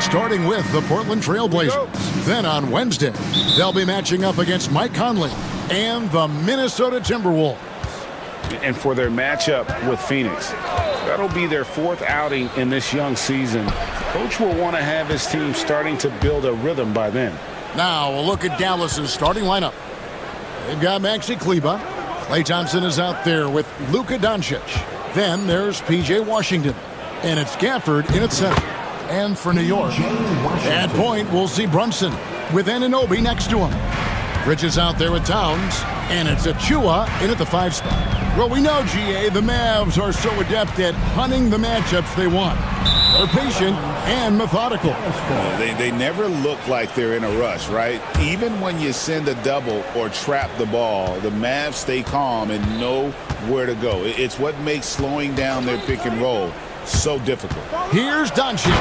And starting with the Portland Trail Blazers. Then on Wednesday, they'll be matching up against Mike Conley and the Minnesota Timberwolves. And for their matchup with Phoenix, that'll be their fourth outing in this young season. Coach will want to have his team starting to build a rhythm by then. Now we'll look at Dallas's starting lineup. They've got Maxi Kleber. Klay Thompson is out there with Luka Doncic. Then there's P.J. Washington. And it's Gafford in at center. And for New York, at point, we'll see Brunson with Anunoby next to him. Bridges out there with Towns. And it's Achua in at the 5 spot. Well, we know, GA, the Mavs are so adept at hunting the matchups they want. They're patient and methodical. They never look like they're in a rush, right? Even when you send a double or trap the ball, the Mavs stay calm and know where to go. It's what makes slowing down their pick and roll so difficult. Here's Doncic,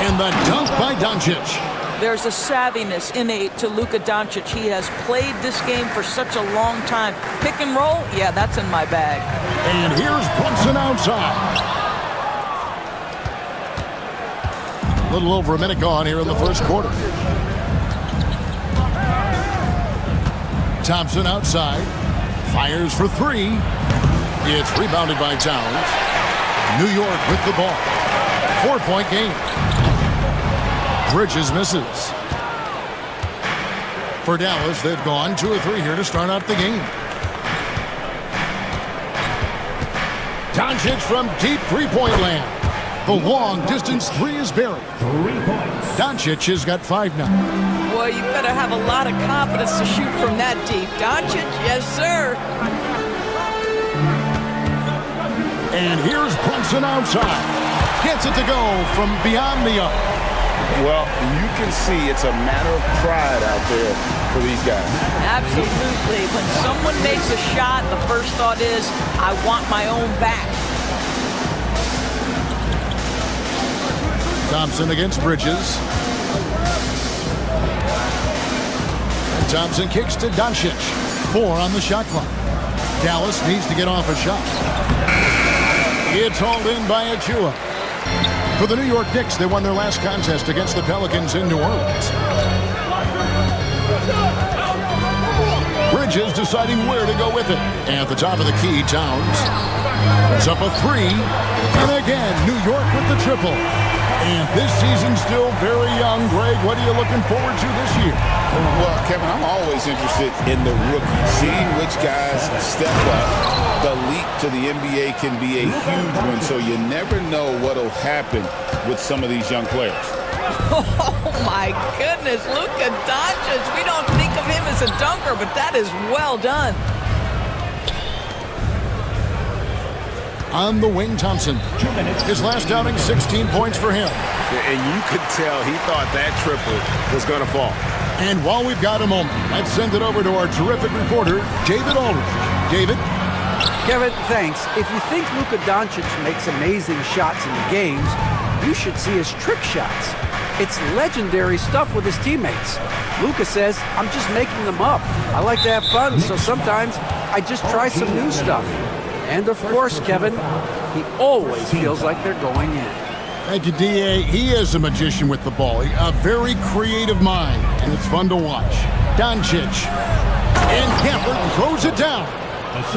and the dunk by Doncic. There's a savviness innate to Luka Doncic. He has played this game for such a long time. Pick and roll, yeah, that's in my bag. And here's Brunson outside. A little over a minute gone here in the first quarter. Thompson outside. Fires for 3. It's rebounded by Towns. New York with the ball. 4-point game. Bridges misses. For Dallas, they've gone 2 or 3 here to start out the game. Doncic from deep three-point land. The long-distance 3 is buried. 3 points. Doncic has got 5 now. Boy, you better have a lot of confidence to shoot from that deep. Doncic, yes, sir. And here's Brunson outside. Gets it to go from beyond the arc. Well, you can see it's a matter of pride out there for these guys. Absolutely. When someone makes a shot, the first thought is, I want my own back. Thompson against Bridges. And Thompson kicks to Doncic. 4 on the shot clock. Dallas needs to get off a shot. It's hauled in by Achua. For the New York Knicks, they won their last contest against the Pelicans in New Orleans. Bridges deciding where to go with it. And at the top of the key, Towns. It's up a 3. And again, New York with the triple. And this season's still very young. Greg, what are you looking forward to this year? Well, Kevin, I'm always interested in the rookies, seeing which guys step up. The leap to the NBA can be a huge one, so you never know what will happen with some of these young players. Oh, my goodness. Luka Doncic. We don't think of him as a dunker, but that is well done. On the wing, Thompson. 2 minutes. His last outing, 16 points for him. And you could tell he thought that triple was going to fall. And while we've got a moment, let's send it over to our terrific reporter, David Aldridge. David? Kevin, thanks. If you think Luka Doncic makes amazing shots in the games, you should see his trick shots. It's legendary stuff with his teammates. Luka says, I'm just making them up. I like to have fun, so sometimes I just try some new stuff. And of course, Kevin, he always feels like they're going in. Thank you, D.A. He is a magician with the ball. A very creative mind, and it's fun to watch. Doncic. And Gafford throws it down.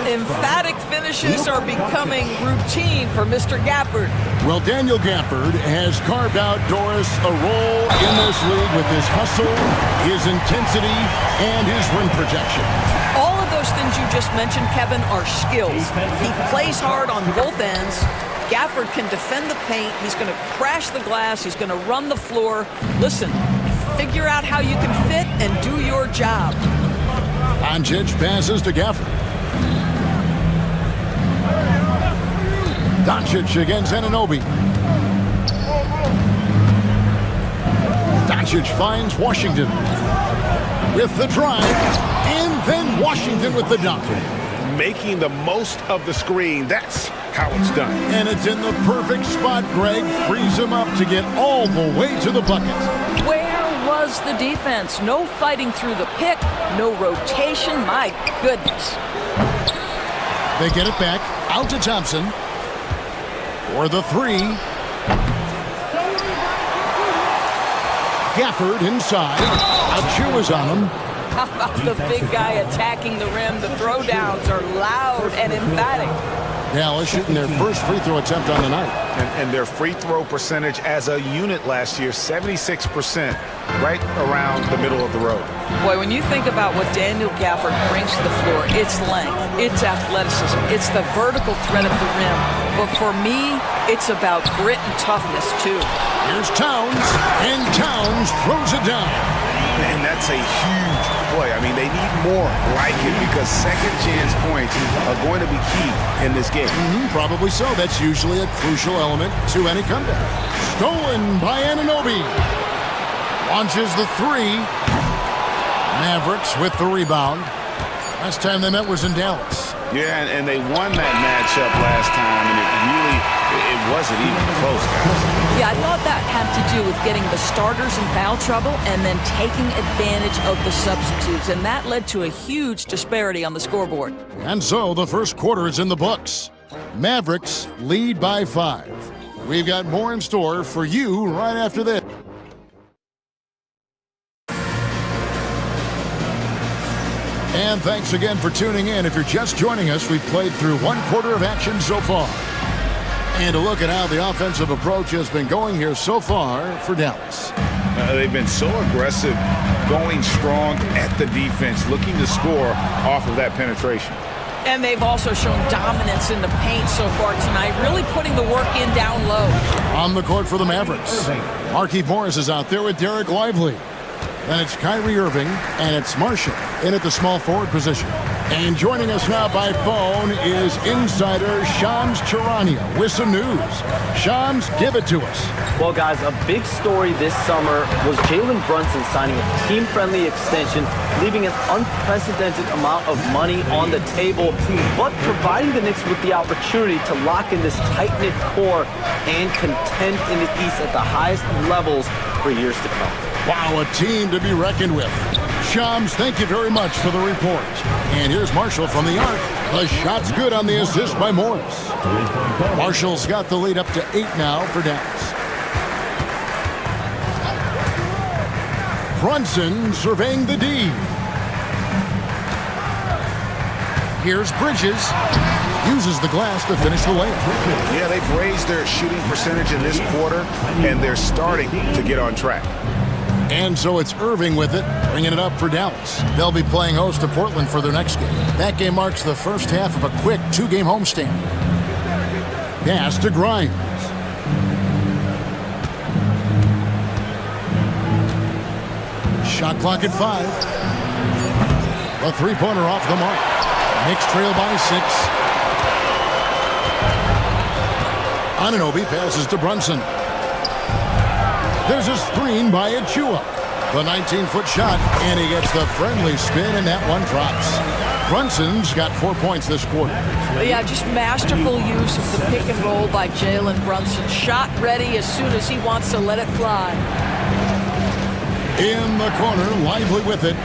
Emphatic finishes are becoming routine for Mr. Gafford. Well, Daniel Gafford has carved out Doris a role in this league with his hustle, his intensity, and his rim protection. All of those things you just mentioned, Kevin, are skills. He plays hard on both ends. Gafford can defend the paint. He's going to crash the glass. He's going to run the floor. Listen, figure out how you can fit and do your job. Doncic passes to Gafford. Doncic against Anunoby. Doncic finds Washington with the drive, and then Washington with the dunk. Making the most of the screen, that's how it's done. And it's in the perfect spot. Greg frees him up to get all the way to the bucket. Where was the defense? No fighting through the pick, no rotation. My goodness. They get it back out to Thompson for the 3. Gafford inside. Achu is on him. How about the big guy attacking the rim? The throwdowns are loud and emphatic. Dallas shooting their first free throw attempt on the night. And their free throw percentage as a unit last year, 76%, right around the middle of the road. Boy, when you think about what Daniel Gafford brings to the floor, it's length, it's athleticism, it's the vertical threat of the rim. But for me, it's about grit and toughness, too. Here's Towns, and Towns throws it down. And that's a huge play. I mean, they need more like it because second chance points are going to be key in this game. Probably so. That's usually a crucial element to any comeback. Stolen by Anunoby. Launches the three. Mavericks with the rebound. Last time they met was in Dallas. Yeah, and they won that matchup last time, and it wasn't even close, guys. Yeah, I thought that had to do with getting the starters in foul trouble and then taking advantage of the substitutes, and that led to a huge disparity on the scoreboard. And so the first quarter is in the books. Mavericks lead by 5. We've got more in store for you right after this. And thanks again for tuning in. If you're just joining us, we've played through one quarter of action so far. And a look at how the offensive approach has been going here so far for Dallas. They've been so aggressive, going strong at the defense, looking to score off of that penetration. And they've also shown dominance in the paint so far tonight, really putting the work in down low. On the court for the Mavericks, Markieff Morris is out there with Derek Lively. Then it's Kyrie Irving, and it's Marshall in at the small forward position. And joining us now by phone is insider Shams Charania with some news. Shams, give it to us. Well, guys, a big story this summer was Jalen Brunson signing a team-friendly extension, leaving an unprecedented amount of money on the table, but providing the Knicks with the opportunity to lock in this tight-knit core and contend in the East at the highest levels for years to come. Wow, a team to be reckoned with. Shams, thank you very much for the report. And here's Marshall from the arc. The shot's good on the assist by Morris. Marshall's got the lead up to 8 now for Dallas. Brunson surveying the D. Here's Bridges. Uses the glass to finish the layup. Yeah, they've raised their shooting percentage in this quarter, and they're starting to get on track. And so it's Irving with it, bringing it up for Dallas. They'll be playing host to Portland for their next game. That game marks the first half of a quick 2-game homestand. Pass to Grimes. Shot clock at 5. A three-pointer off the mark. Knicks trail by 6. Anunoby passes to Brunson. There's a screen by Achua. The 19-foot shot, and he gets the friendly spin, and that one drops. Brunson's got 4 points this quarter. Yeah, just masterful use of the pick and roll by Jalen Brunson. Shot ready as soon as he wants to let it fly. In the corner, Lively with it.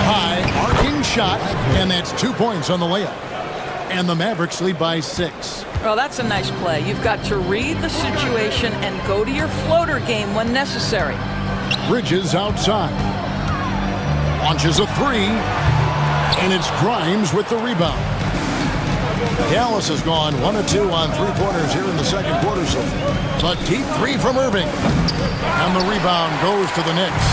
High, arcing shot, and that's 2 points on the layup. And the Mavericks lead by 6. Well, that's a nice play. You've got to read the situation and go to your floater game when necessary. Bridges outside. Launches a 3. And it's Grimes with the rebound. Dallas has gone 1 of 2 on three-pointers here in the second quarter so far. A deep 3 from Irving. And the rebound goes to the Knicks.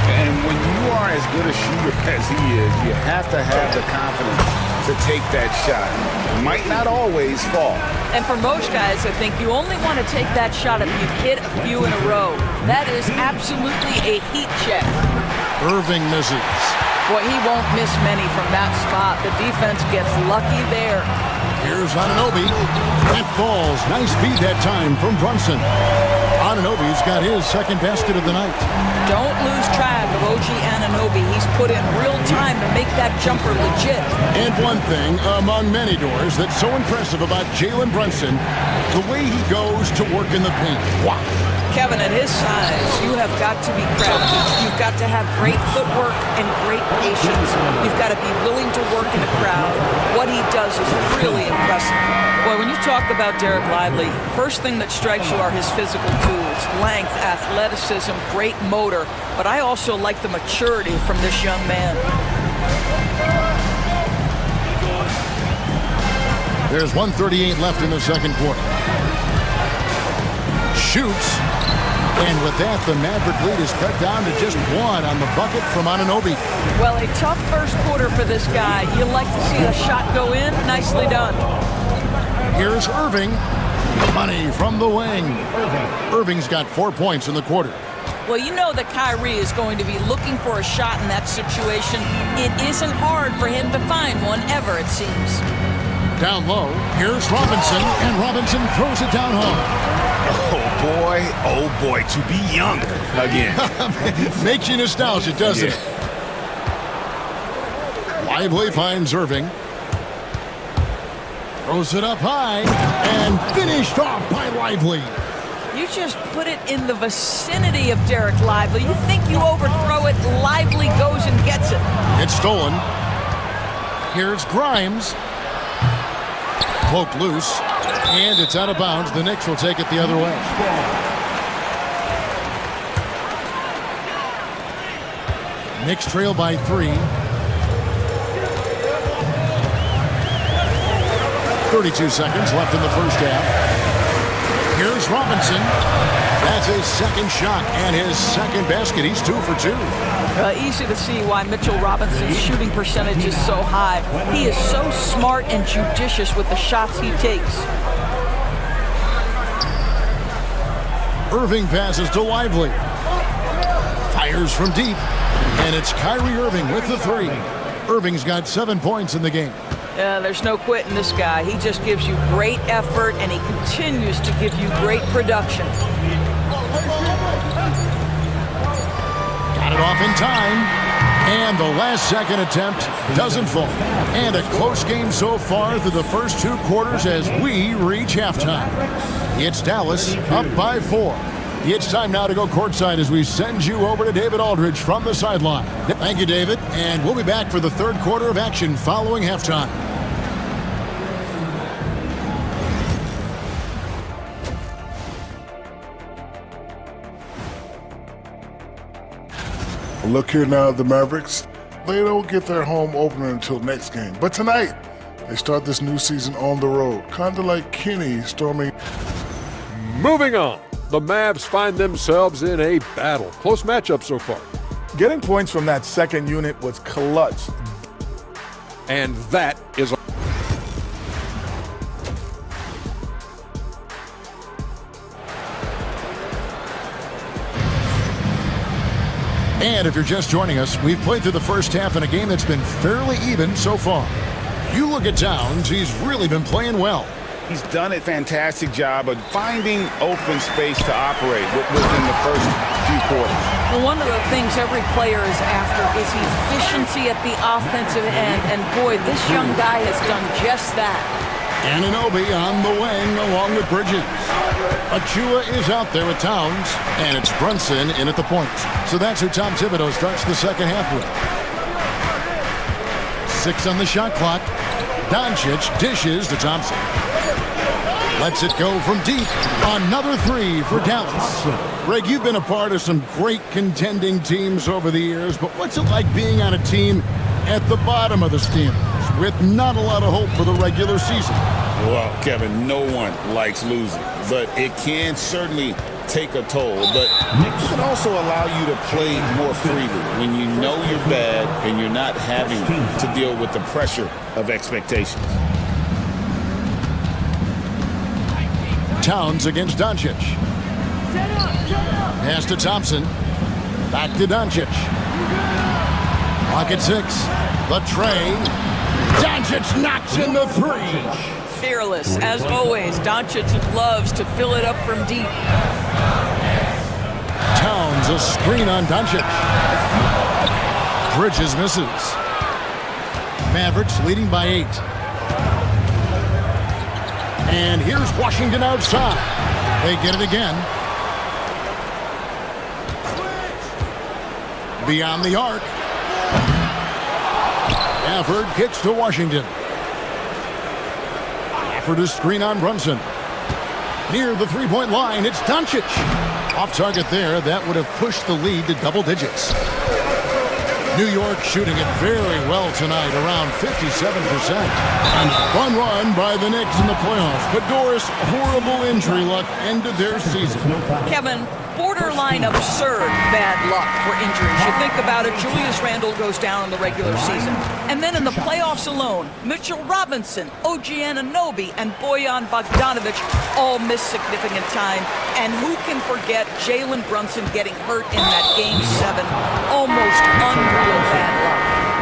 And when you are as good a shooter as he is, you have to have the confidence to take that shot. It might not always fall. And for most guys, I think you only want to take that shot if you've hit a few in a row. That is absolutely a heat check. Irving misses. Boy, he won't miss many from that spot. The defense gets lucky there. Here's Anunoby. That falls. Nice feed that time from Brunson. Anunoby's got his second basket of the night. Don't lose track of OG Anunoby. He's put in real time to make that jumper legit. And one thing among many doors that's so impressive about Jalen Brunson, the way he goes to work in the paint. Wow. Kevin, at his size, you have got to be crafty. You've got to have great footwork and great patience. You've got to be willing to work in a crowd. What he does is really impressive. Boy, when you talk about Derek Lively, first thing that strikes you are his physical tools, length, athleticism, great motor, but I also like the maturity from this young man. There's 1:38 left in the second quarter. Shoots. And with that, the Maverick lead is cut down to just one on the bucket from Anunoby. Well, a tough first quarter for this guy. You like to see a shot go in. Nicely done. Here's Irving. Money from the wing. Irving's got 4 points in the quarter. Well, you know that Kyrie is going to be looking for a shot in that situation. It isn't hard for him to find one ever, it seems. Down low, here's Robinson, and Robinson throws it down home. Oh boy, to be young again. Makes you nostalgic, doesn't it? Lively finds Irving. Throws it up high, and finished off by Lively. You just put it in the vicinity of Derek Lively. You think you overthrow it, Lively goes and gets it. It's stolen. Here's Grimes. Poked loose, and it's out of bounds. The Knicks will take it the other way. Knicks trail by 3. 32 seconds left in the first half. Here's Robinson. That's his second shot and his second basket. He's 2 for 2. Easy to see why Mitchell Robinson's shooting percentage is so high. He is so smart and judicious with the shots he takes. Irving passes to Lively. Fires from deep. And it's Kyrie Irving with the 3. Irving's got 7 points in the game. Yeah, there's no quitting this guy. He just gives you great effort, and he continues to give you great production. Got it off in time. And the last second attempt doesn't fall. And a close game so far through the first 2 quarters as we reach halftime. It's Dallas up by 4. It's time now to go courtside as we send you over to David Aldridge from the sideline. Thank you, David. And we'll be back for the third quarter of action following halftime. Look here now, the Mavericks. They don't get their home opener until next game. But tonight, they start this new season on the road, kind of like Kenny storming. Moving on, the Mavs find themselves in a battle. Close matchup so far. Getting points from that second unit was clutch. And that is And if you're just joining us, we've played through the first half in a game that's been fairly even so far. You look at Towns, he's really been playing well. He's done a fantastic job of finding open space to operate within the first few quarters. Well, one of the things every player is after is efficiency at the offensive end. And boy, this young guy has done just that. Anunoby on the wing along with Bridges. Achua is out there with Towns, and it's Brunson in at the point. So that's who Tom Thibodeau starts the second half with. 6 on the shot clock. Doncic dishes to Thompson. Lets it go from deep. Another 3 for Dallas. Greg, you've been a part of some great contending teams over the years, but what's it like being on a team at the bottom of the standings with not a lot of hope for the regular season? Well, Kevin, no one likes losing, but it can certainly take a toll. But it can also allow you to play more freely when you know you're bad and you're not having to deal with the pressure of expectations. Towns against Doncic. Pass to Thompson. Back to Doncic. Clock at 6. The tray. Doncic knocks in the 3. Fearless, as always. Doncic loves to fill it up from deep. Towns a screen on Doncic. Bridges misses. Mavericks leading by 8. And here's Washington outside. They get it again. beyond the arc. Gafford kicks to Washington. Gafford is screen on Brunson. Near the three-point line, it's Doncic. Off target there, that would have pushed the lead to double digits. New York shooting it very well tonight, around 57%. And a fun run by the Knicks in the playoffs. But Doris, horrible injury luck ended their season. Kevin, borderline absurd bad luck for injuries. You think about it, Julius Randle goes down in the regular season. And then in the playoffs alone, Mitchell Robinson, OG Anunoby, and Bojan Bogdanovic all miss significant time. And who can forget Jalen Brunson getting hurt in that Game 7? Almost unreal bad luck.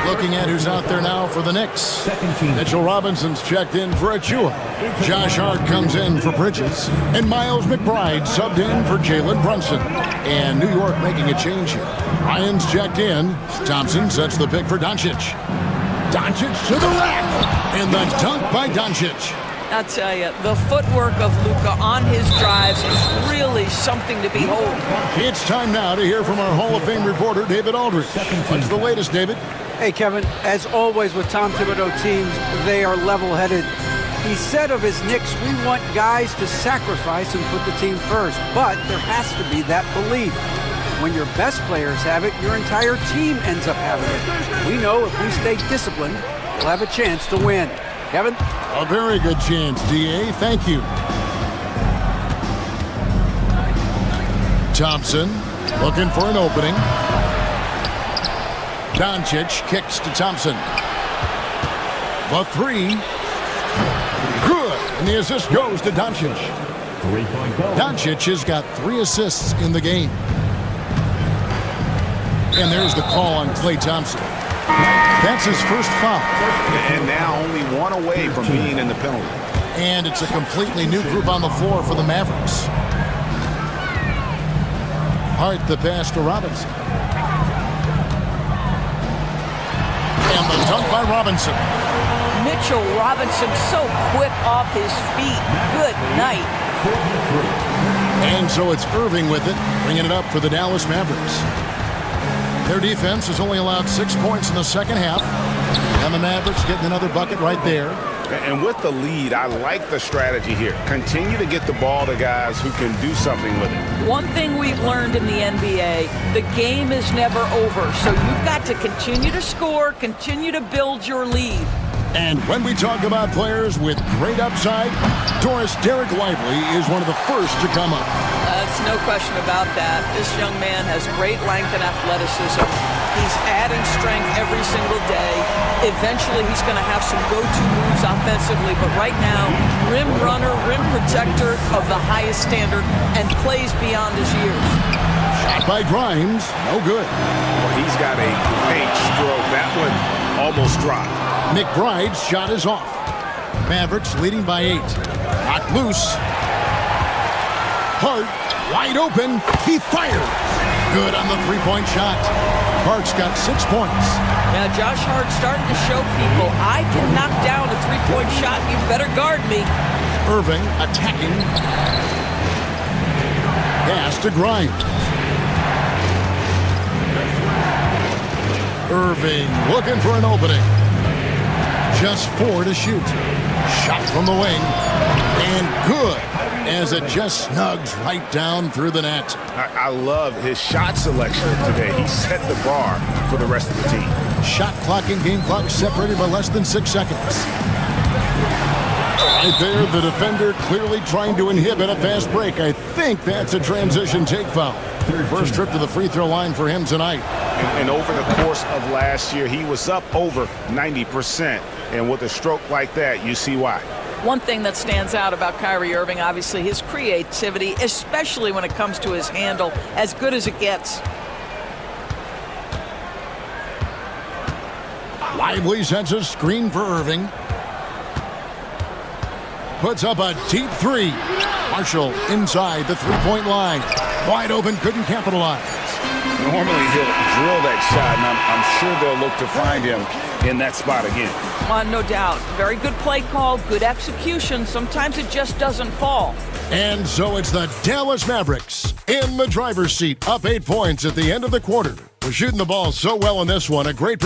Looking at who's out there now for the Knicks. Mitchell Robinson's checked in for Achua. Josh Hart comes in for Bridges. And Miles McBride subbed in for Jalen Brunson. And New York making a change here. Ryan's checked in. Thompson sets the pick for Doncic. Doncic to the rack. And the dunk by Doncic. I'll tell you, the footwork of Luka on his drives is really something to behold. It's time now to hear from our Hall of Fame reporter, David Aldridge. What's the latest, David? Hey, Kevin, as always with Tom Thibodeau teams, they are level-headed. He said of his Knicks, we want guys to sacrifice and put the team first, but there has to be that belief. When your best players have it, your entire team ends up having it. We know if we stay disciplined, we'll have a chance to win. Kevin? A very good chance, D.A. Thank you. Thompson looking for an opening. Doncic kicks to Thompson. The three. Good. And the assist goes to Doncic. Doncic has got 3 assists in the game. And there's the call on Klay Thompson. That's his first foul. And now only one away from being in the penalty. And it's a completely new group on the floor for the Mavericks. Hart the pass to Robinson. And the dunk by Robinson. Mitchell Robinson so quick off his feet. Good night. And so it's Irving with it, bringing it up for the Dallas Mavericks. Their defense has only allowed 6 points in the second half. And the Mavericks getting another bucket right there. And with the lead, I like the strategy here. Continue to get the ball to guys who can do something with it. One thing we've learned in the NBA, the game is never over. So you've got to continue to score, continue to build your lead. And when we talk about players with great upside, Doris, Derek Lively is one of the first to come up. That's no question about that. This young man has great length and athleticism. He's adding strength every single day. Eventually, he's going to have some go-to moves offensively, but right now, rim runner, rim protector of the highest standard, and plays beyond his years. Shot by Grimes, no good. Well, he's got a great stroke. That one almost dropped. McBride's shot is off. Mavericks leading by 8. Knocked loose. Hart, wide open. He fired. Good on the three-point shot. Hart's got 6 points. Now, Josh Hart starting to show people, I can knock down a three-point shot. You better guard me. Irving attacking. Pass to Grimes. Irving looking for an opening. Just 4 to shoot. Shot from the wing. And good, as it just snugs right down through the net. I love his shot selection today. He set the bar for the rest of the team. Shot clock and game clock separated by less than 6 seconds. Right there, the defender clearly trying to inhibit a fast break. I think that's a transition take foul. First trip to the free throw line for him tonight. And over the course of last year, he was up over 90%. And with a stroke like that, you see why. One thing that stands out about Kyrie Irving, obviously, his creativity, especially when it comes to his handle, as good as it gets. Lively sets a screen for Irving. Puts up a deep 3. Marshall inside the three-point line. Wide open, couldn't capitalize. Normally he'll drill that shot, and I'm sure they'll look to find him in that spot again. No doubt. Very good play call, good execution. Sometimes it just doesn't fall. And so it's the Dallas Mavericks in the driver's seat, up 8 points at the end of the quarter. We're shooting the ball so well in this one. A great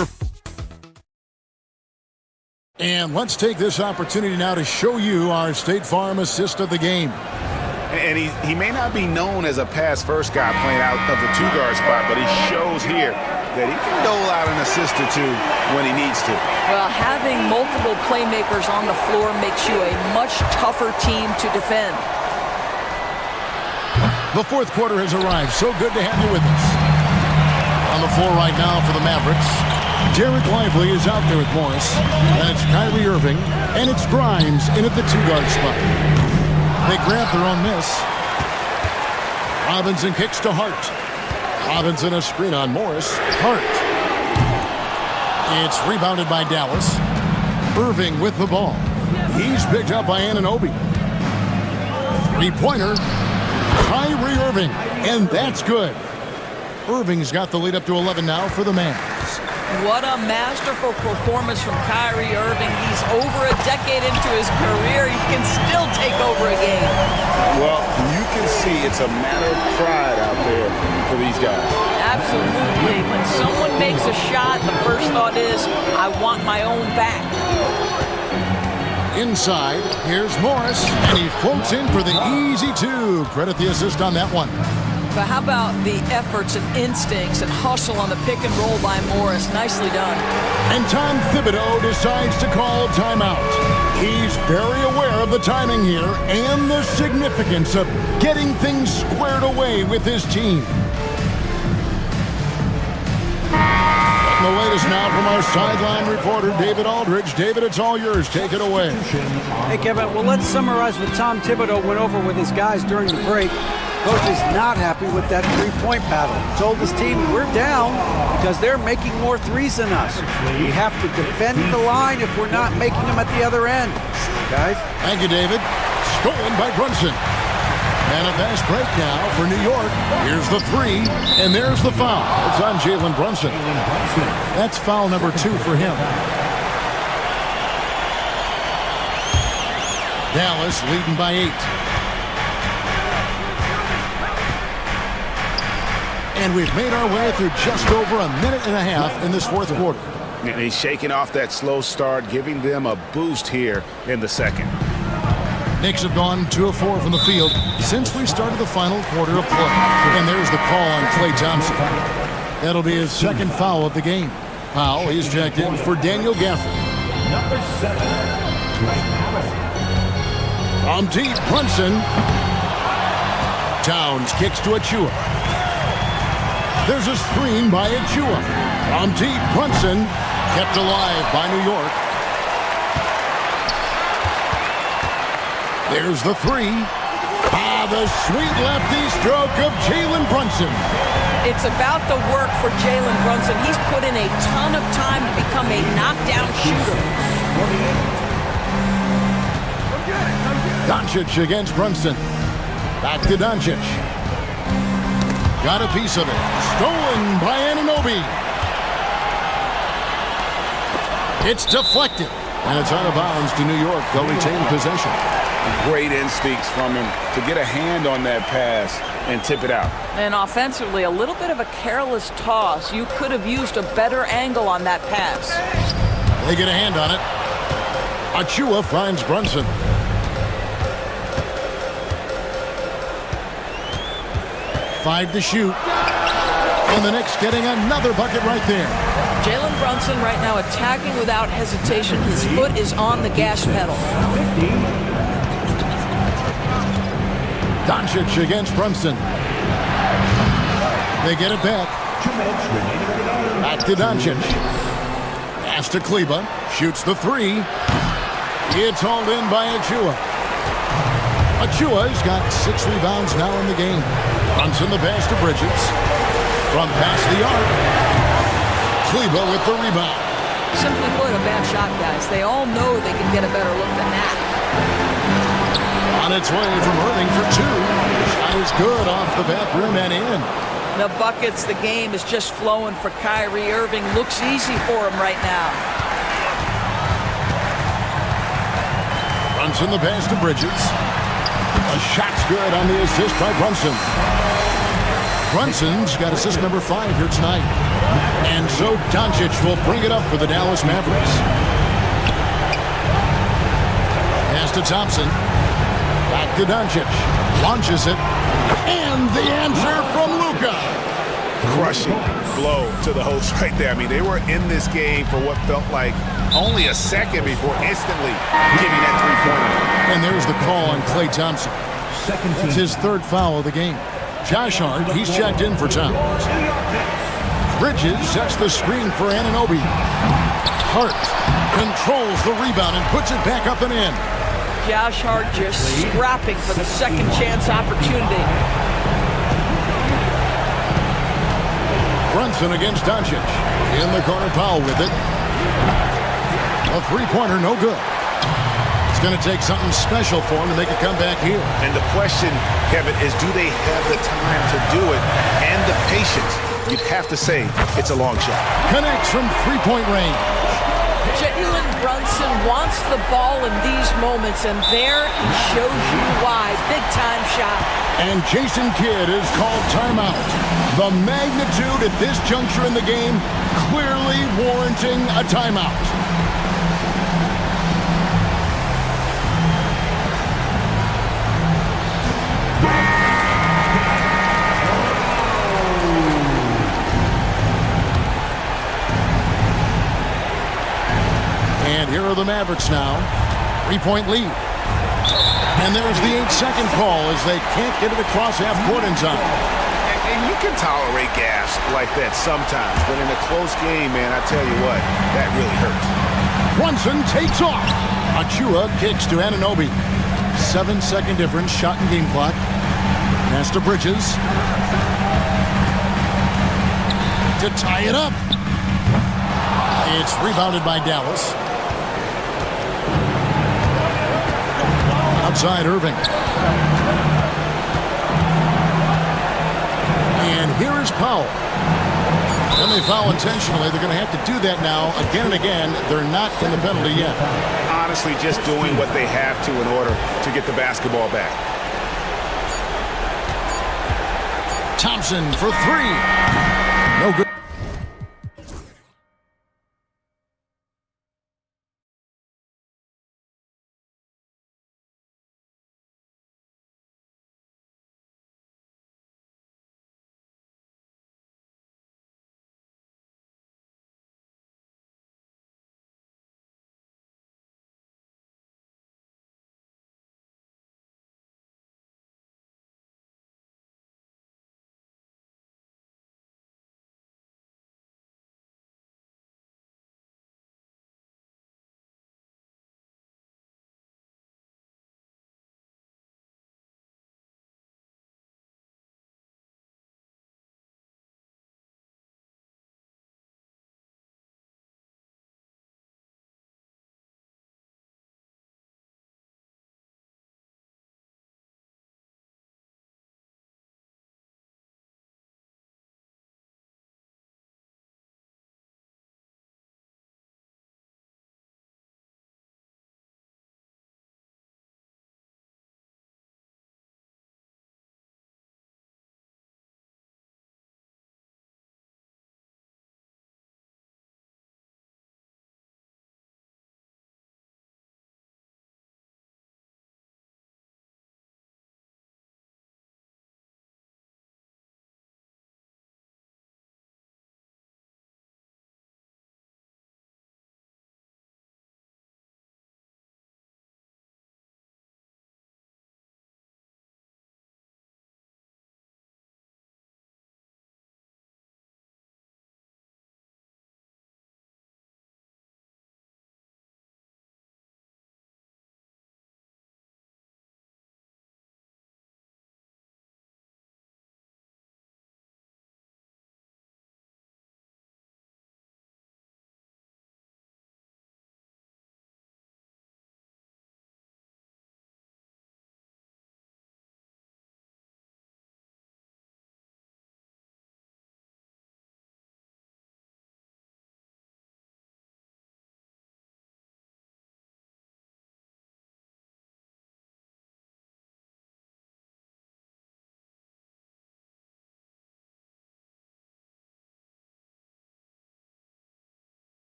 And let's take this opportunity now to show you our State Farm assist of the game. And he may not be known as a pass-first guy playing out of the two-guard spot, but he shows here that he can dole out an assist or two when he needs to. Well, having multiple playmakers on the floor makes you a much tougher team to defend. The fourth quarter has arrived. So good to have you with us. On the floor right now for the Mavericks, Derek Lively is out there with Morris. And it's Kyrie Irving. And it's Grimes in at the two-guard spot. They grab their own miss. Robinson kicks to Hart. Robinson a screen on Morris. Hart. It's rebounded by Dallas. Irving with the ball. He's picked up by Anunoby. Three-pointer. Kyrie Irving. And that's good. Irving's got the lead up to 11 now for the Mavs. What a masterful performance from Kyrie Irving. He's over a decade into his career. He can still take over a game. Well, you can see it's a matter of pride out there for these guys. Absolutely. When someone makes a shot, the first thought is, I want my own back. Inside, here's Morris, and he floats in for the easy two. Credit the assist on that one. But how about the efforts and instincts and hustle on the pick and roll by Morris? Nicely done. And Tom Thibodeau decides to call timeout. He's very aware of the timing here and the significance of getting things squared away with his team. The latest now from our sideline reporter, David Aldridge. David, it's all yours. Take it away. Hey, Kevin, well, let's summarize what Tom Thibodeau went over with his guys during the break. Coach is not happy with that three-point battle. Told his team, we're down because they're making more threes than us. We have to defend the line if we're not making them at the other end. Guys? Thank you, David. Stolen by Brunson. And a fast break now for New York. Here's the three, and there's the foul. It's on Jalen Brunson. That's foul number 2 for him. Dallas leading by 8. And we've made our way through just over a minute and a half in this fourth quarter. And he's shaking off that slow start, giving them a boost here in the second. Knicks have gone 2 of 4 from the field since we started the final quarter of play. And there's the call on Klay Thompson. That'll be his second foul of the game. Foul, he's checked in for Daniel Gafford. Number 7. From deep, Brunson. Towns kicks to Achua. There's a screen by Achua. From deep, Brunson. Kept alive by New York. There's the three. The sweet lefty stroke of Jalen Brunson. It's about the work for Jalen Brunson. He's put in a ton of time to become a knockdown shooter. Doncic against Brunson. Back to Doncic. Got a piece of it. Stolen by Anunoby. It's deflected. And it's out of bounds to New York. They'll retain possession. Great instincts from him to get a hand on that pass and tip it out. And offensively, a little bit of a careless toss. You could have used a better angle on that pass. They get a hand on it. Achua finds Brunson. Five to shoot. And the Knicks getting another bucket right there. Jalen Brunson right now attacking without hesitation. His foot is on the gas pedal. Doncic against Brunson. They get it back. Back to Doncic. Pass to Kleba. Shoots the three. It's hauled in by Achua. Achua's got 6 rebounds now in the game. Brunson the pass to Bridges. From past the arc. Kleba with the rebound. Simply put, a bad shot, guys. They all know they can get a better look than that. On its way from Irving for 2. Shot is good off the back rim and in. The buckets, the game is just flowing for Kyrie Irving. Looks easy for him right now. Brunson the pass to Bridges. A shot's good on the assist by Brunson. Brunson's got assist number 5 here tonight. And so Doncic will bring it up for the Dallas Mavericks. Pass to Thompson. Back to Doncic. Launches it. And the answer from Luka. Crushing blow to the host right there. I mean, they were in this game for what felt like only a second before instantly giving that three-pointer. And there's the call on Klay Thompson. That's his third foul of the game. Josh Hart, he's checked in for time. Bridges sets the screen for Anunoby. Hart controls the rebound and puts it back up and in. Josh Hart just scrapping for the second chance opportunity. Brunson against Doncic. In the corner, Powell with it. A three-pointer, no good. It's going to take something special for him to make a comeback here. And the question, Kevin, is do they have the time to do it and the patience? You'd have to say it's a long shot. Connects from three-point range. Jalen Brunson wants the ball in these moments, and there he shows you why. Big-time shot. And Jason Kidd is called timeout. The magnitude at this juncture in the game clearly warranting a timeout. And here are the Mavericks now. 3-point lead. And there's the 8-second call as they can't get it across half court in time. And you can tolerate gaffes like that sometimes, but in a close game, man, I tell you what, that really hurts. Brunson takes off. Achua kicks to Anunoby. 7-second difference, shot and game clock. Pass to Bridges. To tie it up. It's rebounded by Dallas. Outside Irving. And here is Powell. When they foul intentionally, they're going to have to do that now again and again. They're not in the penalty yet. Honestly, just doing what they have to in order to get the basketball back. Thompson for three. No good.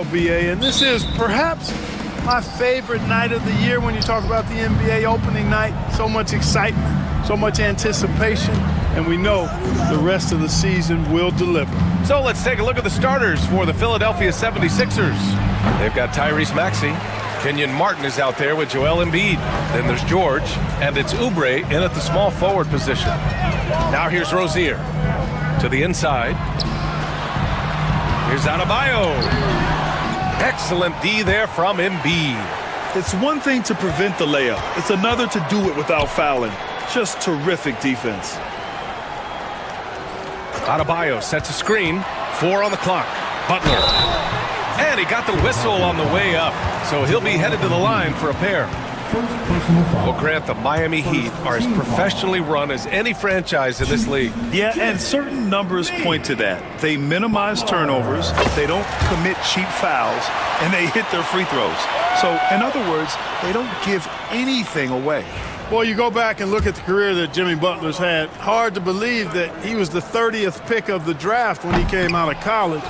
BA, and this is perhaps my favorite night of the year when you talk about the NBA opening night. So much excitement, so much anticipation, and we know the rest of the season will deliver. So let's take a look at the starters for the Philadelphia 76ers. They've got Tyrese Maxey. Kenyon Martin is out there with Joel Embiid. Then there's George, and it's Oubre in at the small forward position. Now here's Rozier to the inside. Here's Adebayo. Excellent D there from Embiid. It's one thing to prevent the layup. It's another to do it without fouling. Just terrific defense. Adebayo sets a screen. 4 on the clock. Butler. And he got the whistle on the way up, so he'll be headed to the line for a pair. Well, Grant, the Miami Heat are as professionally run as any franchise in this league. Yeah, and certain numbers point to that. They minimize turnovers, they don't commit cheap fouls, and they hit their free throws. So, in other words, they don't give anything away. Well, you go back and look at the career that Jimmy Butler's had. Hard to believe that he was the 30th pick of the draft when he came out of college.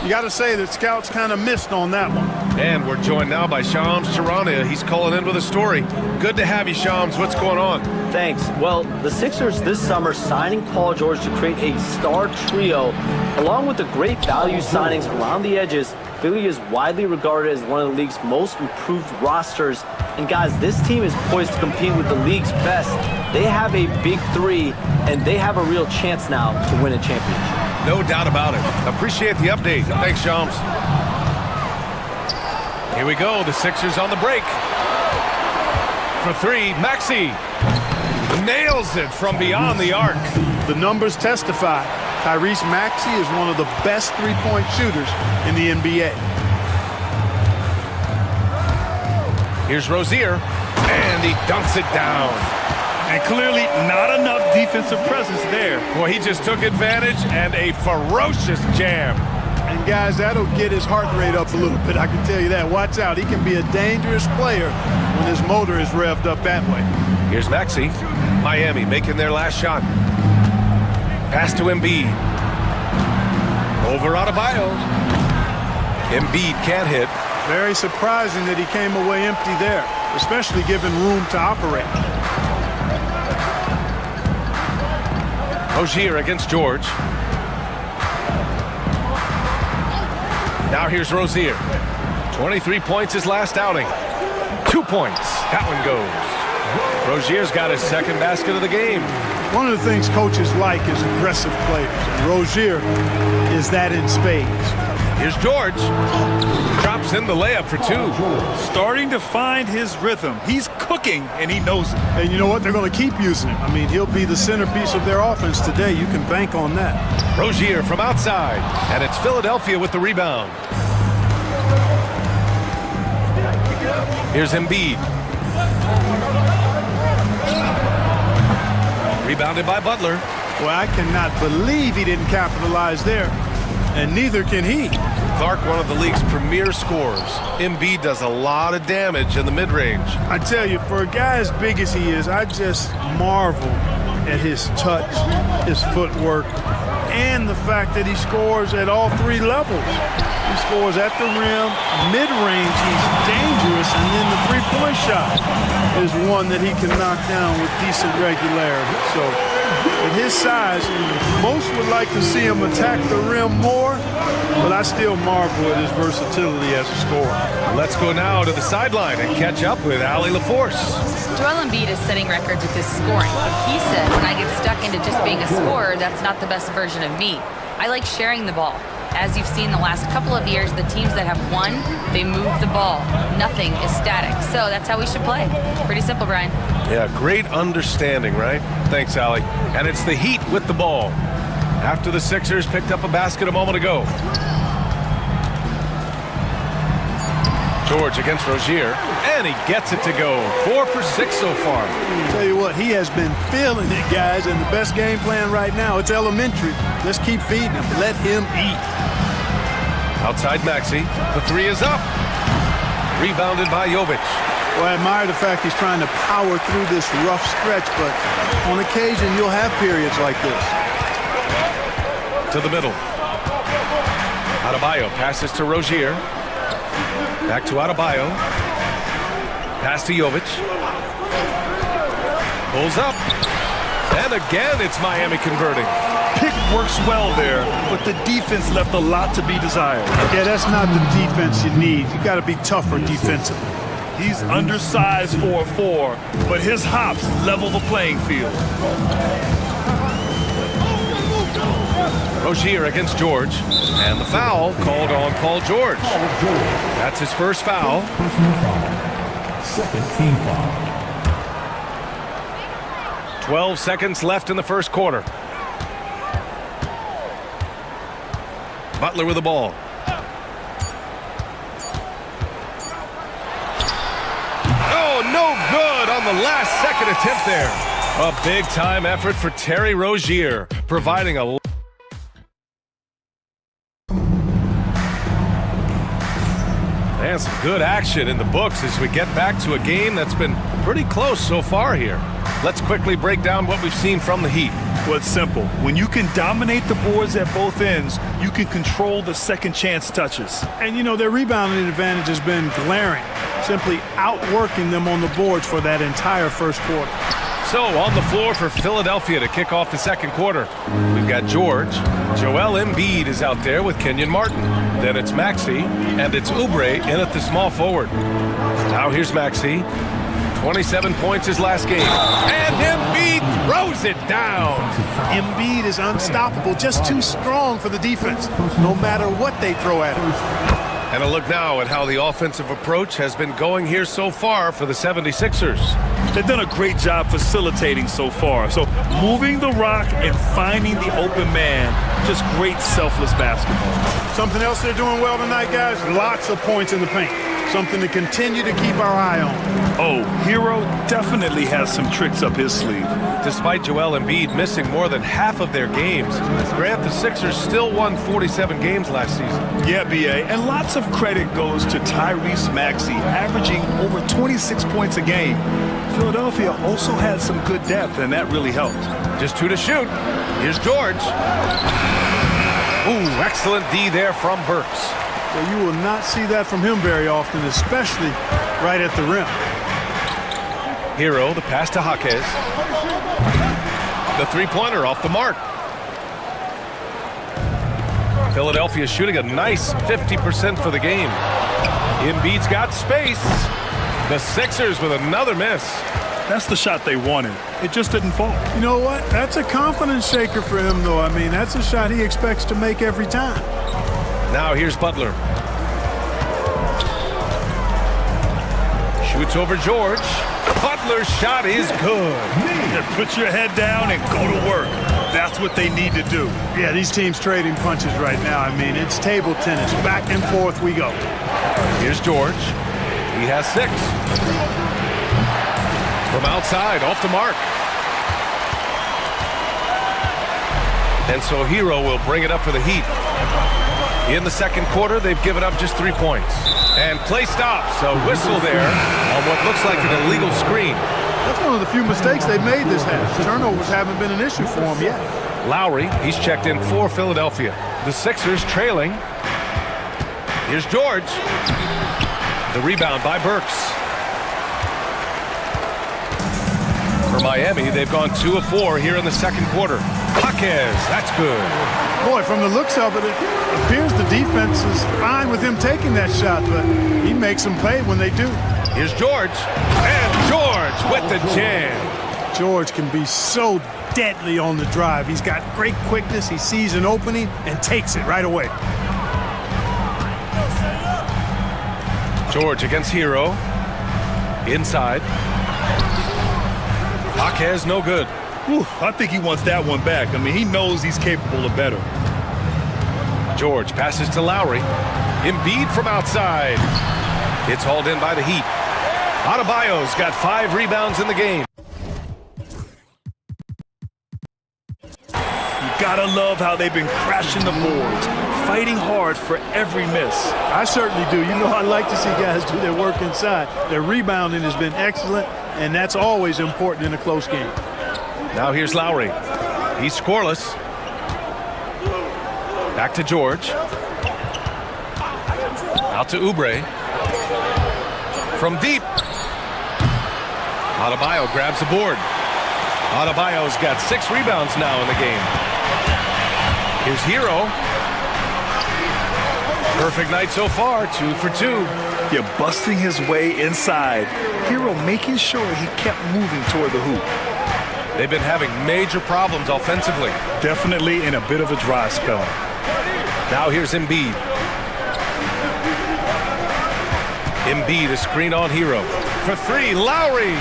You got to say that scouts kind of missed on that one. And we're joined now by Shams Charania. He's calling in with a story. Good to have you, Shams. What's going on? Thanks. Well, the Sixers this summer signing Paul George to create a star trio, along with the great value signings around the edges. Philly is widely regarded as one of the league's most improved rosters. And guys, this team is poised to compete with the league's best. They have a big three, and they have a real chance now to win a championship. No doubt about it. Appreciate the update. Thanks, Shams. Here we go. The Sixers on the break. For 3, Maxey nails it from beyond the arc. The numbers testify. Tyrese Maxey is one of the best three-point shooters in the NBA. Here's Rozier, and he dunks it down. And clearly not enough defensive presence there. Boy, he just took advantage, and a ferocious jam. And guys, that'll get his heart rate up a little bit, I can tell you that. Watch out, he can be a dangerous player when his motor is revved up that way. Here's Maxey. Miami making their last shot. Pass to Embiid. Over Adebayo. Embiid can't hit. Very surprising that he came away empty there, especially given room to operate. Rozier against George. Now here's Rozier. 23 points his last outing. 2 points. That one goes. Rozier's got his second basket of the game. One of the things coaches like is aggressive players, and Rozier is that in spades. Here's George. Drops in the layup for 2. Starting to find his rhythm. He's cooking, and he knows it. And you know what? They're going to keep using him. I mean, he'll be the centerpiece of their offense today. You can bank on that. Rozier from outside, and it's Philadelphia with the rebound. Here's Embiid. Rebounded by Butler. Well, I cannot believe he didn't capitalize there, and neither can he. Clark, one of the league's premier scorers. Embiid does a lot of damage in the mid-range. I tell you, for a guy as big as he is, I just marvel at his touch, his footwork, and the fact that he scores at all 3 levels. He scores at the rim, mid-range, he's dangerous, and then the three-point shot is one that he can knock down with decent regularity. So, at his size, most would like to see him attack the rim more, but I still marvel at his versatility as a scorer. Let's go now to the sideline and catch up with Allie LaForce. Joel Embiid is setting records with his scoring. He said, when I get stuck into just being a scorer, that's not the best version of me. I like sharing the ball. As you've seen the last couple of years, the teams that have won, they move the ball. Nothing is static. So that's how we should play. Pretty simple, Brian. Yeah, great understanding, right? Thanks, Allie. And it's the Heat with the ball. After the Sixers picked up a basket a moment ago. George against Rozier, and he gets it to go. 4 for 6 so far. Tell you what, he has been feeling it, guys, and the best game plan right now, it's elementary. Let's keep feeding him. Let him eat. Outside Maxey, the 3 is up. Rebounded by Jovic. Well, I admire the fact he's trying to power through this rough stretch, but on occasion you'll have periods like this. To the middle. Adebayo passes to Rozier. Back to Adebayo. Pass to Jovic. Pulls up. And again, it's Miami converting. Pick works well there, but the defense left a lot to be desired. Yeah, that's not the defense you need. You got to be tougher defensively. He's undersized for a 4, but his hops level the playing field. Rozier against George. And the foul called on Paul George. That's his first foul. Second team foul. 12 seconds left in the first quarter. Butler with the ball. Oh, no good on the last second attempt there. A big-time effort for Terry Rozier, providing a... And some good action in the books as we get back to a game that's been pretty close so far here. Let's quickly break down what we've seen from the Heat. Well, it's simple. When you can dominate the boards at both ends, you can control the second chance touches. And, you know, their rebounding advantage has been glaring, simply outworking them on the boards for that entire first quarter. So, on the floor for Philadelphia to kick off the second quarter, we've got George. Joel Embiid is out there with Kenyon Martin. Then it's Maxey, and it's Oubre in at the small forward. Now here's Maxey. 27 points his last game. And Embiid throws it down. Embiid is unstoppable, just too strong for the defense, no matter what they throw at him. And a look now at how the offensive approach has been going here so far for the 76ers. They've done a great job facilitating so far. So moving the rock and finding the open man, just great selfless basketball. Something else they're doing well tonight, guys, lots of points in the paint. Something to continue to keep our eye on. Oh, Hero definitely has some tricks up his sleeve. Despite Joel Embiid missing more than half of their games, Grant, the Sixers still won 47 games last season. Yeah, B.A., and lots of credit goes to Tyrese Maxey, averaging over 26 points a game. Philadelphia also had some good depth, and that really helped. Just 2 to shoot. Here's George. Ooh, excellent D there from Burks. Well, you will not see that from him very often, especially right at the rim. Hero, the pass to Jaquez. The three-pointer off the mark. Philadelphia shooting a nice 50% for the game. Embiid's got space. The Sixers with another miss. That's the shot they wanted. It just didn't fall. You know what? That's a confidence shaker for him, though. I mean, that's a shot he expects to make every time. Now here's Butler. Shoots over George. Butler's shot is good. Put your head down and go to work. That's what they need to do. Yeah, these teams trading punches right now. I mean, it's table tennis. Back and forth we go. Here's George. He has 6. From outside, off the mark. And so Hero will bring it up for the Heat. In the second quarter, they've given up just 3 points. And play stops. A whistle there on what looks like an illegal screen. That's one of the few mistakes they've made this half. Turnovers haven't been an issue for them yet. Lowry, he's checked in for Philadelphia. The Sixers trailing. Here's George. The rebound by Burks. For Miami, they've gone 2 of 4 here in the second quarter. Jaquez, that's good. Boy, from the looks of it, it appears the defense is fine with him taking that shot, but he makes them pay when they do. Here's George. And George with the jam. George can be so deadly on the drive. He's got great quickness. He sees an opening and takes it right away. George against Hero. Inside. Jaquez, no good. Whew, I think he wants that one back. I mean, he knows he's capable of better. George passes to Lowry. Embiid from outside. It's hauled in by the Heat. Adebayo's got 5 rebounds in the game. You gotta love how they've been crashing the boards, fighting hard for every miss. I certainly do. You know, I like to see guys do their work inside. Their rebounding has been excellent, and that's always important in a close game. Now here's Lowry. He's scoreless. Back to George. Out to Oubre. From deep. Adebayo grabs the board. Adebayo's got 6 rebounds now in the game. Here's Hero. Perfect night so far, 2 for 2. You're busting his way inside. Hero making sure he kept moving toward the hoop. They've been having major problems offensively. Definitely in a bit of a dry spell. Now here's Embiid. Embiid, a screen on Hero. For 3, Lowry!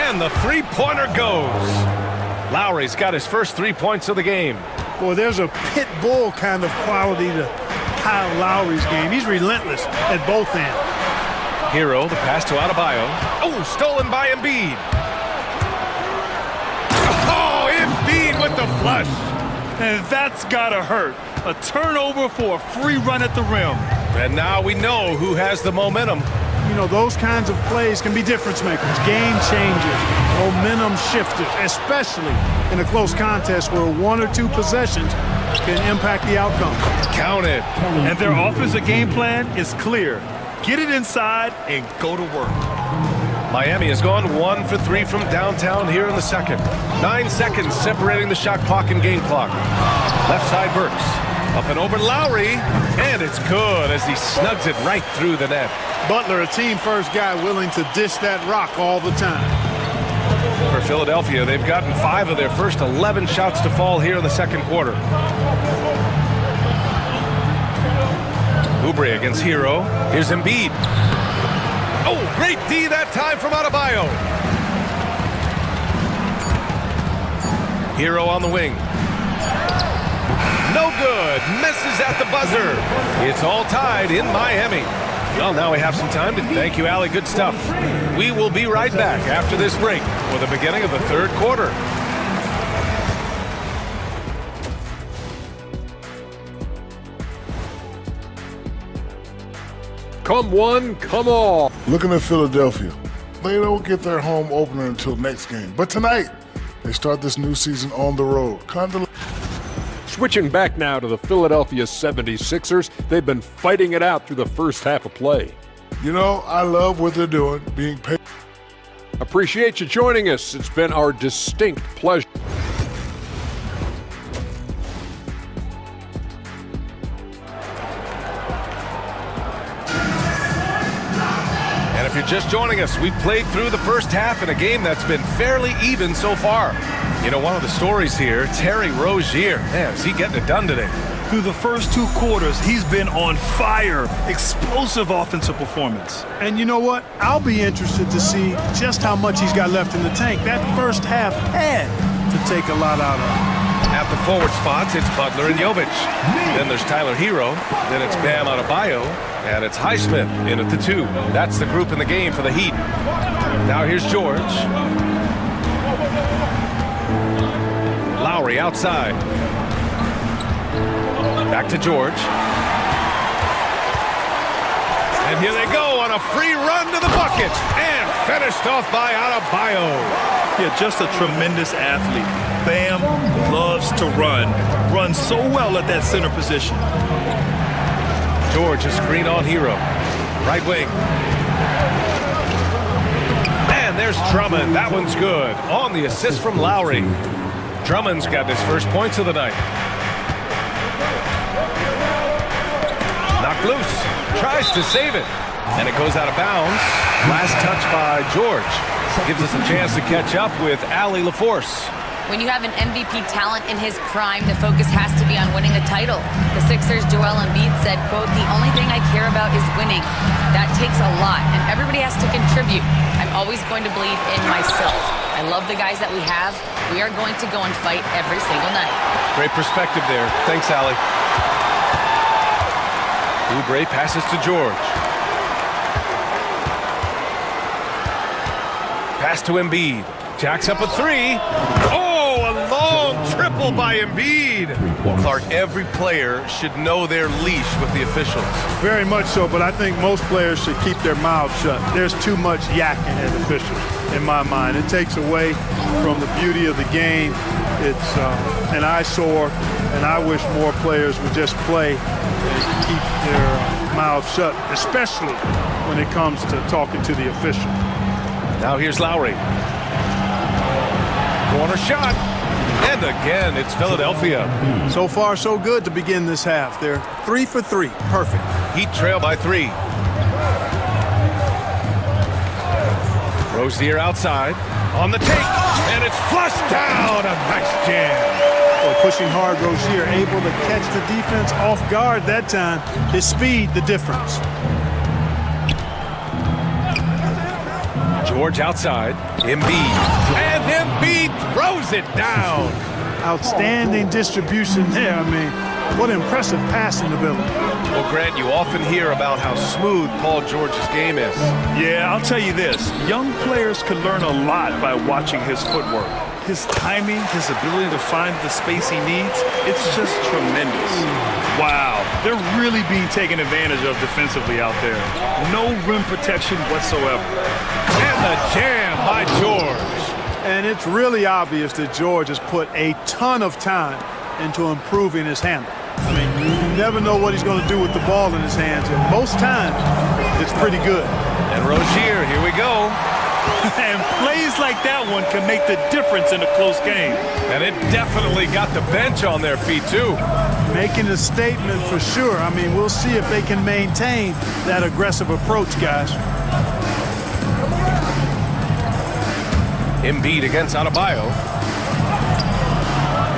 And the three-pointer goes. Lowry's got his first 3 points of the game. Boy, there's a pit bull kind of quality to Kyle Lowry's game. He's relentless at both ends. Hero, the pass to Adebayo. Oh, stolen by Embiid. Oh, Embiid with the flush. And that's gotta hurt. A turnover for a free run at the rim. And now we know who has the momentum. You know, those kinds of plays can be difference makers, game changers, momentum shifters, especially in a close contest where 1 or 2 possessions can impact the outcome. Count it. And their offensive game plan is clear. Get it inside and go to work. Miami has gone 1 for 3 from downtown here in the second. 9 seconds separating the shot clock and game clock. Left side Burks. Up and over Lowry. And it's good as he snugs it right through the net. Butler, a team-first guy willing to dish that rock all the time. For Philadelphia, they've gotten 5 of their first 11 shots to fall here in the second quarter. Oubre against Hero. Here's Embiid. Oh, great D that time from Adebayo. Hero on the wing. No good. Misses at the buzzer. It's all tied in Miami. Well, now we have some time to thank you, Allie. Good stuff. We will be right back after this break for the beginning of the third quarter. Come one, come all. Looking at Philadelphia, they don't get their home opener until next game. But tonight, they start this new season on the road. Switching back now to the Philadelphia 76ers, they've been fighting it out through the first half of play. You know, I love what they're doing, being paid. Appreciate you joining us. It's been our distinct pleasure. And if you're just joining us, we played through the first half in a game that's been fairly even so far. You know, one of the stories here, Terry Rozier. Man, is he getting it done today? Through the first 2 quarters, he's been on fire. Explosive offensive performance. And you know what? I'll be interested to see just how much he's got left in the tank. That first half had to take a lot out of him. At the forward spots, it's Butler and Jovic. Then there's Tyler Hero. Then it's Bam Adebayo. And it's Highsmith in at the 2. That's the group in the game for the Heat. Now here's George. Lowry outside. Back to George. And here they go on a free run to the bucket. And finished off by Adebayo. Yeah, just a tremendous athlete. Bam loves to run. Runs so well at that center position. George, a screen on Hero. Right wing. And there's Drummond. That one's good. On the assist from Lowry. Drummond's got his first points of the night. Knocked loose. Tries to save it. And it goes out of bounds. Last touch by George. Gives us a chance to catch up with Allie LaForce. When you have an MVP talent in his prime, the focus has to be on winning a title. The Sixers' Joel Embiid said, quote, "The only thing I care about is winning. That takes a lot, and everybody has to contribute. I'm always going to believe in myself. I love the guys that we have. We are going to go and fight every single night." Great perspective there. Thanks, Allie. Oubre passes to George. Pass to Embiid. Jacks up a 3. Oh, a long triple by Embiid. Clark, every player should know their leash with the officials. Very much so, but I think most players should keep their mouths shut. There's too much yakking at officials. in my mind. It takes away from the beauty of the game. It's an eyesore, and I wish more players would just play and keep their mouths shut, especially when it comes to talking to the official. Now here's Lowry. Corner shot. And again, it's Philadelphia. So far, so good to begin this half. They're 3 for 3. Perfect. Heat trail by 3. Rozier outside. On the take. And it's flushed down. A nice jam. Well, pushing hard, Rozier able to catch the defense off guard that time. His speed, the difference. George outside. Embiid. And Embiid throws it down. Outstanding distribution there. I mean, what impressive passing ability. Well, Grant, you often hear about how smooth Paul George's game is. Yeah, I'll tell you this. Young players can learn a lot by watching his footwork. His timing, his ability to find the space he needs, it's just tremendous. Wow, they're really being taken advantage of defensively out there. No rim protection whatsoever. And the jam by George. And it's really obvious that George has put a ton of time into improving his handle. I mean, you never know what he's going to do with the ball in his hands, and most times, it's pretty good. And Rozier, here we go. And plays like that one can make the difference in a close game. And it definitely got the bench on their feet, too. Making a statement for sure. I mean, we'll see if they can maintain that aggressive approach, guys. Embiid against Adebayo.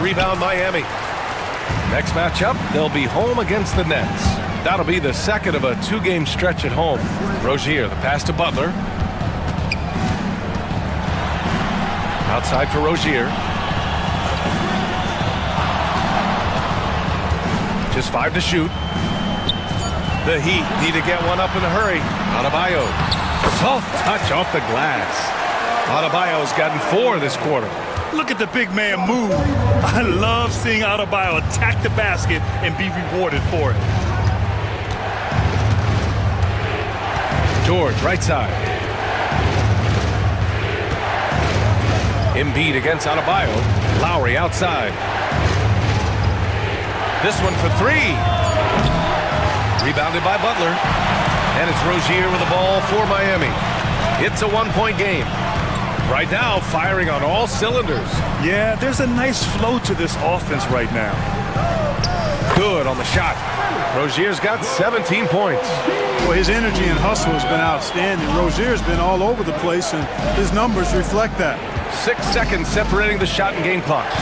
Rebound Miami. Next matchup, they'll be home against the Nets. That'll be the second of a 2-game stretch at home. Rozier, the pass to Butler. Outside for Rozier. Just 5 to shoot. The Heat need to get one up in a hurry. Adebayo. Soft touch off the glass. Adebayo's gotten 4 this quarter. Look at the big man move. I love seeing Adebayo attack the basket and be rewarded for it. George, right side. Embiid against Adebayo. Lowry outside. This one for 3. Rebounded by Butler. And it's Rozier with the ball for Miami. It's a 1-point game. Right now, firing on all cylinders. Yeah, there's a nice flow to this offense right now. Good on the shot. Rozier's got 17 points. Well, his energy and hustle has been outstanding. Rozier's been all over the place, and his numbers reflect that. 6 seconds separating the shot and game clocks.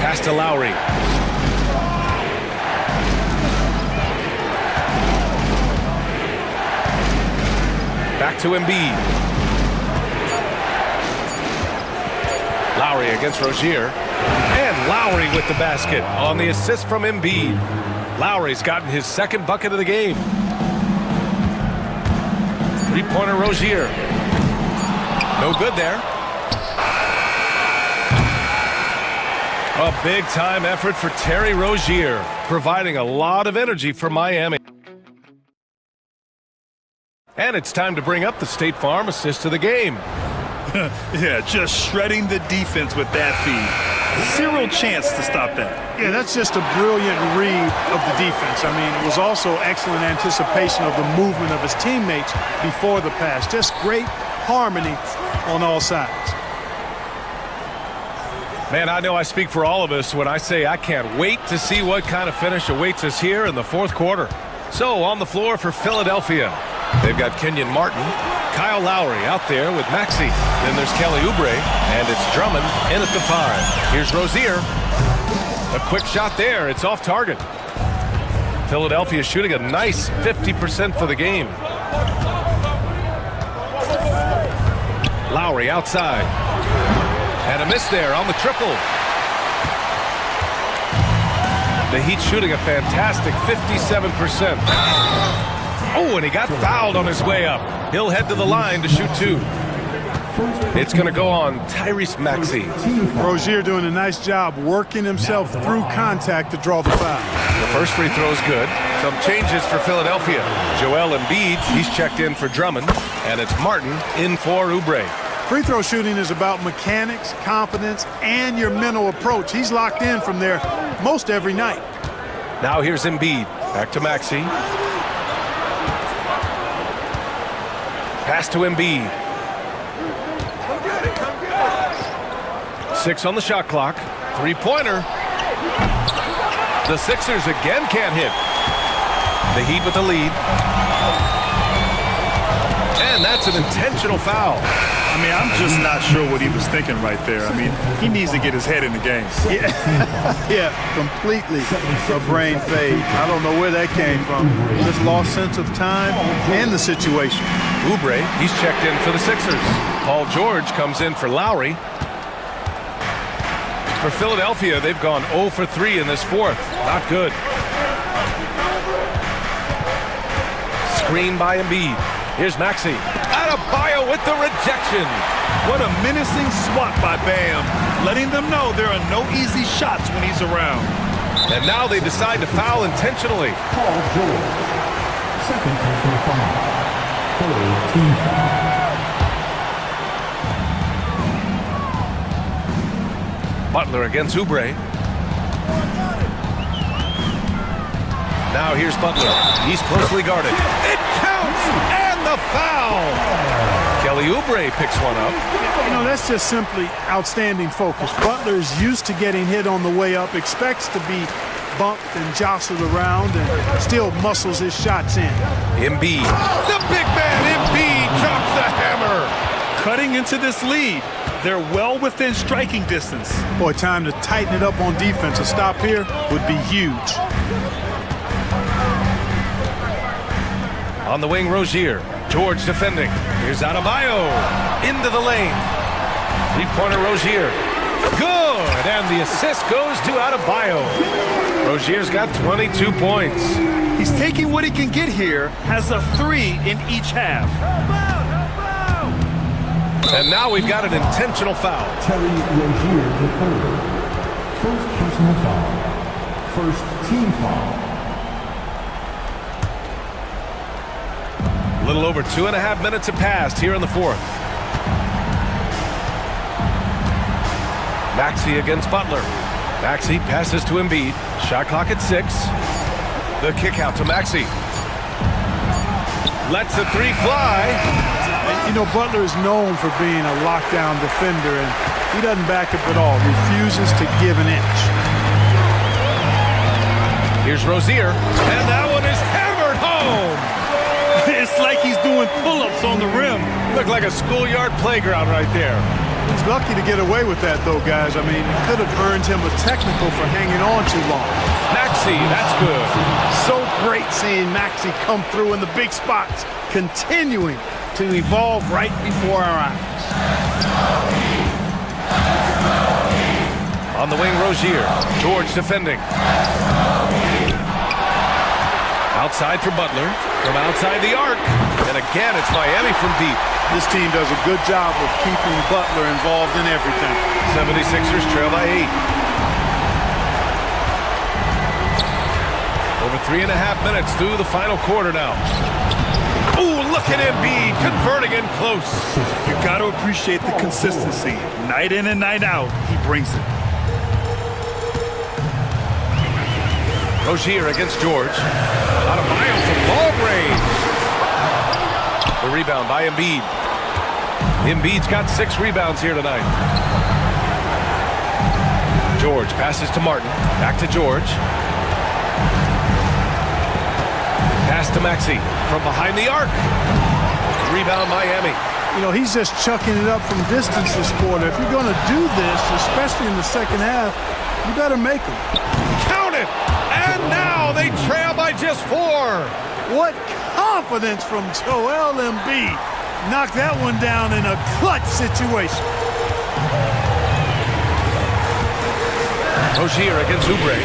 Pass to Lowry. Back to Embiid. Lowry against Rozier. And Lowry with the basket on the assist from Embiid. Lowry's gotten his second bucket of the game. 3-pointer Rozier. No good there. A big-time effort for Terry Rozier, providing a lot of energy for Miami. And it's time to bring up the State Farm assist of the game. Yeah, just shredding the defense with that feed. Zero chance to stop that. Yeah, that's just a brilliant read of the defense. I mean, it was also excellent anticipation of the movement of his teammates before the pass. Just great harmony on all sides. Man, I know I speak for all of us when I say I can't wait to see what kind of finish awaits us here in the fourth quarter. So, on the floor for Philadelphia, they've got Kenyon Martin, Kyle Lowry out there with Maxey. Then there's Kelly Oubre, and it's Drummond in at the 5. Here's Rozier. A quick shot there. It's off target. Philadelphia shooting a nice 50% for the game. Lowry outside. And a miss there on the triple. The Heat shooting a fantastic 57%. Oh, and he got fouled on his way up. He'll head to the line to shoot 2. It's going to go on Tyrese Maxey. Rozier doing a nice job working himself through contact to draw the foul. The first free throw is good. Some changes for Philadelphia. Joel Embiid, he's checked in for Drummond. And it's Martin in for Oubre. Free throw shooting is about mechanics, confidence, and your mental approach. He's locked in from there most every night. Now here's Embiid. Back to Maxey. Pass to Embiid. 6 on the shot clock. Three-pointer. The Sixers again can't hit. The Heat with the lead. And that's an intentional foul. I mean, I'm just not sure what he was thinking right there. I mean, he needs to get his head in the game. Yeah, completely a brain fade. I don't know where that came from. Just lost sense of time and the situation. Oubre, he's checked in for the Sixers. Paul George comes in for Lowry. For Philadelphia, they've gone 0 for 3 in this fourth. Not good. Screen by Embiid. Here's Maxey. Adebayo with the rejection. What a menacing swat by Bam, letting them know there are no easy shots when he's around. And now they decide to foul intentionally. Paul George. Second personal foul. Third team foul. Butler against Oubre. Now here's Butler. He's closely guarded. It counts! And the foul! Kelly Oubre picks one up. You know, that's just simply outstanding focus. Butler is used to getting hit on the way up, expects to be bumped and jostled around, and still muscles his shots in. Embiid. The big man, Embiid, drops the hammer. Cutting into this lead. They're well within striking distance. Boy, time to tighten it up on defense. A stop here would be huge. On the wing, Rozier. George defending. Here's Adebayo. Into the lane. Three-pointer Rozier. Good! And the assist goes to Adebayo. Rozier's got 22 points. He's taking what he can get here, has a 3 in each half. And now we've got an intentional foul. Terry Rozier III. First personal foul. First team foul. A little over 2.5 minutes have passed here in the fourth. Maxey against Butler. Maxey passes to Embiid. Shot clock at 6. The kick out to Maxey. Lets the three fly. You know, Butler is known for being a lockdown defender, and he doesn't back up at all. Refuses to give an inch. Here's Rozier. And that one is hammered home. It's like he's doing pull-ups on the rim. Looked like a schoolyard playground right there. He's lucky to get away with that, though, guys. I mean, could have earned him a technical for hanging on too long. Maxey, that's good. So great seeing Maxey come through in the big spots, continuing to evolve right before our eyes. On the wing, Rozier. George defending. Outside for Butler. From outside the arc. And again, it's Miami from deep. This team does a good job of keeping Butler involved in everything. 76ers trail by 8. Over 3.5 minutes through the final quarter now. Ooh, look at Embiid converting in close. You got to appreciate the consistency. Night in and night out, he brings it. Rozier against George. Adebayo from long range. The rebound by Embiid. Embiid's got 6 rebounds here tonight. George passes to Martin. Back to George. Pass to Maxey from behind the arc. Rebound Miami. You know, he's just chucking it up from distance this quarter. If you're going to do this, especially in the second half, you better make them. Count it! And now they trail by just 4. What confidence from Joel Embiid. Knocked that one down in a clutch situation. Rozier against Oubre.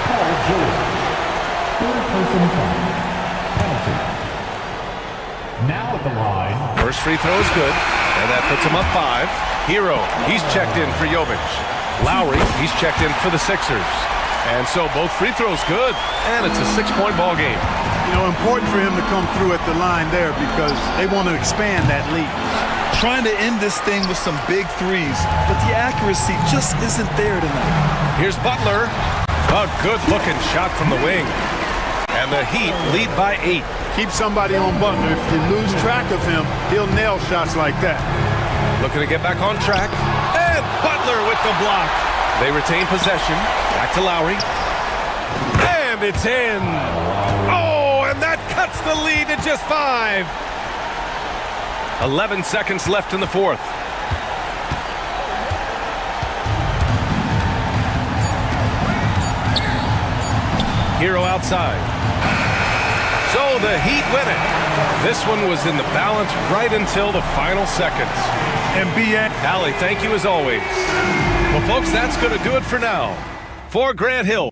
Paul George. Third personal foul. Penalty. Now at the line. First free throw is good, and that puts him up 5. Hero, he's checked in for Jovic. Lowry, he's checked in for the Sixers. And so both free throws good, and it's a 6-point ball game. You know, important for him to come through at the line there because they want to expand that lead. Trying to end this thing with some big threes, but the accuracy just isn't there tonight. Here's Butler. A good-looking shot from the wing. And the Heat lead by 8. Keep somebody on Butler. If you lose track of him, he'll nail shots like that. Looking to get back on track. And Butler with the block. They retain possession. Back to Lowry. And it's in. Oh, and that cuts the lead to just 5. 11 seconds left in the fourth. Hero outside. So the Heat win it. This one was in the balance right until the final seconds. And Allie, thank you as always. Well, folks, that's going to do it for now. For Grant Hill.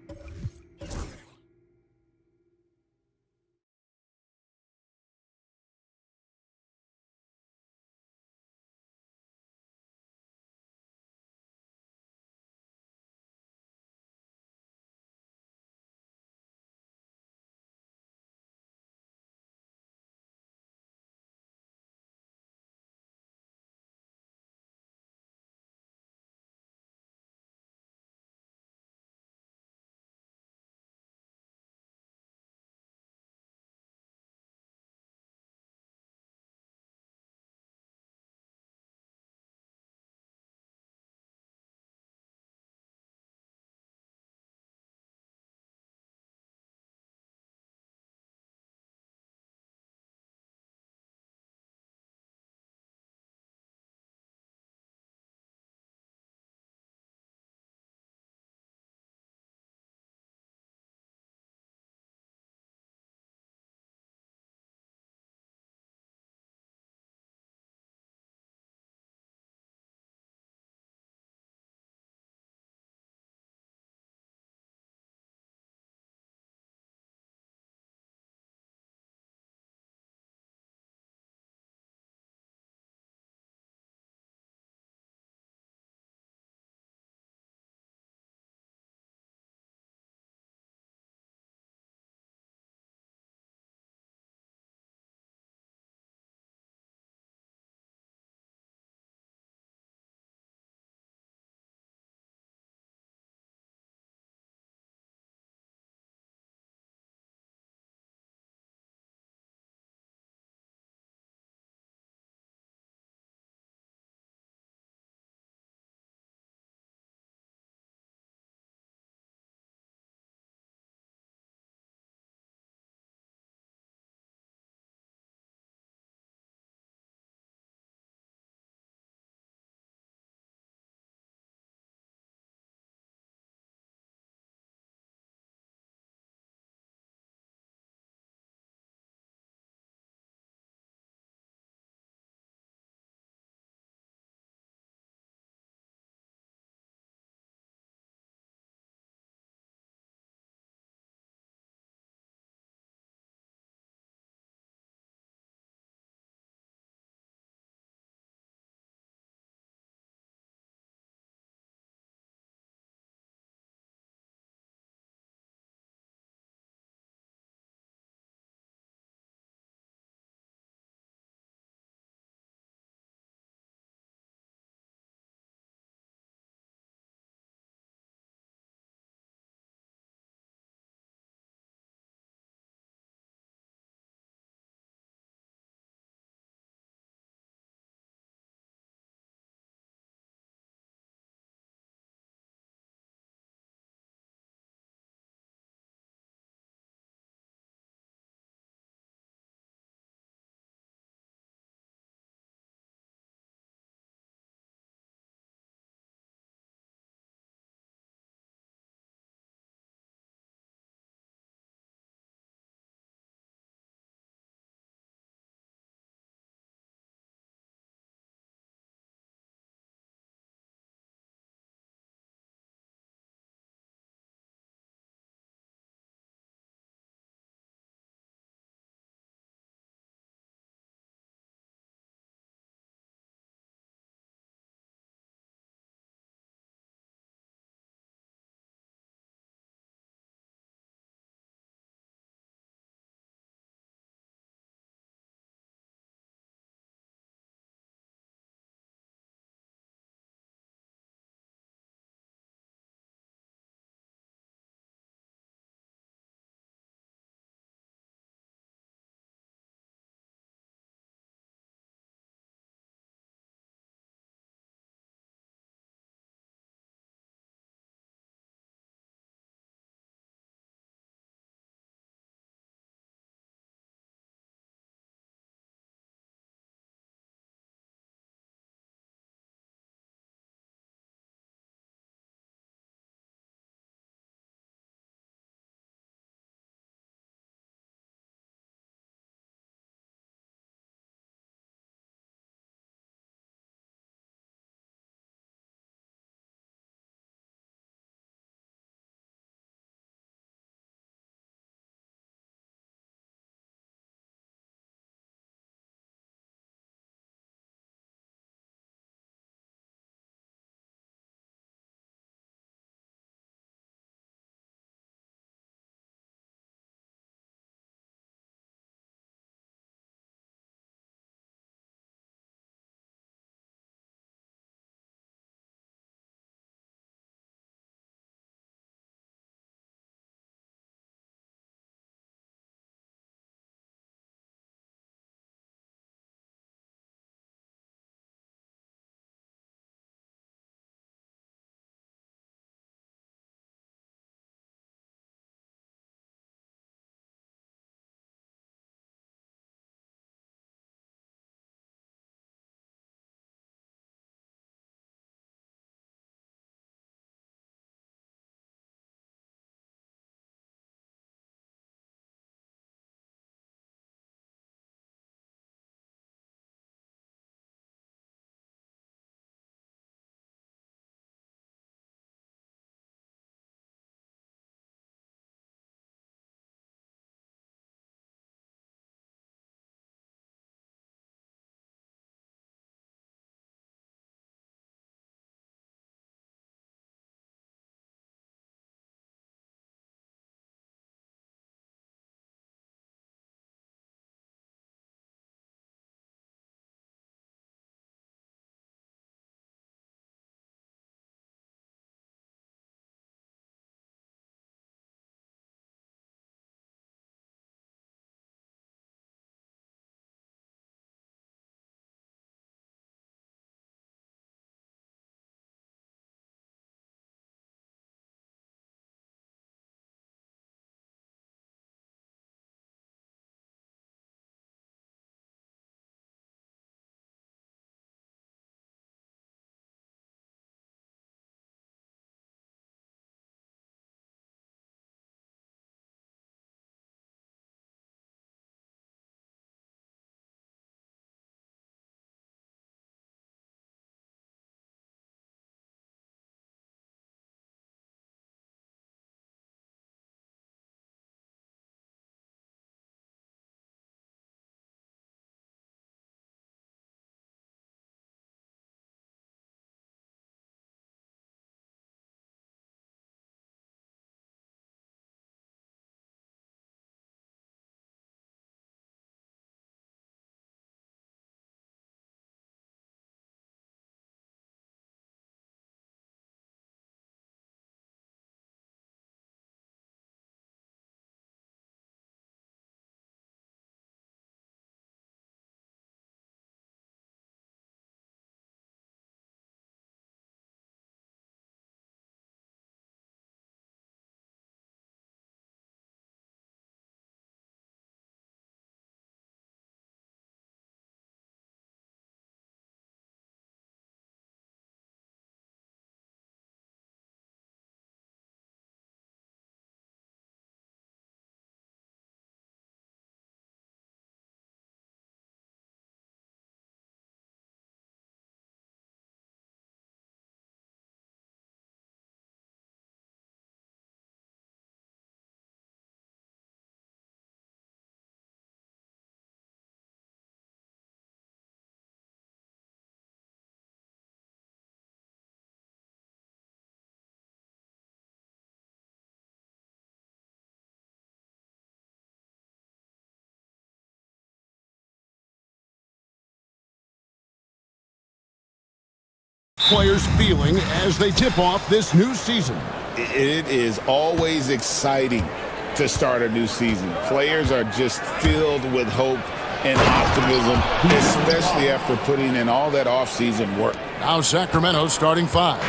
players feeling as they tip off this new season? It is always exciting to start a new season. Players are just filled with hope and optimism, especially after putting in all that off-season work. Now Sacramento starting five.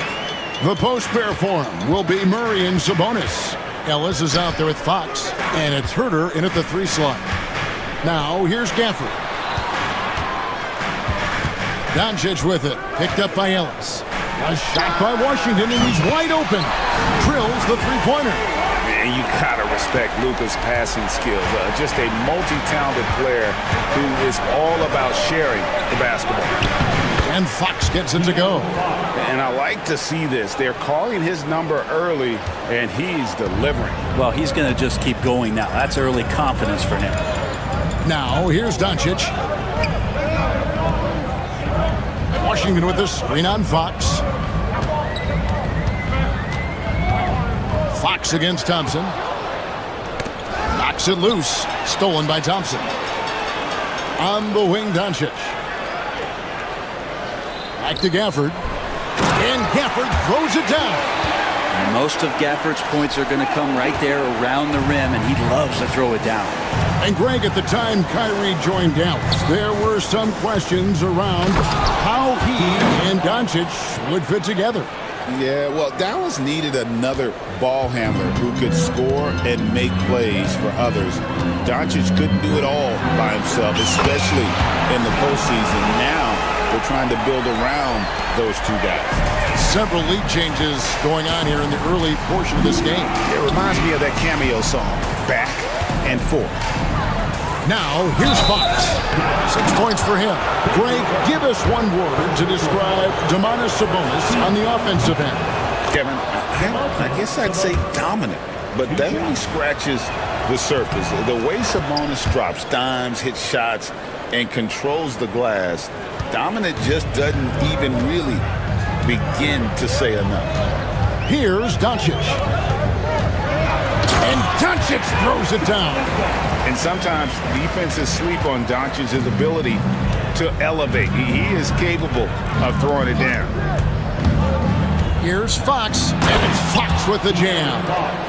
The post pair for him will be Murray and Sabonis. Ellis is out there with Fox, and it's Herter in at the 3 slot. Now here's Gafford. Doncic with it, picked up by Ellis. A shot by Washington, and he's wide open. Drills the three-pointer. And you gotta respect Luka's passing skills. Just a multi-talented player who is all about sharing the basketball. And Fox gets it to go. And I like to see this. They're calling his number early, and he's delivering. Well, he's going to just keep going now. That's early confidence for him. Now, here's Doncic. Washington with the screen on Fox. Fox against Thompson. Knocks it loose. Stolen by Thompson. On the wing, Doncic. Back to Gafford. And Gafford throws it down. And most of Gafford's points are going to come right there around the rim, and he loves to throw it down. And Greg, at the time Kyrie joined Dallas, there were some questions around how he and Doncic would fit together. Yeah, well, Dallas needed another ball handler who could score and make plays for others. Doncic couldn't do it all by himself, especially in the postseason. Now they're trying to build around those two guys. Several league changes going on here in the early portion of this game. It reminds me of that cameo song, Back and Forth. Now, here's Fox. 6 points for him. Greg, give us one word to describe Domantas Sabonis on the offensive end. Kevin, I guess I'd say dominant, but that only scratches the surface. The way Sabonis drops dimes, hits shots, and controls the glass, dominant just doesn't even really begin to say enough. Here's Doncic. And Doncic throws it down. And sometimes defenses sleep on Doncic's ability to elevate. He is capable of throwing it down. Here's Fox, and it's Fox with the jam.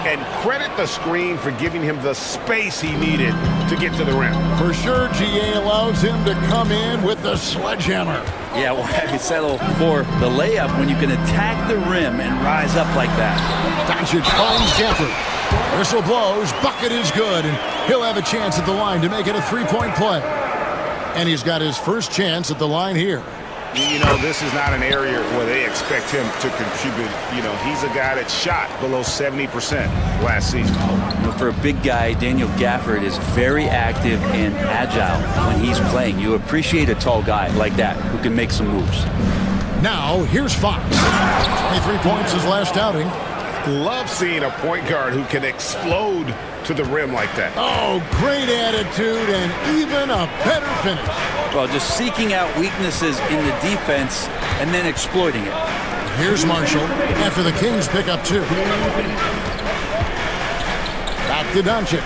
And credit the screen for giving him the space he needed to get to the rim. For sure, GA allows him to come in with the sledgehammer. Yeah, well, you settle for the layup when you can attack the rim and rise up like that. Doncic finds Gafford. Whistle blows, bucket is good, and he'll have a chance at the line to make it a 3-point play. And he's got his first chance at the line here. You know, this is not an area where they expect him to contribute. You know, he's a guy that shot below 70% last season. For a big guy, Daniel Gafford is very active and agile when he's playing. You appreciate a tall guy like that who can make some moves. Now, here's Fox. 23 points his last outing. Love seeing a point guard who can explode to the rim like that. Oh, great attitude and even a better finish. Well, just seeking out weaknesses in the defense and then exploiting it. Here's Marshall after the Kings pick up 2. Back to Doncic.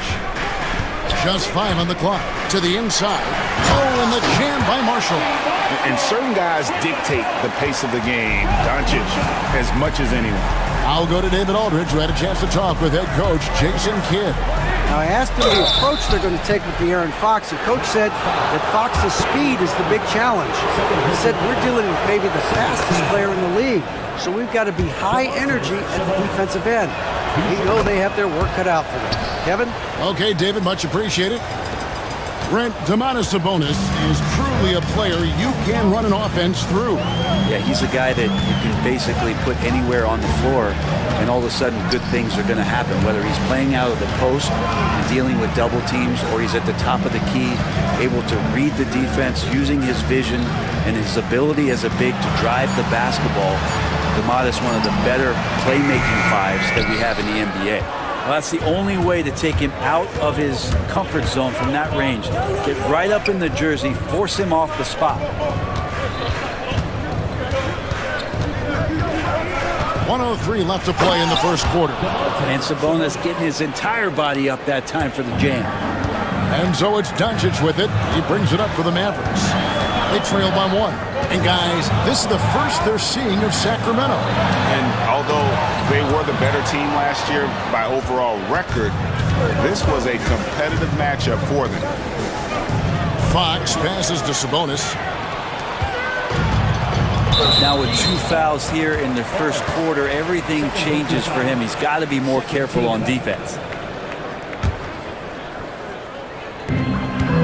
Just 5 on the clock. To the inside. Oh, and the jam by Marshall. And certain guys dictate the pace of the game. Doncic as much as anyone. I'll go to David Aldridge, who had a chance to talk with head coach Jason Kidd. Now, I asked him the approach they're going to take with De'Aaron Fox, and Coach said that Fox's speed is the big challenge. He said, we're dealing with maybe the fastest player in the league, so we've got to be high energy at the defensive end. We know they have their work cut out for them. Kevin? Okay, David, much appreciated. Brent, Domantas Sabonis is truly a player you can run an offense through. Yeah, he's a guy that you can basically put anywhere on the floor, and all of a sudden good things are going to happen, whether he's playing out of the post and dealing with double teams, or he's at the top of the key, able to read the defense, using his vision and his ability as a big to drive the basketball. Domantas, one of the better playmaking fives that we have in the NBA. Well, that's the only way to take him out of his comfort zone from that range. Get right up in the jersey, force him off the spot. 1:03 left to play in the first quarter. And Sabonis getting his entire body up that time for the jam. And so it's Doncic with it. He brings it up for the Mavericks. They trail by 1. And guys, this is the first they're seeing of Sacramento. And although they were the better team last year by overall record, this was a competitive matchup for them. Fox passes to Sabonis. Now with 2 fouls here in the first quarter, everything changes for him. He's got to be more careful on defense.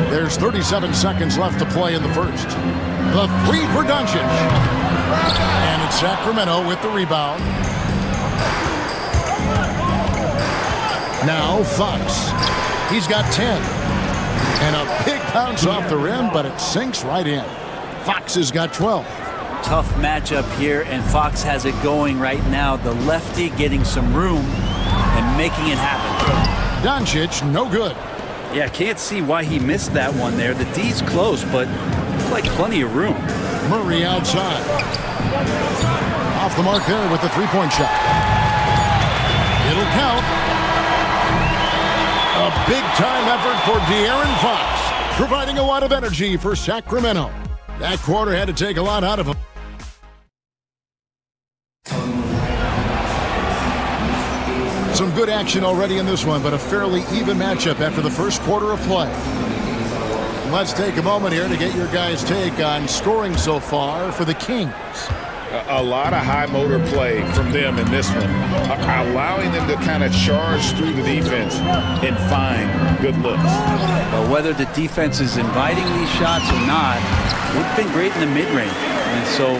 There's 37 seconds left to play in the first. The three for Doncic. And it's Sacramento with the rebound. Now Fox. He's got 10. And a big bounce off the rim, but it sinks right in. Fox has got 12. Tough matchup here, and Fox has it going right now. The lefty getting some room and making it happen. Doncic, no good. Yeah, can't see why he missed that one there. The D's close, but looks like plenty of room. Murray outside. Off the mark there with the three-point shot. It'll count. A big-time effort for De'Aaron Fox, providing a lot of energy for Sacramento. That quarter had to take a lot out of him. Some good action already in this one, but a fairly even matchup after the first quarter of play. Let's take a moment here to get your guys' take on scoring so far for the Kings. A lot of high motor play from them in this one, allowing them to kind of charge through the defense and find good looks. But whether the defense is inviting these shots or not, they've been great in the mid-range. And so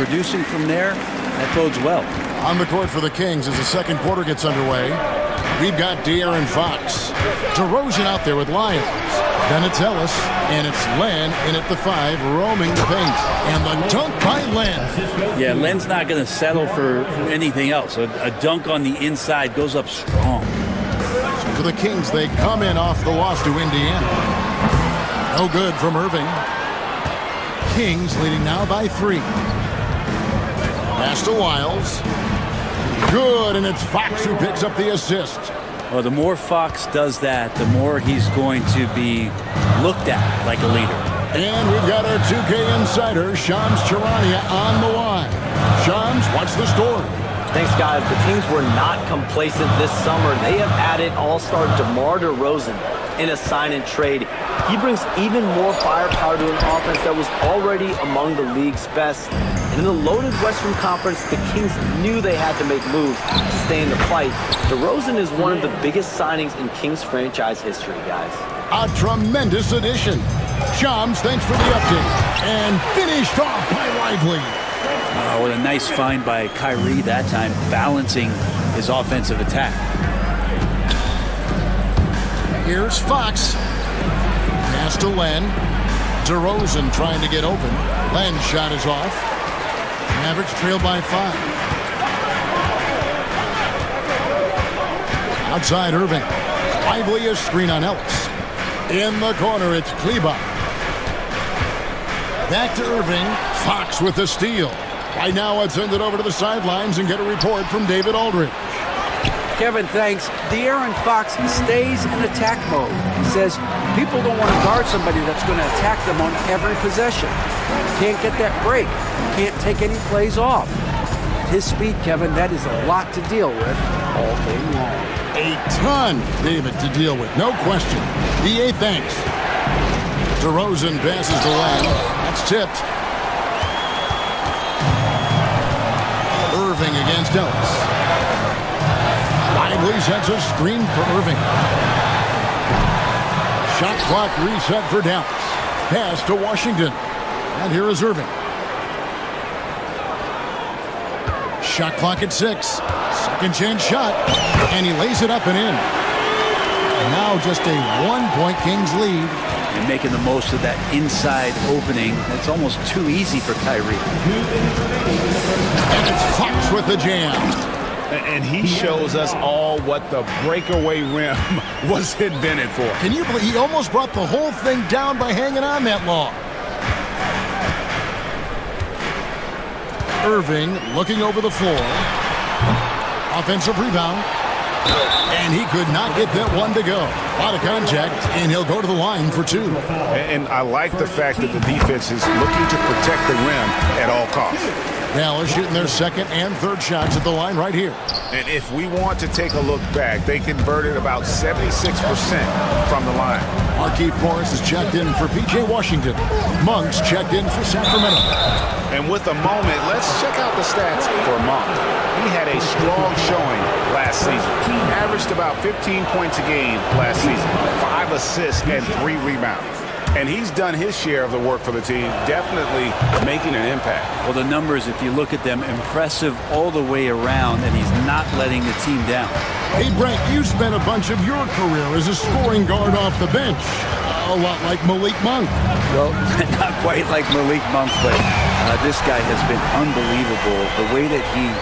producing from there, that bodes well. On the court for the Kings as the second quarter gets underway. We've got De'Aaron Fox. DeRozan out there with Lyons. Then it's Ellis, and it's Len in at the 5, roaming the paint. And the dunk by Len. Yeah, Len's not going to settle for anything else. A dunk on the inside goes up strong. So for the Kings, they come in off the loss to Indiana. No good from Irving. Kings leading now by 3. Pass to Wiles. Good, and it's Fox who picks up the assist. Well, the more Fox does that, the more he's going to be looked at like a leader. And we've got our 2K insider, Shams Charania, on the line. Shams, what's the story? Thanks, guys. The Kings were not complacent this summer. They have added all-star DeMar DeRozan in a sign-and-trade. He brings even more firepower to an offense that was already among the league's best. And in the loaded Western Conference, the Kings knew they had to make moves to stay in the fight. DeRozan is one of the biggest signings in Kings franchise history, guys. A tremendous addition. Shams, thanks for the update. And finished off by Lively. What a nice find by Kyrie that time, balancing his offensive attack. Here's Fox. Pass to Len. DeRozan trying to get open. Len's shot is off. Mavericks trail by 5. Outside Irving. Lively a screen on Ellis. In the corner, it's Kleber. Back to Irving. Fox with the steal. Right now, let's send it over to the sidelines and get a report from David Aldridge. Kevin, thanks. De'Aaron Fox stays in attack mode. He says people don't want to guard somebody that's going to attack them on every possession. Can't get that break. Can't take any plays off. At his speed, Kevin, that is a lot to deal with all game long. A ton, David, to deal with. No question. DA, thanks. DeRozan passes to Len. That's tipped. Irving against Ellis. Lively sets a screen for Irving. Shot clock reset for Dallas. Pass to Washington. And here is Irving. Shot clock at 6. Second chance shot. And he lays it up and in. Now just a 1-point Kings lead. And making the most of that inside opening. It's almost too easy for Kyrie. And it's Fox with the jam. And he shows us all what the breakaway rim was invented for. Can you believe he almost brought the whole thing down by hanging on that long? Irving looking over the floor. Offensive rebound. And he could not get that one to go. A lot of contact, and he'll go to the line for two. And I like the fact that the defense is looking to protect the rim at all costs. Dallas shooting their second and third shots at the line right here. And if we want to take a look back, they converted about 76% from the line. Markieff Morris is checked in for P.J. Washington. Monk's checked in for Sacramento. And with a moment, let's check out the stats for Monk. He had a strong showing last season. Averaged about 15 points a game last season, 5 assists and 3 rebounds. And he's done his share of the work for the team, definitely making an impact. Well, the numbers, if you look at them, impressive all the way around, and he's not letting the team down. Hey, Brent, you spent a bunch of your career as a scoring guard off the bench. A lot like Malik Monk. Well, not quite like Malik Monk, but this guy has been unbelievable. The way that he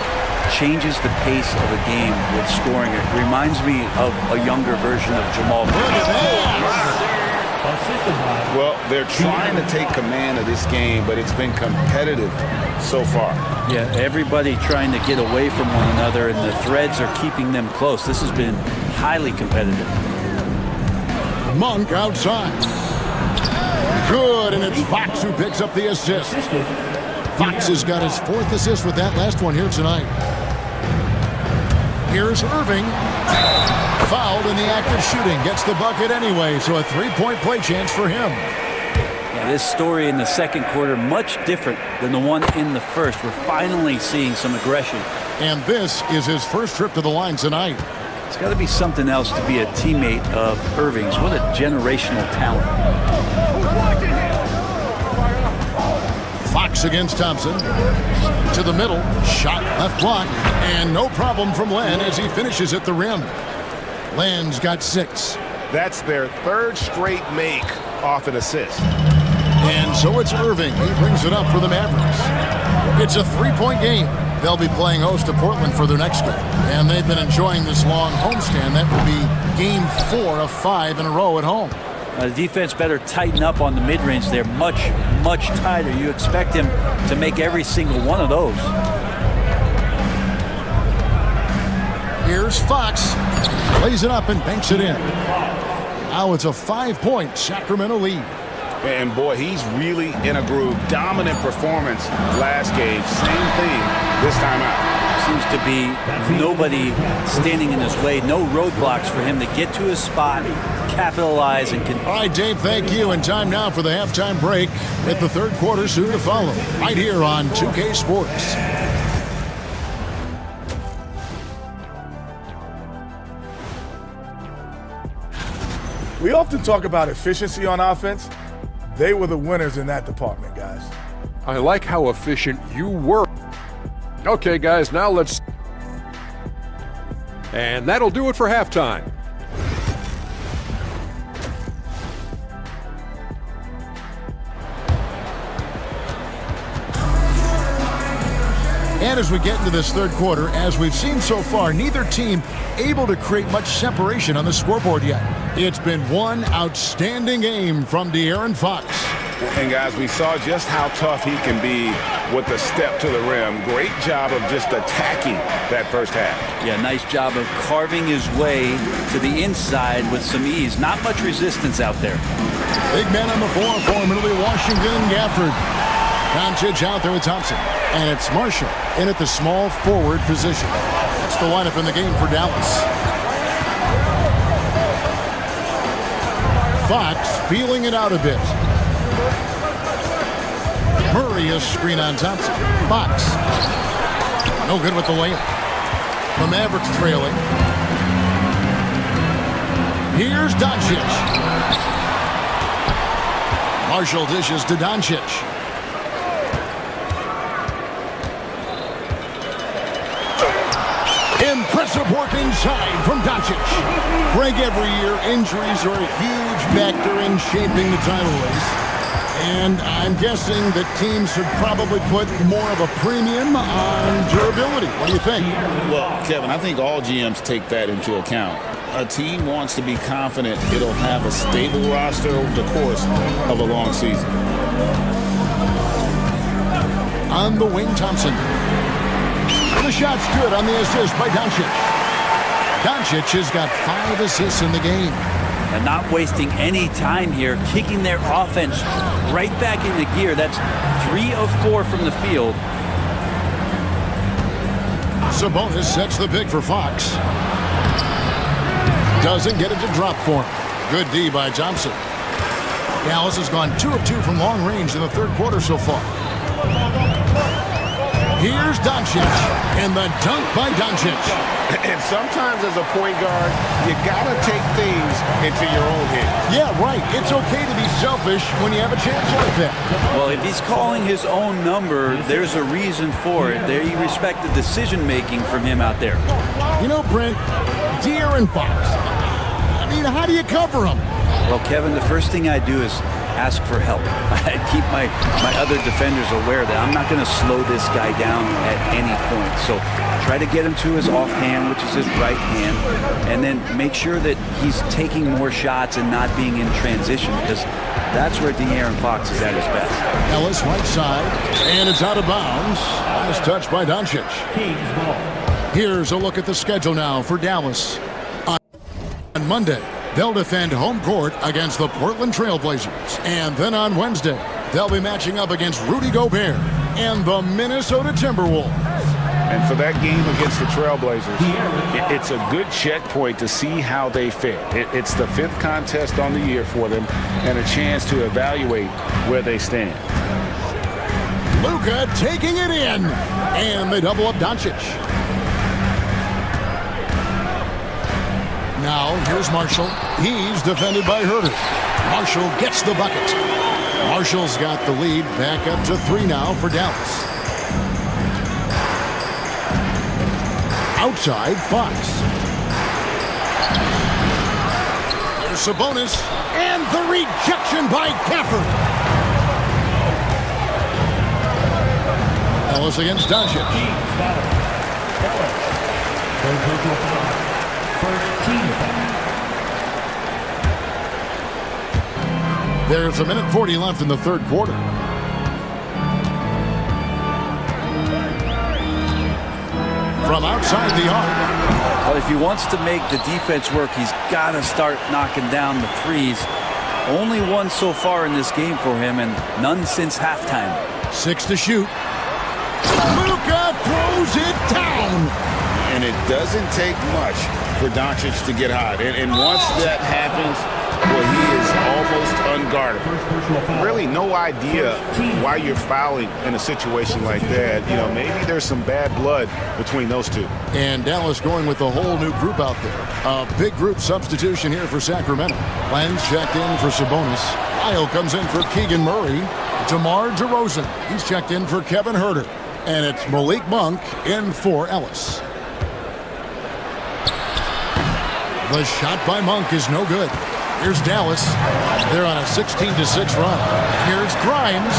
changes the pace of a game with scoring, it reminds me of a younger version of Jamal Murray. Well, they're trying to take command of this game, but it's been competitive so far. Yeah, everybody trying to get away from one another, and the threads are keeping them close. This has been highly competitive. Monk outside. Good, and it's Fox who picks up the assist. Fox has got his 4th assist with that last one here tonight. Here's Irving. Fouled in the act of shooting. Gets the bucket anyway, so a 3-point play chance for him. Yeah, this story in the second quarter, much different than the one in the first. We're finally seeing some aggression. And this is his first trip to the line tonight. It's got to be something else to be a teammate of Irving's. What a generational talent. Fox against Thompson. To the middle. Shot left block. And no problem from Len as he finishes at the rim. Len's got 6. That's their 3rd straight make off an assist. And so it's Irving. He brings it up for the Mavericks. It's a 3-point game. They'll be playing host to Portland for their next game. And they've been enjoying this long homestand. That will be game 4 of 5 in a row at home. The defense better tighten up on the mid-range. They're much, much tighter. You expect him to make every single one of those. Here's Fox. Plays it up and banks it in. Now it's a 5-point Sacramento lead. And boy, he's really in a groove. Dominant performance last game. Same thing this time out. Seems to be nobody standing in his way. No roadblocks for him to get to his spot, capitalize, and All right, Dave, thank you. And time now for the halftime break with the third quarter soon to follow. Right here on 2K Sports. We often talk about efficiency on offense. They were the winners in that department, guys. I like how efficient you were. Okay, guys, now let's... And that'll do it for halftime. And as we get into this third quarter, as we've seen so far, neither team able to create much separation on the scoreboard yet. It's been one outstanding game from De'Aaron Fox. And guys, we saw just how tough he can be with the step to the rim. Great job of just attacking that first half. Yeah, nice job of carving his way to the inside with some ease. Not much resistance out there. Big man on the floor for Middle Washington, Gafford. Doncic out there with Thompson. And it's Marshall in at the small forward position. That's the lineup in the game for Dallas. Fox feeling it out a bit. Murray a screen on Thompson. Fox. No good with the layup. The Mavericks trailing. Here's Doncic. Marshall dishes to Doncic. Impressive work inside from Doncic. Greg, every year injuries are a huge factor in shaping the title race. And I'm guessing that teams should probably put more of a premium on durability. What do you think? Well, Kevin, I think all GMs take that into account. A team wants to be confident it'll have a stable roster over the course of a long season. On the wing, Thompson. The shot's good on the assist by Doncic. Doncic has got 5 assists in the game. And not wasting any time here, kicking their offense right back into gear. That's 3 of 4 from the field. Sabonis sets the pick for Fox. Doesn't get it to drop for him. Good D by Thompson. Dallas has gone 2 of 2 from long range in the third quarter so far. Here's Doncic, and the dunk by Doncic. And sometimes as a point guard, you gotta take things into your own hands. Yeah, right. It's okay to be selfish when you have a chance like that. Well, if he's calling his own number, there's a reason for it. They respect the decision-making from him out there. You know, Brent, De'Aaron Fox, I mean, how do you cover him? Well, Kevin, the first thing I do is ask for help. I keep my other defenders aware that I'm not going to slow this guy down at any point. So try to get him to his offhand, which is his right hand, and then make sure that he's taking more shots and not being in transition, because that's where De'Aaron Fox is at his best. Ellis right side, and it's out of bounds. Last touch by Doncic. Here's a look at the schedule now for Dallas. On Monday, they'll defend home court against the Portland Trail Blazers. And then on Wednesday, they'll be matching up against Rudy Gobert and the Minnesota Timberwolves. And for that game against the Trailblazers, it's a good checkpoint to see how they fare. It's the 5th contest on the year for them and a chance to evaluate where they stand. Luka taking it in, and they double up Doncic. Now, here's Marshall. He's defended by Herter. Marshall gets the bucket. Marshall's got the lead back up to 3 now for Dallas. Outside, Fox. There's Sabonis, and the rejection by Gafford. Ellis against Doncic. There's 1:40 left in the third quarter. From outside the arc. Well, if he wants to make the defense work, he's got to start knocking down the threes. Only one so far in this game for him, and none since halftime. 6 to shoot. Luka throws it down. And it doesn't take much for Doncic to get hot. And once that happens, well, he is almost unguardable. Really no idea why you're fouling in a situation like that. You know, maybe there's some bad blood between those two. And Dallas going with a whole new group out there. A big group substitution here for Sacramento. Lenz checked in for Sabonis. Lyle comes in for Keegan Murray. DeMar DeRozan, he's checked in for Kevin Herter. And it's Malik Monk in for Ellis. The shot by Monk is no good. Here's Dallas. They're on a 16-6 run. Here's Grimes.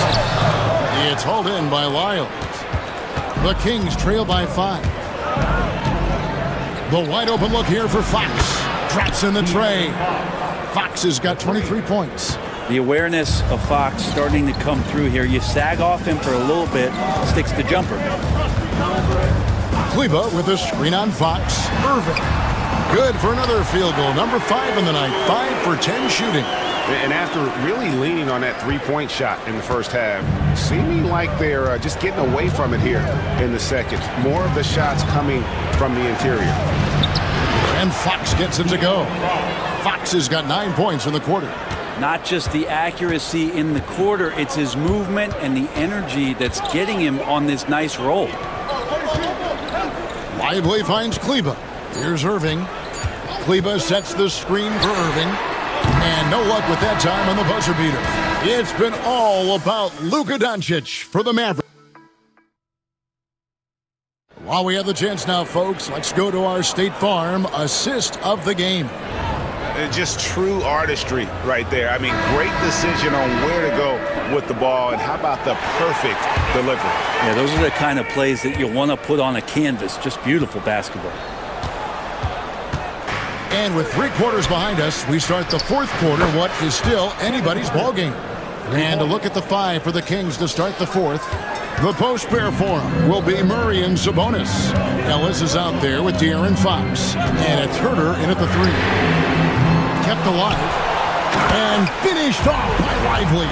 It's hauled in by Lyles. The Kings trail by 5. The wide open look here for Fox. Drops in the tray. Fox has got 23 points. The awareness of Fox starting to come through here. You sag off him for a little bit, sticks the jumper. Kleba with a screen on Fox. Irving. Good for another field goal. Number 5 in the night. 5 for 10 shooting. And after really leaning on that three-point shot in the first half, seeming like they're just getting away from it here in the second. More of the shots coming from the interior. And Fox gets it to go. Fox has got 9 points in the quarter. Not just the accuracy in the quarter, it's his movement and the energy that's getting him on this nice roll. Lively finds Kleba. Here's Irving. Kleba sets the screen for Irving. And no luck with that time on the buzzer beater. It's been all about Luka Doncic for the Mavericks. While we have the chance now, folks, let's go to our State Farm assist of the game. Just true artistry right there. I mean, great decision on where to go with the ball, and how about the perfect delivery? Yeah, those are the kind of plays that you want to put on a canvas. Just beautiful basketball. And with 3 quarters behind us, we start the fourth quarter, what is still anybody's ball game. And a look at the 5 for the Kings to start the fourth. The post pair for him will be Murray and Sabonis. Ellis is out there with De'Aaron Fox. And it's Herter in at the 3. Kept alive. And finished off by Lively.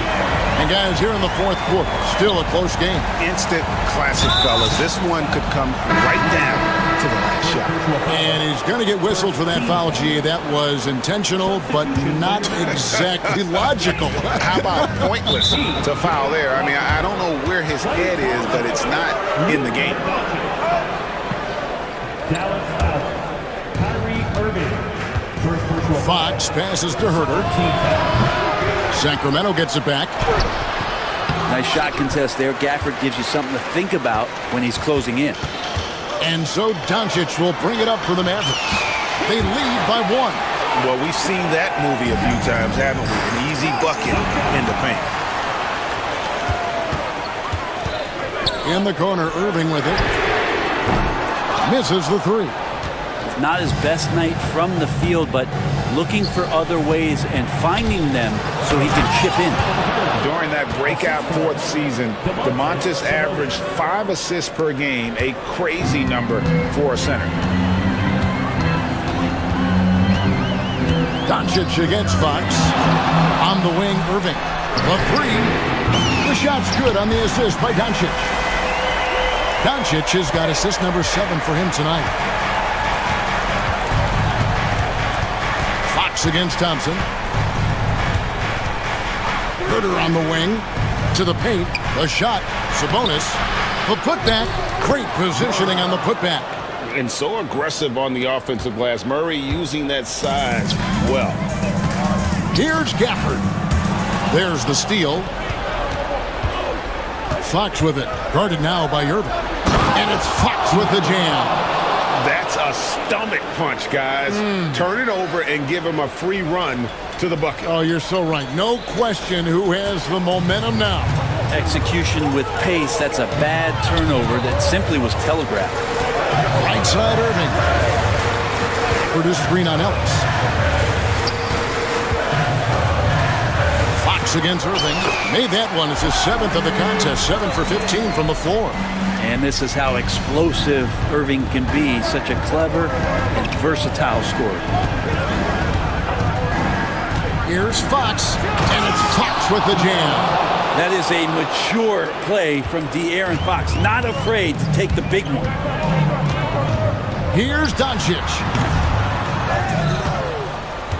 And guys, here in the fourth quarter, still a close game. Instant classic, fellas. This one could come right down to the last shot. And he's going to get whistled for that foul, G. That was intentional, but not exactly logical. How about pointless to foul there? I mean, I don't know where his head is, but it's not in the game. Fox passes to Herter. Sacramento gets it back. Nice shot contest there. Gafford gives you something to think about when he's closing in. And so Doncic will bring it up for the Mavericks. They lead by 1. Well, we've seen that movie a few times, haven't we? An easy bucket in the paint. In the corner, Irving with it. Misses the 3. Not his best night from the field, but looking for other ways and finding them so he can chip in. During that breakout fourth season, DeMontis averaged 5 assists per game, a crazy number for a center. Doncic against Fox. On the wing, Irving. The 3. The shot's good on the assist by Doncic. Doncic has got assist number 7 for him tonight. Against Thompson. Herter on the wing. To the paint. A shot. Sabonis. The putback. Great positioning on the putback. And so aggressive on the offensive glass. Murray using that size well. Here's Gafford. There's the steal. Fox with it. Guarded now by Irving. And it's Fox with the jam. That's a stomach punch, guys. Turn it over and give him a free run to the bucket. Oh, you're so right. No question who has the momentum now. Execution with pace. That's a bad turnover that simply was telegraphed. Right side, Irving. Produces green on Ellis. Fox against Irving. Made that one. It's his 7th of the contest. 7 for 15 from the floor. And this is how explosive Irving can be. Such a clever and versatile scorer. Here's Fox, and it's Fox with the jam. That is a mature play from De'Aaron Fox. Not afraid to take the big one. Here's Doncic.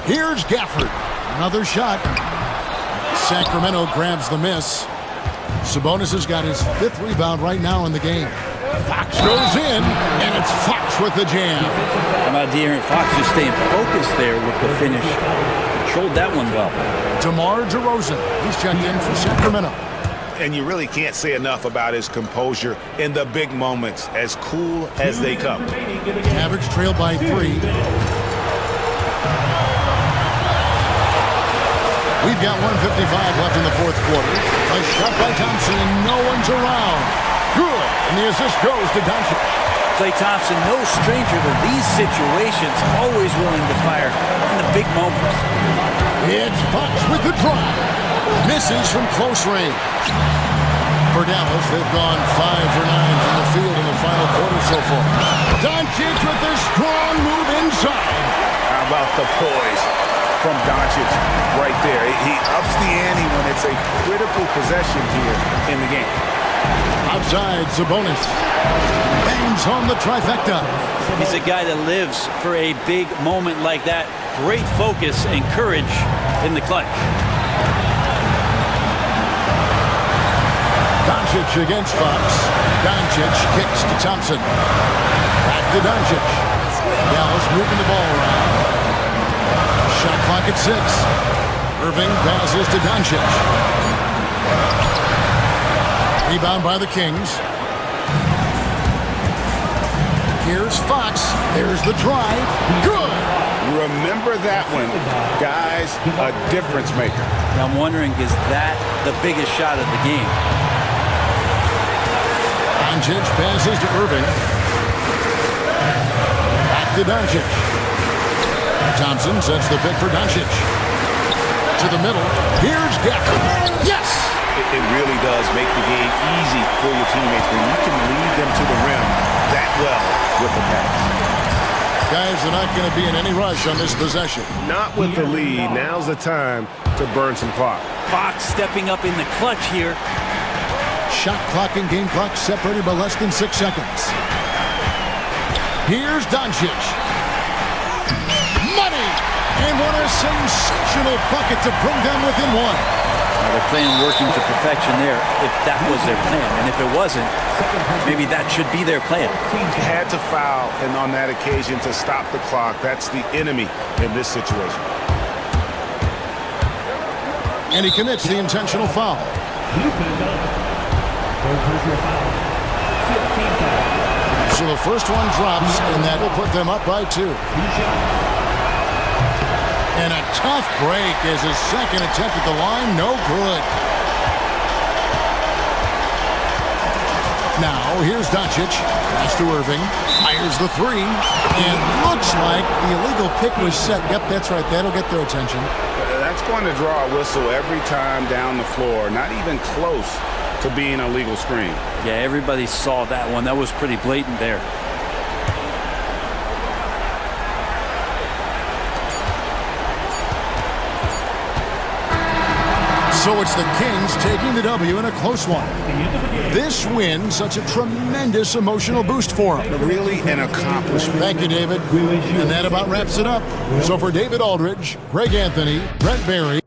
Here's Gafford. Another shot. Sacramento grabs the miss. Sabonis has got his 5th rebound right now in the game. Fox goes in, and it's Fox with the jam. How about De'Aaron Fox just staying focused there with the finish? Controlled that one well. DeMar DeRozan, he's checked in for Sacramento. And you really can't say enough about his composure in the big moments, as cool as they come. Mavericks trail by 3. We've got 1:55 left in the fourth quarter. A shot by Thompson, and no one's around. Good, and the assist goes to Doncic. Klay Thompson, no stranger to these situations, always willing to fire in the big moments. It's Fox with the drive. Misses from close range. For Dallas, they've gone 5 for 9 from the field in the final quarter so far. Doncic with a strong move inside. How about the poise from Doncic right there? He ups the ante when it's a critical possession here in the game. Outside, Sabonis bangs home the trifecta. He's a guy that lives for a big moment like that. Great focus and courage in the clutch. Doncic against Fox. Doncic kicks to Thompson. Back to Doncic. Dallas moving the ball around. Shot clock at 6. Irving passes to Doncic. Rebound by the Kings. Here's Fox. There's the drive. Good. Remember that one, guys. A difference maker. I'm wondering, is that the biggest shot of the game? Doncic passes to Irving. Back to Doncic. Thompson sets the pick for Doncic. To the middle. Here's Gafford. Yes! it really does make the game easy for your teammates when you can lead them to the rim that well with the pass. Guys are not going to be in any rush on this possession. Not with the lead. Now's the time to burn some clock. Fox stepping up in the clutch here. Shot clock and game clock separated by less than 6 seconds. Here's Doncic. Money! And what a sensational bucket to bring them within one. They're playing working to perfection there, if that was their plan. And if it wasn't, maybe that should be their plan. Had to foul, and on that occasion to stop the clock. That's the enemy in this situation. And he commits the intentional foul. So the first one drops, and that will put them up by 2. And a tough break as his second attempt at the line, no good. Now, here's Doncic. Pass to Irving. Fires the 3. And looks like the illegal pick was set. Yep, that's right. That'll get their attention. That's going to draw a whistle every time down the floor. Not even close to being a legal screen. Yeah, everybody saw that one. That was pretty blatant there. So it's the Kings taking the W in a close one. This win, such a tremendous emotional boost for them. Really an accomplishment. Thank you, David. And that about wraps it up. So for David Aldridge, Greg Anthony, Brent Barry,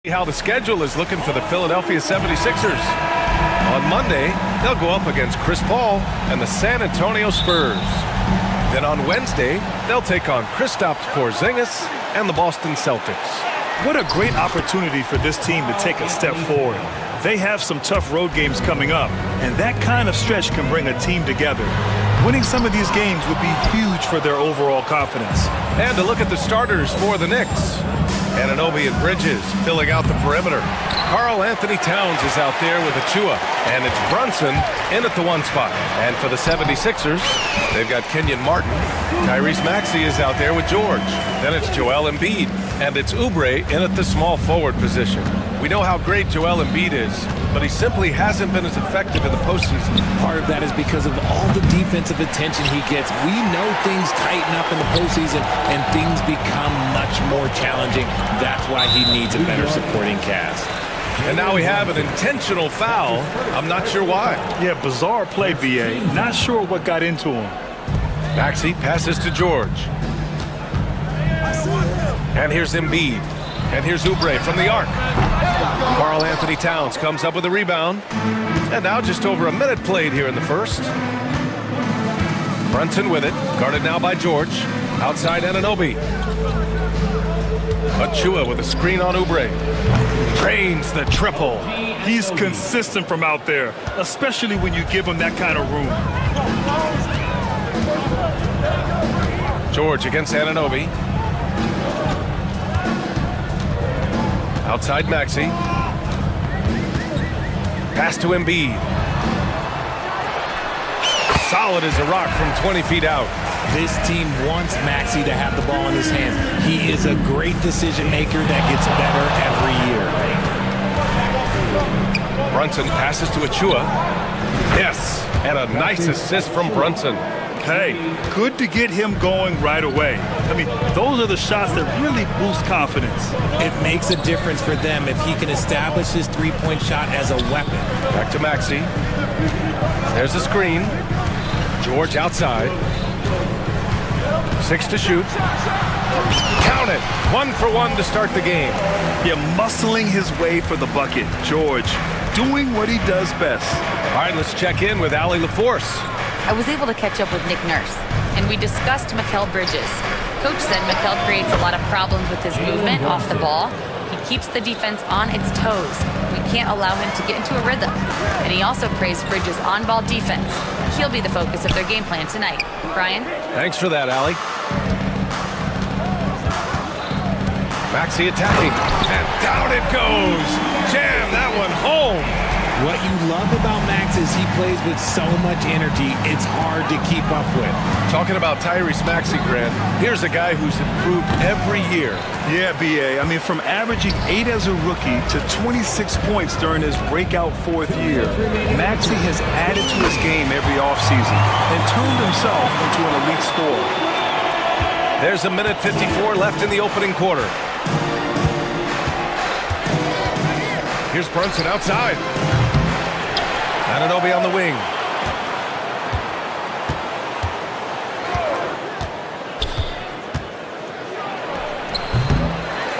How the schedule is looking for the Philadelphia 76ers. On Monday, they'll go up against Chris Paul and the San Antonio Spurs. Then on Wednesday, they'll take on Kristaps Porzingis and the Boston Celtics. What a great opportunity for this team to take a step forward. They have some tough road games coming up, and that kind of stretch can bring a team together. Winning some of these games would be huge for their overall confidence. And to look at the starters for the Knicks. Anunoby and Bridges filling out the perimeter. Karl Anthony Towns is out there with Achua, and it's Brunson in at the one spot. And for the 76ers, they've got Kenyon Martin. Tyrese Maxey is out there with George. Then it's Joel Embiid, and it's Oubre in at the small forward position. We know how great Joel Embiid is, but he simply hasn't been as effective in the postseason. Part of that is because of all the defensive attention he gets. We know things tighten up in the postseason and things become much more challenging. That's why he needs a better supporting cast. And now we have an intentional foul. I'm not sure why. Yeah, bizarre play, BA. Not sure what got into him. Maxey passes to George. And here's Embiid. And here's Oubre from the arc. Karl Anthony Towns comes up with a rebound. And now just over a minute played here in the first. Brunson with it, guarded now by George. Outside Anunoby. Achua with a screen on Oubre. Drains the triple. He's consistent from out there, especially when you give him that kind of room. George against Anunoby. Outside Maxey. Pass to Embiid. Solid as a rock from 20 feet out. This team wants Maxey to have the ball in his hands. He is a great decision maker that gets better every year. Brunson passes to Achua. Yes, and a nice assist from Brunson. Hey, good to get him going right away. I mean, those are the shots that really boost confidence. It makes a difference for them if he can establish his three-point shot as a weapon. Back to Maxey. There's a screen. George outside. 6 to shoot. Count it. 1 for 1 to start the game. Yeah, muscling his way for the bucket. George doing what he does best. All right, let's check in with Allie LaForce. I was able to catch up with Nick Nurse, and we discussed Mikal Bridges. Coach said Mikal creates a lot of problems with his movement off the ball. He keeps the defense on its toes. We can't allow him to get into a rhythm. And he also praised Bridges' on-ball defense. He'll be the focus of their game plan tonight. Brian? Thanks for that, Allie. Maxey attacking, and down it goes. Jam that one home. What you love about Max is he plays with so much energy, it's hard to keep up with. Talking about Tyrese Maxey, Grant, here's a guy who's improved every year. Yeah, BA. I mean, from averaging 8 as a rookie to 26 points during his breakout 4th year, Maxey has added to his game every offseason and turned himself into an elite scorer. There's a minute 54 left in the opening quarter. Here's Brunson outside. Anunoby on the wing.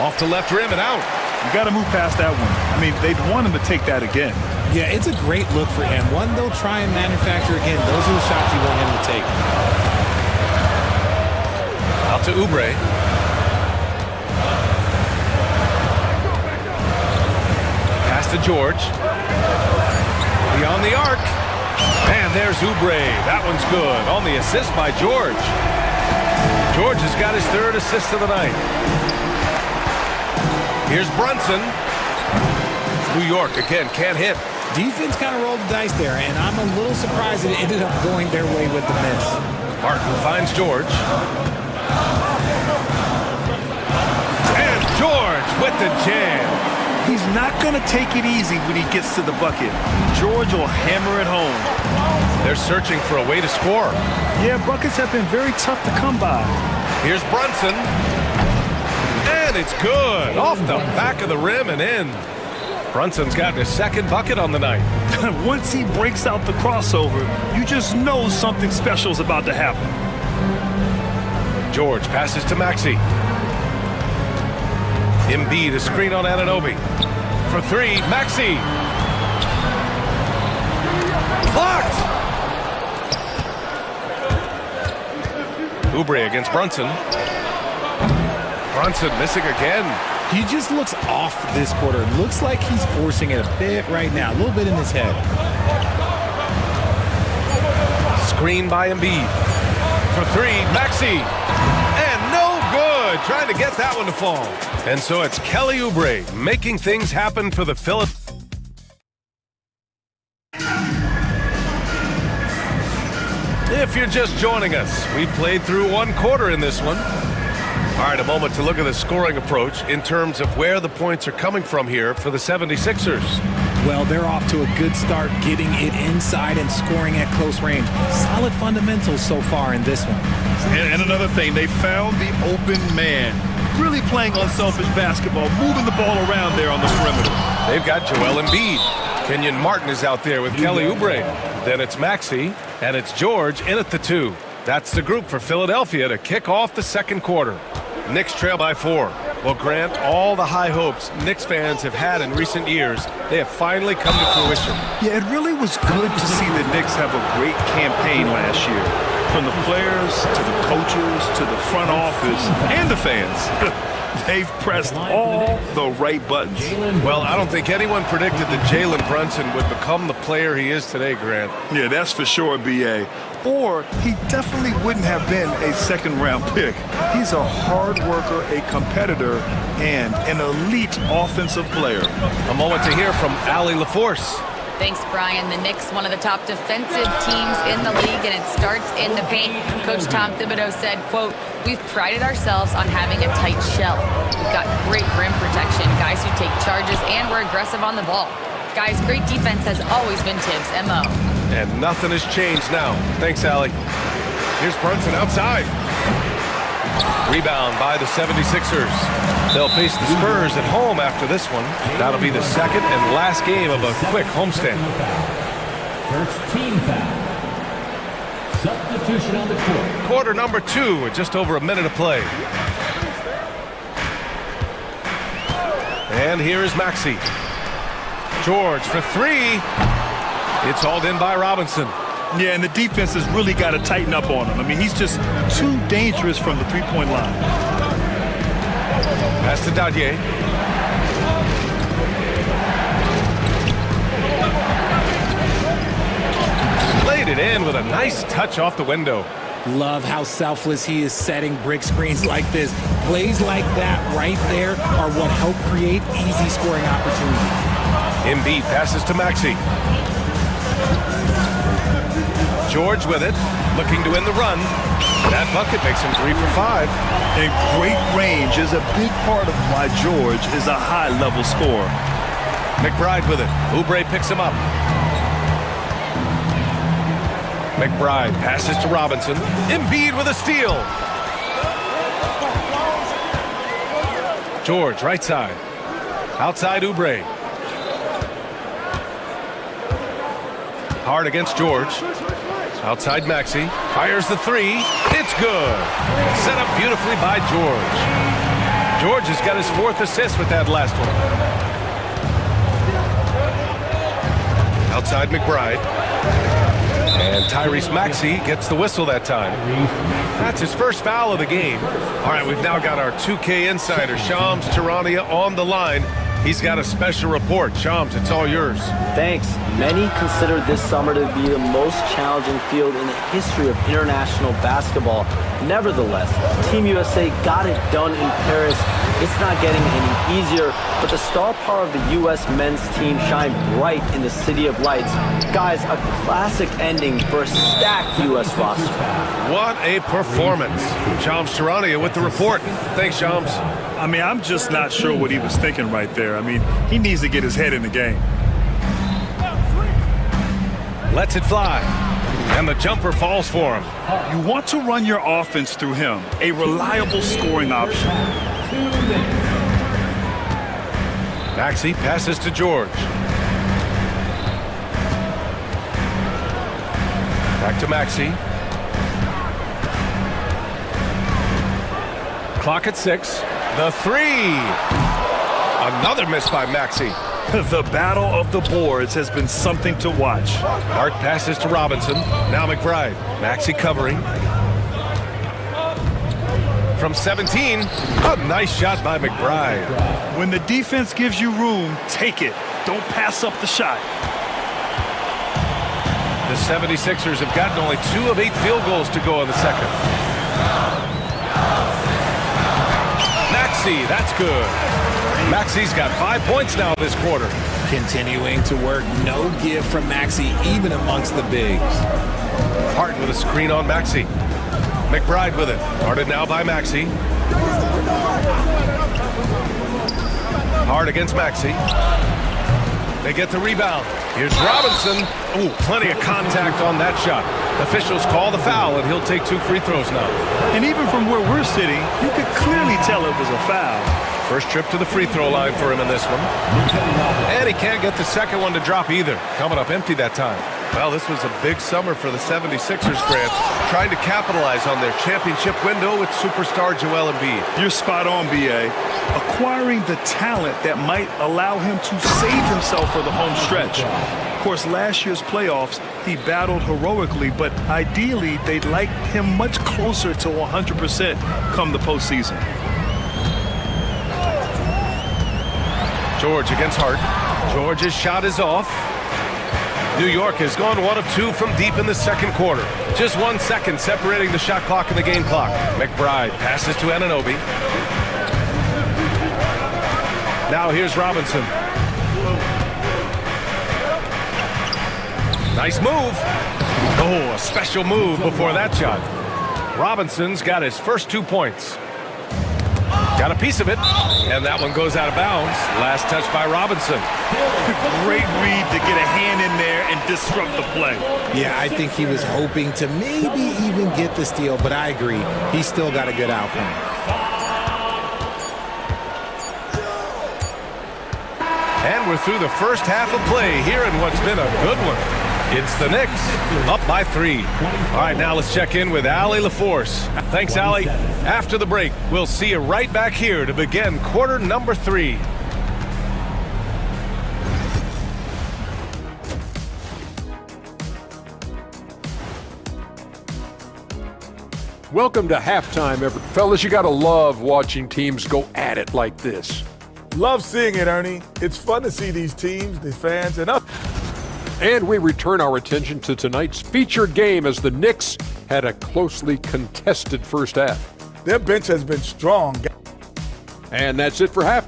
Off to left rim and out. You got to move past that one. I mean, they'd want him to take that again. Yeah, it's a great look for him. One they'll try and manufacture again. Those are the shots you want him to take. Out to Oubre. Pass to George. Beyond the arc. And there's Oubre. That one's good. On the assist by George. George has got his 3rd assist of the night. Here's Brunson. New York, again, can't hit. Defense kind of rolled the dice there, and I'm a little surprised that it ended up going their way with the miss. Martin finds George. And George with the jam. He's not going to take it easy when he gets to the bucket. George will hammer it home. They're searching for a way to score. Yeah, buckets have been very tough to come by. Here's Brunson. And it's good. Off the back of the rim and in. Brunson's gotten his 2nd bucket on the night. Once he breaks out the crossover, you just know something special is about to happen. George passes to Maxey. Embiid, a screen on Anunoby. For three, Maxey. Blocked! Oubre against Brunson. Brunson missing again. He just looks off this quarter. Looks like he's forcing it a bit right now, a little bit in his head. Screen by Embiid. For three, Maxey. And no good. Trying to get that one to fall. And so it's Kelly Oubre making things happen for the Phillies. If you're just joining us, we played through one quarter in this one. All right, a moment to look at the scoring approach in terms of where the points are coming from here for the 76ers. Well, they're off to a good start, getting it inside and scoring at close range. Solid fundamentals so far in this one. And another thing, they found the open man. Really playing unselfish basketball, moving the ball around there on the perimeter. They've got Joel Embiid. Kenyon Martin is out there with Kelly Oubre. Then it's Maxey, and it's George in at the 2. That's the group for Philadelphia to kick off the second quarter. Knicks trail by 4. Well, Grant, all the high hopes Knicks fans have had in recent years, they have finally come to fruition. Yeah, it really was good to see the Knicks have a great campaign last year. From the players to the coaches to the front office and the fans. They've pressed all the right buttons. Well, I don't think anyone predicted that Jalen Brunson would become the player he is today, Grant. Yeah, that's for sure, B.A. Or he definitely wouldn't have been a second-round pick. He's a hard worker, a competitor, and an elite offensive player. A moment to hear from Allie LaForce. Thanks, Brian. The Knicks, one of the top defensive teams in the league, and it starts in the paint. Coach Tom Thibodeau said, quote, "We've prided ourselves on having a tight shell. We've got great rim protection, guys who take charges, and we're aggressive on the ball. Guys, great defense has always been Tibbs' MO." And nothing has changed now. Thanks, Allie. Here's Brunson outside. Rebound by the 76ers. They'll face the Spurs at home after this one. That'll be the second and last game of a quick homestand. First team foul. Substitution on the court. Quarter number 2 with just over a minute of play. And here is Maxey. George for 3. It's hauled in by Robinson. Yeah, and the defense has really got to tighten up on him. I mean, he's just too dangerous from the three-point line. Pass to Dadier. Laid it in with a nice touch off the window. Love how selfless he is setting brick screens like this. Plays like that right there are what help create easy scoring opportunities. Embiid passes to Maxey. George with it, looking to win the run. That bucket makes him 3 for 5. And great range is a big part of why George is a high-level scorer. McBride with it. Oubre picks him up. McBride passes to Robinson. Embiid with a steal. George, right side. Outside Oubre. Hard against George. Outside Maxey. Fires the 3. It's good. Set up beautifully by George. George has got his 4th assist with that last one. Outside McBride. And Tyrese Maxey gets the whistle that time. That's his first foul of the game. All right, we've now got our 2K insider, Shams Charania, on the line. He's got a special report. Shams, it's all yours. Thanks. Many consider this summer to be the most challenging field in the history of international basketball. Nevertheless, Team USA got it done in Paris. It's not getting any easier, but the star power of the U.S. men's team shined bright in the City of Lights. Guys, a classic ending for a stacked U.S. roster. What a performance. Shams Charania with the report. Thanks, Shams. I mean, I'm just not sure what he was thinking right there. I mean, he needs to get his head in the game. Lets it fly. And the jumper falls for him. You want to run your offense through him, a reliable scoring option. Maxey passes to George. Back to Maxey. Clock at 6. The three. Another miss by Maxey. The battle of the boards has been something to watch. Hart passes to Robinson. Now McBride. Maxey covering. From 17, a nice shot by McBride. When the defense gives you room, take it. Don't pass up the shot. The 76ers have gotten only 2 of 8 field goals to go in the second. Maxey, that's good. Maxey's got 5 points now this quarter. Continuing to work, no give from Maxey, even amongst the bigs. Hart with a screen on Maxey. McBride with it. Guarded now by Maxey. Hart against Maxey. They get the rebound. Here's Robinson. Ooh, plenty of contact on that shot. Officials call the foul, and he'll take 2 free throws now. And even from where we're sitting, you could clearly tell it was a foul. First trip to the free throw line for him in this one. And he can't get the second one to drop either. Coming up empty that time. Well, this was a big summer for the 76ers, Grant, trying to capitalize on their championship window with superstar Joel Embiid. You're spot on, B.A. Acquiring the talent that might allow him to save himself for the home stretch. Of course, last year's playoffs, he battled heroically, but ideally, they'd like him much closer to 100% come the postseason. George against Hart. George's shot is off. New York has gone 1 of 2 from deep in the second quarter. Just 1 second separating the shot clock and the game clock. McBride passes to Anunoby. Now here's Robinson. Nice move. Oh, a special move before that shot. Robinson's got his first 2 points. Got a piece of it, and that one goes out of bounds. Last touch by Robinson. Great read to get a hand in there and disrupt the play. Yeah, I think he was hoping to maybe even get the steal, but I agree. He's still got a good outcome. And we're through the first half of play here in what's been a good one. It's the Knicks, up by 3. All right, now let's check in with Allie LaForce. Thanks, Allie. After the break, we'll see you right back here to begin quarter number 3. Welcome to halftime, fellas. You gotta love watching teams go at it like this. Love seeing it, Ernie. It's fun to see these teams, these fans, and us. And we return our attention to tonight's featured game as the Knicks had a closely contested first half. Their bench has been strong. And that's it for half.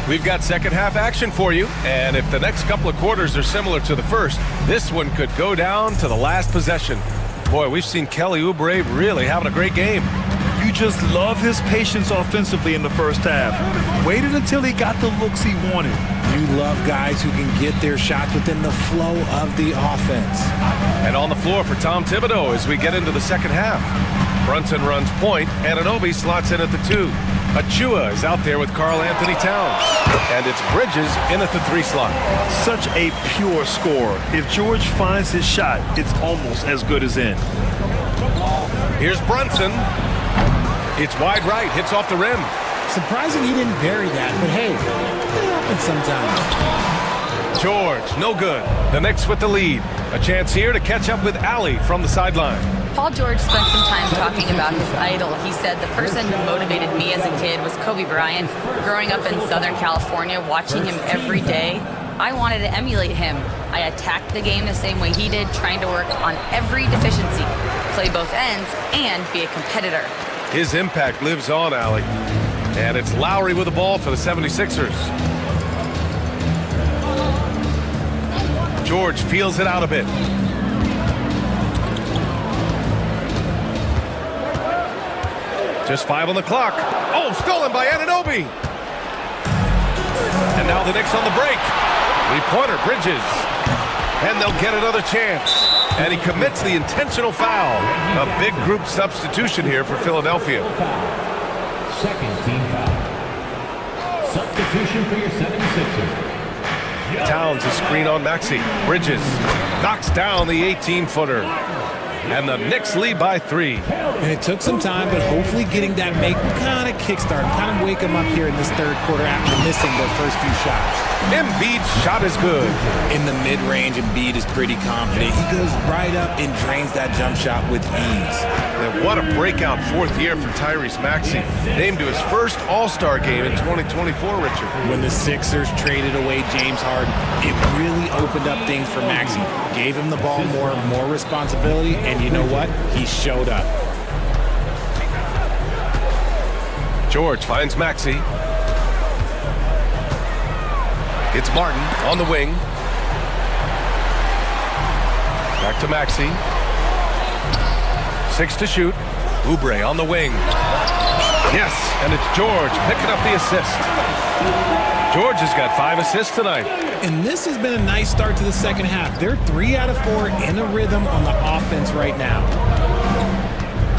We've got second half action for you, and if the next couple of quarters are similar to the first, this one could go down to the last possession. Boy, we've seen Kelly Oubre really having a great game. You just love his patience offensively in the first half. Waited until he got the looks he wanted. You love guys who can get their shots within the flow of the offense. And on the floor for Tom Thibodeau as we get into the second half. Brunson runs point, and Anunoby slots in at the 2. Achua is out there with Karl Anthony Towns. And it's Bridges in at the 3 slot. Such a pure scorer. If George finds his shot, it's almost as good as in. Here's Brunson. It's wide right, hits off the rim. Surprising he didn't bury that, but hey, it happens sometimes. George, no good. The Knicks with the lead. A chance here to catch up with Allie from the sideline. Paul George spent some time talking about his idol. He said, the person who motivated me as a kid was Kobe Bryant. Growing up in Southern California, watching him every day, I wanted to emulate him. I attacked the game the same way he did, trying to work on every deficiency, play both ends, and be a competitor. His impact lives on, Allie. And it's Lowry with the ball for the 76ers. George feels it out a bit. Just 5 on the clock. Oh, stolen by Anunoby. And now the Knicks on the break. 3-pointer, Bridges. And they'll get another chance. And he commits the intentional foul. A big group substitution here for Philadelphia. Second team foul. Substitution for your 76ers. Towns a screen on Maxey. Bridges knocks down the 18-footer. And the Knicks lead by 3. And it took some time, but hopefully getting that make kind of kickstart, kind of wake them up here in this third quarter after missing their first few shots. Embiid's shot is good. In the mid-range, Embiid is pretty confident. He goes right up and drains that jump shot with ease. And what a breakout fourth year for Tyrese Maxey. Named to his first All-Star game in 2024, Richard. When the Sixers traded away James Harden, it really opened up things for Maxey. Gave him the ball more responsibility, and you know what? He showed up. George finds Maxey. It's Martin on the wing. Back to Maxey. 6 to shoot. Oubre on the wing. Yes, and it's George picking up the assist. George has got 5 assists tonight. And this has been a nice start to the second half. They're 3 out of 4 in a rhythm on the offense right now.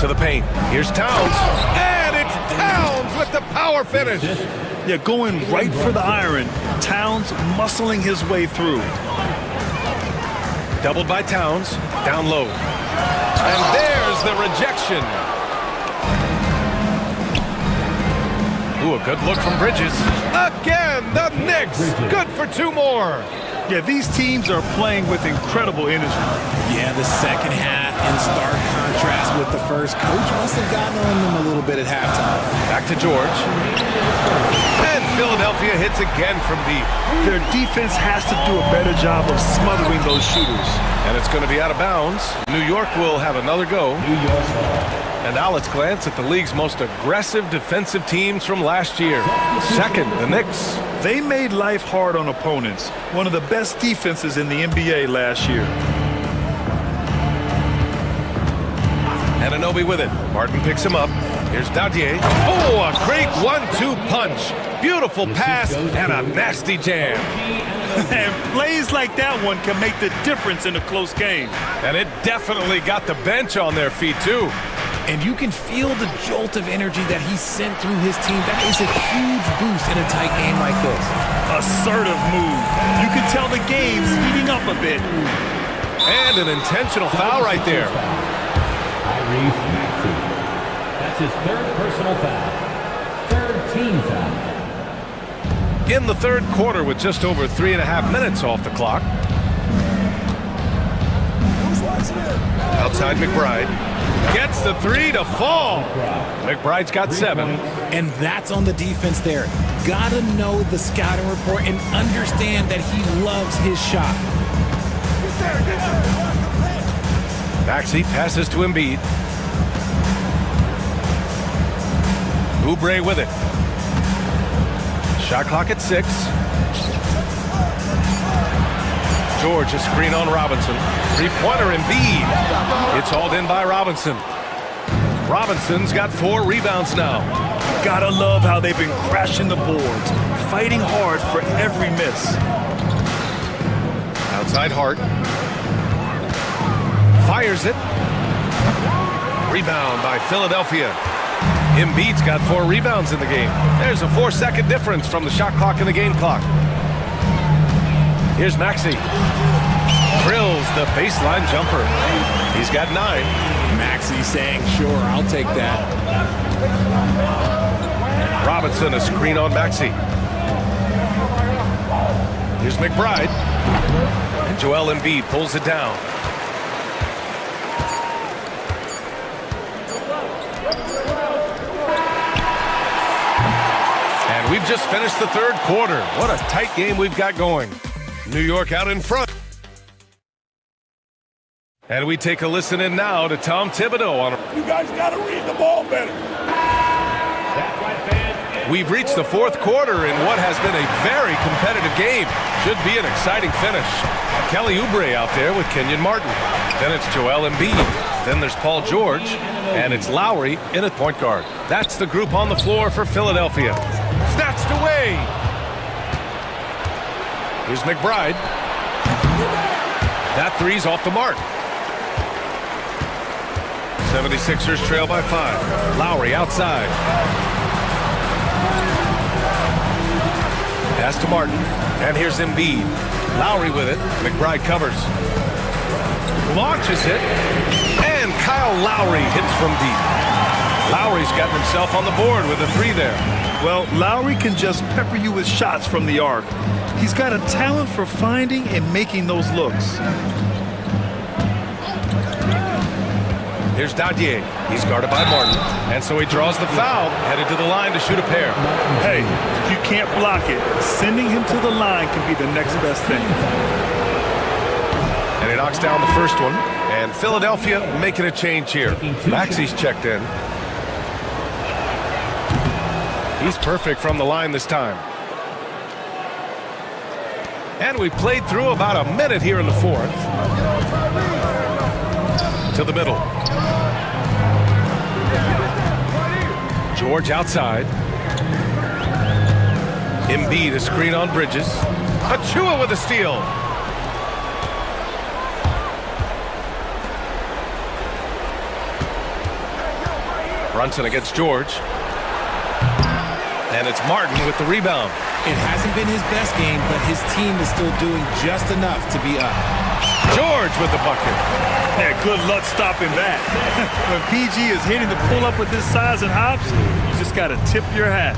To the paint. Here's Towns. And it's Towns with the power finish. Yeah, going right for the iron. Towns muscling his way through. Doubled by Towns. Down low. And there's the rejection. Ooh, a good look from Bridges. Again, the Knicks. Good for 2 more. Yeah, these teams are playing with incredible energy. Yeah, the second half in stark contrast with the first. Coach must have gotten on them a little bit at halftime. Back to George. And Philadelphia hits again from deep. Their defense has to do a better job of smothering those shooters. And it's going to be out of bounds. New York will have another go. And now let's glance at the league's most aggressive defensive teams from last year. Second, the Knicks. They made life hard on opponents. One of the best defenses in the NBA last year. Anunoby with it. Martin picks him up. Here's Dadier. Oh, a great 1-2 punch. Beautiful pass and a nasty jam. And plays like that one can make the difference in a close game. And it definitely got the bench on their feet, too. And you can feel the jolt of energy that he sent through his team. That is a huge boost in a tight game like this. Assertive move. You can tell the game's heating up a bit. And an intentional foul right there. Tyrese Maxey. That's his 3rd personal foul. 3rd team foul. In the third quarter with just over 3.5 minutes off the clock. Outside McBride. Gets the 3 to fall. McBride's got 7. And that's on the defense there. Gotta know the scouting report and understand that he loves his shot. Maxey passes to Embiid. Oubre with it. Shot clock at 6. George, a screen on Robinson. 3-pointer Embiid. It's hauled in by Robinson. Robinson's got 4 rebounds now. Gotta love how they've been crashing the boards, fighting hard for every miss. Outside Hart. Fires it. Rebound by Philadelphia. Embiid's got 4 rebounds in the game. There's a 4-second difference from the shot clock and the game clock. Here's Maxey. Drills the baseline jumper. He's got 9. Maxey saying, sure, I'll take that. Robinson, a screen on Maxey. Here's McBride. And Joel Embiid pulls it down. And we've just finished the third quarter. What a tight game we've got going. New York out in front. And we take a listen in now to Tom Thibodeau on. You guys got to read the ball better. We've reached the fourth quarter in what has been a very competitive game. Should be an exciting finish. Kelly Oubre out there with Kenyon Martin. Then it's Joel Embiid. Then there's Paul George. And it's Lowry in at point guard. That's the group on the floor for Philadelphia. Snatched away. Here's McBride. That 3's off the mark. 76ers trail by 5. Lowry outside. Pass Pass to Martin. And here's Embiid. Lowry with it. McBride covers. Launches it. And Kyle Lowry hits from deep. Lowry's gotten himself on the board with a three there. Well, Lowry can just pepper you with shots from the arc. He's got a talent for finding and making those looks. Here's Dadier. He's guarded by Martin. And so he draws the foul, headed to the line to shoot a pair. Hey, if you can't block it, sending him to the line can be the next best thing. And he knocks down the first one. And Philadelphia making a change here. Maxi's checked in. He's perfect from the line this time. And we played through about a minute here in the fourth. To the middle. George outside. Embiid a screen on Bridges. Achua with a steal. Brunson against George. And it's Martin with the rebound. It hasn't been his best game, but his team is still doing just enough to be up. George with the bucket. Yeah, good luck stopping that. When PG is hitting the pull-up with his size and hops, you just got to tip your hat.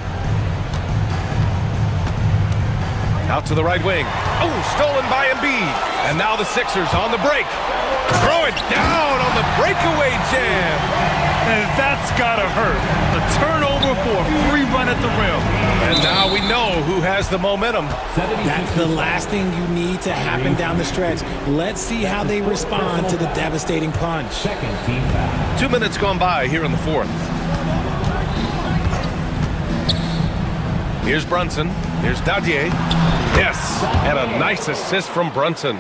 Out to the right wing. Oh, stolen by Embiid. And now the Sixers on the break. Throw it down on the breakaway jam. And that's got to hurt. A turnover for a free run at the rim. And now we know who has the momentum. That's the last thing you need to happen down the stretch. Let's see how they respond to the devastating punch. 2 minutes gone by here in the fourth. Here's Brunson. Here's Dadier. Yes, and a nice assist from Brunson.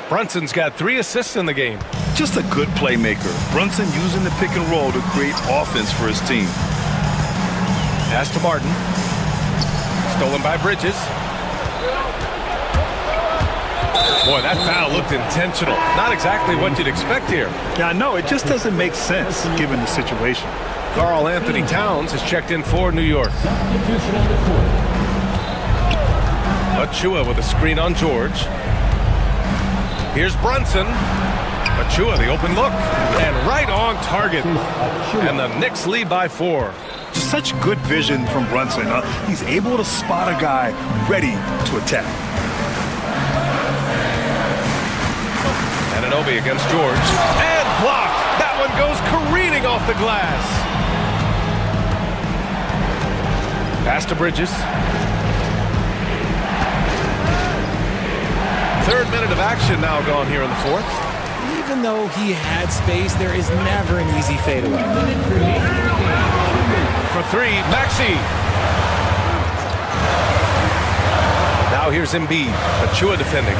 Brunson's got 3 assists in the game. Just a good playmaker. Brunson using the pick and roll to create offense for his team. Pass to Martin. Stolen by Bridges. Boy, that foul looked intentional. Not exactly what you'd expect here. Yeah, I know. It just doesn't make sense given the situation. Karl Anthony Towns has checked in for New York. Achua with a screen on George. Here's Brunson. Achua, the open look. And right on target. And the Knicks lead by 4. Just such good vision from Brunson. He's able to spot a guy ready to attack. Anunoby against George. And blocked. That one goes careening off the glass. Pass to Bridges. 3rd minute of action now gone here in the fourth. Even though he had space, there is never an easy fadeaway. For 3, Maxey. Now here's Embiid. Achua defending.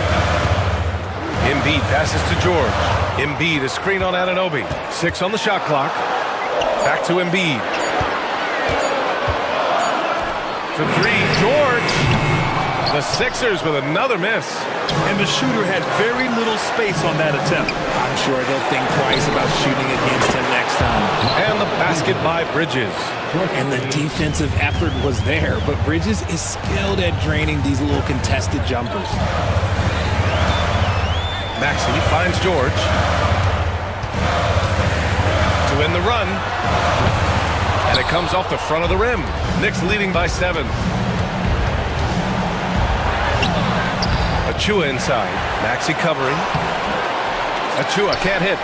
Embiid passes to George. Embiid a screen on Anunoby. 6 on the shot clock. Back to Embiid. For 3, George. The Sixers with another miss. And the shooter had very little space on that attempt. I'm sure they'll think twice about shooting against him next time. And the basket by Bridges. And the defensive effort was there, but Bridges is skilled at draining these little contested jumpers. Maxey finds George. To win the run. And it comes off the front of the rim. Knicks leading by 7. Achua inside. Maxey covering. Achua can't hit.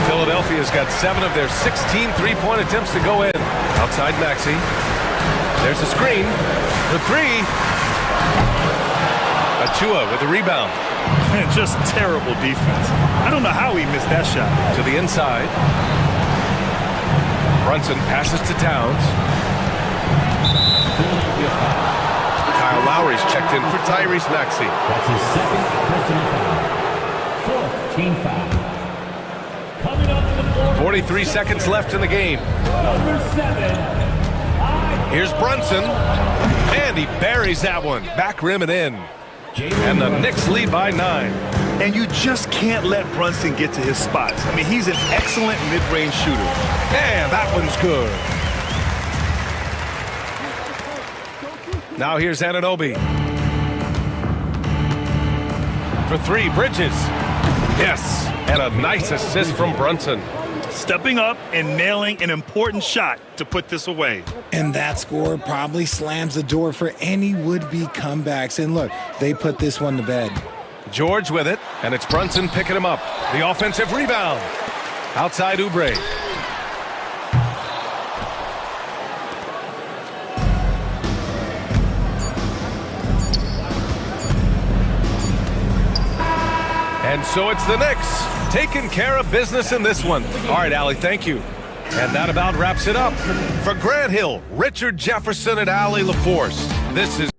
Philadelphia's got 7 of their 16 three-point attempts to go in. Outside Maxey. There's a screen. For 3. Achua with the rebound. Man, just terrible defense. I don't know how he missed that shot. To the inside. Brunson passes to Towns. Kyle Lowry's checked in for Tyrese Maxey. That's his 2nd personal foul. 4th team foul. Coming up to the floor. 43 seconds left in the game. Number 7. Here's Brunson. And he buries that one. Back rim and in. And the Knicks lead by 9. And you just can't let Brunson get to his spots. I mean, he's an excellent mid-range shooter. And that one's good. Now here's Anunoby. For three, Bridges. Yes, and a nice assist from Brunson. Stepping up and nailing an important shot to put this away. And that score probably slams the door for any would-be comebacks. And look, they put this one to bed. George with it, and it's Brunson picking him up. The offensive rebound. Outside Oubre. And so it's the Knicks taking care of business in this one. All right, Allie, thank you. And that about wraps it up. For Grant Hill, Richard Jefferson, and Allie LaForce, this is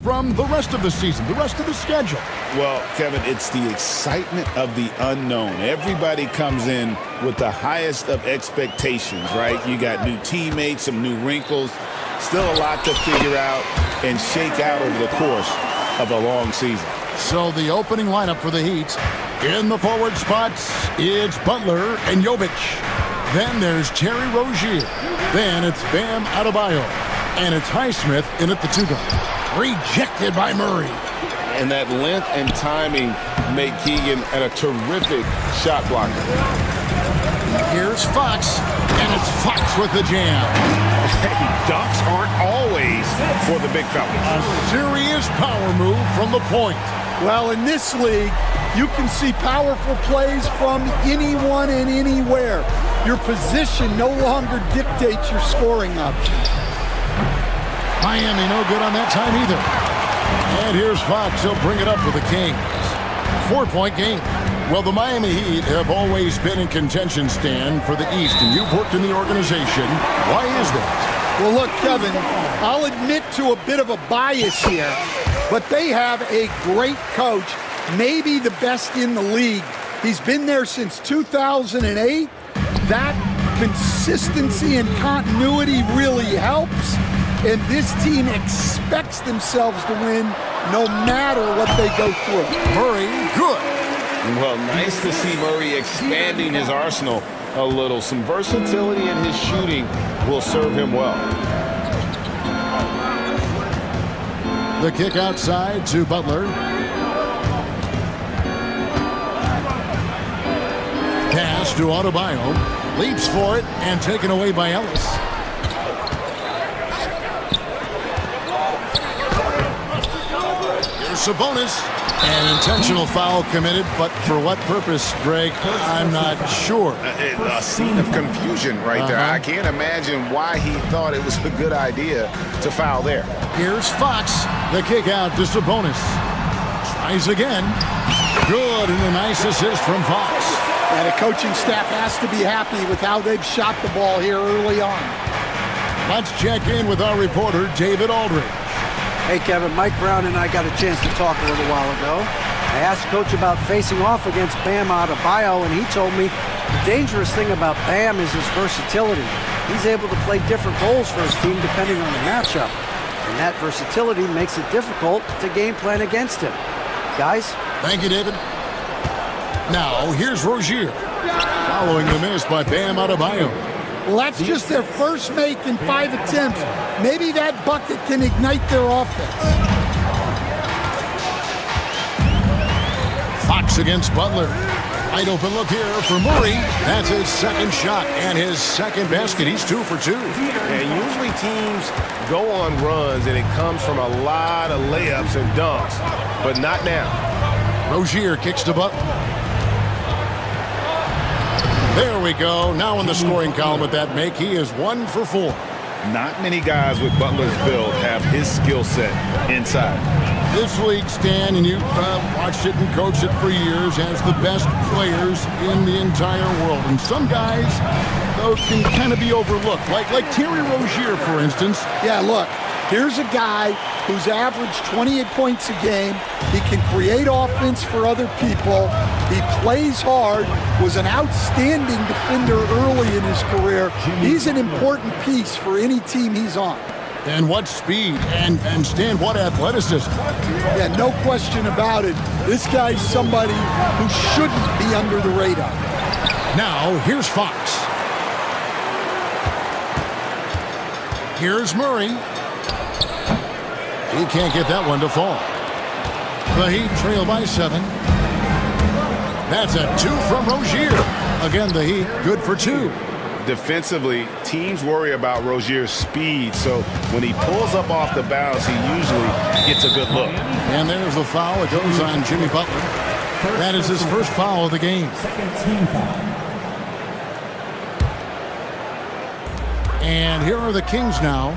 from the rest of the season, the rest of the schedule? Well, Kevin, it's the excitement of the unknown. Everybody comes in with the highest of expectations, right? You got new teammates, some new wrinkles, still a lot to figure out and shake out over the course of a long season. So the opening lineup for the Heat, in the forward spots, it's Butler and Jovic. Then there's Terry Rozier. Then it's Bam Adebayo. And it's Highsmith in at the 2 guard. Rejected by Murray. And that length and timing make Keegan a terrific shot blocker. Here's Fox, and it's Fox with the jam. Dunks aren't always for the big fellas. A serious power move from the point. Well, in this league, you can see powerful plays from anyone and anywhere. Your position no longer dictates your scoring options. Miami no good on that time either. And here's Fox. He'll bring it up for the Kings. 4-point game. Well, the Miami Heat have always been in contention, Stan, for the East, and you've worked in the organization. Why is that? Well, look, Kevin, I'll admit to a bit of a bias here, but they have a great coach, maybe the best in the league. He's been there since 2008. That consistency and continuity really helps, and this team expects themselves to win no matter what they go through. Murray, good. Well, nice to see Murray expanding his arsenal a little. Some versatility in his shooting will serve him well. The kick outside to Butler. Pass to Adebayo. Leaps for it and taken away by Ellis. Here's Sabonis. An intentional foul committed, but for what purpose, Greg? I'm not sure. A scene of confusion right there. I can't imagine why he thought it was a good idea to foul there. Here's Fox. The kick out to Sabonis. Tries again. Good, and a nice assist from Fox. And the coaching staff has to be happy with how they've shot the ball here early on. Let's check in with our reporter, David Aldridge. Hey, Kevin, Mike Brown and I got a chance to talk a little while ago. I asked Coach about facing off against Bam Adebayo, and he told me the dangerous thing about Bam is his versatility. He's able to play different roles for his team depending on the matchup. And that versatility makes it difficult to game plan against him. Guys? Thank you, David. Now, here's Rozier. Following the miss by Bam Adebayo. Well, that's just their first make in 5 attempts. Maybe that bucket can ignite their offense. Fox against Butler. Wide open look here for Murray. That's his second shot and his second basket. He's 2 for 2. And usually teams go on runs and it comes from a lot of layups and dunks, but not now. Rozier kicks to Butler. There we go. Now in the scoring column with that make, he is 1 for 4. Not many guys with Butler's build have his skill set inside. This league, Stan, and you've watched it and coached it for years, has the best players in the entire world. And some guys, though, can kind of be overlooked. Like Terry Rozier, for instance. Yeah, look, here's a guy who's averaged 28 points a game. He can create offense for other people. He plays hard, was an outstanding defender early in his career. He's an important piece for any team he's on. And what speed, and Stan, what athleticism. Yeah, no question about it. This guy's somebody who shouldn't be under the radar. Now, here's Fox. Here's Murray. He can't get that one to fall. The Heat trail by 7. That's a 2 from Rozier. Again, the Heat good for 2. Defensively, teams worry about Rozier's speed, so when he pulls up off the bounce, he usually gets a good look. And there's the foul. It goes on Jimmy Butler. That is his first foul of the game. And here are the Kings now.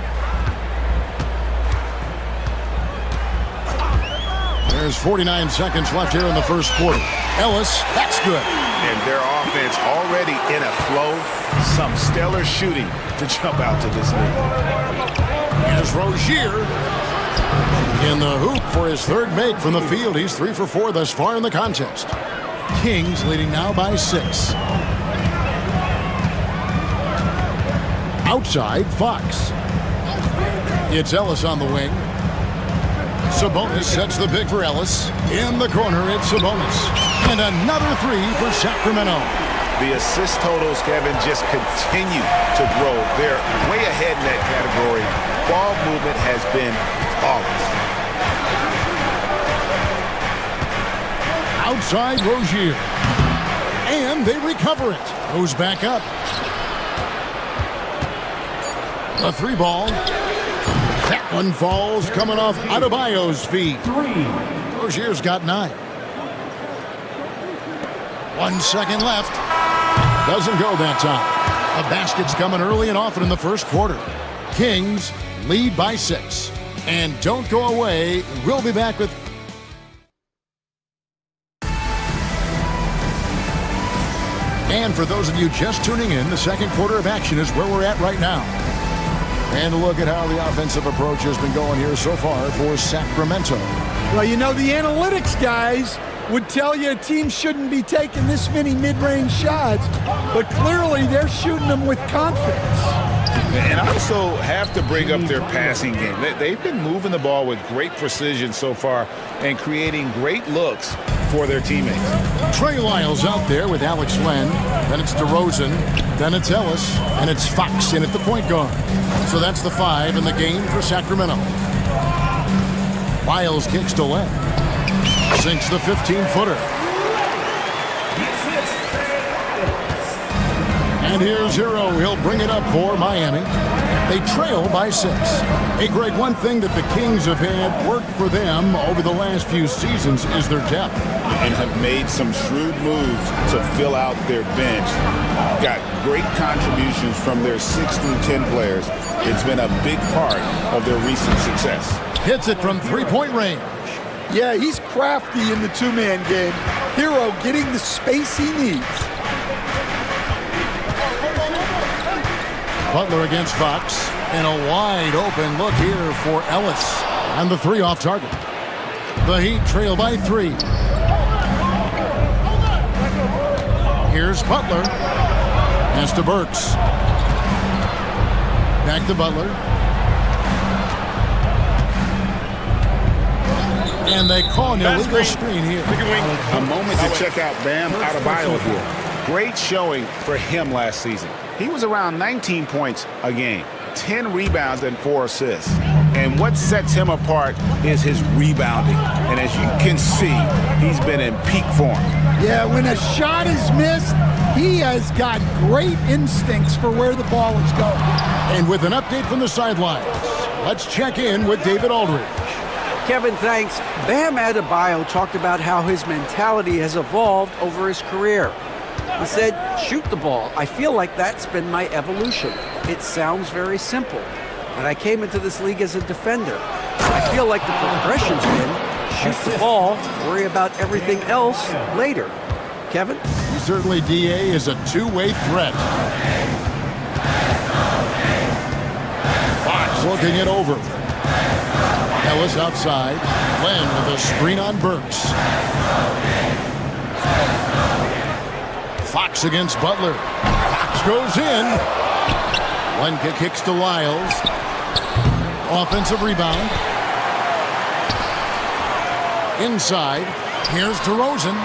There's 49 seconds left here in the first quarter. Ellis, that's good. And their offense already in a flow. Some stellar shooting to jump out to this lead. Here's Rozier. In the hoop for his third make from the field. He's 3 for 4 thus far in the contest. Kings leading now by 6. Outside, Fox. It's Ellis on the wing. Sabonis sets the pick for Ellis. In the corner, it's Sabonis. And another 3 for Sacramento. The assist totals, Kevin, just continue to grow. They're way ahead in that category. Ball movement has been flawless. Outside, Rozier. And they recover it. Goes back up. A 3 ball. That one falls coming off Adebayo's feet. Rozier's got 9. 1 second left. Doesn't go that time. A basket's coming early and often in the first quarter. Kings lead by 6. And don't go away. We'll be back with... And for those of you just tuning in, the second quarter of action is where we're at right now. And a look at how the offensive approach has been going here so far for Sacramento. Well, you know, the analytics guys would tell you a team shouldn't be taking this many mid-range shots, but clearly they're shooting them with confidence. And I also have to bring up their passing game. They've been moving the ball with great precision so far and creating great looks for their teammates. Trey Lyles out there with Alex Len. Then it's DeRozan. Then it's Ellis. And it's Fox in at the point guard. So that's the 5 in the game for Sacramento. Lyles kicks to Len. Sinks the 15-footer. And here's Hero. He'll bring it up for Miami. They trail by 6. Hey, Greg, one thing that the Kings have had work for them over the last few seasons is their depth. And have made some shrewd moves to fill out their bench. Got great contributions from their 6 through 10 players. It's been a big part of their recent success. Hits it from three-point range. Yeah, he's crafty in the two-man game. Hero getting the space he needs. Butler against Fox. And a wide open look here for Ellis. And the 3 off target. The Heat trail by 3. Here's Butler. Pass to Burks. Back to Butler. And they call an illegal screen here. A moment to check out Bam Adebayo here. Great showing for him last season. He was around 19 points a game, 10 rebounds and 4 assists. And what sets him apart is his rebounding. And as you can see, he's been in peak form. Yeah, when a shot is missed, he has got great instincts for where the ball is going. And with an update from the sidelines, let's check in with David Aldridge. Kevin, thanks. Bam Adebayo talked about how his mentality has evolved over his career. He said, shoot the ball. I feel like that's been my evolution. It sounds very simple. When I came into this league as a defender, I feel like the progression's been shoot the ball, worry about everything else later. Kevin? Certainly DA is a two-way threat. Fox looking it over. Ellis outside. Len with a screen on Burks. Fox against Butler. Fox goes in. Len kicks to Lyles. Offensive rebound. Inside. Here's DeRozan.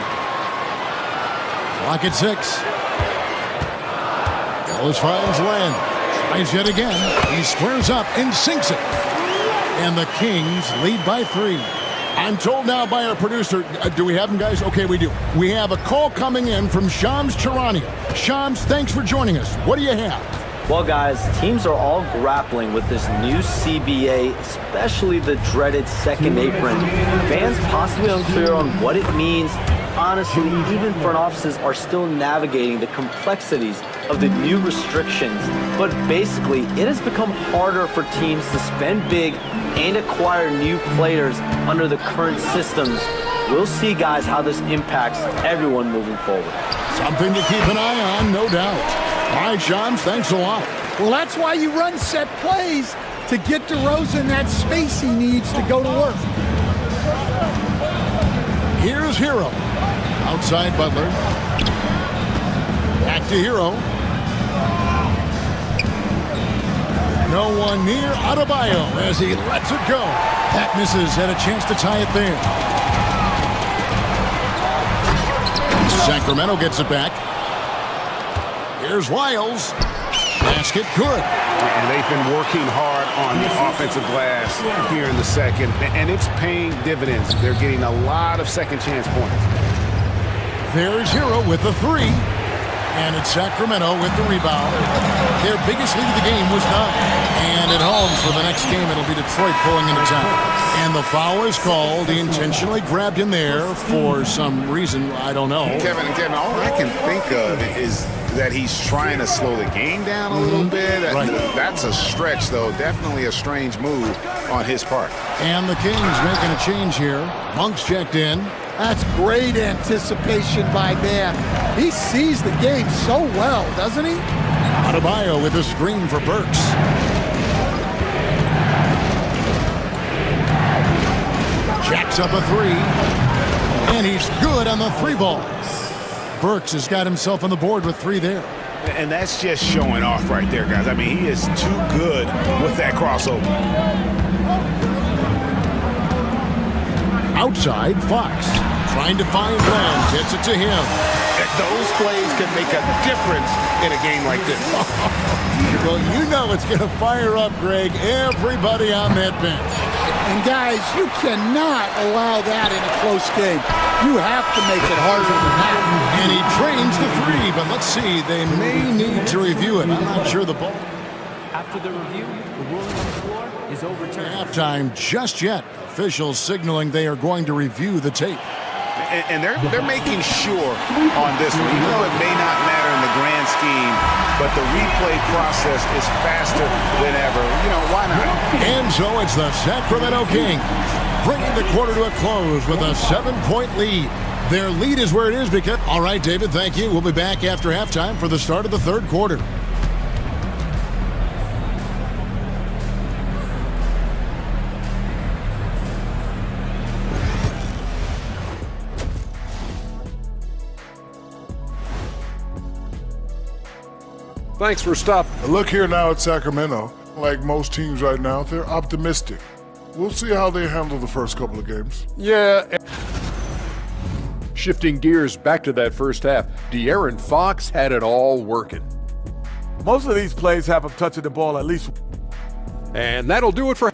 Clock at 6. Ellis finds Len. Tries yet again. He squares up and sinks it. And the Kings lead by 3. I'm told now by our producer, do we have him, guys? Okay, we do. We have a call coming in from Shams Charania. Shams, thanks for joining us. What do you have? Well, guys, teams are all grappling with this new CBA, especially the dreaded second apron. Fans possibly unclear on what it means. Honestly, even front offices are still navigating the complexities of the new restrictions. But basically, it has become harder for teams to spend big and acquire new players under the current systems. We'll see, guys, how this impacts everyone moving forward. Something to keep an eye on, no doubt. All right, Shams, thanks a lot. Well, that's why you run set plays, to to get DeRozan that space he needs to go to work. Here's Hero. Outside Butler. Back to Hero. No one near Adebayo as he lets it go. That misses, had a chance to tie it there. Sacramento gets it back. Here's Wiles. Basket good. And they've been working hard on the offensive glass here in the second, and it's paying dividends. They're getting a lot of second chance points. There's Hero with the three. And it's Sacramento with the rebound. Their biggest lead of the game was 9. And at home for the next game, it'll be Detroit pulling into town. And the foul is called. He intentionally grabbed him there for some reason. I don't know. Kevin, all I can think of is that he's trying to slow the game down a little bit. Right. That's a stretch, though. Definitely a strange move on his part. And the Kings making a change here. Monk's checked in. That's great anticipation by Bam. He sees the game so well, doesn't he? Adebayo with a screen for Burks. Jacks up a three. And he's good on the three ball. Burks has got himself on the board with 3 there. And that's just showing off right there, guys. I mean, he is too good with that crossover. Outside, Fox trying to find Lamb, gets it to him. Those plays can make a difference in a game like this. Well, you know it's going to fire up, Greg, everybody on that bench. And guys, you cannot allow that in a close game. You have to make it harder than that. And he trains the three, but let's see, they may need to review it. I'm not sure the ball. After the review, the ruling on the floor is overturned. Halftime just yet. Officials signaling they are going to review the tape. And they're making sure on this one. Even though it may not matter in the grand scheme, but the replay process is faster than ever. You know, why not? And so it's the Sacramento Kings bringing the quarter to a close with a 7-point lead. Their lead is where it is because... All right, David, thank you. We'll be back after halftime for the start of the third quarter. Thanks for stopping. Look here now at Sacramento. Like most teams right now, they're optimistic. We'll see how they handle the first couple of games. Yeah. Shifting gears back to that first half, De'Aaron Fox had it all working. Most of these plays have him touching the ball at least. And that'll do it for...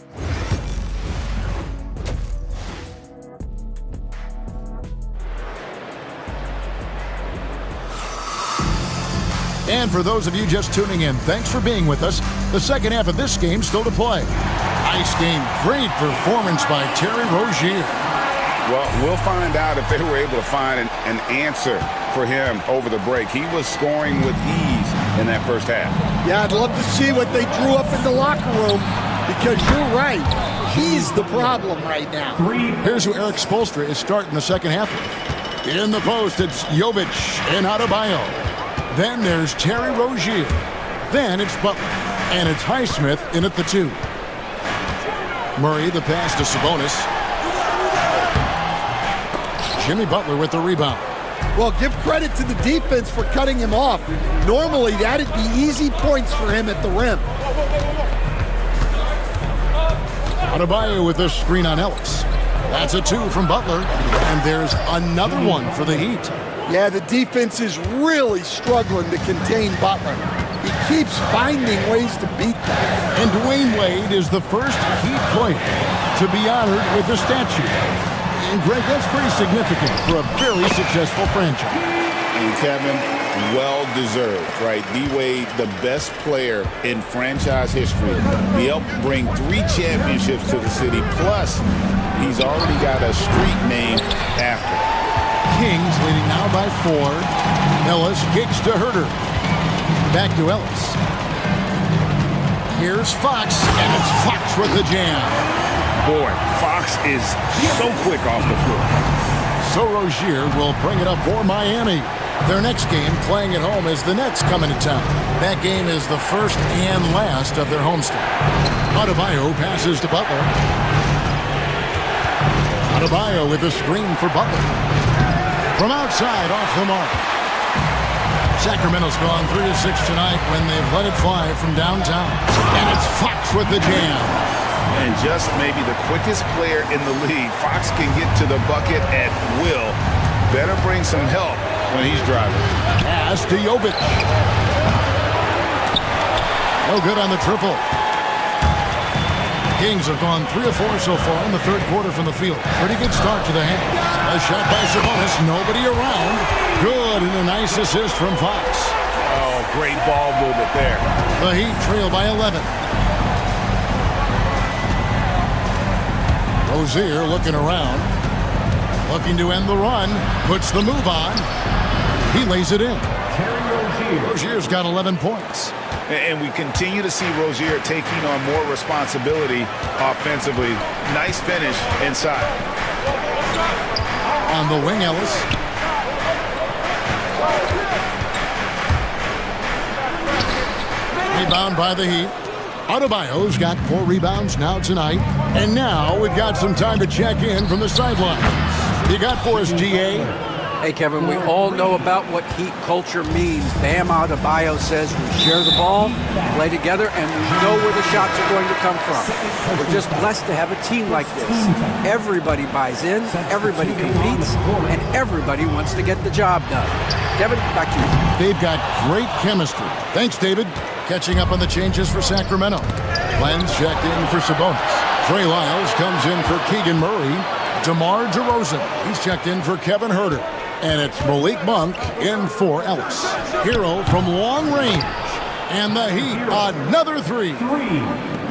And for those of you just tuning in, thanks for being with us. The second half of this game still to play. Nice game. Great performance by Terry Rozier. Well, we'll find out if they were able to find an answer for him over the break. He was scoring with ease in that first half. Yeah, I'd love to see what they drew up in the locker room because you're right. He's the problem right now. Here's who Eric Spoelstra is starting the second half with. In the post, it's Jovic and Adebayo. Then there's Terry Rozier. Then it's Butler. And it's Highsmith in at the 2. Murray, the pass to Sabonis. Jimmy Butler with the rebound. Well, give credit to the defense for cutting him off. Normally, that'd be easy points for him at the rim. Adebayo with the screen on Ellis. That's a 2 from Butler. And there's another one for the Heat. Yeah, the defense is really struggling to contain Butler. He keeps finding ways to beat them. And Dwayne Wade is the first Heat player to be honored with a statue. And Greg, that's pretty significant for a very successful franchise. And Kevin, well-deserved, right? D-Wade, the best player in franchise history. He helped bring 3 championships to the city. Plus, he's already got a street named after him. Kings leading now by 4. Ellis kicks to Herter. Back to Ellis. Here's Fox, and it's Fox with the jam. Boy, Fox is so quick off the floor. So Rozier will bring it up for Miami. Their next game playing at home as the Nets coming to town. That game is the first and last of their homestand. Adebayo passes to Butler. Adebayo with a screen for Butler. From outside, off the mark. Sacramento's gone 3 of 6 tonight when they've let it fly from downtown. And it's Fox with the jam. And just maybe the quickest player in the league. Fox can get to the bucket at will. Better bring some help when he's driving. Pass to Jovic. No good on the triple. Kings have gone 3 of 4 so far in the third quarter from the field. Pretty good start to the half. A shot by Sabonis. Nobody around. Good, and a nice assist from Fox. Oh, great ball movement there. The Heat trail by 11. Rozier looking around. Looking to end the run. Puts the move on. He lays it in. Rozier's got 11 points. And we continue to see Rozier taking on more responsibility offensively. Nice finish inside. On the wing, Ellis. Rebound by the Heat. Adebayo's got 4 rebounds now tonight. And now we've got some time to check in from the sideline. You got for us, GA? Hey, Kevin, we all know about what Heat culture means. Bam Adebayo says we share the ball, play together, and we know where the shots are going to come from. We're just blessed to have a team like this. Everybody buys in, everybody competes, and everybody wants to get the job done. Kevin, back to you. They've got great chemistry. Thanks, David. Catching up on the changes for Sacramento. Glenn's checked in for Sabonis. Trey Lyles comes in for Keegan Murray. DeMar DeRozan, he's checked in for Kevin Huerter. And it's Malik Monk in for Ellis. Hero from long range. And the Heat, another 3.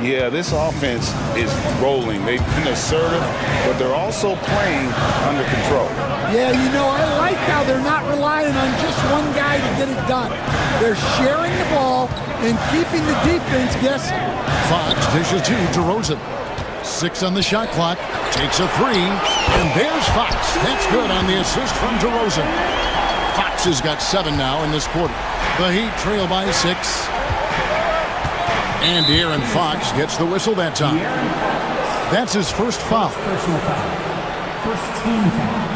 Yeah, this offense is rolling. They've been assertive, but they're also playing under control. Yeah, you know, I like how they're not relying on just one guy to get it done. They're sharing the ball and keeping the defense guessing. Fox dishes to DeRozan. 6 on the shot clock. Takes a 3. And there's Fox. That's good on the assist from DeRozan. Fox has got 7 now in this quarter. The Heat trail by 6. And De'Aaron Fox gets the whistle that time. That's his first foul. Personal foul. First team foul.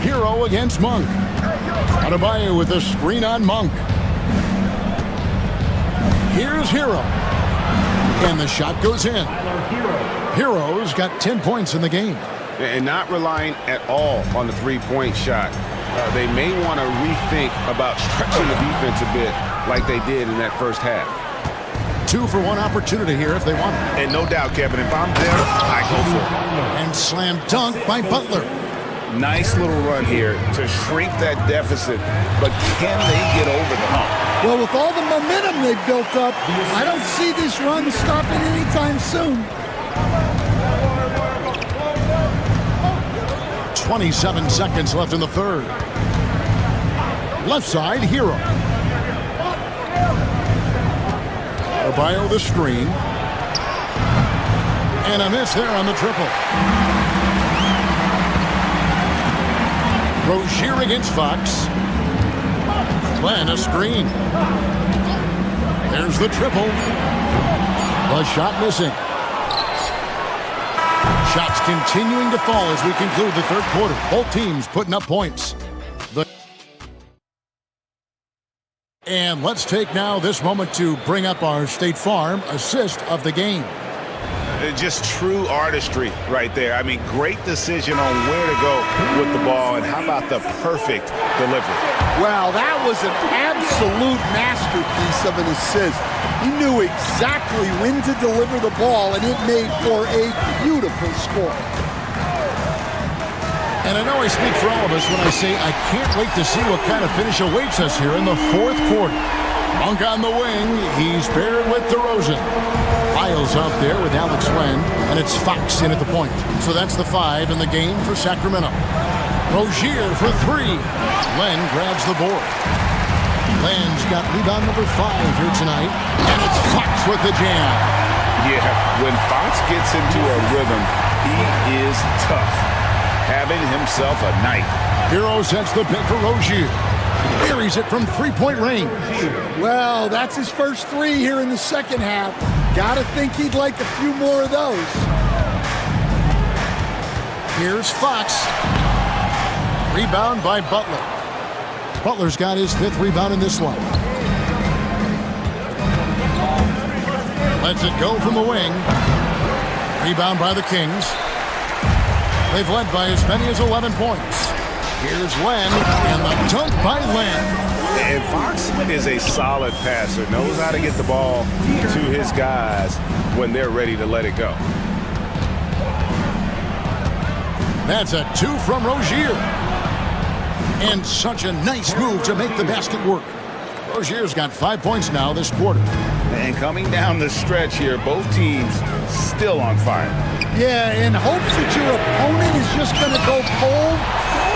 Hero against Monk. Adebayo with a screen on Monk. Here's Hero. And the shot goes in. Hero's got 10 points in the game. And not relying at all on the three-point shot. They may want to rethink about stretching the defense a bit like they did in that first half. 2 for 1 opportunity here if they want it. And no doubt, Kevin, if I'm them, I go for it. And slam dunk by Butler. Nice little run here to shrink that deficit, but can they get over the hump? Well, with all the momentum they've built up, I don't see this run stopping anytime soon. 27 seconds left in the third. Left side, Hero. Adebayo the screen. And a miss there on the triple. Rozier against Fox. Glenn a screen. There's the triple. The shot missing. Shots continuing to fall as we conclude the third quarter. Both teams putting up points. And let's take now this moment to bring up our State Farm assist of the game. Just true artistry right there. I mean, great decision on where to go with the ball, and how about the perfect delivery? Wow, that was an absolute masterpiece of an assist. He knew exactly when to deliver the ball, and it made for a beautiful score. And I know I speak for all of us when I say I can't wait to see what kind of finish awaits us here in the fourth quarter. Monk on the wing. He's paired with DeRozan. Lyles out there with Alex Len, and it's Fox in at the point. So that's the 5 in the game for Sacramento. Rozier for 3. Len grabs the board. Len's got rebound number 5 here tonight, and it's Fox with the jam. Yeah, when Fox gets into a rhythm, he is tough. having himself a night. Hero sets the pick for Rozier. Buries it from three-point range. Well, that's his first three here in the second half. Gotta think he'd like a few more of those. Here's Fox. Rebound by Butler. Butler's got his 5th rebound in this one. Lets it go from the wing. Rebound by the Kings. They've led by as many as 11 points. Here's Len, and the dunk by Len. And Fox is a solid passer, knows how to get the ball to his guys when they're ready to let it go. That's a 2 from Rozier. And such a nice move to make the basket work. Rozier's got 5 points now this quarter. And coming down the stretch here, both teams still on fire. Yeah, in hopes that your opponent is just going to go cold.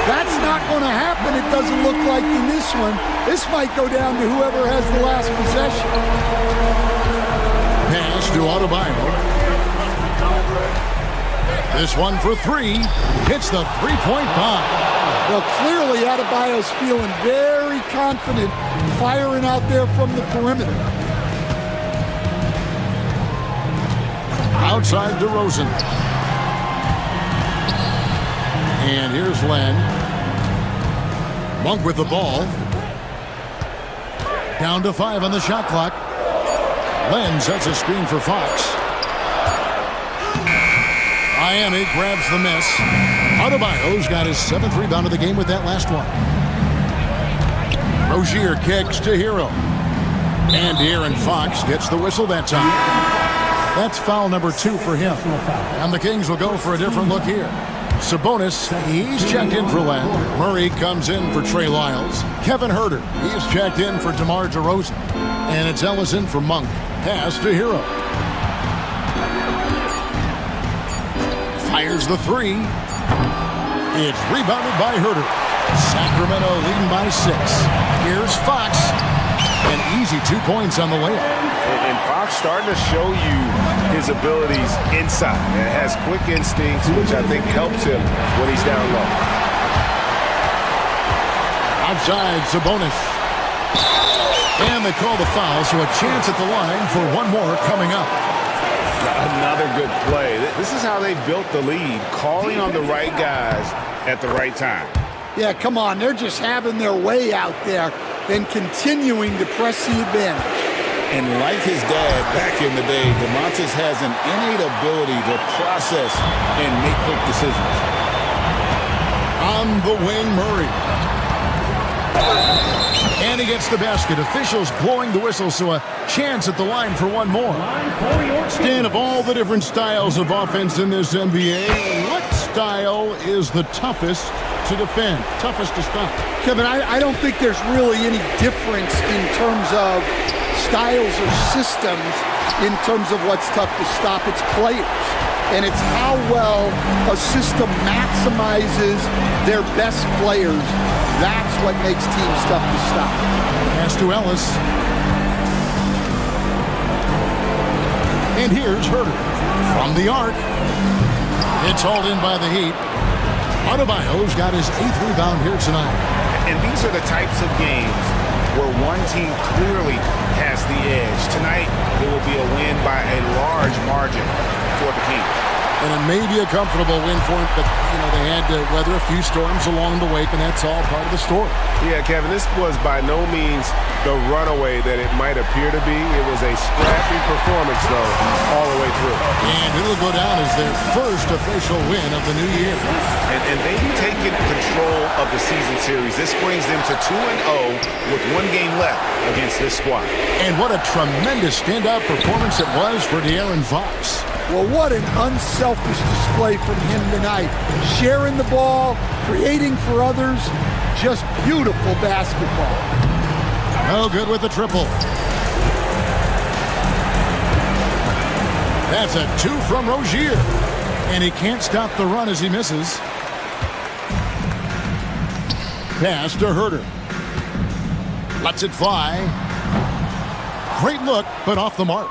That's not going to happen, it doesn't look like in this one. This might go down to whoever has the last possession. Pass to Adebayo. This one for 3. Hits the three-point bomb. Well, clearly Adebayo's feeling very confident firing out there from the perimeter. Outside DeRozan. And here's Len. Monk with the ball. Down to 5 on the shot clock. Len sets a screen for Fox. Miami grabs the miss. Adebayo's got his 7th rebound of the game with that last one. Rozier kicks to Hero. And De'Aaron Fox gets the whistle that time. That's foul number 2 for him. And the Kings will go for a different look here. Sabonis, he's checked in for Len. Murray comes in for Trey Lyles. Kevin Huerter, he's checked in for DeMar DeRozan. And it's Ellison for Monk. Pass to Hero. Fires the 3. It's rebounded by Huerter. Sacramento leading by 6. Here's Fox. An easy 2 points on the layup. And Fox starting to show you his abilities inside. It has quick instincts, which I think helps him when he's down low. Outside, Sabonis. And they call the foul, so a chance at the line for one more coming up. Another good play. This is how they built the lead, calling on the right guys at the right time. Yeah, come on. They're just having their way out there and continuing to press the advantage. And like his dad back in the day, DeMontis has an innate ability to process and make quick decisions. On the wing, Murray. And he gets the basket. Officials blowing the whistle, so a chance at the line for one more. Stan, of all the different styles of offense in this NBA, what style is the toughest to defend, toughest to stop? Kevin, I don't think there's really any difference in terms of styles or systems in terms of what's tough to stop. It's players. And it's how well a system maximizes their best players. That's what makes teams tough to stop. Pass to Ellis. And here's Huerter from the arc. It's hauled in by the Heat. Adebayo's got his 8th rebound here tonight. And these are the types of games where one team clearly has the edge. Tonight, it will be a win by a large margin for the Kings. And it may be a comfortable win for them, but, they had to weather a few storms along the way, and that's all part of the story. Yeah, Kevin, this was by no means the runaway that it might appear to be. It was a scrappy performance, though, all the way through. And it'll go down as their first official win of the new year. And they've taken control of the season series. This brings them to 2-0 with 1 game left against this squad. And what a tremendous standout performance it was for De'Aaron Fox. Well, what an unselfish display from him tonight. Sharing the ball, creating for others, just beautiful basketball. No good with the triple. That's a 2 from Rozier. And he can't stop the run as he misses. Pass to Huerter. Lets it fly. Great look, but off the mark.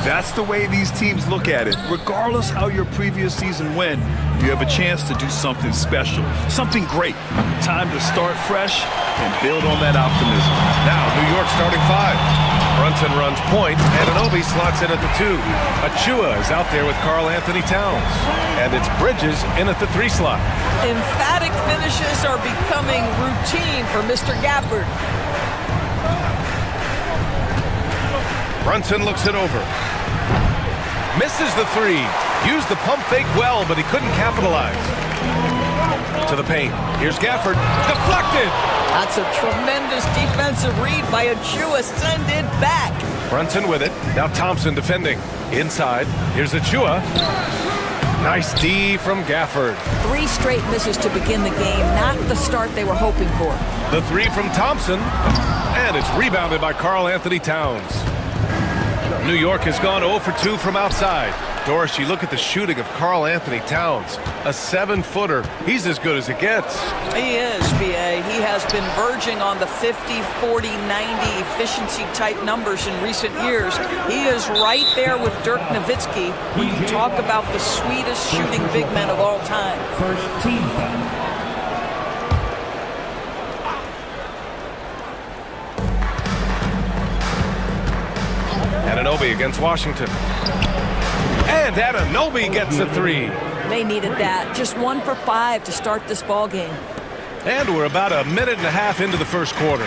That's the way these teams look at it. Regardless how your previous season went, you have a chance to do something special, something great. Time to start fresh and build on that optimism. Now, New York starting five. Brunson runs point, and Anunoby slots in at the 2. Achua is out there with Karl Anthony Towns. And it's Bridges in at the 3 slot. Emphatic finishes are becoming routine for Mr. Gafford. Brunson looks it over. Misses the 3. Used the pump fake well, but he couldn't capitalize. To the paint. Here's Gafford. Deflected! That's a tremendous defensive read by Achua. Send it back. Brunson with it. Now Thompson defending. Inside. Here's Achua. Nice D from Gafford. 3 straight misses to begin the game. Not the start they were hoping for. The 3 from Thompson. And it's rebounded by Karl Anthony Towns. New York has gone 0 for 2 from outside. Doris, you look at the shooting of Karl Anthony Towns. A 7-footer. He's as good as it gets. He is, B.A. He has been verging on the 50, 40, 90 efficiency type numbers in recent years. He is right there with Dirk Nowitzki when you talk about the sweetest shooting big men of all time. First team foul. Anunoby against Washington. And Anunoby gets a 3. They needed that. Just 1 for 5 to start this ball game. And we're about a minute and a half into the first quarter.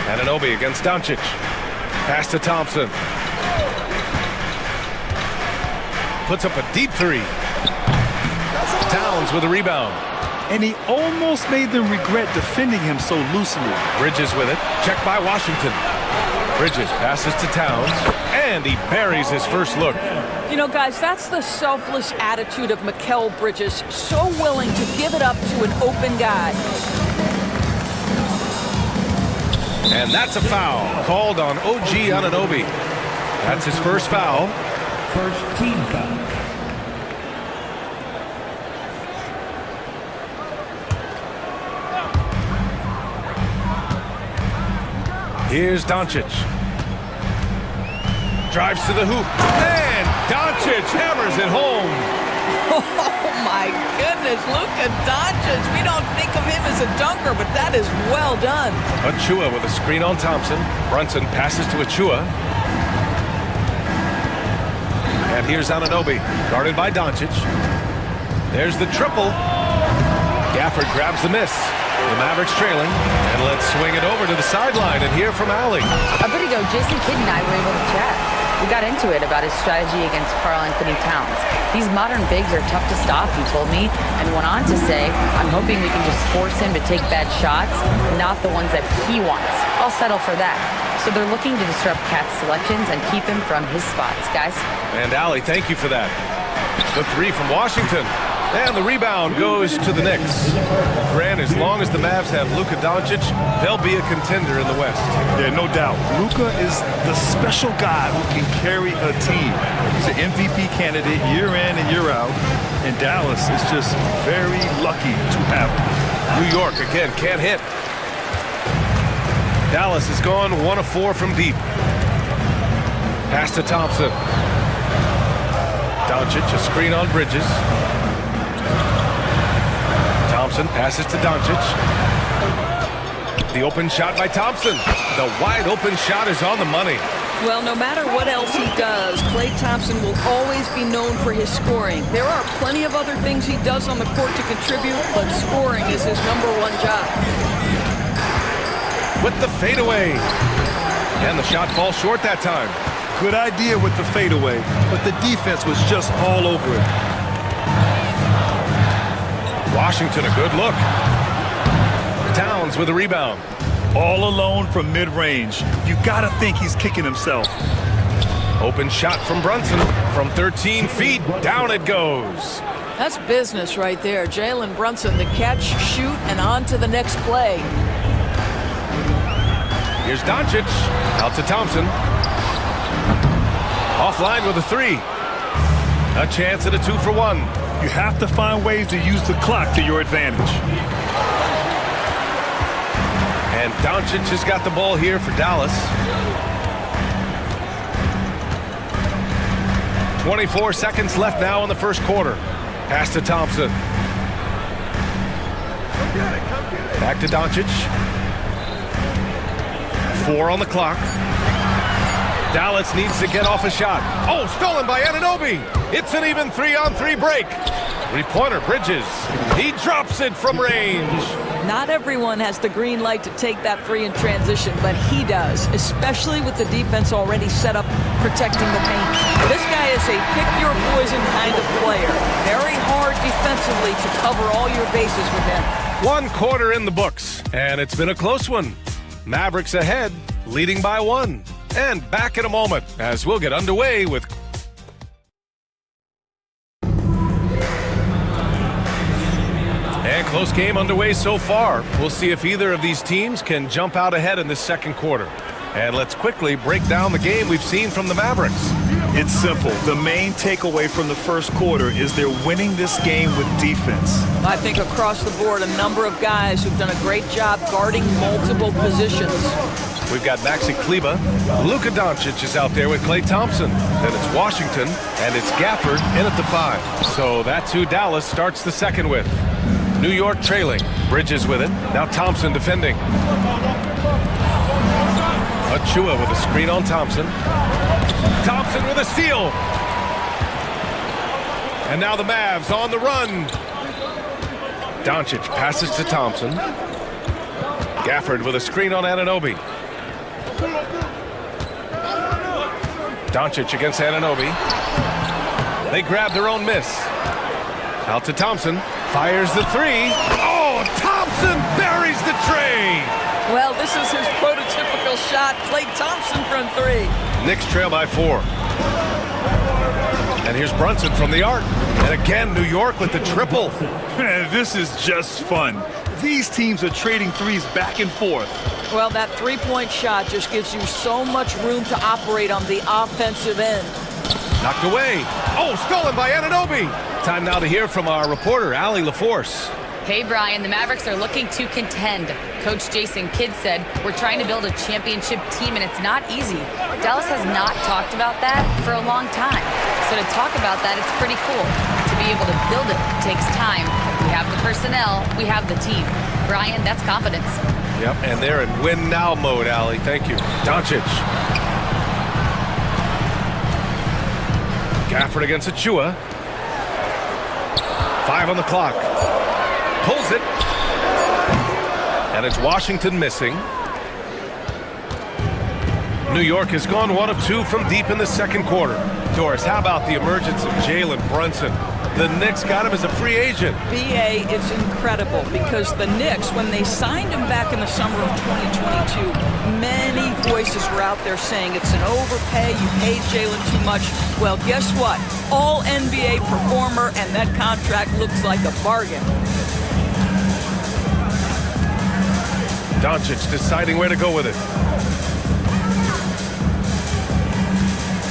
Anunoby against Doncic. Pass to Thompson. Puts up a deep 3. Towns with a rebound. And he almost made them regret defending him so loosely. Bridges with it. Checked by Washington. Bridges passes to Towns. And he buries his first look. You know, guys, that's the selfless attitude of Mikal Bridges. So willing to give it up to an open guy. And that's a foul called on OG Anunoby. That's his first foul. First team foul. Here's Doncic. Drives to the hoop. And Doncic hammers it home. Oh, my goodness. Luka Doncic. We don't think of him as a dunker, but that is well done. Achua with a screen on Thompson. Brunson passes to Achua. And here's Anunoby, guarded by Doncic. There's the triple. Gafford grabs the miss. The Mavericks trailing, and let's swing it over to the sideline and hear from Allie. A bit ago, Jason Kidd and I were able to chat. We got into it about his strategy against Karl Anthony Towns. These modern bigs are tough to stop, he told me, and went on to say, I'm hoping we can just force him to take bad shots, not the ones that he wants. I'll settle for that. So they're looking to disrupt Cat's selections and keep him from his spots, guys. And Allie, thank you for that. The 3 from Washington. And the rebound goes to the Knicks. Grant, as long as the Mavs have Luka Doncic, they'll be a contender in the West. Yeah, no doubt. Luka is the special guy who can carry a team. He's an MVP candidate year in and year out. And Dallas is just very lucky to have him. New York, again, can't hit. Dallas has gone 1 of 4 from deep. Pass to Thompson. Doncic, a screen on Bridges. Thompson passes to Doncic. The open shot by Thompson. The wide open shot is on the money. Well, no matter what else he does, Klay Thompson will always be known for his scoring. There are plenty of other things he does on the court to contribute, but scoring is his #1 job. With the fadeaway. And the shot falls short that time. Good idea with the fadeaway, but the defense was just all over it. Washington, a good look. Towns with a rebound. All alone from mid-range. You gotta think he's kicking himself. Open shot from Brunson. From 13 feet, down it goes. That's business right there. Jalen Brunson, the catch, shoot, and on to the next play. Here's Doncic. Out to Thompson. Offline with a 3. A chance at a 2 for 1. You have to find ways to use the clock to your advantage. And Doncic has got the ball here for Dallas. 24 seconds left now in the first quarter. Pass to Thompson. Back to Doncic. 4 on the clock. Dallas needs to get off a shot. Oh, stolen by Anunoby. It's an even 3-on-3 break. Three-pointer, Bridges. He drops it from range. Not everyone has the green light to take that three in transition, but he does, especially with the defense already set up protecting the paint. This guy is a pick-your-poison kind of player. Very hard defensively to cover all your bases with him. 1 quarter in the books, and it's been a close one. Mavericks ahead, leading by 1. And back in a moment as we'll get underway with... And close game underway so far. We'll see if either of these teams can jump out ahead in this second quarter. And let's quickly break down the game we've seen from the Mavericks. It's simple. The main takeaway from the first quarter is they're winning this game with defense. I think across the board, a number of guys who've done a great job guarding multiple positions. We've got Maxi Kleber. Luka Doncic is out there with Klay Thompson. Then it's Washington, and it's Gafford in at the 5. So that's who Dallas starts the second with. New York trailing. Bridges with it. Now Thompson defending. Achua with a screen on Thompson. Thompson with a steal. And now the Mavs on the run. Doncic passes to Thompson. Gafford with a screen on Anunoby. Doncic against Anunoby. They grab their own miss. Out to Thompson. Fires the 3. Oh, Thompson buries the tray. Well, this is his prototypical shot. Klay Thompson from 3. Knicks trail by 4. And here's Brunson from the arc. And again, New York with the triple. Man, this is just fun. These teams are trading threes back and forth. Well, that three-point shot just gives you so much room to operate on the offensive end. Knocked away. Oh, stolen by Anunoby. Time now to hear from our reporter, Allie LaForce. Hey, Brian, the Mavericks are looking to contend. Coach Jason Kidd said, we're trying to build a championship team, and it's not easy. Dallas has not talked about that for a long time. So to talk about that, it's pretty cool. To be able to build it takes time. We have the personnel, we have the team. Brian, that's confidence. Yep, and they're in win-now mode, Allie. Thank you. Doncic. Gafford against Achua. 5 on the clock. Pulls it. And it's Washington missing. New York has gone 1 of 2 from deep in the second quarter. Doris, how about the emergence of Jalen Brunson? The Knicks got him as a free agent. BA is incredible because the Knicks, when they signed him back in the summer of 2022, many voices were out there saying it's an overpay, you paid Jalen too much. Well, guess what? All NBA performer, and that contract looks like a bargain. Doncic deciding where to go with it.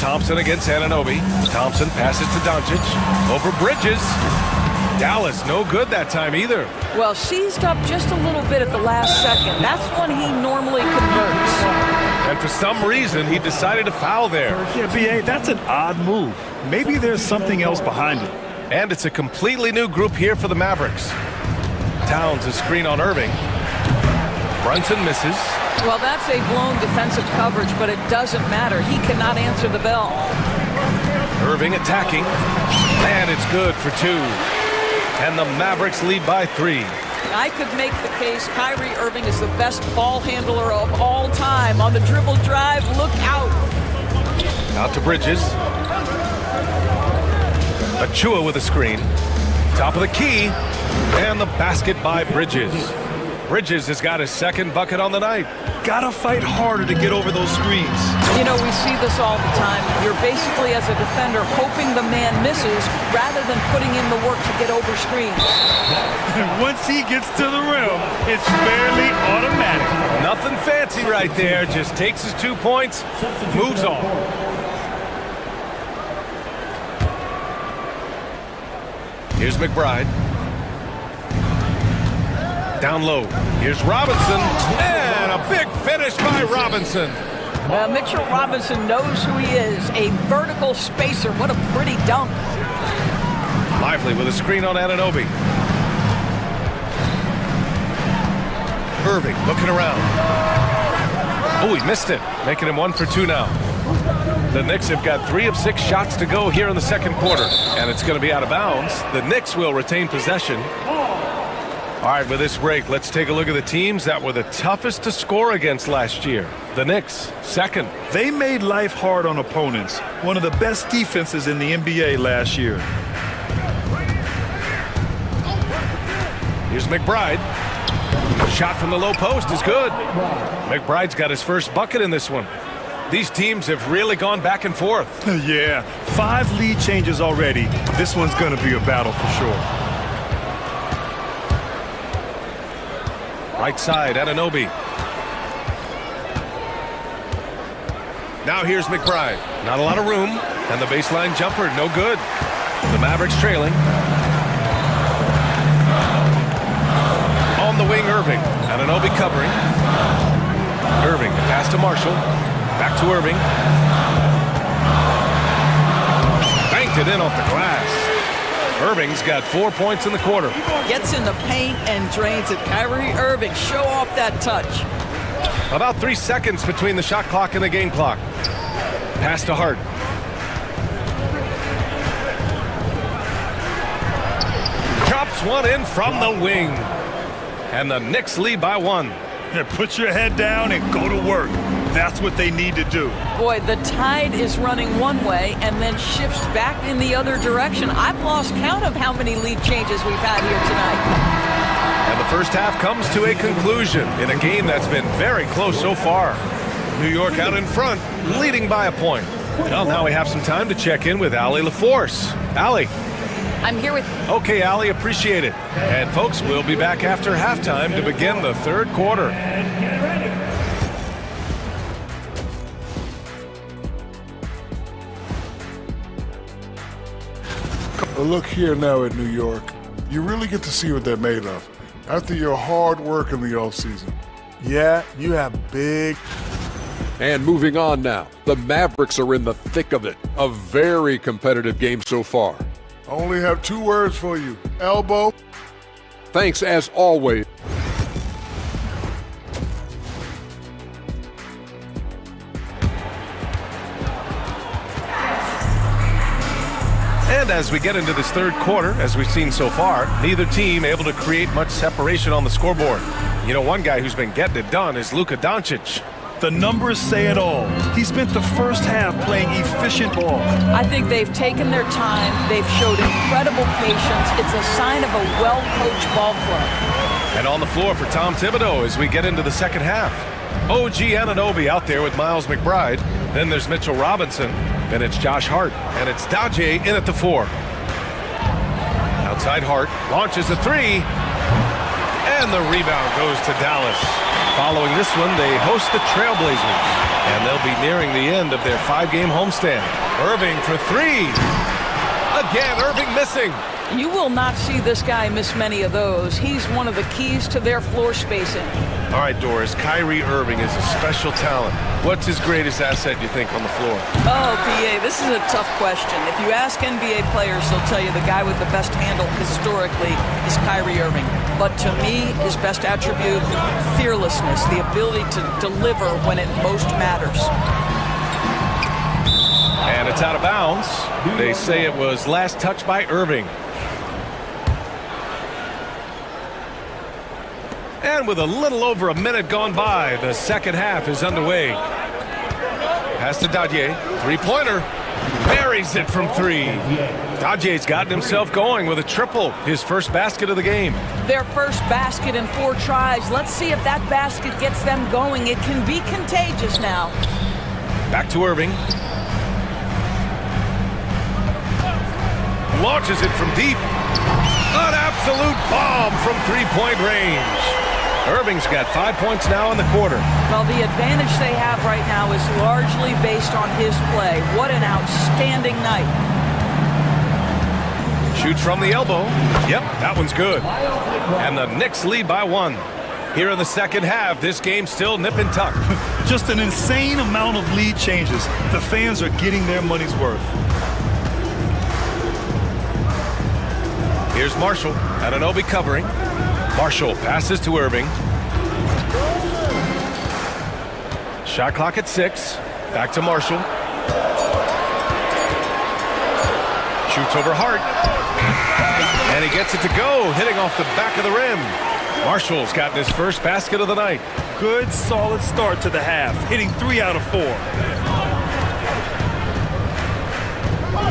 Thompson against Anunoby. Thompson passes to Doncic. Over Bridges. Dallas no good that time either. Well, seized up just a little bit at the last second. That's when he normally converts. And for some reason, he decided to foul there. Yeah, B.A., that's an odd move. Maybe there's something else behind it. And it's a completely new group here for the Mavericks. Towns is screen on Irving. Brunson misses. Well, that's a blown defensive coverage, but it doesn't matter. He cannot answer the bell. Irving attacking. And it's good for 2. And the Mavericks lead by 3. I could make the case Kyrie Irving is the best ball handler of all time. On the dribble drive, look out. Out to Bridges. Achua with a screen. Top of the key. And the basket by Bridges. Bridges has got his second bucket on the night. Gotta fight harder to get over those screens. You know, we see this all the time. You're basically, as a defender, hoping the man misses rather than putting in the work to get over screens. Once he gets to the rim, it's fairly automatic. Nothing fancy right there. Just takes his 2 points, moves on. Here's McBride. Down low. Here's Robinson. And a big finish by Robinson. Mitchell Robinson knows who he is, a vertical spacer. What a pretty dunk. Lively with a screen on Anunoby. Irving looking around. Oh, he missed it, making him 1 for 2 now. The Knicks have got 3 of 6 shots to go here in the second quarter, and it's going to be out of bounds. The Knicks will retain possession. All right, with this break, let's take a look at the teams that were the toughest to score against last year. The Knicks, second. They made life hard on opponents. One of the best defenses in the NBA last year. Here's McBride. Shot from the low post is good. McBride's got his first bucket in this one. These teams have really gone back and forth. Yeah, 5 lead changes already. This one's going to be a battle for sure. Right side, Anunoby. Now here's McBride. Not a lot of room, and the baseline jumper, no good. The Mavericks trailing. On the wing, Irving. Anunoby covering. Irving, pass to Marshall. Back to Irving. Banked it in off the glass. Irving's got 4 points in the quarter. Gets in the paint and drains it. Kyrie Irving, show off that touch. About 3 seconds between the shot clock and the game clock. Pass to Hart. Drops one in from the wing. And the Knicks lead by 1. Yeah, put your head down and go to work. That's what they need to do. Boy, the tide is running one way and then shifts back in the other direction. I've lost count of how many lead changes we've had here tonight. And the first half comes to a conclusion in a game that's been very close so far. New York out in front, leading by a point. Well, now we have some time to check in with Allie LaForce. Allie. I'm here with... Okay, Allie, appreciate it. And folks, we'll be back after halftime to begin the third quarter. Look here now at New York. You really get to see what they're made of after your hard work in the offseason. Yeah, you have big... And moving on now, the Mavericks are in the thick of it. A very competitive game so far. I only have 2 words for you. Elbow. Thanks as always. And as we get into this third quarter, as we've seen so far, neither team able to create much separation on the scoreboard. You know, one guy who's been getting it done is Luka Doncic. The numbers say it all. He spent the first half playing efficient ball. I think they've taken their time. They've showed incredible patience. It's a sign of a well-coached ball club. And on the floor for Tom Thibodeau as we get into the second half. OG Anunoby out there with Miles McBride. Then there's Mitchell Robinson. Then it's Josh Hart. And it's Daje in at the 4. Outside Hart. Launches a 3. And the rebound goes to Dallas. Following this one, they host the Trailblazers. And they'll be nearing the end of their 5-game homestand. Irving for 3. Again, Irving missing. You will not see this guy miss many of those. He's one of the keys to their floor spacing. All right, Doris, Kyrie Irving is a special talent. What's his greatest asset, you think, on the floor? Oh, PA, this is a tough question. If you ask NBA players, they'll tell you the guy with the best handle historically is Kyrie Irving. But to me, his best attribute, fearlessness, the ability to deliver when it most matters. And it's out of bounds. They say it was last touched by Irving. And with a little over a minute gone by, the second half is underway. Pass to Daje. 3-pointer. Buries it from 3. Daje's gotten himself going with a triple. His first basket of the game. Their first basket in 4 tries. Let's see if that basket gets them going. It can be contagious now. Back to Irving. Launches it from deep. An absolute bomb from 3-point range. Irving's got 5 points now in the quarter. Well, the advantage they have right now is largely based on his play. What an outstanding night. Shoots from the elbow. Yep, that one's good. And the Knicks lead by 1. Here in the second half, this game's still nip and tuck. Just an insane amount of lead changes. The fans are getting their money's worth. Here's Marshall. Anunoby covering. Marshall passes to Irving. Shot clock at 6. Back to Marshall. Shoots over Hart. And he gets it to go, hitting off the back of the rim. Marshall's gotten his first basket of the night. Good, solid start to the half, hitting 3 out of 4.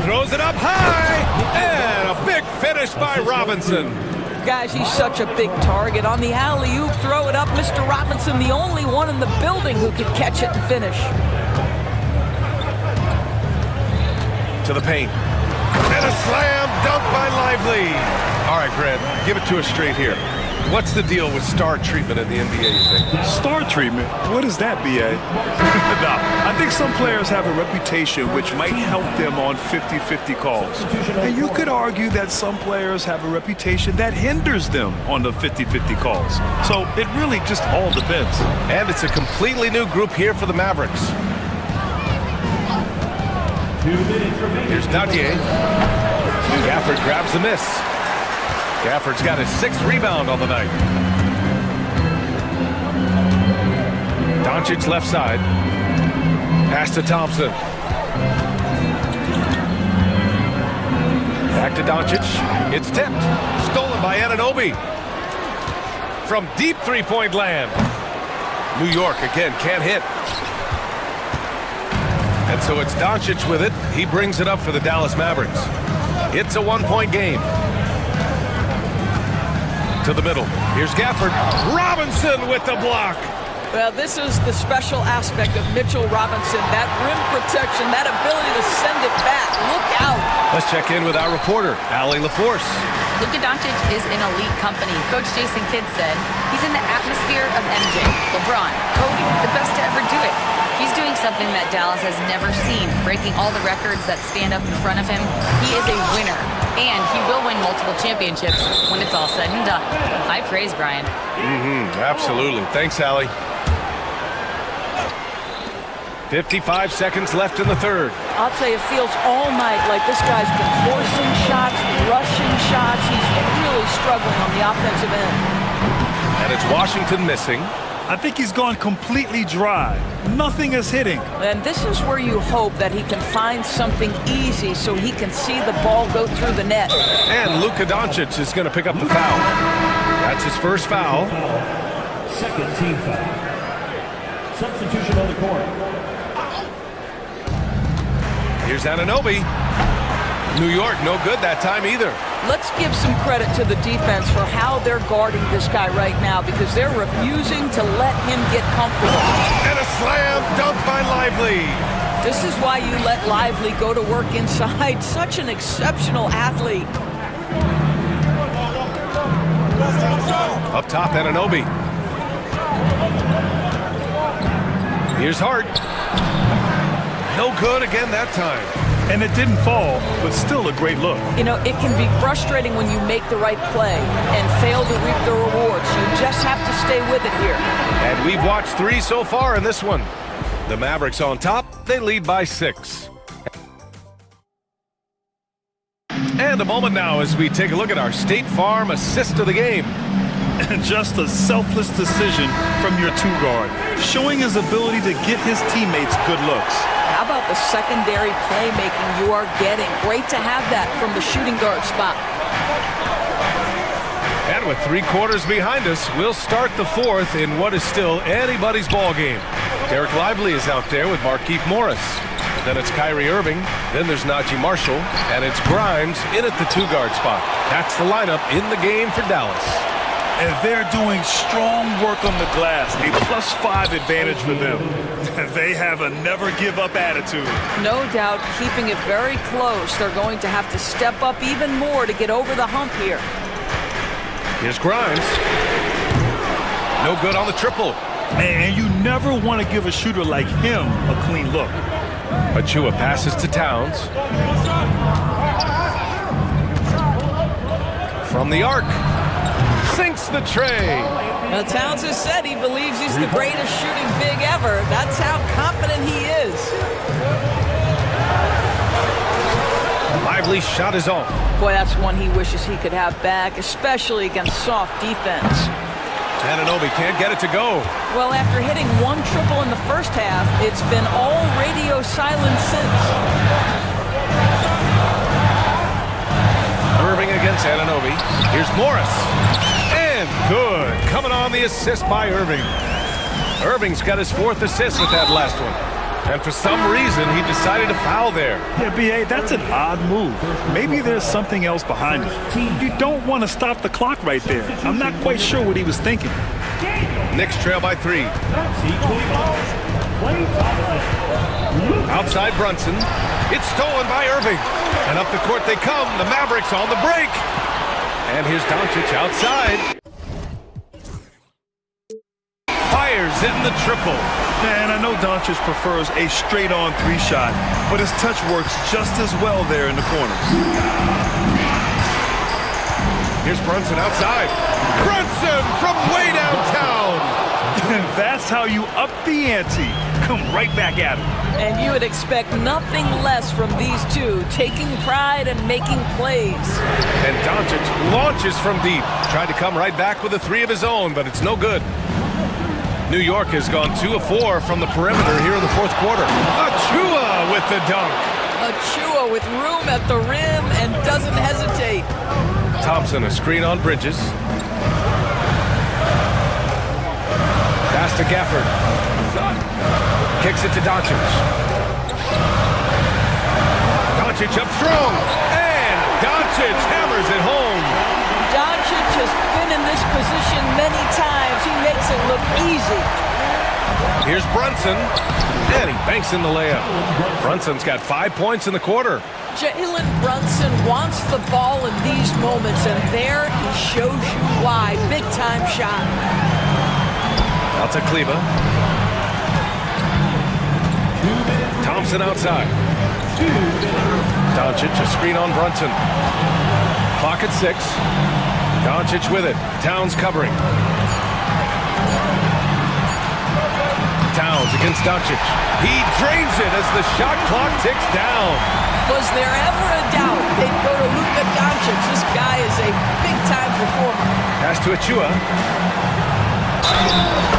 Throws it up high, and a big finish by Robinson. Guys, he's such a big target. On the alley-oop, throw it up. Mr. Robinson, the only one in the building who can catch it and finish. To the paint. And a slam dunk by Lively. All right, Grant, give it to us straight here. What's the deal with star treatment in the NBA, you think? Star treatment? What is that, B.A.? Now, I think some players have a reputation which might help them on 50-50 calls. And you could argue that some players have a reputation that hinders them on the 50-50 calls. So it really just all depends. And it's a completely new group here for the Mavericks. Here's Nautier. Gafford grabs the miss. Gafford's got his 6th rebound on the night. Doncic left side. Pass to Thompson. Back to Doncic. It's tipped. Stolen by Anunoby. From deep three-point land. New York, again, can't hit. And so it's Doncic with it. He brings it up for the Dallas Mavericks. It's a 1-point game. To the middle. Here's Gafford. Robinson with the block. Well, this is the special aspect of Mitchell Robinson. That rim protection, that ability to send it back. Look out. Let's check in with our reporter, Allie LaForce. Luka Doncic is in elite company. Coach Jason Kidd said he's in the atmosphere of MJ, LeBron, Kobe, the best to ever do it. He's doing something that Dallas has never seen, breaking all the records that stand up in front of him. He is a winner, and he will win multiple championships when it's all said and done. High praise, Brian. Absolutely. Thanks, Allie. 55 seconds left in the third. I'll tell you, it feels all night like this guy's been forcing shots, rushing shots. He's really struggling on the offensive end. And it's Washington missing. I think he's gone completely dry. Nothing is hitting. And this is where you hope that he can find something easy so he can see the ball go through the net. And Luka Doncic is going to pick up the foul. That's his first foul. Second team foul. Substitution on the court. Here's Anunoby. New York, no good that time either. Let's give some credit to the defense for how they're guarding this guy right now because they're refusing to let him get comfortable. And a slam dunk by Lively. This is why you let Lively go to work inside. Such an exceptional athlete. Up top, Anunoby. Here's Hart. No good again that time. And it didn't fall, but still a great look. You know, it can be frustrating when you make the right play and fail to reap the rewards. You just have to stay with it here. And we've watched 3 so far in this one. The Mavericks on top. They lead by 6. And a moment now as we take a look at our State Farm assist of the game. And just a selfless decision from your 2-guard, showing his ability to get his teammates good looks. How about the secondary playmaking you are getting? Great to have that from the shooting guard spot. And with 3 quarters behind us, we'll start the 4th in what is still anybody's ball game. Derek Lively is out there with Markieff Morris. Then it's Kyrie Irving. Then there's Najee Marshall. And it's Grimes in at the 2-guard spot. That's the lineup in the game for Dallas. And they're doing strong work on the glass, a +5 advantage for them. They have a never-give-up attitude. No doubt, keeping it very close. They're going to have to step up even more to get over the hump here. Here's Grimes. No good on the triple. And you never want to give a shooter like him a clean look. Achua passes to Towns. From the arc. Sinks the tray. Now, Towns has said he believes he's the greatest shooting big ever. That's how confident he is. Lively shot is off. Boy, that's one he wishes he could have back, especially against soft defense. Anunoby can't get it to go. Well, after hitting one triple in the first half, it's been all radio silence since. Irving against Anunoby. Here's Morris. And good. Coming on the assist by Irving. Irving's got his 4th assist with that last one. And for some reason, he decided to foul there. Yeah, B.A., that's an odd move. Maybe there's something else behind it. You don't want to stop the clock right there. I'm not quite sure what he was thinking. Knicks trail by 3. Outside Brunson. It's stolen by Irving. And up the court they come. The Mavericks on the break. And here's Doncic outside. Fires in the triple. Man, I know Doncic prefers a straight-on 3-shot, but his touch works just as well there in the corner. Here's Brunson outside. Brunson from way downtown. And that's how you up the ante. Come right back at him. And you would expect nothing less from these two, taking pride and making plays. And Doncic launches from deep. Tried to come right back with a 3 of his own, but it's no good. New York has gone 2 of 4 from the perimeter here in the 4th quarter. Achua with the dunk. Achua with room at the rim and doesn't hesitate. Thompson, a screen on Bridges. Pass to Gafford. Kicks it to Doncic. Doncic up strong. And Doncic hammers it home. Doncic has been in this position many times. He makes it look easy. Here's Brunson. And he banks in the layup. Brunson's got 5 points in the quarter. Jalen Brunson wants the ball in these moments, and there he shows you why. Big-time shot. Out to Kleba. Thompson outside. Doncic, a screen on Brunson. Clock at 6. Doncic with it. Towns covering. Towns against Doncic. He drains it as the shot clock ticks down. Was there ever a doubt they'd go to Luka Doncic? This guy is a big-time performer. Pass to Achua.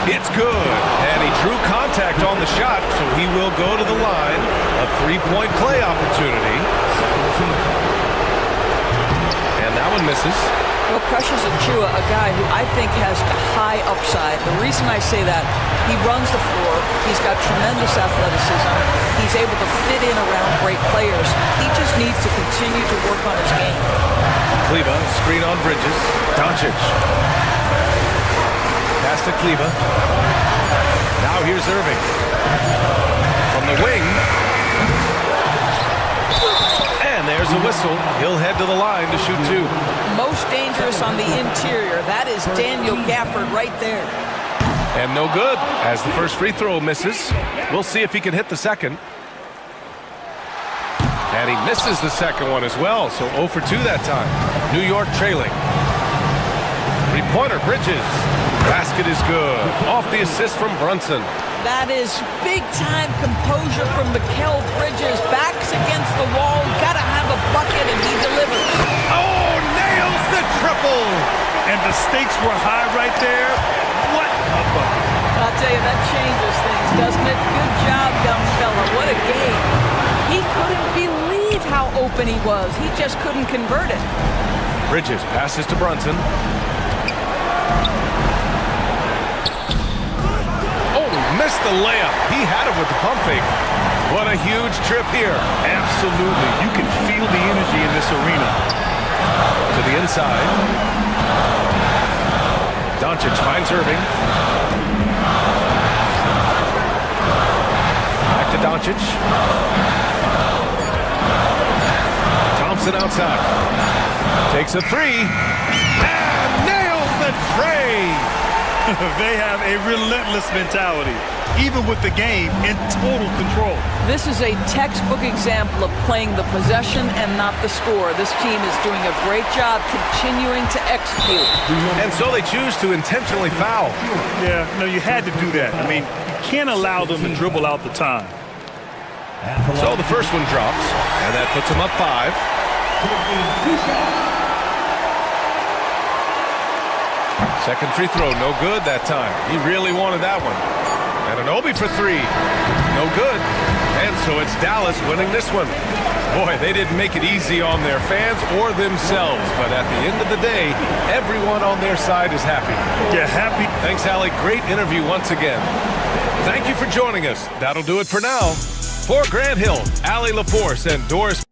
It's good. And he drew contact on the shot, so he will go to the line. A 3-point play opportunity. And that one misses. Well, Precious Achua, a guy who I think has a high upside. The reason I say that, he runs the floor. He's got tremendous athleticism. He's able to fit in around great players. He just needs to continue to work on his game. Kleba, screen on Bridges. Doncic. Pass to Kleba. Now here's Irving. From the wing. And there's a whistle. He'll head to the line to shoot 2. Most dangerous on the interior. That is Daniel Gafford right there. And no good, as the first free throw misses. We'll see if he can hit the second. And he misses the second one as well, so 0 for 2 that time. New York trailing. 3-pointer, Bridges. Basket is good. Off the assist from Brunson. That is big-time composure from Mikal Bridges. Backs against the wall. Gotta have a bucket, and he delivers. Oh, nails the triple! And the stakes were high right there. What a bucket. I'll tell you, that changes things, doesn't it? Good job, young fella. What a game. He couldn't believe how open he was. He just couldn't convert it. Bridges passes to Brunson. Missed the layup. He had it with the pump fake. What a huge trip here. Absolutely. You can feel the energy in this arena. To the inside. Doncic finds Irving. Back to Doncic. Thompson outside. Takes a 3. And nails the tray. They have a relentless mentality, even with the game in total control. This is a textbook example of playing the possession and not the score. This team is doing a great job continuing to execute. And so they choose to intentionally foul. Yeah, no, you had to do that. I mean, you can't allow them to dribble out the time. So the first one drops, and that puts them up 5. Second free throw, no good that time. He really wanted that one. And an Obi for 3, no good. And so it's Dallas winning this one. Boy, they didn't make it easy on their fans or themselves, but at the end of the day, everyone on their side is happy. Yeah, happy. Thanks, Allie. Great interview once again. Thank you for joining us. That'll do it for now. For Grant Hill, Allie LaForce, and Doris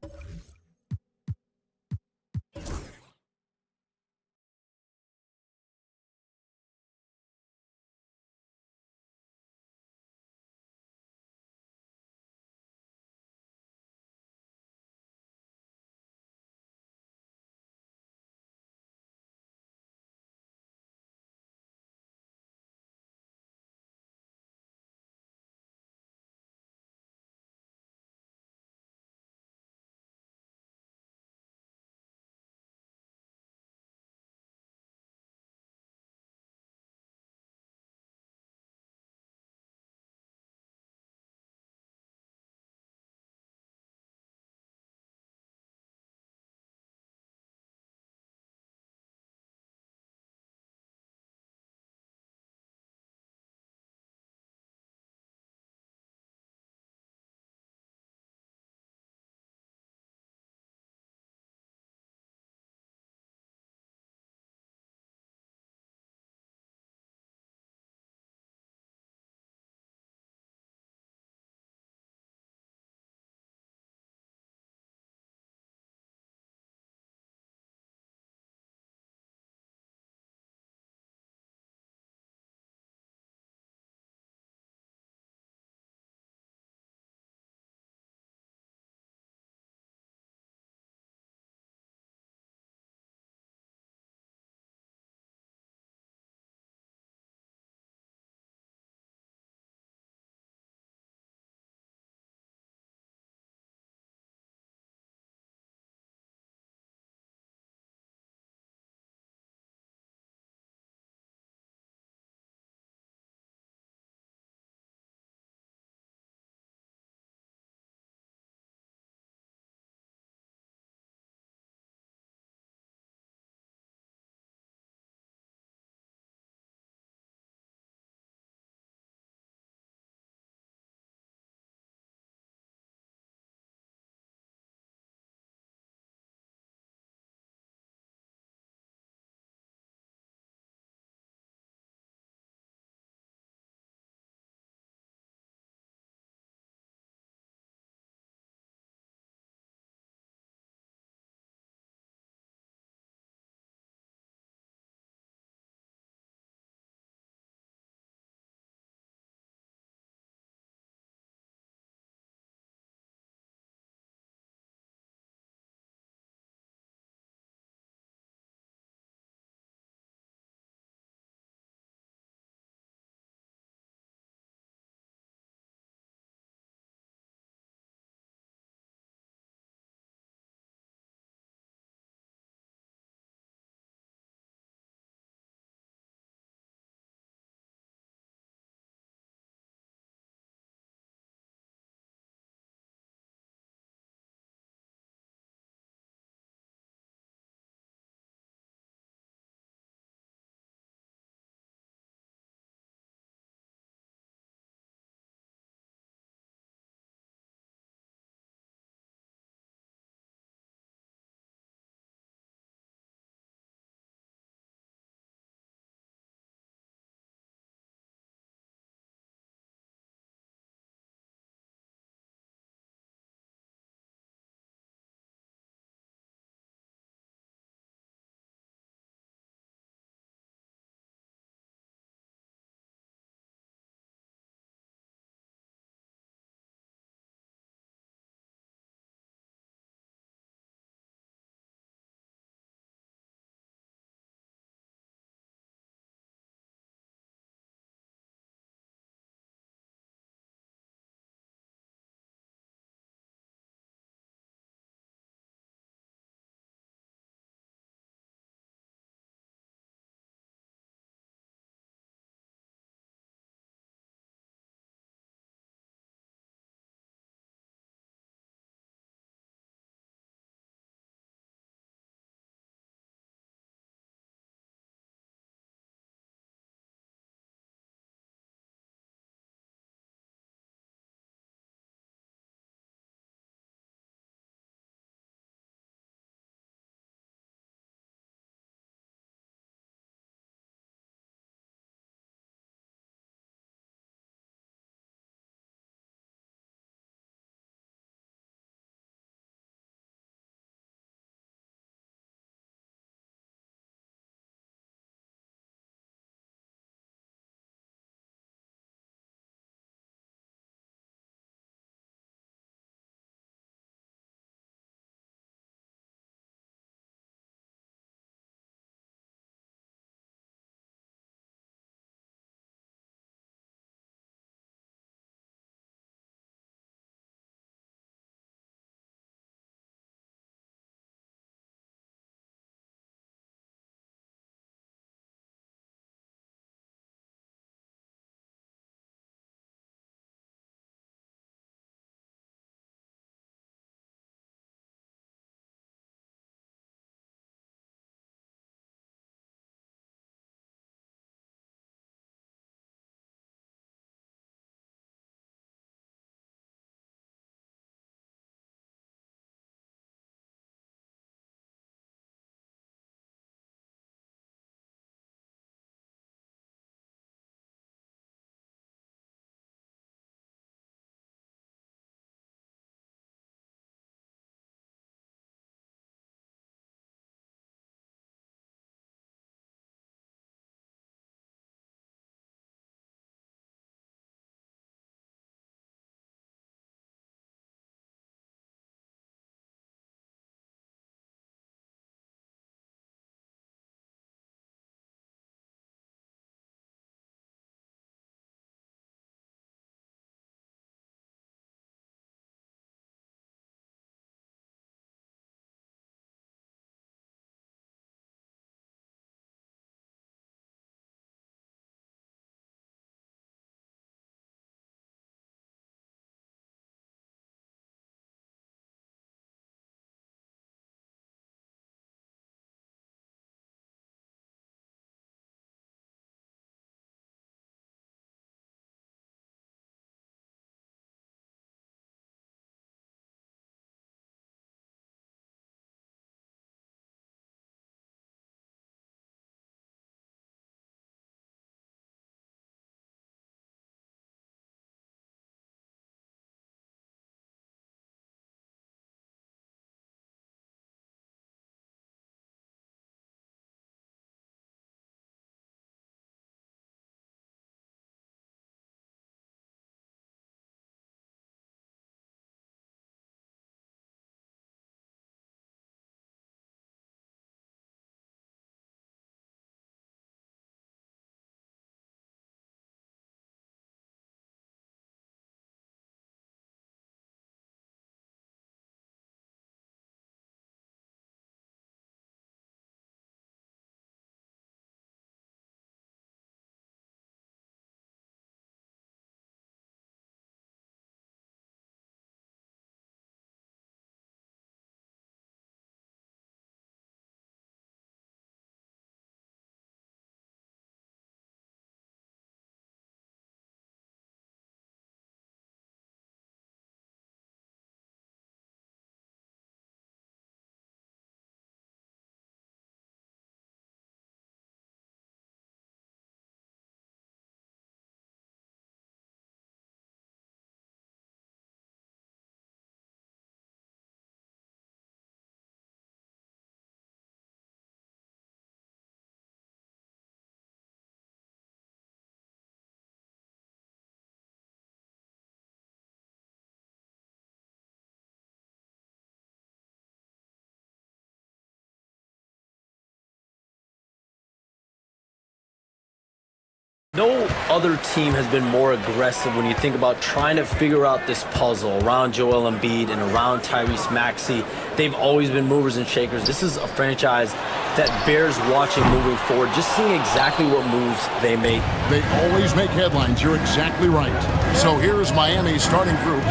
other team has been more aggressive when you think about trying to figure out this puzzle around Joel Embiid and around Tyrese Maxey? They've always been movers and shakers. This is a franchise that bears watching moving forward, just seeing exactly what moves they make. They always make headlines. You're exactly right. So here's Miami's starting group.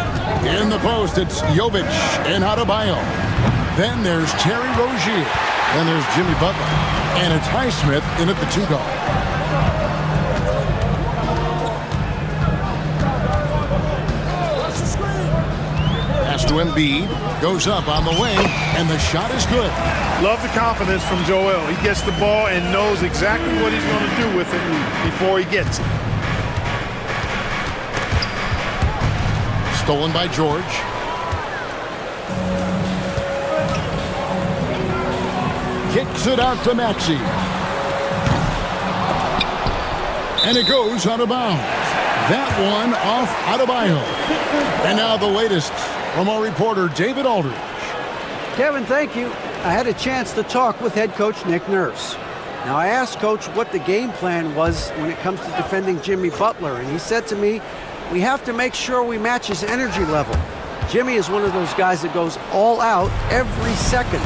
In the post, it's Jovic and Adebayo. Then there's Terry Rozier. Then there's Jimmy Butler. And it's Highsmith in at the 2 guard. Pass to Embiid. Goes up on the wing, and the shot is good. Love the confidence from Joel. He gets the ball and knows exactly what he's going to do with it before he gets it. Stolen by George. Kicks it out to Maxey. And it goes out of bounds. That one off Adebayo. And now the latest from our reporter, David Aldridge. Kevin, thank you. I had a chance to talk with head coach Nick Nurse. Now, I asked Coach what the game plan was when it comes to defending Jimmy Butler, and he said to me, we have to make sure we match his energy level. Jimmy is one of those guys that goes all out every second.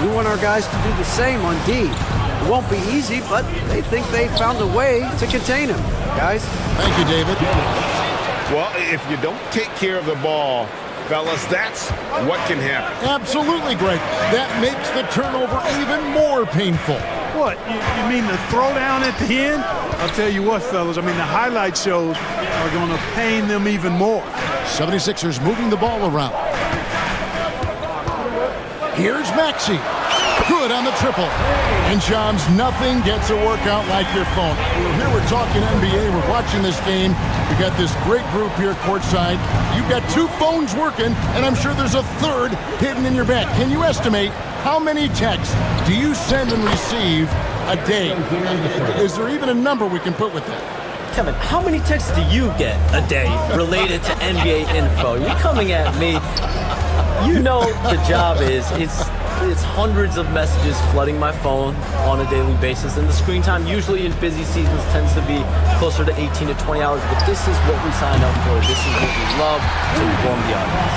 We want our guys to do the same on D. It won't be easy, but they think they found a way to contain him. Guys? Thank you, David. Well, if you don't take care of the ball, fellas, that's what can happen. Absolutely, Greg. That makes the turnover even more painful. What? You mean the throwdown at the end? I'll tell you what, fellas. I mean, the highlight shows are going to pain them even more. 76ers moving the ball around. Here's Maxey. Good on the triple. And Shams, nothing gets to work out like your phone. We're talking NBA. We're watching this game. We got this great group here courtside. You've got 2 phones working, and I'm sure there's a third hidden in your bag. Can you estimate how many texts do you send and receive a day? Is there even a number we can put with that? Kevin, how many texts do you get a day related to NBA info? You're coming at me. You know the job is, it's hundreds of messages flooding my phone on a daily basis, and the screen time usually in busy seasons tends to be closer to 18 to 20 hours, but this is what we signed up for. This is what we love to inform the audience.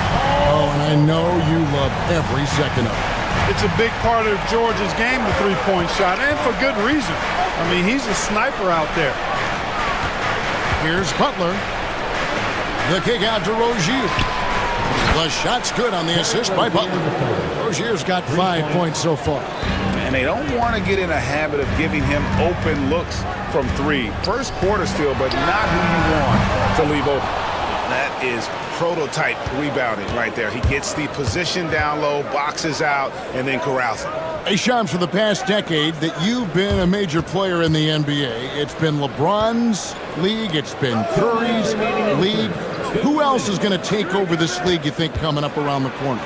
Oh, and I know you love every second of it. It's a big part of George's game, the three-point shot, and for good reason. I mean, he's a sniper out there. Here's Butler. The kick out to Rozier. The shot's good on the assist by Butler. Rozier's got 5 points so far. And they don't want to get in a habit of giving him open looks from 3. First quarter still, but not who you want to leave open. That is prototype rebounding right there. He gets the position down low, boxes out, and then corrals it. Hey, Shams, for the past decade that you've been a major player in the NBA, it's been LeBron's league, it's been Curry's league. Who else is going to take over this league, you think, coming up around the corner?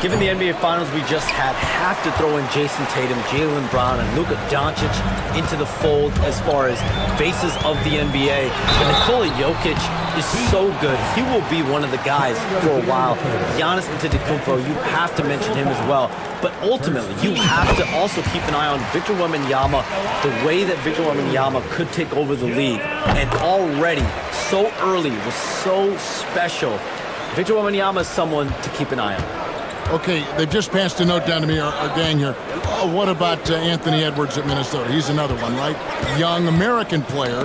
Given the NBA Finals we just had, have to throw in Jason Tatum, Jaylen Brown, and Luka Doncic into the fold as far as faces of the NBA. And Nikola Jokic is so good. He will be one of the guys for a while. Giannis Antetokounmpo, you have to mention him as well. But ultimately, you have to also keep an eye on Victor Wembanyama, the way that Victor Wembanyama could take over the league. And already, so early, was so special. Victor Wembanyama is someone to keep an eye on. Okay, they've just passed a note down to me, our gang here. What about Anthony Edwards at Minnesota? He's another one, right? Young American player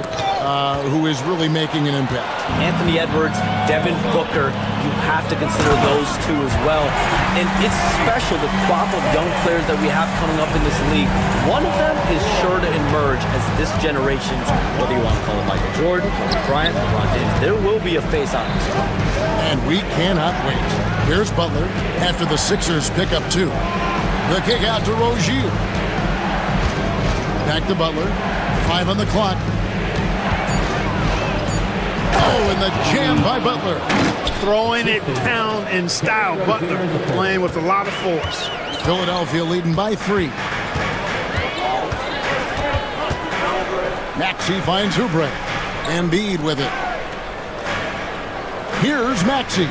who is really making an impact. Anthony Edwards, Devin Booker, you have to consider those 2 as well. And it's special, the crop of young players that we have coming up in this league. One of them is sure to emerge as this generation's, whether you want to call it Michael Jordan, Kobe Bryant, LeBron James, there will be a face on this. And we cannot wait. Here's Butler after the Sixers pick up 2. The kick out to Rozier. Back to Butler. 5 on the clock. Oh, and the jam by Butler. Throwing it down in style. Butler playing with a lot of force. Philadelphia leading by 3. Maxey finds Oubre. Embiid with it. Here's Maxey.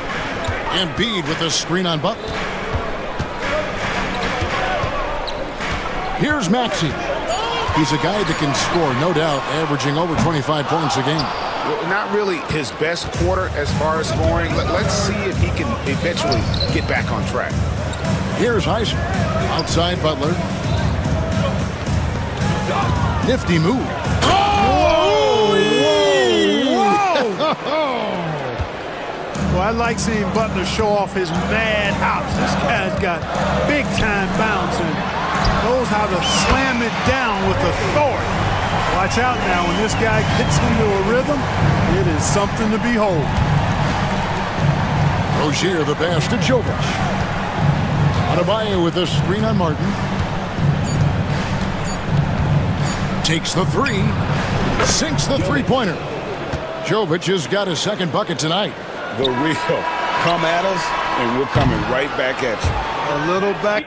Embiid with a screen on Butler. Here's Maxey. He's a guy that can score, no doubt, averaging over 25 points a game. Not really his best quarter as far as scoring. Let's see if he can eventually get back on track. Here's Heisman. Outside Butler. Nifty move. Whoa! Well, I like seeing Butler show off his mad hops. This guy's got big-time bounce and knows how to slam it down with authority. Watch out now. When this guy gets into a rhythm, it is something to behold. Rozier the pass to Jovic. Adebayo with a screen on Martin. Takes the three. Sinks the three-pointer. Jovic has got his second bucket tonight. The real. Come at us, and we're coming right back at you. A little back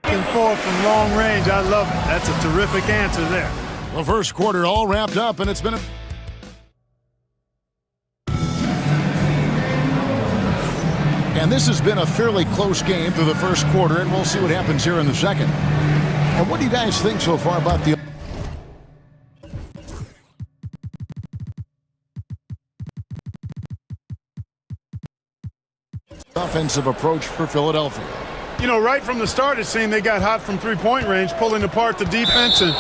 and forth from long range. I love it. That's a terrific answer there. The first quarter all wrapped up, and it's been a... And this has been a fairly close game through the first quarter, and we'll see what happens here in the second. And what do you guys think so far about the... offensive approach for Philadelphia? You know, right from the start, it seemed they got hot from three-point range, pulling apart the defense and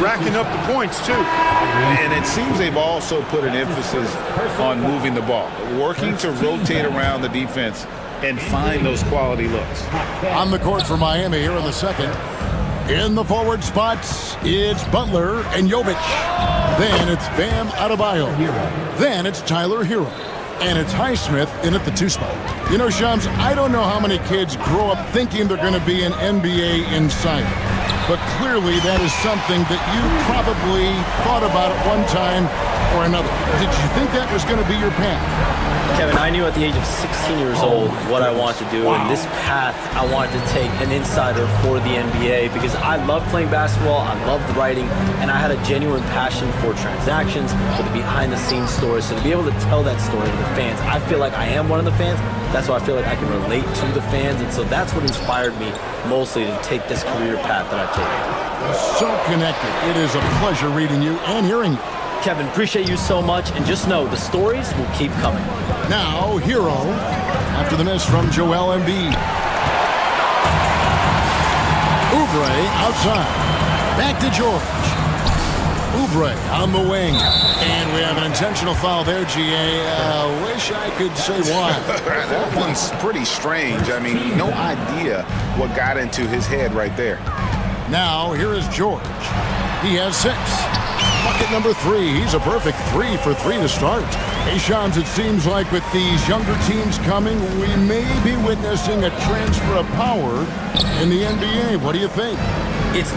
racking up the points, too. And it seems they've also put an emphasis on moving the ball, working to rotate around the defense and find those quality looks. On the court for Miami here in the second. In the forward spots, it's Butler and Jovic. Then it's Bam Adebayo. Then it's Tyler Hero. And it's Highsmith in at the two spot. You know, Shams, I don't know how many kids grow up thinking they're going to be an NBA insider. But clearly that is something that you probably thought about at one time or another. Did you think that was going to be your path? Kevin, I knew at the age of 16 years old what I wanted to do, and this path I wanted to take an insider for the NBA because I love playing basketball, I loved writing, and I had a genuine passion for transactions, for the behind-the-scenes stories. So to be able to tell that story to the fans, I feel like I am one of the fans. That's why I feel like I can relate to the fans, and so that's what inspired me mostly to take this career path that I've taken. So connected. It is a pleasure reading you and hearing you. Kevin, appreciate you so much, and just know the stories will keep coming. Now, Hero, after the miss from Joel Embiid. Oubre outside. Back to George. Oubre on the wing. And we have an intentional foul there, GA. Wish I could say why. That one's pretty strange. I mean, no idea what got into his head right there. Now, here is George. He has 6. Bucket number 3. He's a perfect 3 for 3 to start. Hey, Shams, it seems like with these younger teams coming, we may be witnessing a transfer of power in the NBA. What do you think? It's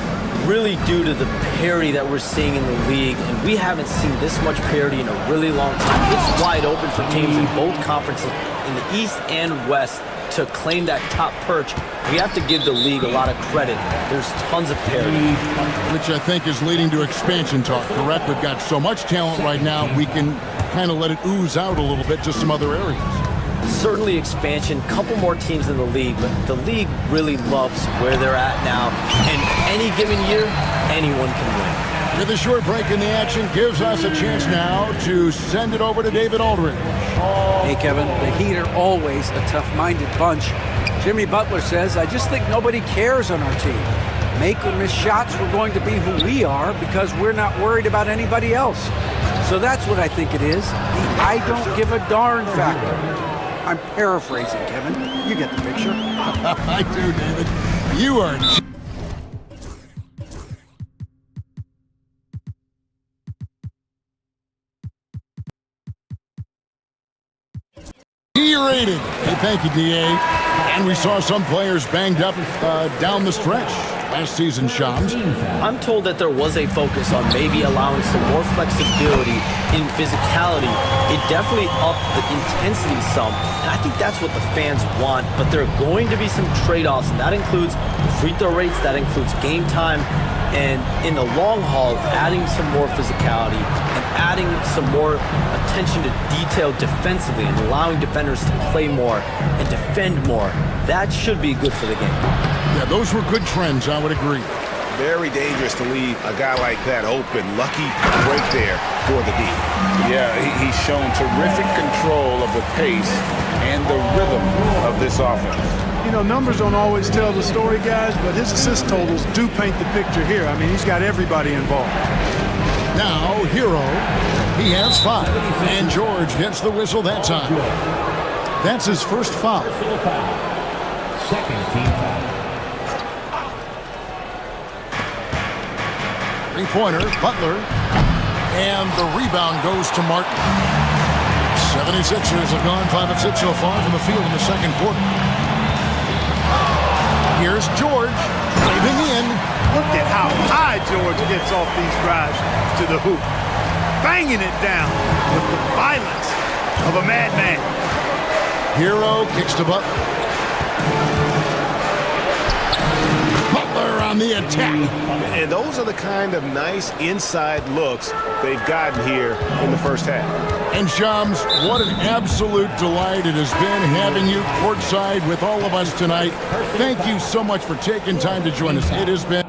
really due to the parity that we're seeing in the league, and we haven't seen this much parity in a really long time. It's wide open for teams in both conferences, in the East and West, to claim that top perch. We have to give the league a lot of credit. There's tons of parity. Which I think is leading to expansion talk, correct? We've got so much talent right now, we can kind of let it ooze out a little bit to some other areas. Certainly expansion, couple more teams in the league, but the league really loves where they're at now. And any given year, anyone can win. With a short break in the action, gives us a chance now to send it over to David Aldridge. Hey, Kevin, the Heat are always a tough-minded bunch. Jimmy Butler says, I just think nobody cares on our team. Make or miss shots, we're going to be who we are because we're not worried about anybody else. So that's what I think it is, the I don't give a darn factor. I'm paraphrasing, Kevin. You get the picture. I do, David. You are... rated. Hey, thank you, DA. And we saw some players banged up down the stretch last season, Shams. I'm told that there was a focus on maybe allowing some more flexibility in physicality. It definitely upped the intensity some, and I think that's what the fans want. But there are going to be some trade-offs, and that includes free throw rates, that includes game time, and in the long haul, adding some more physicality and adding some more attention to detail defensively and allowing defenders to play more and defend more. That should be good for the game. Yeah, those were good trends, I would agree. Very dangerous to leave a guy like that open. Lucky break there for the D. Yeah, he's shown terrific control of the pace and the rhythm of this offense. You know, numbers don't always tell the story, guys, but his assist totals do paint the picture here. I mean, he's got everybody involved. Now, Hero, he has 5, and George gets the whistle that time. That's his first foul. Second team foul. Three-pointer, Butler, and the rebound goes to Martin. 76ers have gone 5 of 6 so far from the field in the second quarter. Here's George, driving in. Look at how high George gets off these drives to the hoop. Banging it down with the violence of a madman. Hero kicks to Butler. Butler on the attack. And those are the kind of nice inside looks they've gotten here in the first half. And Shams, what an absolute delight it has been having you courtside with all of us tonight. Thank you so much for taking time to join us. It has been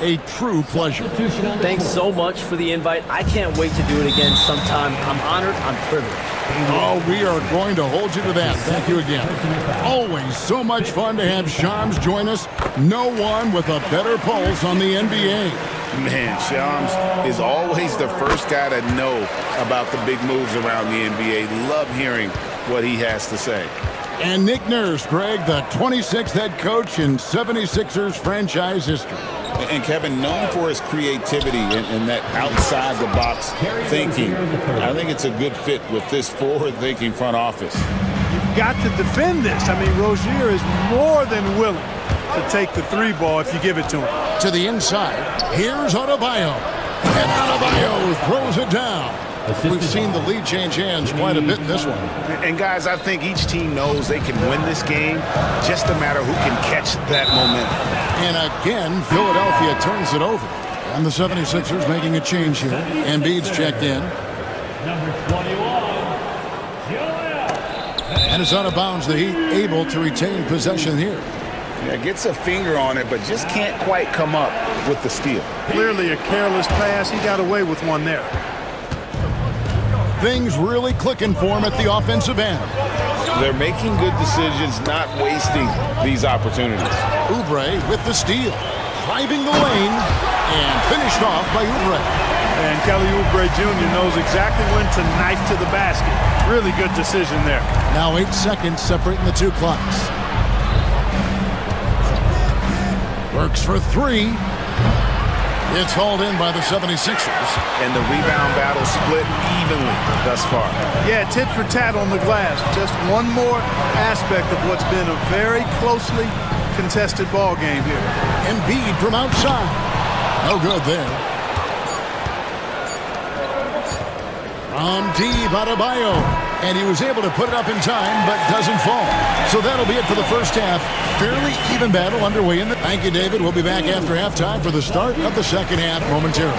a true pleasure. Thanks so much for the invite. I can't wait to do it again sometime. I'm honored. I'm privileged. Oh, we are going to hold you to that. Thank you again. Always so much fun to have Shams join us. No one with a better pulse on the NBA. Man, Shams is always the first guy to know about the big moves around the NBA. Love hearing what he has to say. And Nick Nurse, Greg, the 26th head coach in 76ers franchise history. And Kevin, known for his creativity and that outside-the-box thinking, I think it's a good fit with this forward-thinking front office. You've got to defend this. I mean, Rozier is more than willing to take the 3 ball if you give it to him. To the inside, here's Adebayo. And Adebayo throws it down. We've seen the lead change hands quite a bit in this one. And guys, I think each team knows they can win this game, just a matter who can catch that momentum. And again, Philadelphia turns it over. And the 76ers making a change here. Embiid's checked in. Number 21, And it's out of bounds. The Heat able to retain possession here. Yeah, gets a finger on it, but just can't quite come up with the steal. Clearly a careless pass. He got away with one there. Things really clicking for him at the offensive end. They're making good decisions, not wasting these opportunities. Oubre with the steal, driving the lane, and finished off by Oubre. And Kelly Oubre Jr. knows exactly when to knife to the basket. Really good decision there. Now 8 seconds separating the two clocks. Works for 3. It's hauled in by the 76ers. And the rebound battle split evenly thus far. Yeah, tit for tat on the glass. Just one more aspect of what's been a very closely contested ball game here. Embiid from outside. No good there. From deep, Adebayo. And he was able to put it up in time, but doesn't fall. So that'll be it for the first half. Fairly even battle underway in the... Thank you, David. We'll be back after halftime for the start of the second half momentarily.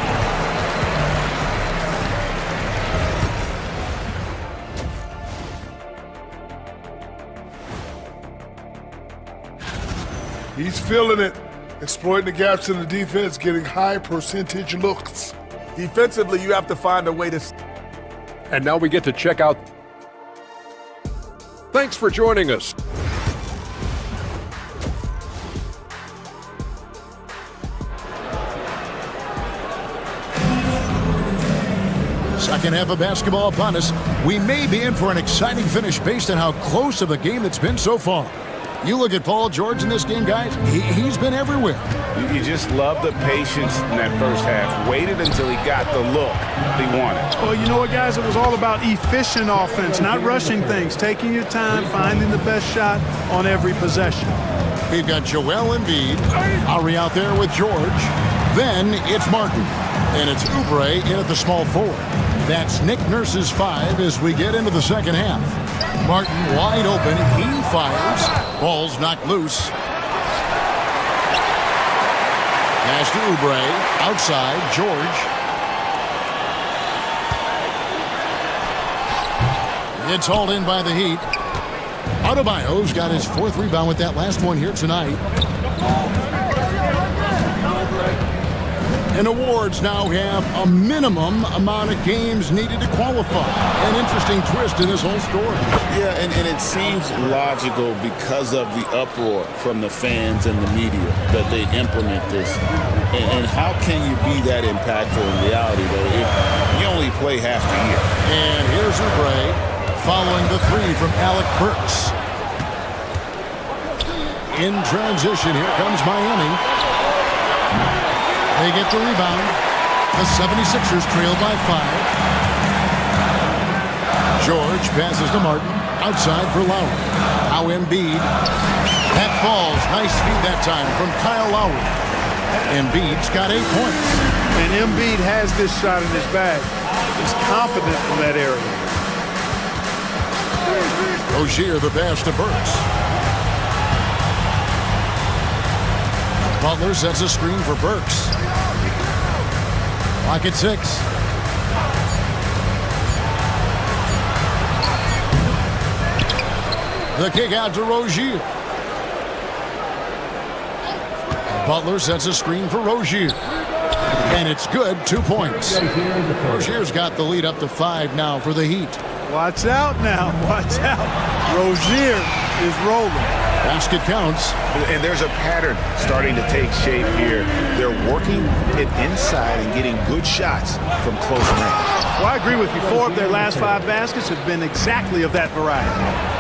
He's feeling it, exploiting the gaps in the defense, getting high percentage looks. Defensively, you have to find a way to... And now we get to check out. Thanks for joining us. Second half of basketball upon us. We may be in for an exciting finish based on how close of a game it's been so far. You look at Paul George in this game, guys. He's been everywhere. You just love the patience in that first half. Waited until he got the look he wanted. Well, you know what, guys? It was all about efficient offense, not rushing things, taking your time, finding the best shot on every possession. We've got Joel Embiid. Ari out there with George. Then it's Martin. And it's Oubre in at the small forward. That's Nick Nurse's 5 as we get into the second half. Martin wide open. He fires. Ball's knocked loose. Pass to Oubre. Outside, George. It's hauled in by the Heat. Adebayo's got his 4th rebound with that last one here tonight. And awards now have a minimum amount of games needed to qualify. An interesting twist in this whole story. Yeah, and it seems logical because of the uproar from the fans and the media that they implement this. And how can you be that impactful in reality, though, if you only play half the year? And here's Oubre following the 3 from Alec Burks. In transition, here comes Miami. They get the rebound. The 76ers trail by 5. George passes to Martin. Outside for Lowry. Now Embiid. That falls. Nice feed that time from Kyle Lowry. Embiid's got 8 points. And Embiid has this shot in his bag. He's confident in that area. Rozier the pass to Burks. Butler sets a screen for Burks. Clock at 6. The kick out to Rozier. Butler sets a screen for Rozier. And it's good, 2 points. Rozier's got the lead up to 5 now for the Heat. Watch out now, watch out. Rozier is rolling. Basket counts. And there's a pattern starting to take shape here. They're working it inside and getting good shots from close range. Well, I agree with you. 4 of their last 5 baskets have been exactly of that variety.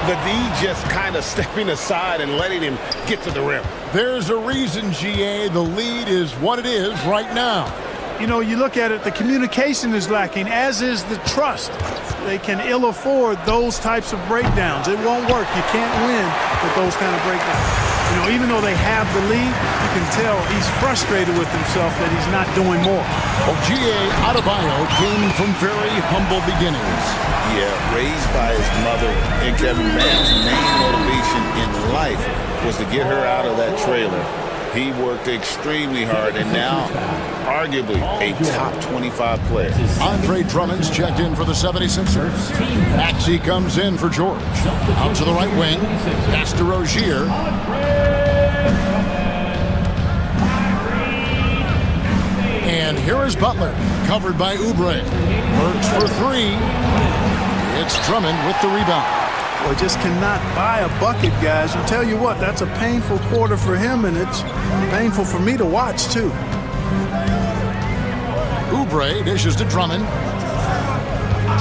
The D just kind of stepping aside and letting him get to the rim. There's a reason, GA, the lead is what it is right now. You know, you look at it, the communication is lacking, as is the trust. They can ill afford those types of breakdowns. It won't work. You can't win with those kind of breakdowns. You know, even though they have the lead, you can tell he's frustrated with himself that he's not doing more. Well, G.A. Adebayo came from very humble beginnings. Yeah, raised by his mother. And Kevin Durant's main motivation in life was to get her out of that trailer. He worked extremely hard, and now, arguably, a top 25 player. Andre Drummond's checked in for the 76ers. Maxey comes in for George. Out to the right wing. Pass to Rozier. And here is Butler, covered by Oubre. Works for 3. It's Drummond with the rebound. Well, just cannot buy a bucket, guys. And tell you what, that's a painful quarter for him, and it's painful for me to watch, too. Oubre dishes to Drummond.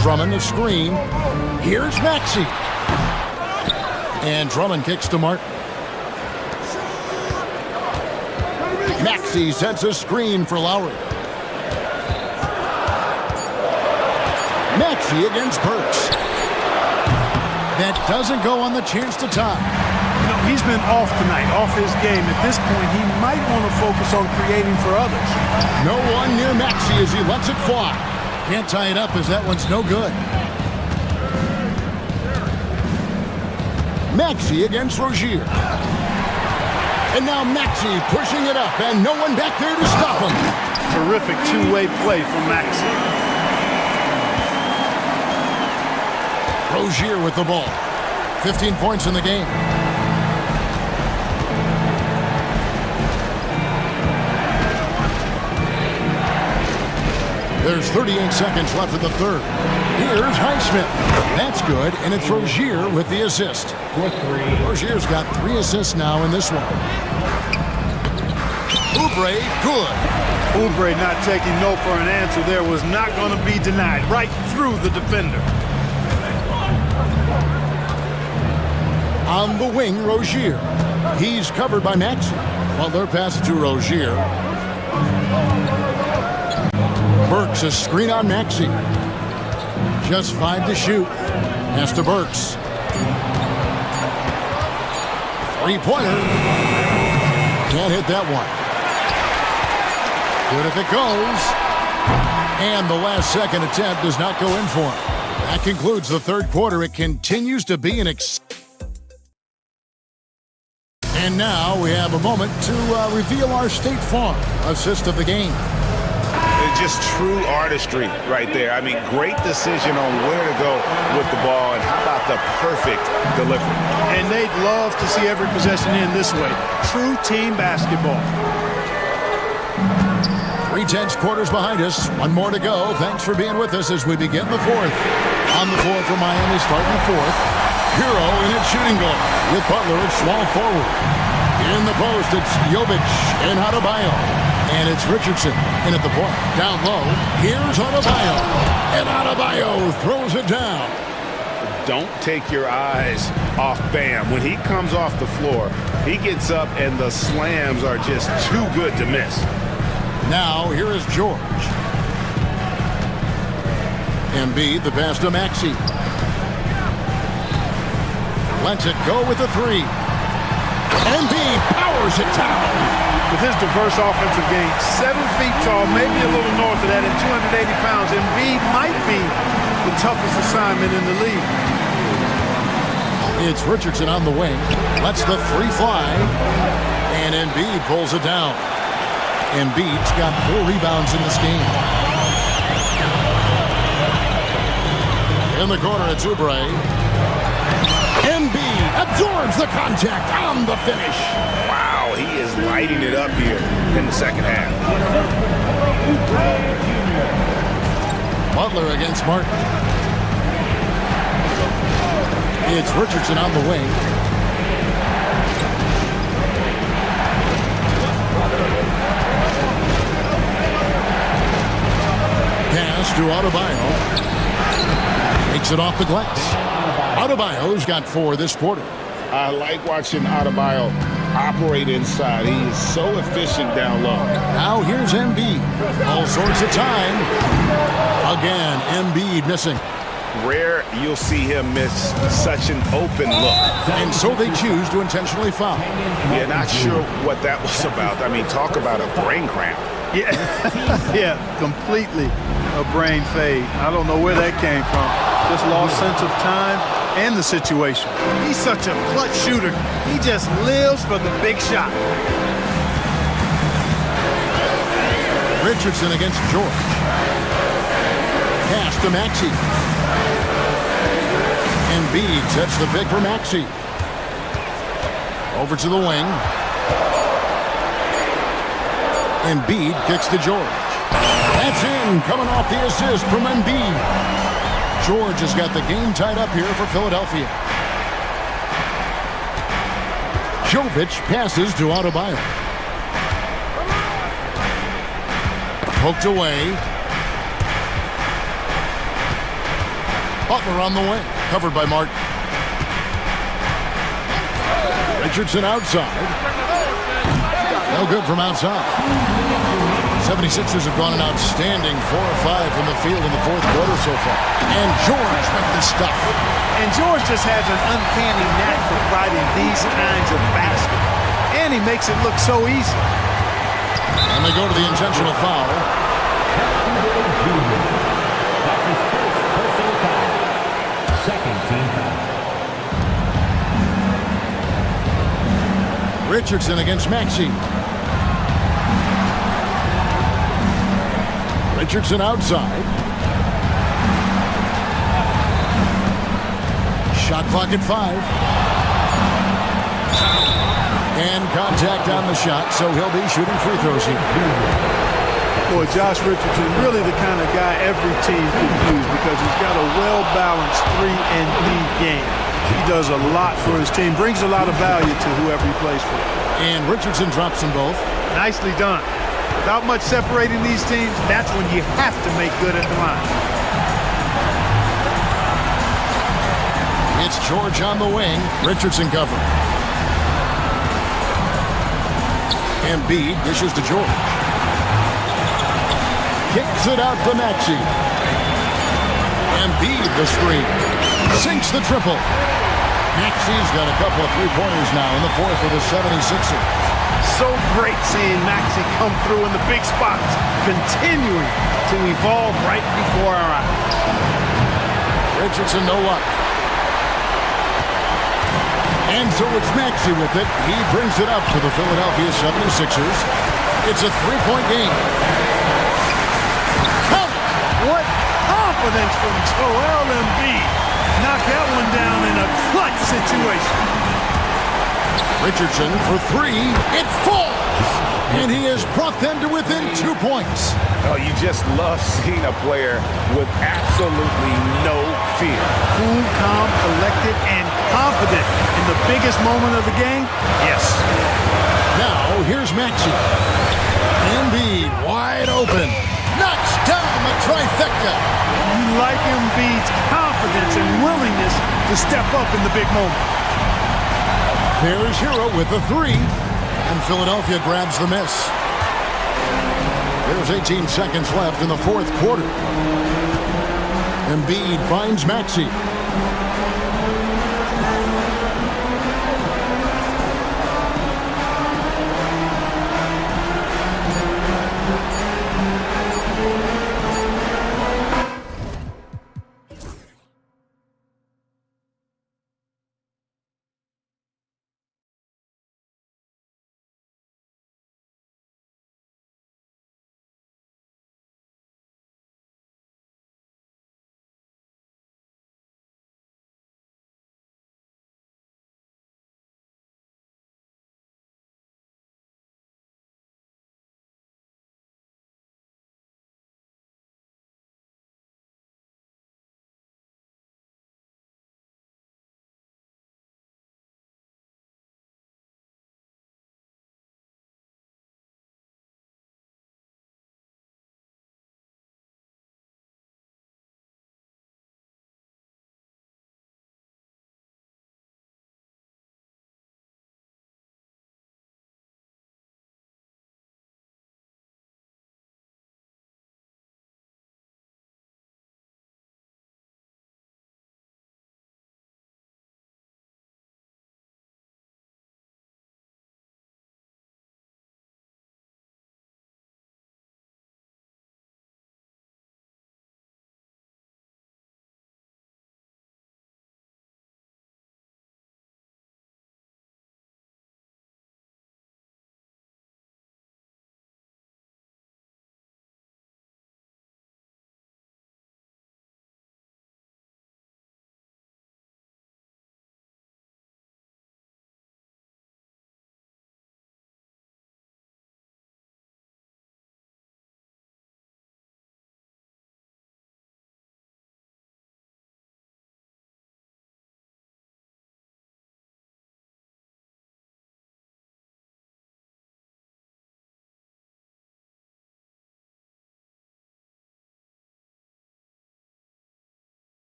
Drummond the screen. Here's Maxey. And Drummond kicks to Martin. Maxey sets a screen for Lowry. Maxey against Burks. That doesn't go on the chance to tie. You know, he's been off tonight, off his game. At this point, he might want to focus on creating for others. No one near Maxey as he lets it fly. Can't tie it up as that one's no good. Maxey against Rozier. And now Maxey pushing it up, and no one back there to stop him. Terrific two-way play from Maxey. Rozier with the ball. 15 points in the game. There's 38 seconds left in the third. Here's Highsmith. That's good, and it's Rozier with the assist. Rozier's got 3 assists now in this one. Oubre, good. Oubre not taking no for an answer there was not going to be denied. Right through the defender. On the wing, Rozier. He's covered by Maxey. Well, they're passing to Rozier. Burks a screen on Maxey. Just 5 to shoot. Pass to Burks. 3-pointer. Can't hit that one. Good if it goes. And the last second attempt does not go in for him. That concludes the third quarter. It continues to be an And now we have a moment to reveal our State Farm assist of the game. just true artistry right there. I mean, great decision on where to go with the ball, and how about the perfect delivery. And they'd love to see every possession in this way. True team basketball. 3/10 quarters behind us. One more to go. Thanks for being with us as we begin the fourth. On the floor for Miami, starting the fourth. Hero in its shooting guard with Butler at small forward. In the post, it's Jovic and Adebayo. And it's Richardson in at the point. Down low, here's Adebayo. And Adebayo throws it down. Don't take your eyes off Bam. When he comes off the floor, he gets up and the slams are just too good to miss. Now, here is George. Embiid, the pass to Maxey. Lets it go with the three. Embiid powers it down. With his diverse offensive game, 7 feet tall, maybe a little north of that, and 280 pounds, Embiid might be the toughest assignment in the league. It's Richardson on the wing. Lets the three fly. And Embiid pulls it down. Embiid's got 4 rebounds in this game. In the corner, it's Oubre. Embiid absorbs the contact on the finish. Wow, he is lighting it up here in the second half. Butler against Martin. It's Richardson on the wing. Pass to Adebayo. Takes it off the glass. Adebayo's got 4 this quarter. I like watching Adebayo operate inside. He is so efficient down low. Now here's Embiid. All sorts of time. Again, Embiid missing. Rare you'll see him miss such an open look. And so they choose to intentionally foul. Yeah, not sure what that was about. I mean, talk about a brain cramp. Yeah, yeah, completely a brain fade. I don't know where that came from. Just lost sense of time and the situation. He's such a clutch shooter. He just lives for the big shot. Richardson against George. Pass to Maxey. Embiid sets the pick for Maxey. Over to the wing. Embiid kicks to George. That's in, coming off the assist from Embiid. George has got the game tied up here for Philadelphia. Jovic passes to Adebayo. Poked away. Butler on the wing, covered by Martin. Richardson outside. No good from outside. 76ers have gone an outstanding 4 of 5 from the field in the fourth quarter so far. And George with the stuff. And George just has an uncanny knack for providing these kinds of baskets. And he makes it look so easy. And they go to the intentional foul. Second team foul. Richardson against Maxey. Richardson outside. Shot clock at 5. And contact on the shot, so he'll be shooting free throws here. Boy, Josh Richardson, really the kind of guy every team could use because he's got a well-balanced 3-and-D game. He does a lot for his team, brings a lot of value to whoever he plays for. And Richardson drops them both. Nicely done. Without much separating these teams, that's when you have to make good at the line. It's George on the wing. Richardson covering. Embiid dishes to George. Kicks it out to Maxey. Embiid the screen. Sinks the triple. Maxey's got a couple of three-pointers now in the fourth for the 76ers. So great seeing Maxey come through in the big spots, continuing to evolve right before our eyes. Richardson, no luck. And so it's Maxey with it. He brings it up to the Philadelphia 76ers. It's a three-point game. What confidence from Joel Embiid. Knock that one down in a clutch situation. Richardson for three. It falls! And he has brought them to within 2 points. Oh, you just love seeing a player with absolutely no fear. Cool, calm, collected, and confident in the biggest moment of the game? Yes. Now, here's Maxey. Embiid wide open. Knocks down the trifecta. You like Embiid's confidence and willingness to step up in the big moment. There's Hero with the three. And Philadelphia grabs the miss. There's 18 seconds left in the fourth quarter. Embiid finds Maxey.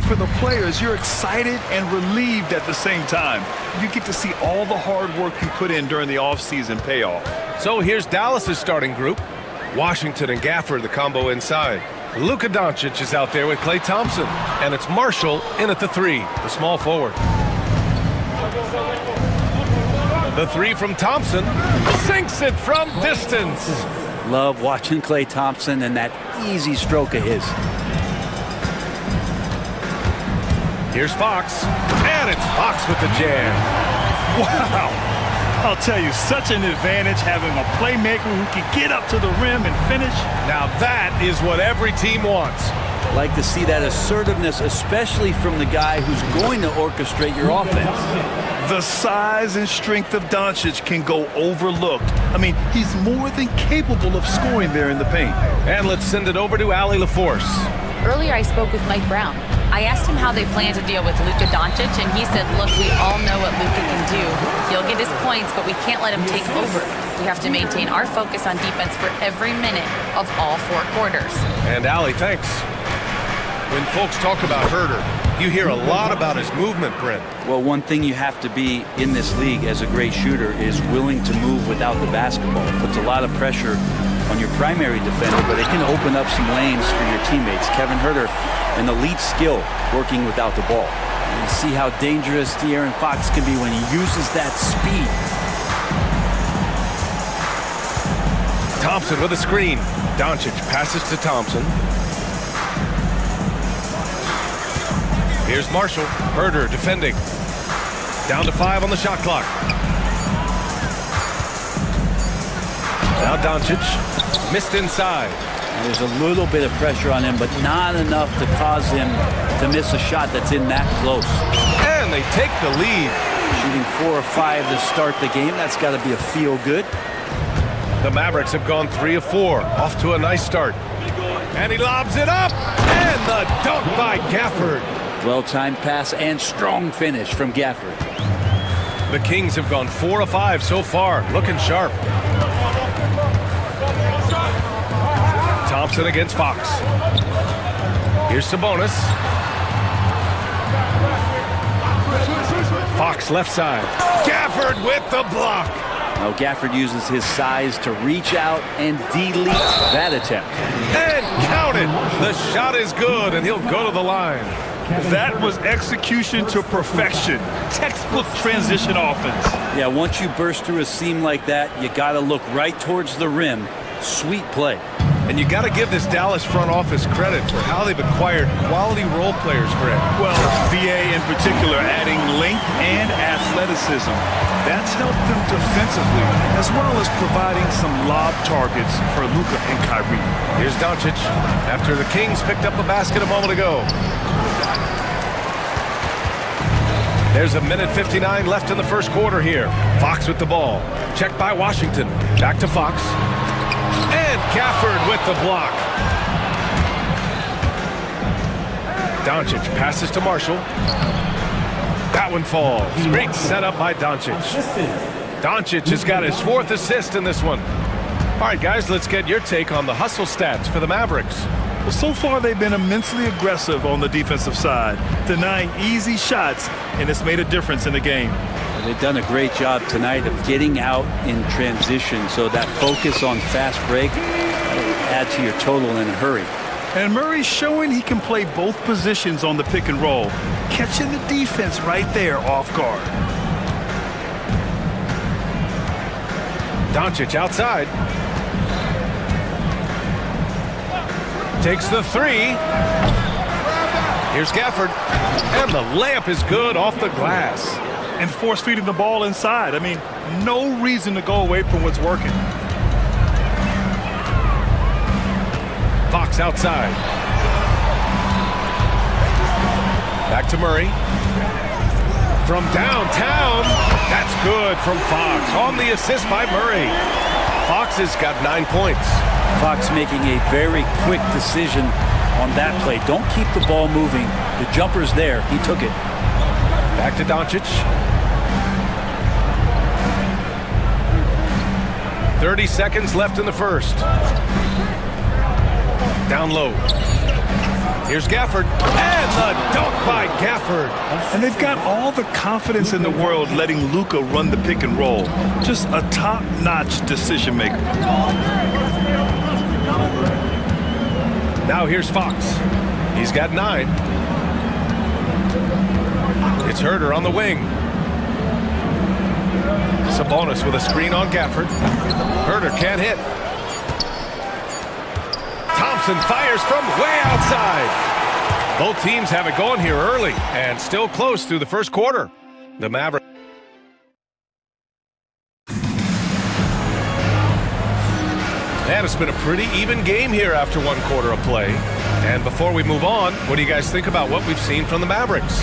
For the players, you're excited and relieved at the same time. You get to see all the hard work you put in during the offseason pay off. So here's Dallas's starting group. Washington and Gafford, the combo inside. Luka Doncic is out there with Klay Thompson. And it's Marshall in at the 3, the small forward. The 3 from Thompson sinks it from distance. Love watching Klay Thompson and that easy stroke of his. Here's Fox, and it's Fox with the jam. Wow! I'll tell you, such an advantage having a playmaker who can get up to the rim and finish. Now that is what every team wants. Like to see that assertiveness, especially from the guy who's going to orchestrate your offense. The size and strength of Doncic can go overlooked. I mean, he's more than capable of scoring there in the paint. And let's send it over to Allie LaForce. Earlier, I spoke with Mike Brown. I asked him how they plan to deal with Luka Doncic, and he said, look, we all know what Luka can do. He'll get his points, but we can't let him take over. We have to maintain our focus on defense for every minute of all 4 quarters. And Allie, thanks. When folks talk about Herder, you hear a lot about his movement, Brent. Well, one thing you have to be in this league as a great shooter is willing to move without the basketball. It puts a lot of pressure on your primary defender, but it can open up some lanes for your teammates. Kevin Herder, an elite skill working without the ball. You see how dangerous De'Aaron Fox can be when he uses that speed. Thompson with a screen. Doncic passes to Thompson. Here's Marshall. Herder defending. Down to 5 on the shot clock. Now Doncic. Missed inside. And there's a little bit of pressure on him, but not enough to cause him to miss a shot that's in that close. And they take the lead. Shooting 4 or 5 to start the game. That's got to be a feel good. The Mavericks have gone 3 of 4. Off to a nice start. And he lobs it up. And the dunk by Gafford. Well-timed pass and strong finish from Gafford. The Kings have gone 4 of 5 so far. Looking sharp. Thompson against Fox. Here's Sabonis. Fox left side. Gafford with the block. Now Gafford uses his size to reach out and delete that attempt. And count it. The shot is good, and he'll go to the line. That was execution to perfection. Textbook transition offense. Yeah, once you burst through a seam like that, you got to look right towards the rim. Sweet play. And you got to give this Dallas front office credit for how they've acquired quality role players, Greg. Well, BA in particular adding length and athleticism. That's helped them defensively, as well as providing some lob targets for Luka and Kyrie. Here's Doncic after the Kings picked up a basket a moment ago. There's 1:59 left in the first quarter here. Fox with the ball. Checked by Washington. Back to Fox. And Gafford with the block. Doncic passes to Marshall. That one falls. Great setup by Doncic. Doncic has got his 4th assist in this one. All right, guys, let's get your take on the hustle stats for the Mavericks. Well, so far they've been immensely aggressive on the defensive side, denying easy shots, and it's made a difference in the game. They've done a great job tonight of getting out in transition, so that focus on fast break add to your total in a hurry. And Murray's showing he can play both positions on the pick and roll, catching the defense right there off guard. Doncic outside. Takes the 3. Here's Gafford. And the layup is good off the glass. And force-feeding the ball inside. I mean, no reason to go away from what's working. Fox outside. Back to Murray. From downtown. That's good from Fox. On the assist by Murray. Fox has got 9 points. Fox making a very quick decision on that play. Don't keep the ball moving. The jumper's there. He took it. Back to Doncic. 30 seconds left in the first. Down low. Here's Gafford, and the dunk by Gafford. And they've got all the confidence in the world letting Luka run the pick and roll. Just a top-notch decision maker. Now here's Fox. He's got 9. It's Herder on the wing. Sabonis with a screen on Gafford. Herder can't hit. Thompson fires from way outside. Both teams have it going here early and still close through the first quarter. The Mavericks. And it's been a pretty even game here after one quarter of play. And before we move on, what do you guys think about what we've seen from the Mavericks?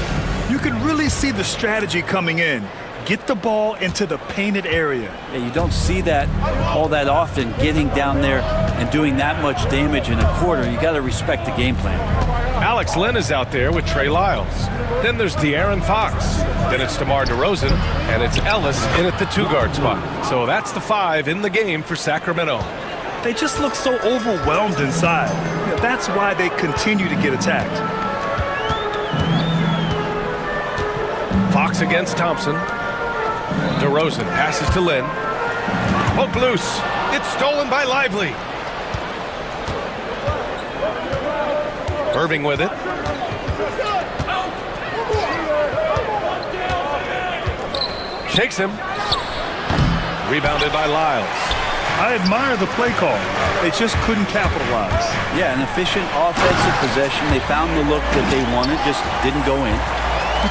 You can really see the strategy coming in. Get the ball into the painted area. Yeah, you don't see that all that often, getting down there and doing that much damage in a quarter. You got to respect the game plan. Alex Len is out there with Trey Lyles. Then there's De'Aaron Fox. Then it's DeMar DeRozan, and it's Ellis in at the 2-guard spot. So that's the 5 in the game for Sacramento. They just look so overwhelmed inside. That's why they continue to get attacked. Fox against Thompson. DeRozan passes to Lynn. Poke loose. It's stolen by Lively. Irving with it. Shakes him. Rebounded by Lyles. I admire the play call. They just couldn't capitalize. Yeah, an efficient offensive possession. They found the look that they wanted, just didn't go in.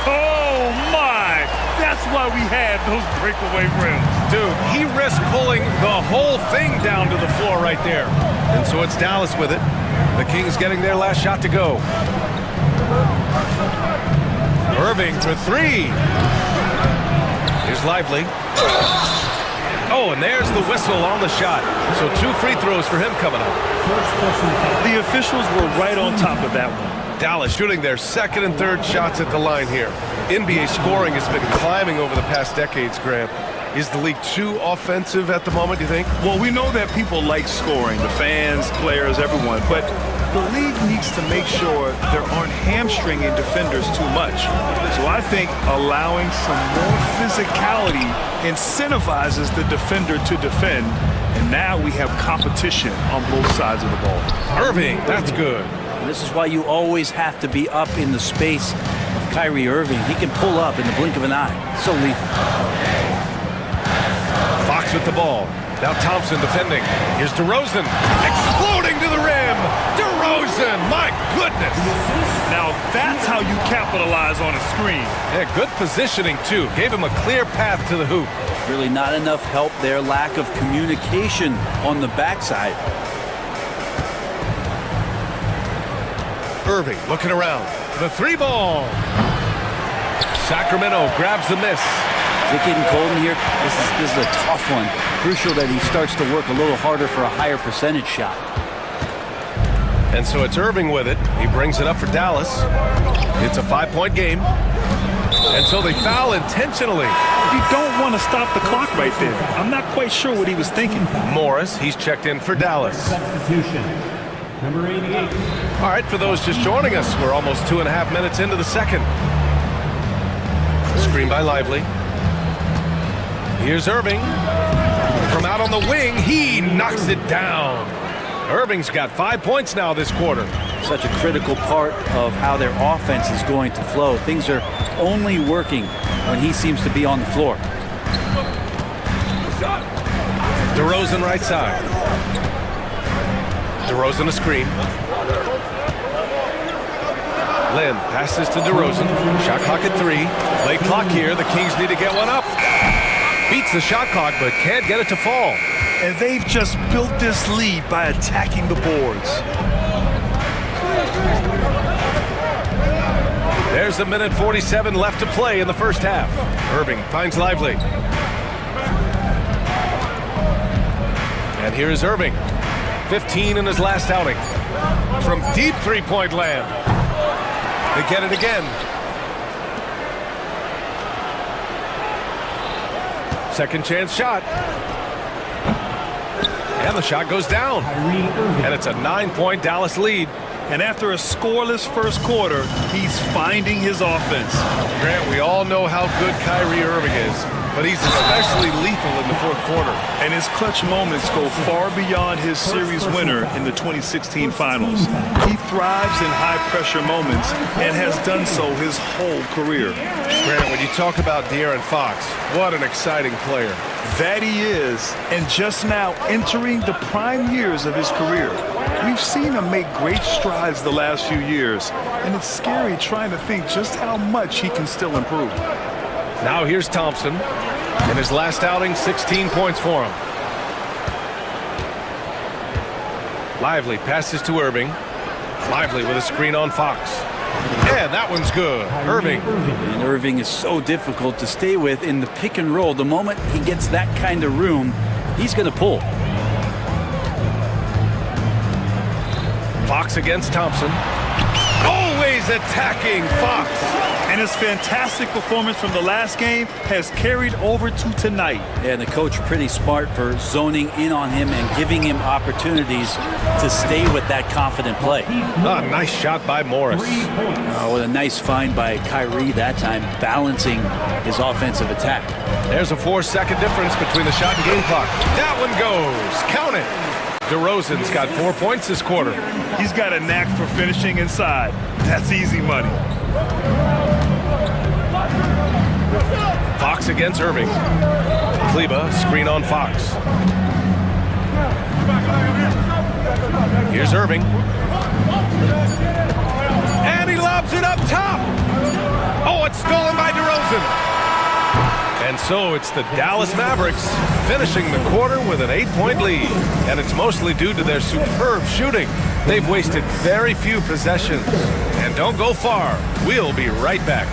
Oh, my! That's why we had those breakaway rims. Dude, he risked pulling the whole thing down to the floor right there. And so it's Dallas with it. The Kings getting their last shot to go. Irving for 3. Here's Lively. Oh, and there's the whistle on the shot. So 2 free throws for him coming up. The officials were right on top of that one. Dallas shooting their 2nd and 3rd shots at the line here. NBA scoring has been climbing over the past decades, Graham. Is the league too offensive at the moment, do you think? Well, we know that people like scoring, the fans, players, everyone, but the league needs to make sure there aren't hamstringing defenders too much. So I think allowing some more physicality incentivizes the defender to defend, and now we have competition on both sides of the ball. Irving, that's good. And this is why you always have to be up in the space of Kyrie Irving. He can pull up in the blink of an eye. So lethal. Fox with the ball. Now Thompson defending. Here's DeRozan. Exploding to the rim. DeRozan, my goodness. Now that's how you capitalize on a screen. Yeah, good positioning too. Gave him a clear path to the hoop. Really not enough help there. Lack of communication on the backside. Irving looking around. The 3-ball. Sacramento grabs the miss. Is it getting cold in here? This is a tough one. Crucial that he starts to work a little harder for a higher percentage shot. And so it's Irving with it. He brings it up for Dallas. It's a 5-point game. And so they foul intentionally. You don't want to stop the clock right there. I'm not quite sure what he was thinking. Morris, he's checked in for Dallas. Substitution. Number 88. All right, for those just joining us, we're almost 2.5 minutes into the second. Screen by Lively. Here's Irving. From out on the wing, he knocks it down. Irving's got 5 points now this quarter. Such a critical part of how their offense is going to flow. Things are only working when he seems to be on the floor. DeRozan right side. DeRozan a screen. Lynn passes to DeRozan. Shot clock at 3. Late clock here. The Kings need to get one up. Beats the shot clock, but can't get it to fall. And they've just built this lead by attacking the boards. There's a minute 47 left to play in the first half. Irving finds Lively. And here's Irving. 15 in his last outing. From deep three-point land. They get it again. Second chance shot. And the shot goes down. And it's a 9-point Dallas lead. And after a scoreless first quarter, he's finding his offense. Grant, we all know how good Kyrie Irving is, but he's especially lethal in the fourth quarter. And his clutch moments go far beyond his series winner in the 2016 finals. He thrives in high-pressure moments and has done so his whole career. Grant, when you talk about De'Aaron Fox, what an exciting player. That he is, and just now entering the prime years of his career. We've seen him make great strides the last few years, and it's scary trying to think just how much he can still improve. Now here's Thompson. In his last outing, 16 points for him. Lively passes to Irving. Lively with a screen on Fox. And that one's good. Irving. And Irving is so difficult to stay with in the pick and roll. The moment he gets that kind of room, he's going to pull. Fox against Thompson. Always attacking Fox. And his fantastic performance from the last game has carried over to tonight. And the coach pretty smart for zoning in on him and giving him opportunities to stay with that confident play. Ah, nice shot by Morris. Oh, what a nice find by Kyrie that time, balancing his offensive attack. There's a 4-second difference between the shot and game clock. That one goes. Count it. DeRozan's got 4 points this quarter. He's got a knack for finishing inside. That's easy money. Fox against Irving. Kleba, screen on Fox. Here's Irving. And he lobs it up top. Oh, it's stolen by DeRozan. And so it's the Dallas Mavericks finishing the quarter with an 8-point lead. And it's mostly due to their superb shooting. They've wasted very few possessions. And don't go far. We'll be right back.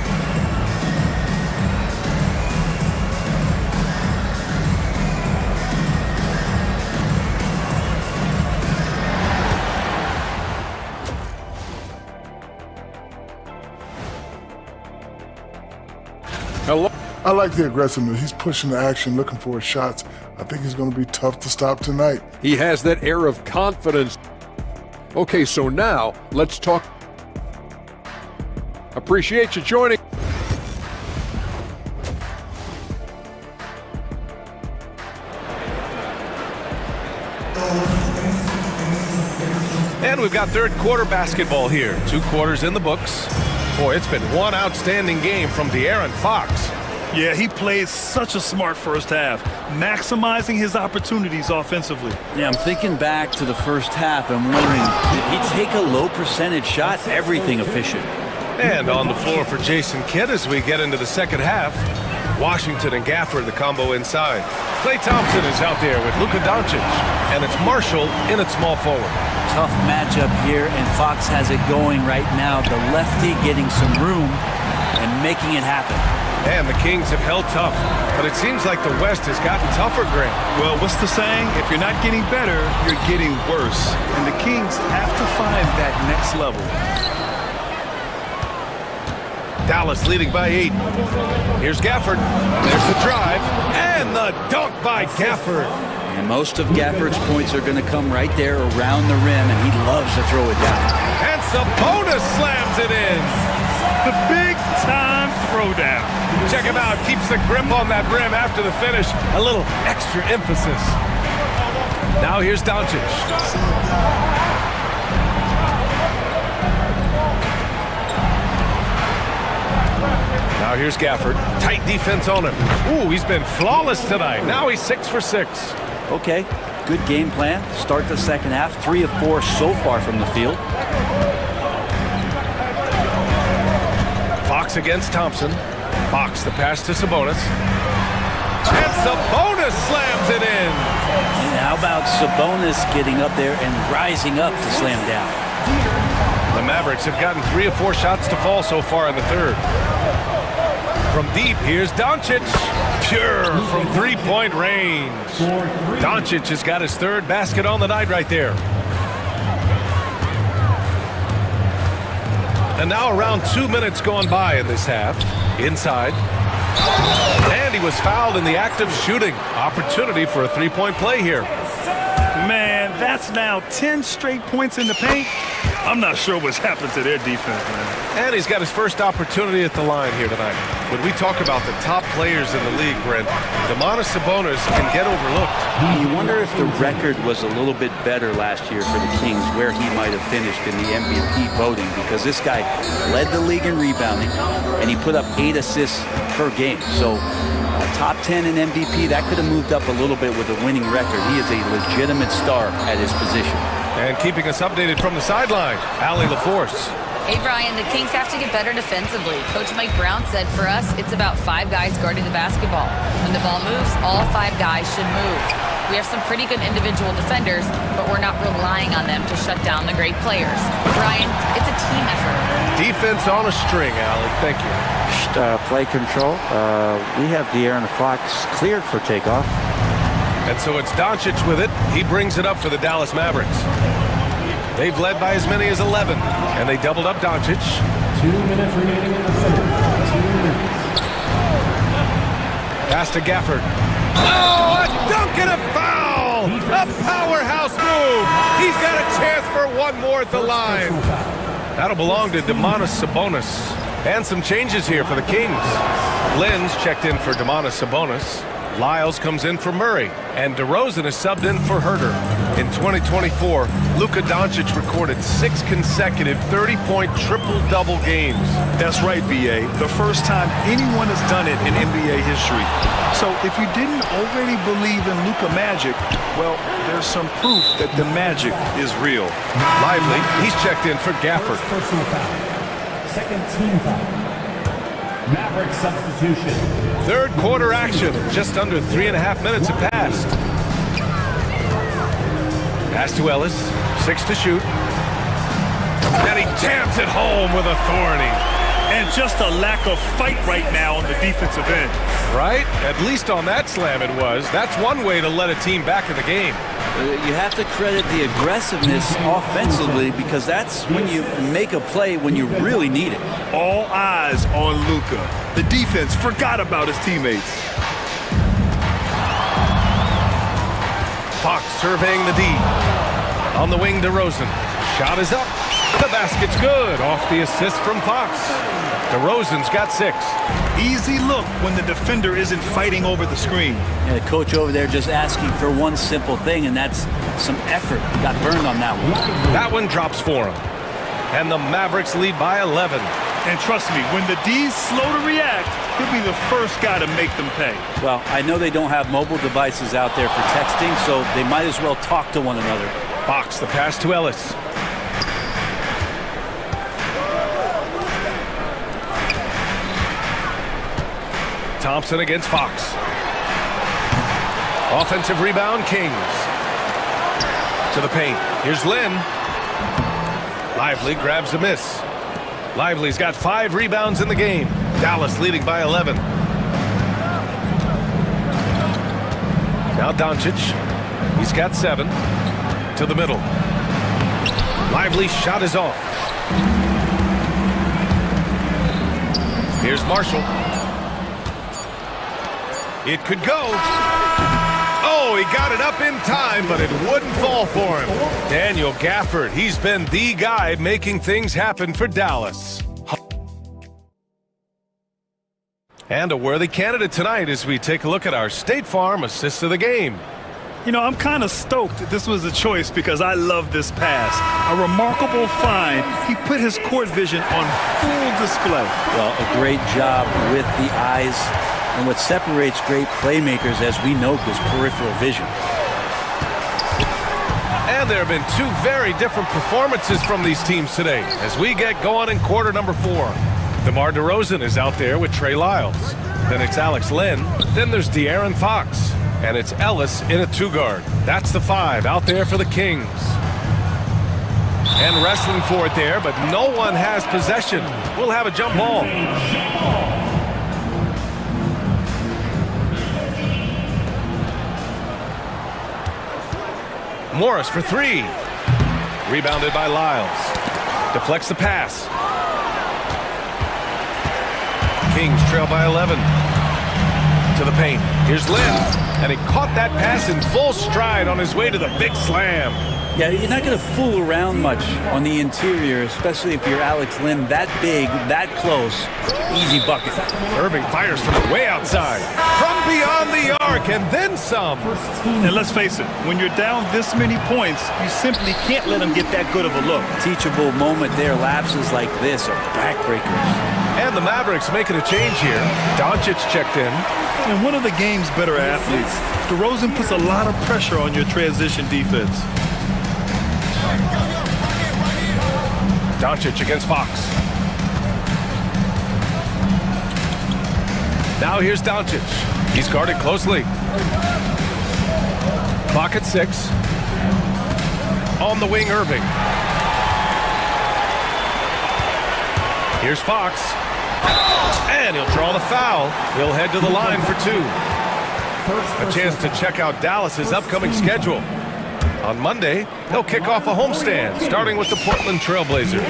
Hello. I like the aggressiveness. He's pushing the action, looking for his shots. I think he's going to be tough to stop tonight. He has that air of confidence. Okay, so now let's talk. Appreciate you joining. And we've got third quarter basketball here. 2 quarters in the books. Boy, it's been one outstanding game from De'Aaron Fox. Yeah, he played such a smart first half, maximizing his opportunities offensively. Yeah, I'm thinking back to the first half. I'm wondering, did he take a low percentage shot? Everything efficient. And on the floor for Jason Kidd as we get into the second half. Washington and Gafford, the combo inside. Klay Thompson is out there with Luka Doncic. And it's Marshall in at small forward. Tough matchup here, and Fox has it going right now. The lefty getting some room and making it happen. And the Kings have held tough, but it seems like the West has gotten tougher, Grant. Well, what's the saying? If you're not getting better, you're getting worse. And the Kings have to find that next level. Dallas leading by 8. Here's Gafford. There's the drive. And the dunk by Gafford. And most of Gafford's points are going to come right there around the rim, and he loves to throw it down. And Sabonis slams it in. The big-time throwdown. Check him out. Keeps the grip on that rim after the finish. A little extra emphasis. Now here's Doncic. Now here's Gafford. Tight defense on him. Ooh, he's been flawless tonight. Now he's 6 for 6. Okay, good game plan. Start the second half. 3 of 4 so far from the field. Fox against Thompson. Fox, the pass to Sabonis. And Sabonis slams it in. And how about Sabonis getting up there and rising up to slam down? The Mavericks have gotten 3 of 4 shots to fall so far in the third. From deep, here's Doncic. Pure from 3-point range. Doncic has got his 3rd basket on the night right there. And now around 2 minutes gone by in this half. Inside. And he was fouled in the act of shooting. Opportunity for a 3-point play here. Man, that's now 10 straight points in the paint. I'm not sure what's happened to their defense, man. And he's got his first opportunity at the line here tonight. When we talk about the top players in the league, Brent, Domantas Sabonis can get overlooked. You wonder if the record was a little bit better last year for the Kings, where he might have finished in the MVP voting, because this guy led the league in rebounding, and he put up 8 assists per game. So top 10 in MVP, that could have moved up a little bit with a winning record. He is a legitimate star at his position. And keeping us updated from the sideline, Allie LaForce. Hey, Brian, the Kings have to get better defensively. Coach Mike Brown said for us, it's about 5 guys guarding the basketball. When the ball moves, all 5 guys should move. We have some pretty good individual defenders, but we're not relying on them to shut down the great players. Brian, it's a team effort. Defense on a string, Allie. Thank you. Play control. We have De'Aaron Fox cleared for takeoff. And so it's Doncic with it. He brings it up for the Dallas Mavericks. They've led by as many as 11, and they doubled up Doncic. 2 minutes remaining in the third. 2 minutes. Pass to Gafford. Oh, a dunk and a foul! A powerhouse move! He's got a chance for one more at the line. That'll belong to Domantas Sabonis. And some changes here for the Kings. Lynn's checked in for Domantas Sabonis. Lyles comes in for Murray, and DeRozan is subbed in for Herter. In 2024, Luka Doncic recorded 6 consecutive 30-point triple-double games. That's right, B.A. The first time anyone has done it in NBA history. So if you didn't already believe in Luka magic, well, there's some proof that the magic is real. Lively, he's checked in for Gafford. Personal foul. Second team foul. Maverick substitution. Third quarter action. Just under 3.5 minutes have passed. Pass to Ellis. 6 to shoot. And he jams it home with authority. And just a lack of fight right now on the defensive end. Right? At least on that slam it was. That's one way to let a team back in the game. You have to credit the aggressiveness offensively, because that's when you make a play when you really need it. All eyes on Luka. The defense forgot about his teammates. Fox surveying the D. On the wing, DeRozan. Shot is up. The basket's good. Off the assist from Fox. DeRozan's got 6. Easy look when the defender isn't fighting over the screen. And the coach over there just asking for one simple thing, and that's some effort. Got burned on that one. That one drops for him. And the Mavericks lead by 11. And trust me, when the D's slow to react, he'll be the first guy to make them pay. Well, I know they don't have mobile devices out there for texting, so they might as well talk to one another. Fox, the pass to Ellis. Thompson against Fox. Offensive rebound, Kings. To the paint. Here's Lynn. Lively grabs a miss. Lively's got 5 rebounds in the game. Dallas leading by 11. Now Doncic. He's got 7. To the middle. Lively's shot is off. Here's Marshall. It could go. Oh, he got it up in time, but it wouldn't fall for him. Daniel Gafford, he's been the guy making things happen for Dallas. And a worthy candidate tonight as we take a look at our State Farm assist of the game. You know, I'm kind of stoked that this was a choice because I love this pass. A remarkable find. He put his court vision on full display. Well, a great job with the eyes. And what separates great playmakers, as we note, is peripheral vision. And there have been 2 very different performances from these teams today as we get going in quarter number 4. DeMar DeRozan is out there with Trey Lyles. Then it's Alex Len. Then there's De'Aaron Fox. And it's Ellis in a 2-guard. That's the 5 out there for the Kings. And wrestling for it there, but no one has possession. We'll have a jump ball. Morris for 3. Rebounded by Lyles. Deflects the pass. Kings trail by 11. To the paint. Here's Lynn. And he caught that pass in full stride on his way to the big slam. Yeah, you're not going to fool around much on the interior, especially if you're Alex Len, that big, that close. Easy bucket. Irving fires from way outside, from beyond the arc, and then some. And let's face it, when you're down this many points, you simply can't let them get that good of a look. Teachable moment there. Lapses like this are backbreakers. And the Mavericks making a change here. Doncic checked in. And one of the game's better athletes, DeRozan puts a lot of pressure on your transition defense. Doncic against Fox. Now here's Doncic. He's guarded closely. Clock at 6. On the wing, Irving. Here's Fox. And he'll draw the foul. He'll head to the line for 2. A chance to check out Dallas's upcoming schedule. On Monday, they'll kick off a homestand, starting with the Portland Trailblazers.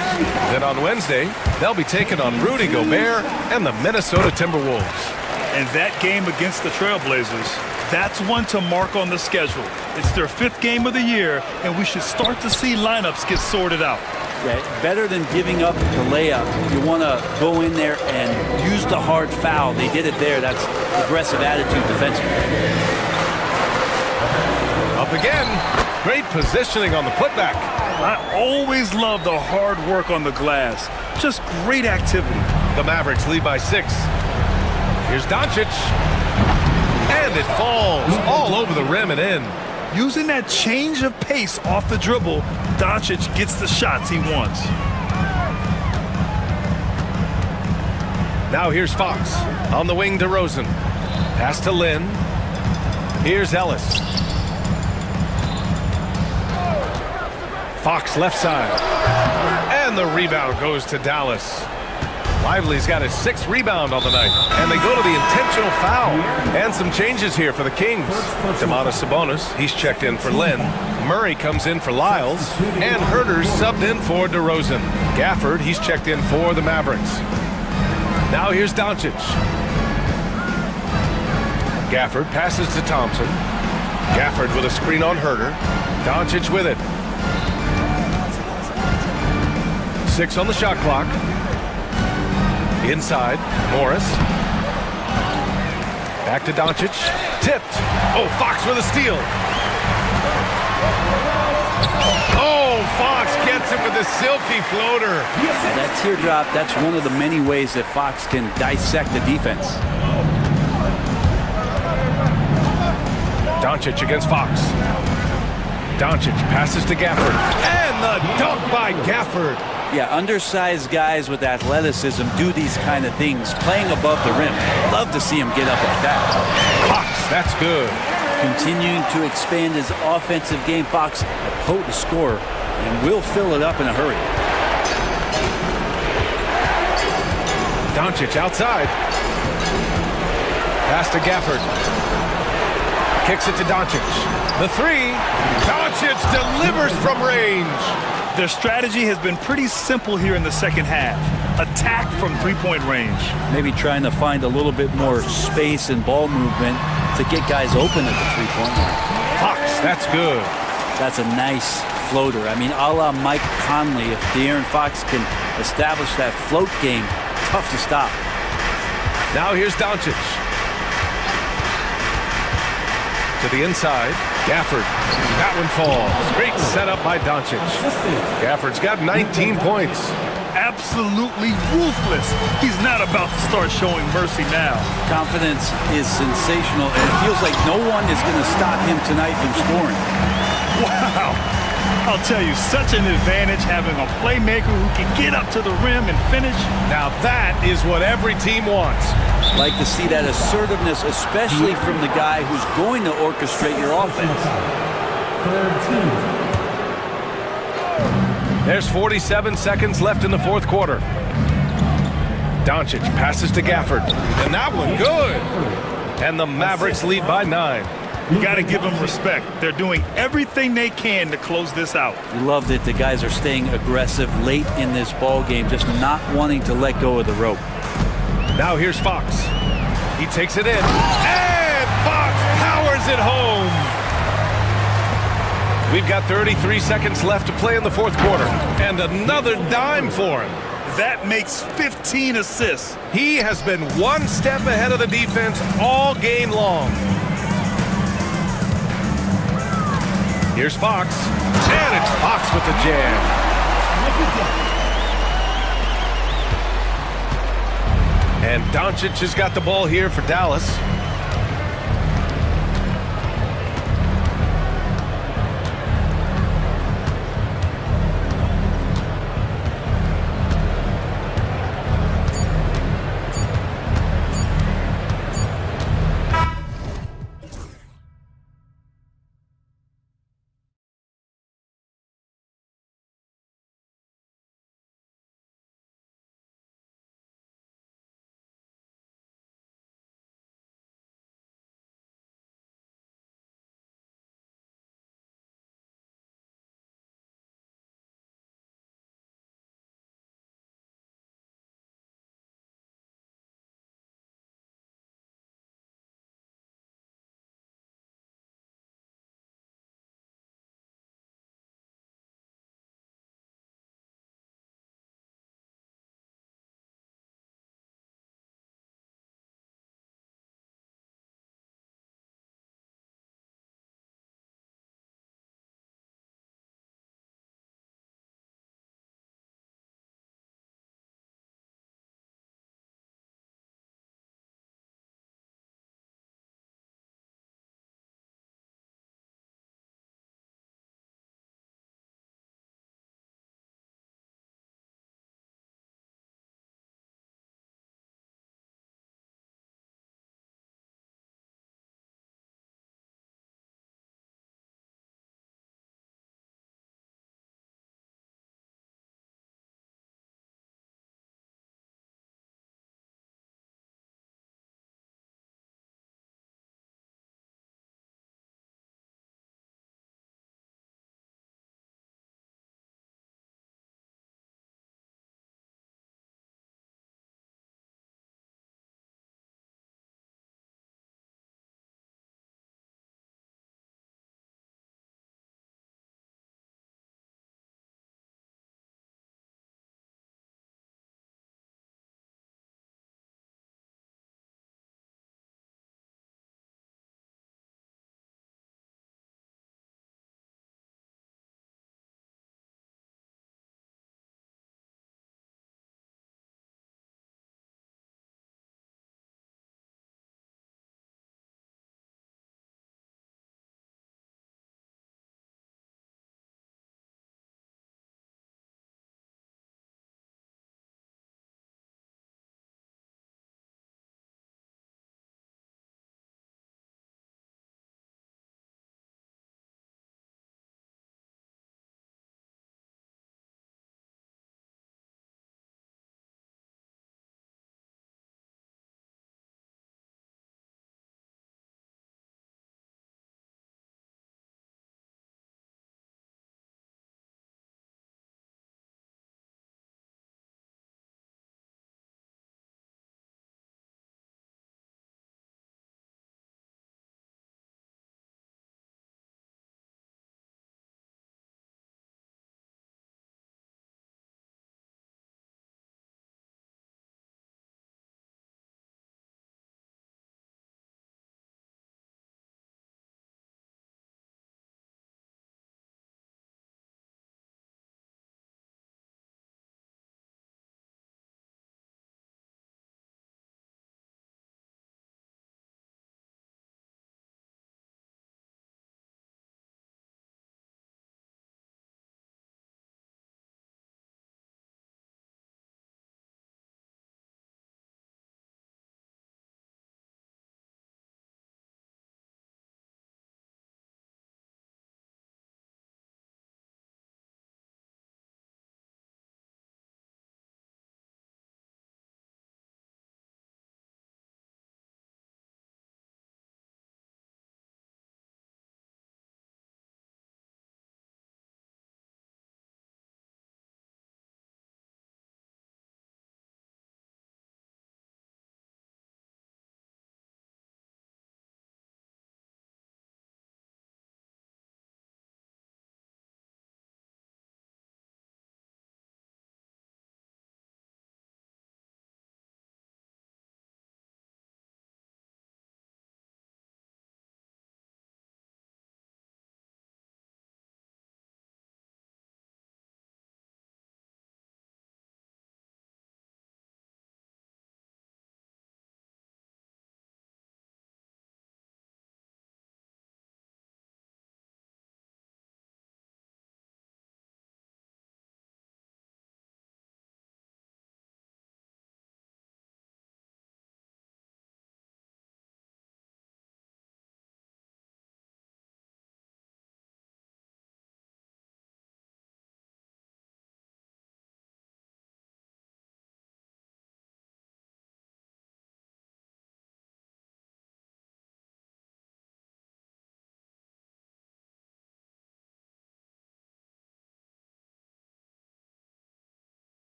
Then on Wednesday, they'll be taking on Rudy Gobert and the Minnesota Timberwolves. And that game against the Trailblazers, that's one to mark on the schedule. It's their 5th game of the year, and we should start to see lineups get sorted out. Yeah, better than giving up the layup. You want to go in there and use the hard foul. They did it there. That's aggressive attitude defensively. Up again. Great positioning on the putback. I always love the hard work on the glass. Just great activity. The Mavericks lead by 6. Here's Doncic. And it falls all over the rim and in. Using that change of pace off the dribble, Doncic gets the shots he wants. Now here's Fox. On the wing, DeRozan. Pass to Lynn. Here's Ellis. Fox left side. And the rebound goes to Dallas. Lively's got his 6th rebound on the night. And they go to the intentional foul. And some changes here for the Kings. Domantas Sabonis, he's checked in for Lynn. Murray comes in for Lyles. And Herter's subbed in for DeRozan. Gafford, he's checked in for the Mavericks. Now here's Doncic. Gafford passes to Thompson. Gafford with a screen on Herter. Doncic with it. 6 on the shot clock. Inside, Morris. Back to Doncic. Tipped. Oh, Fox with a steal. Oh, Fox gets it with a silky floater. Yeah, that teardrop, that's one of the many ways that Fox can dissect the defense. Doncic against Fox. Doncic passes to Gafford. And the dunk by Gafford. Yeah, undersized guys with athleticism do these kind of things, playing above the rim. Love to see him get up like that. Fox, that's good. Continuing to expand his offensive game. Fox, a potent scorer, and will fill it up in a hurry. Doncic outside. Pass to Gafford. Kicks it to Doncic. The 3. Doncic delivers from range. Their strategy has been pretty simple here in the second half. Attack from 3-point range. Maybe trying to find a little bit more space and ball movement to get guys open at the 3-point line. Fox, that's good. That's a nice floater. I mean, a la Mike Conley, if De'Aaron Fox can establish that float game, tough to stop. Now here's Doncic. To the inside, Gafford. That one falls. Great setup by Doncic. Gafford's got 19 points. Absolutely ruthless. He's not about to start showing mercy now. Confidence is sensational, and it feels like no one is going to stop him tonight from scoring. Wow. I'll tell you, such an advantage having a playmaker who can get up to the rim and finish. Now that is what every team wants. Like to see that assertiveness, especially from the guy who's going to orchestrate your offense. There's 47 seconds left in the 4th quarter. Doncic passes to Gafford. And that one good. And the Mavericks lead by 9. You got to give them respect. They're doing everything they can to close this out. Love that the guys are staying aggressive late in this ball game, just not wanting to let go of the rope. Now here's Fox. He takes it in. And Fox powers it home. We've got 33 seconds left to play in the fourth quarter. And another dime for him. That makes 15 assists. He has been one step ahead of the defense all game long. Here's Fox. And it's Fox with the jam. And Doncic has got the ball here for Dallas.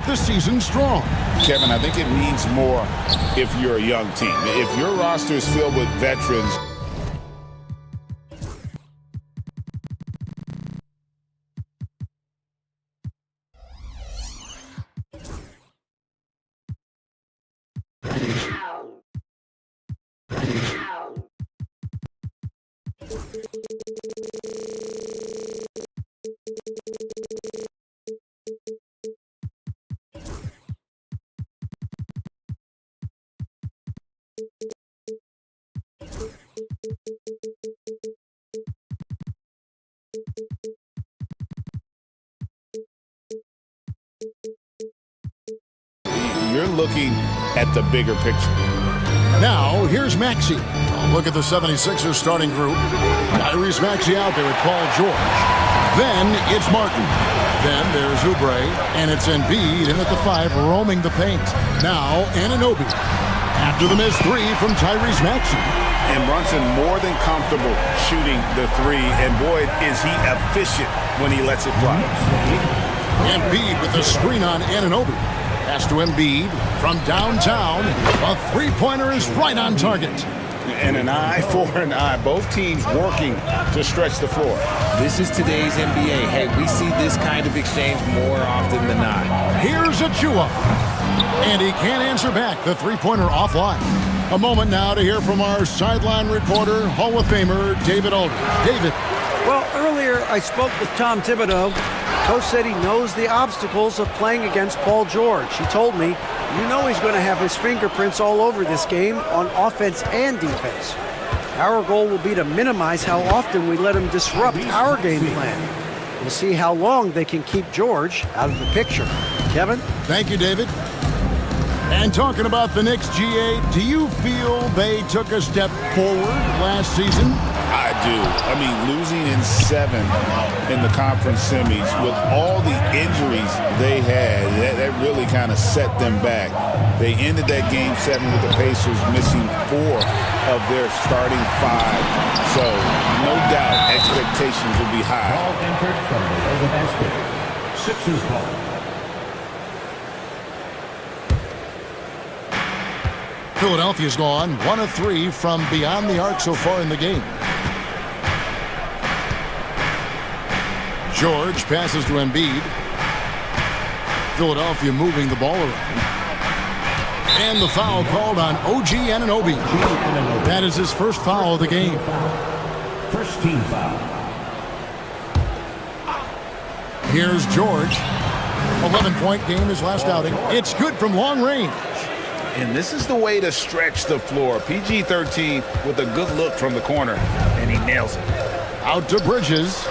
the season strong. Kevin, I think it means more if you're a young team. If your roster is filled with veterans, you're looking at the bigger picture. Now, here's Maxey. Look at the 76ers starting group. Tyrese Maxey out there with Paul George. Then it's Martin. Then there's Oubre, and it's Embiid in at the 5, roaming the paint. Now, Anunoby. After the missed 3 from Tyrese Maxey. And Brunson more than comfortable shooting the 3, and boy, is he efficient when he lets it fly. Embiid with the screen on Anunoby. Pass to Embiid from downtown. A three-pointer is right on target. And an eye for an eye. Both teams working to stretch the floor. This is today's NBA. Hey, we see this kind of exchange more often than not. Here's Achua. And he can't answer back. The three-pointer offline. A moment now to hear from our sideline reporter, Hall of Famer David Alder. David. Well, earlier I spoke with Tom Thibodeau. Coach said he knows the obstacles of playing against Paul George. He told me, you know he's going to have his fingerprints all over this game on offense and defense. Our goal will be to minimize how often we let him disrupt our game plan. We'll see how long they can keep George out of the picture. Kevin? Thank you, David. And talking about the Knicks, GA, do you feel they took a step forward last season? I do. I mean, losing in 7 in the conference semis with all the injuries they had, that really kind of set them back. They ended that game 7 with the Pacers missing 4 of their starting 5. So, no doubt, expectations will be high. Ball entered from below the basket. Sixers ball. Philadelphia's gone 1 of 3 from beyond the arc so far in the game. George passes to Embiid. Philadelphia moving the ball around. And the foul called on OG Anunoby. That is his first foul of the game. First team foul. Here's George. 11-point game his last outing. It's good from long range. And this is the way to stretch the floor. PG-13 with a good look from the corner, and he nails it. Out to Bridges.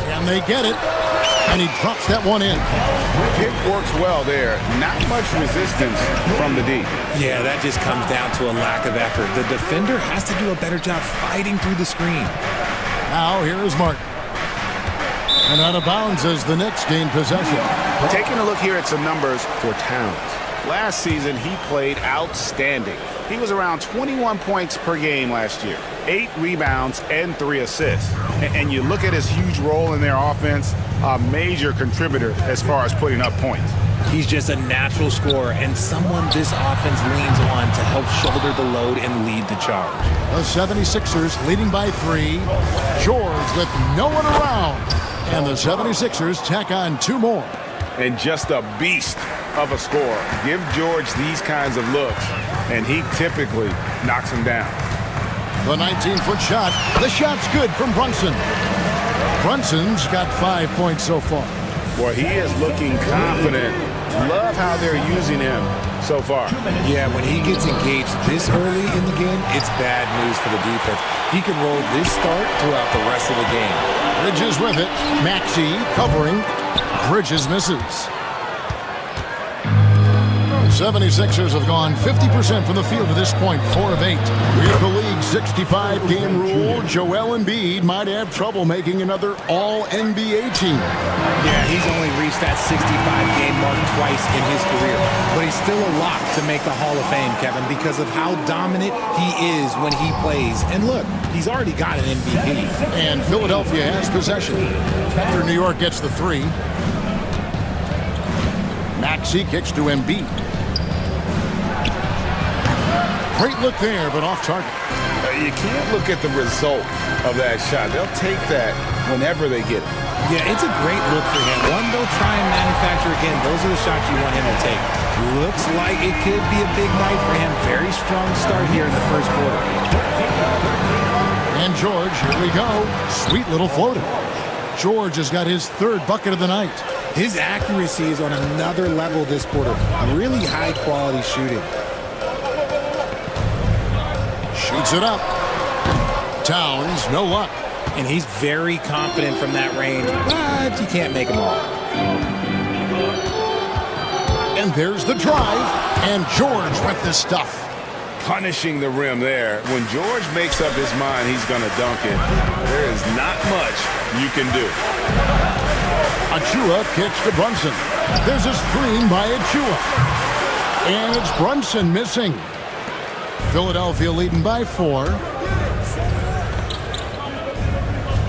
Can they get it? And he drops that one in. It works well there. Not much resistance from the D. Yeah, that just comes down to a lack of effort. The defender has to do a better job fighting through the screen. Now here is Martin. And out of bounds as the Knicks gain possession. Taking a look here at some numbers for Towns. Last season, he played outstanding. He was around 21 points per game last year, 8 rebounds and 3 assists. And you look at his huge role in their offense, a major contributor as far as putting up points. He's just a natural scorer and someone this offense leans on to help shoulder the load and lead the charge. The 76ers leading by 3. George with no one around. And the 76ers tack on 2 more. And just a beast of a scorer. Give George these kinds of looks, and he typically knocks them down. The 19-foot shot. The shot's good from Brunson. Brunson's got 5 points so far. Boy, he is looking confident. Love how they're using him so far. Yeah, when he gets engaged this early in the game, it's bad news for the defense. He can roll this start throughout the rest of the game. Bridges with it. Maxey covering. Bridges misses. The 76ers have gone 50% from the field to this point, 4 of 8. With the league's 65-game rule, Joel Embiid might have trouble making another All-NBA team. Yeah, he's only reached that 65-game mark twice in his career, but he's still a lock to make the Hall of Fame, Kevin, because of how dominant he is when he plays. And look, he's already got an MVP. And Philadelphia has possession after New York gets the 3. Maxey kicks to Embiid. Great look there, but off target. You can't look at the result of that shot. They'll take that whenever they get it. Yeah, it's a great look for him. One, they'll try and manufacture again. Those are the shots you want him to take. Looks like it could be a big night for him. Very strong start here in the first quarter. And George, here we go. Sweet little floater. George has got his third bucket of the night. His accuracy is on another level this quarter. Really high quality shooting. Shoots it up. Towns, no luck. And he's very confident from that range, but you can't make them all. And there's the drive, and George with the stuff. Punishing the rim there. When George makes up his mind he's going to dunk it, there is not much you can do. Achua kicks to Brunson. There's a screen by Achua. And it's Brunson missing. Philadelphia leading by 4.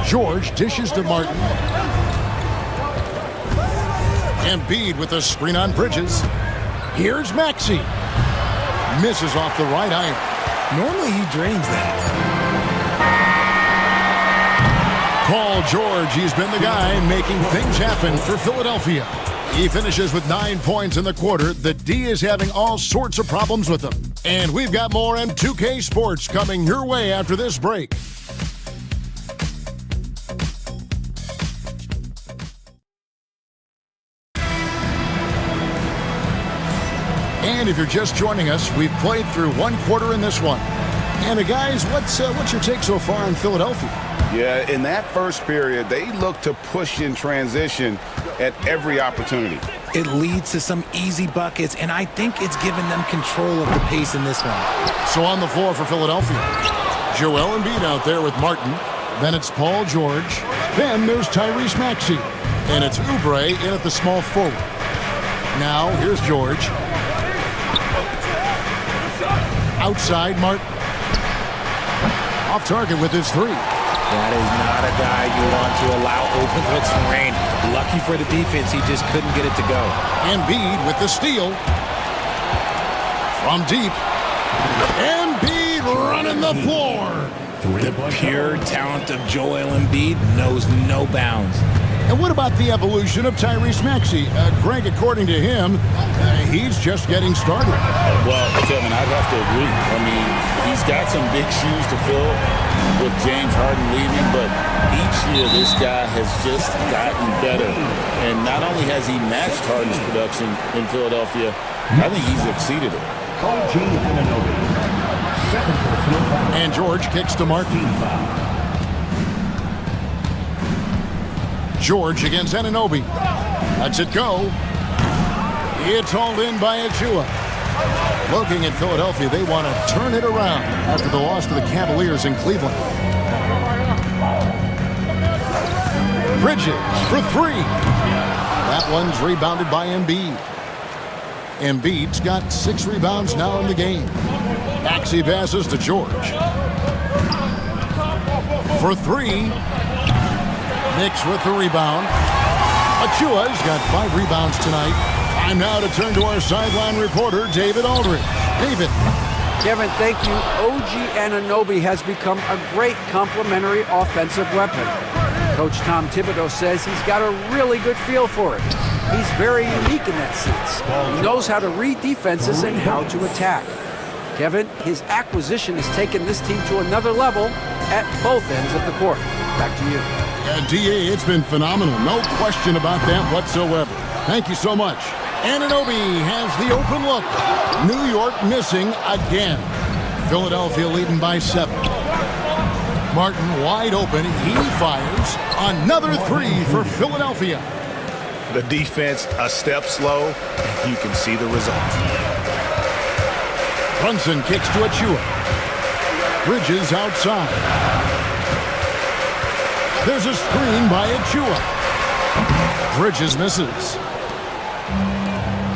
George dishes to Martin. Embiid with a screen on Bridges. Here's Maxey. Misses off the right iron. Normally he drains that. Paul George, he's been the guy making things happen for Philadelphia. He finishes with 9 points in the quarter. The D is having all sorts of problems with him. And we've got more M2K Sports coming your way after this break. And if you're just joining us, we've played through one quarter in this one. And guys, what's your take so far on Philadelphia? Yeah, in that first period, they looked to push in transition at every opportunity. It leads to some easy buckets, and I think it's given them control of the pace in this one. So on the floor for Philadelphia, Joel Embiid out there with Martin. Then it's Paul George. Then there's Tyrese Maxey. And it's Oubre in at the small forward. Now, here's George. Outside, Martin. Off target with his 3. That is not a guy you want to allow open looks from range. Lucky for the defense, he just couldn't get it to go. Embiid with the steal. From deep. Embiid running the floor. The pure talent of Joel Embiid knows no bounds. And what about the evolution of Tyrese Maxey? Greg, according to him, he's just getting started. Well, Kevin, I'd have to agree. I mean, he's got some big shoes to fill with James Harden leaving, but each year this guy has just gotten better. And not only has he matched Harden's production in Philadelphia, I think he's exceeded it. And George kicks to Martin. George against Anunoby. Lets it go. It's hauled in by Achua. Looking at Philadelphia, they want to turn it around after the loss to the Cavaliers in Cleveland. Bridges for 3. That one's rebounded by Embiid. Embiid's got 6 rebounds now in the game. Maxey passes to George. For 3. Knicks with the rebound. Achua's got 5 rebounds tonight. Time now to turn to our sideline reporter, David Aldridge. David. Kevin, thank you. OG Anunoby has become a great complementary offensive weapon. Coach Tom Thibodeau says he's got a really good feel for it. He's very unique in that sense. He knows how to read defenses and how to attack. Kevin, his acquisition has taken this team to another level at both ends of the court. Back to you. DA, it's been phenomenal. No question about that whatsoever. Thank you so much. Anunoby has the open look. New York missing again. Philadelphia leading by 7. Martin wide open. He fires. Another 3 for Philadelphia. The defense a step slow. You can see the result. Brunson kicks to Achua. Bridges outside. There's a screen by Achua. Bridges misses.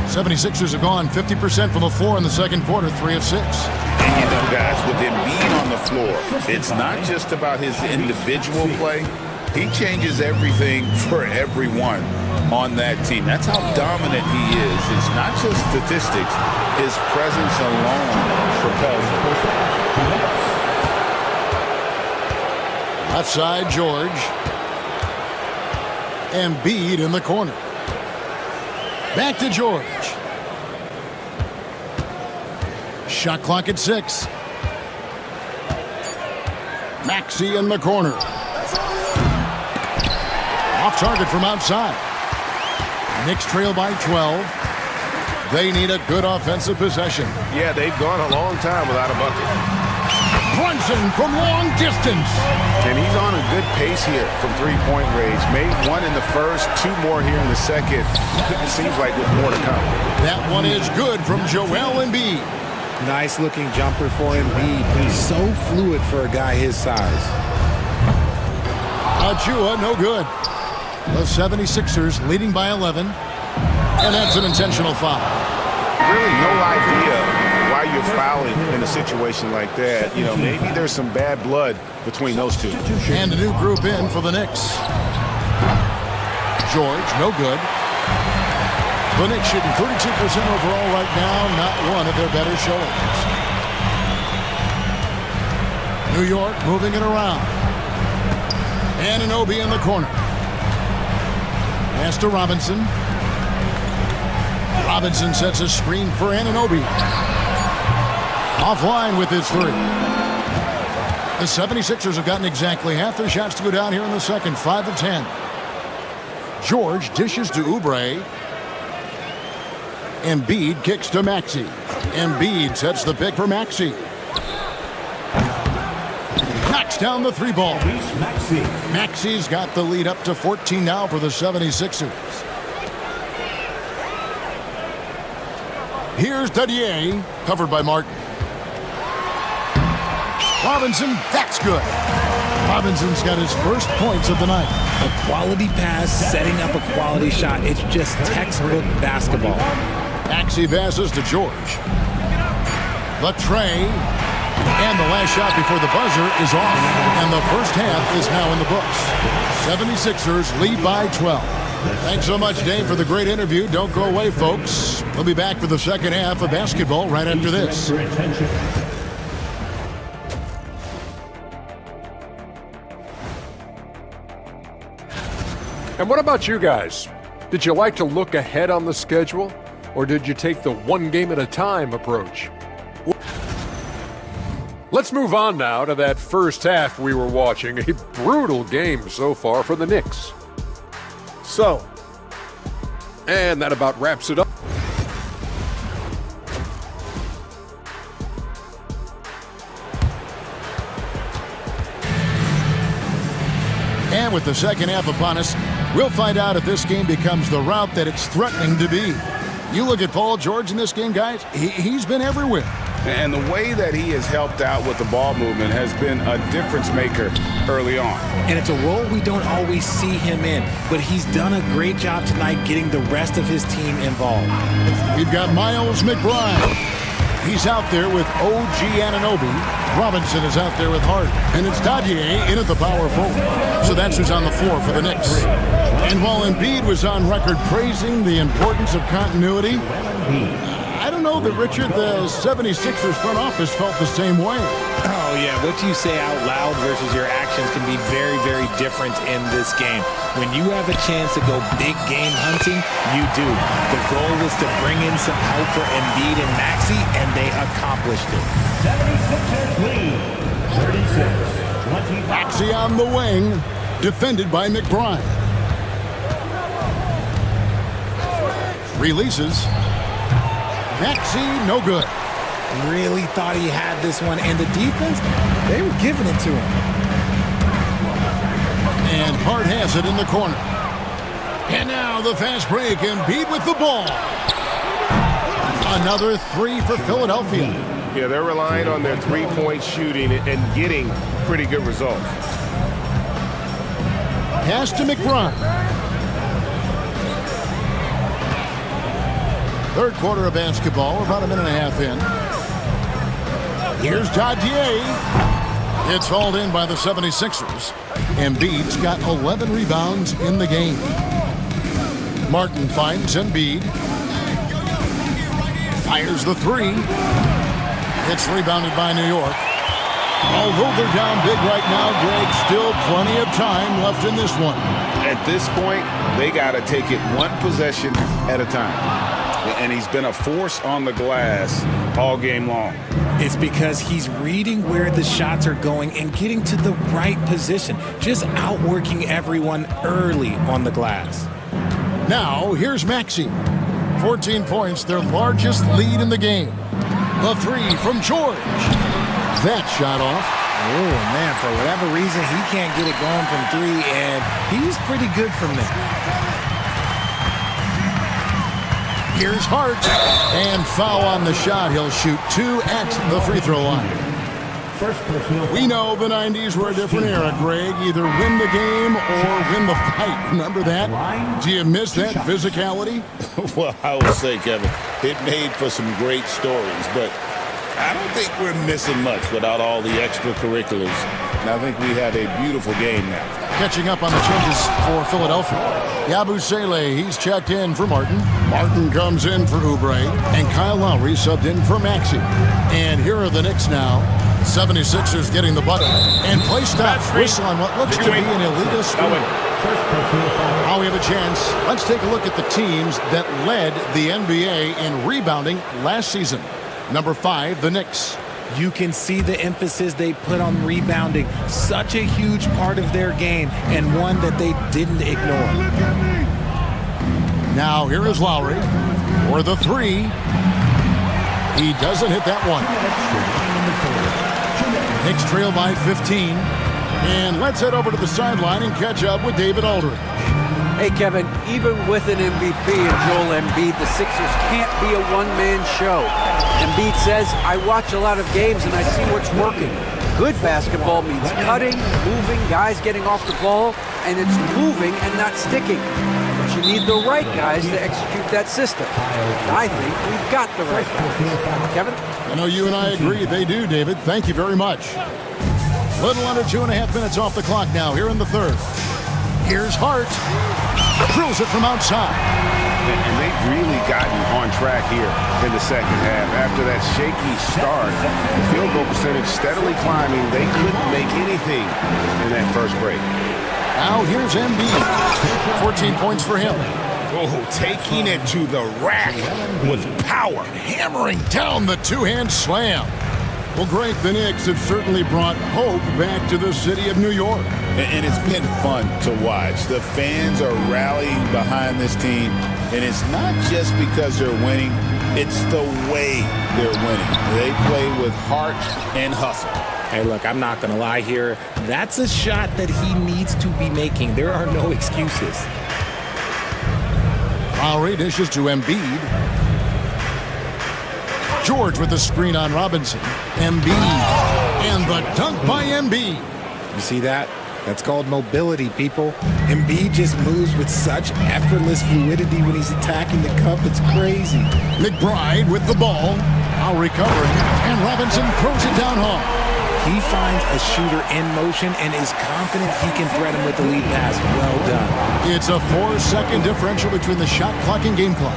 76ers have gone 50% from the floor in the second quarter, 3 of 6. And you know, guys, with Embiid on the floor, it's not just about his individual play. He changes everything for everyone. on that team. That's how dominant he is. It's not just statistics. His presence alone propels him. Left side, George. Embiid in the corner. Back to George. Shot clock at 6. Maxey in the corner. Off target from outside. Knicks trail by 12. They need a good offensive possession. Yeah, they've gone a long time without a bucket. Brunson from long distance. And he's on a good pace here from three-point range. Made one in the first, 2 more here in the second. It seems like with more to come. That one is good from Joel Embiid. Nice looking jumper for Embiid. He's so fluid for a guy his size. Achua, no good. The 76ers leading by 11. And that's an intentional foul. Really no idea why you're fouling in a situation like that. You know, maybe there's some bad blood between those two. And a new group in for the Knicks. George, no good. The Knicks shooting 32% overall right now, not one of their better showings. New York moving it around. Anunoby in the corner. Pass to Robinson. Robinson sets a screen for Anunoby. Offline with his 3. The 76ers have gotten exactly half their shots to go down here in the second, 5 of 10. George dishes to Oubre. Embiid kicks to Maxey. Embiid sets the pick for Maxey. Knocks down the 3 ball. Maxey's got the lead up to 14 now for the 76ers. Here's Dadier, covered by Martin. Robinson, that's good. Robinson's got his first points of the night. A quality pass, setting up a quality shot. It's just textbook basketball. Maxey passes to George. The tray. And the last shot before the buzzer is off. And the first half is now in the books. 76ers lead by 12. Thanks so much, Dave, for the great interview. Don't go away, folks. We'll be back for the second half of basketball right after this. And what about you guys? Did you like to look ahead on the schedule? Or did you take the one game at a time approach? Let's move on now to that first half we were watching. A brutal game so far for the Knicks. And that about wraps it up. And with the second half upon us, we'll find out if this game becomes the route that it's threatening to be. You look at Paul George in this game, guys, he's been everywhere. And the way that he has helped out with the ball movement has been a difference maker early on. And it's a role we don't always see him in, but he's done a great job tonight getting the rest of his team involved. We've got Miles McBride. He's out there with OG Anunoby. Robinson is out there with Hart. And it's Dadier in at the power forward. So that's who's on the floor for the Knicks. And while Embiid was on record praising the importance of continuity, I don't know that, Richard, the 76ers front office felt the same way. Oh, yeah. What you say out loud versus your actions can be very, very different in this game. When you have a chance to go big game hunting, you do. The goal was to bring in some help for Embiid and Maxey, and they accomplished it. 76ers lead, 36-25. Maxey on the wing, defended by McBride. Releases. Maxey, no good. Really thought he had this one, and the defense, they were giving it to him. And Hart has it in the corner. And now the fast break, Embiid with the ball. Another 3 for Philadelphia. Yeah, they're relying on their three-point shooting and getting pretty good results. Pass to McBride. Third quarter of basketball, about a minute and a half in. Here's Dadier. It's hauled in by the 76ers. Embiid's got 11 rebounds in the game. Martin finds Embiid. Fires the three. It's rebounded by New York. Although they're down big right now, Greg, still plenty of time left in this one. At this point, they got to take it one possession at a time. And he's been a force on the glass all game long. It's because he's reading where the shots are going and getting to the right position, just outworking everyone early on the glass. Now, here's Maxey. 14 points, their largest lead in the game. The three from George. That shot off. Oh, man, for whatever reason, he can't get it going from three, and he's pretty good from there. Here's Hart. And foul on the shot. He'll shoot 2 at the free throw line. We know the 90s were a different era, Greg. Either win the game or win the fight. Remember that? Do you miss that physicality? Well, I would say, Kevin, it made for some great stories, but I don't think we're missing much without all the extracurriculars. And I think we have a beautiful game now. Catching up on the changes for Philadelphia. Yabusele, he's checked in for Martin. Martin comes in for Oubre. And Kyle Lowry subbed in for Maxey. And here are the Knicks now. 76ers getting the button. And play stop. Whistle on what looks to be an illegal screen. Now we have a chance. Let's take a look at the teams that led the NBA in rebounding last season. Number 5, the Knicks. You can see the emphasis they put on rebounding. Such a huge part of their game, and one that they didn't ignore. Now here is Lowry for the three. He doesn't hit that one. Knicks trail by 15. And let's head over to the sideline and catch up with David Aldridge. Hey, Kevin, even with an MVP and Joel Embiid, the Sixers can't be a one-man show. Embiid says, I watch a lot of games and I see what's working. Good basketball means cutting, moving, guys getting off the ball, and it's moving and not sticking. But you need the right guys to execute that system. And I think we've got the right guys. Kevin? I know you and I agree. They do, David. Thank you very much. Little under 2.5 minutes off the clock now here in the third. Here's Hart. Drills it from outside. And they've really gotten on track here in the second half. After that shaky start, the field goal percentage steadily climbing. They couldn't make anything in that first break. Now here's Embiid. 14 points for him. Oh, taking it to the rack with power. Hammering down the two-hand slam. Well, Greg, the Knicks have certainly brought hope back to the city of New York. And it's been fun to watch. The fans are rallying behind this team. And it's not just because they're winning. It's the way they're winning. They play with heart and hustle. Hey, look, I'm not going to lie here. That's a shot that he needs to be making. There are no excuses. Lowry dishes to Embiid. George with the screen on Robinson. Embiid. And the dunk by Embiid. You see that? That's called mobility, people. Embiid just moves with such effortless fluidity when he's attacking the cup. It's crazy. McBride with the ball. Now recovering. And Robinson throws it down home. He finds a shooter in motion and is confident he can thread him with the lead pass. Well done. It's a 4-second differential between the shot clock and game clock.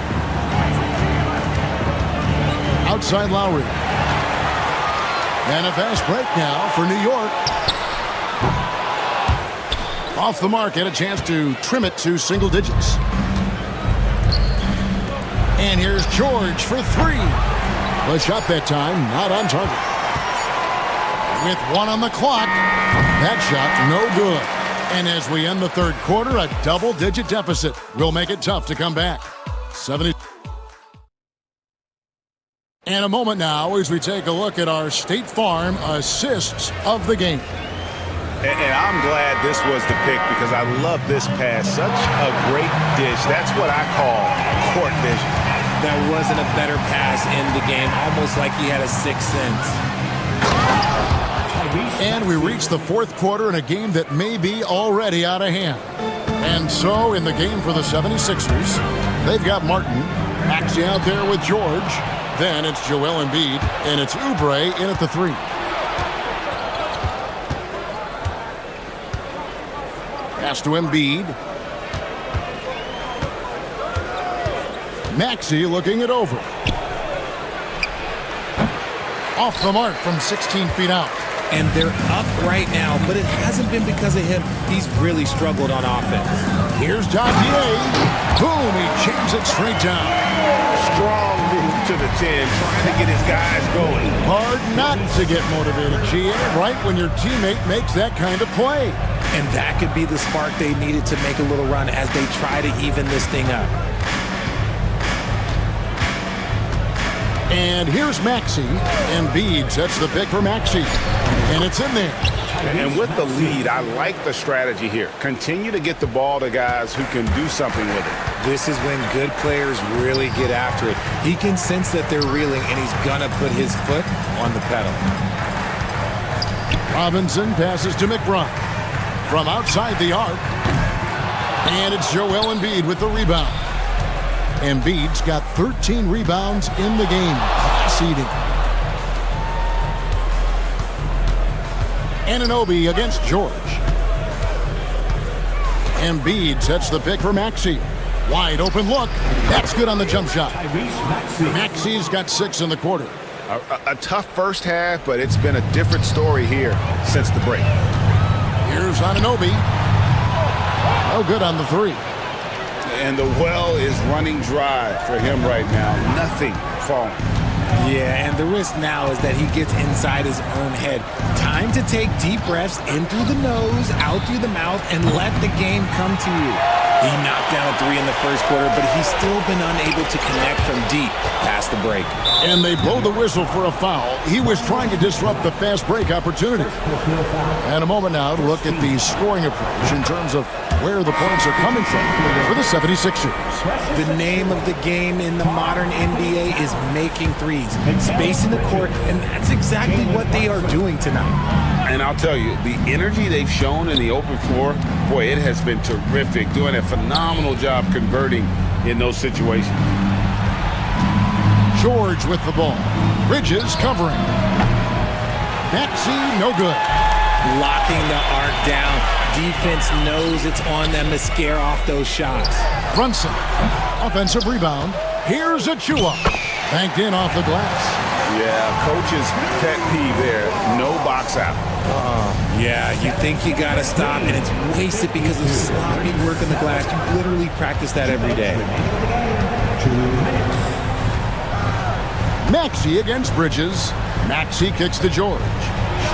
Outside Lowry. And a fast break now for New York. Off the mark, and a chance to trim it to single digits. And here's George for three. The shot that time, not on target. With 1 on the clock, that shot no good. And as we end the third quarter, a double-digit deficit will make it tough to come back. 70. And a moment now as we take a look at our State Farm assists of the game. And I'm glad this was the pick because I love this pass. Such a great dish. That's what I call court vision. There wasn't a better pass in the game, almost like he had a sixth sense. And we reach the fourth quarter in a game that may be already out of hand. And so in the game for the 76ers, they've got Martin, Maxey out there with George. Then it's Joel Embiid, and it's Oubre in at the three. Pass to Embiid. Maxey looking it over. Off the mark from 16 feet out. And they're up right now, but it hasn't been because of him. He's really struggled on offense. Here's Dadier. Boom, he jams it straight down. Strong move to the 10, trying to get his guys going. Hard not to get motivated, GA, right when your teammate makes that kind of play. And that could be the spark they needed to make a little run as they try to even this thing up. And here's Maxey. Embiid sets the pick for Maxey. And it's in there. And with the lead, I like the strategy here. Continue to get the ball to guys who can do something with it. This is when good players really get after it. He can sense that they're reeling, and he's going to put his foot on the pedal. Robinson passes to McBride. From outside the arc. And it's Joel Embiid with the rebound. Embiid's got 13 rebounds in the game. Seeding. Anunoby against George. Embiid sets the pick for Maxey. Wide open look. That's good on the jump shot. Maxey's got 6 in the quarter. A tough first half, but it's been a different story here since the break. Here's Anunoby. Oh, good on the 3. And the well is running dry for him right now. Nothing falling. Yeah, and the risk now is that he gets inside his own head. Time to take deep breaths in through the nose, out through the mouth, and let the game come to you. He knocked down a 3 in the first quarter, but he's still been unable to connect from deep past the break. And they blow the whistle for a foul. He was trying to disrupt the fast break opportunity. And a moment now to look at the scoring approach in terms of where the points are coming from for the 76ers. The name of the game in the modern NBA is making threes, spacing the court, and that's exactly what they are doing tonight. And I'll tell you, the energy they've shown in the open floor, boy, it has been terrific, doing a phenomenal job converting in those situations. George with the ball. Bridges covering. Maxey, no good. Locking the arc down. Defense knows it's on them to scare off those shots. Brunson, offensive rebound. Here's Achua. Banked in off the glass. Yeah, coach's pet peeve there. No box out. Yeah, you think you got to stop, and it's wasted because of sloppy work on the glass. You literally practice that every day. Maxey against Bridges. Maxey kicks to George.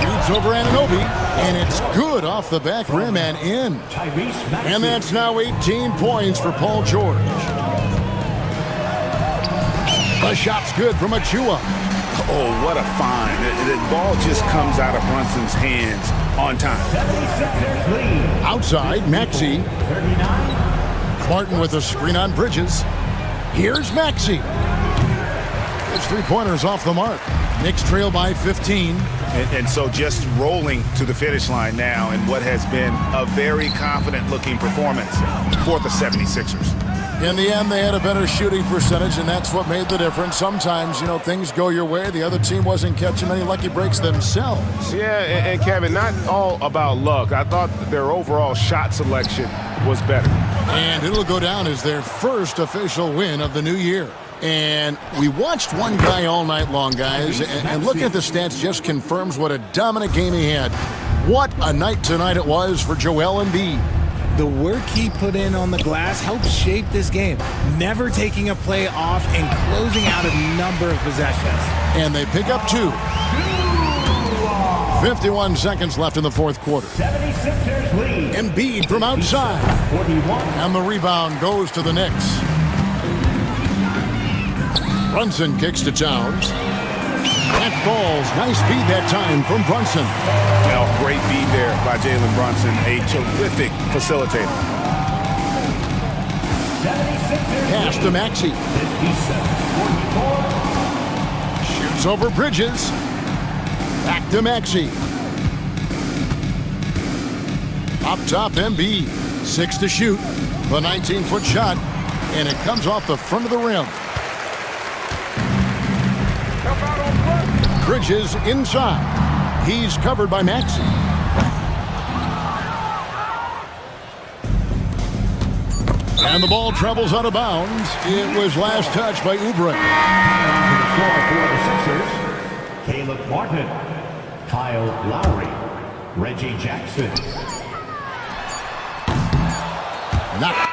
Shoots over Anunoby, and it's good off the back rim and in. And that's now 18 points for Paul George. The shot's good from Achua. Oh, what a find. The ball just comes out of Brunson's hands on time. Outside, Maxey. Martin with a screen on Bridges. Here's Maxey. His three-pointers off the mark. Knicks trail by 15. And so just rolling to the finish line now in what has been a very confident-looking performance for the 76ers. In the end, they had a better shooting percentage, and that's what made the difference. Sometimes, you know, things go your way. The other team wasn't catching many lucky breaks themselves. Yeah, and Kevin, not all about luck. I thought their overall shot selection was better. And it'll go down as their first official win of the new year. And we watched one guy all night long, guys, and looking at the stats just confirms what a dominant game he had. What a night tonight it was for Joel Embiid. The work he put in on the glass helped shape this game, never taking a play off and closing out a number of possessions. And they pick up 2. 51 seconds left in the fourth quarter. Embiid from outside. And the rebound goes to the Knicks. Brunson kicks to Towns. That falls. Nice feed that time from Brunson. Well, great feed there by Jalen Brunson. A terrific facilitator. Pass to Maxey. Shoots over Bridges. Back to Maxey. Up top, Embiid. 6 to shoot. The 19-foot shot. And it comes off the front of the rim. Bridges inside. He's covered by Maxey. And the ball travels out of bounds. It was last touched by Oubre. To the floor for the Sixers, Caleb Martin, Kyle Lowry, Reggie Jackson. Not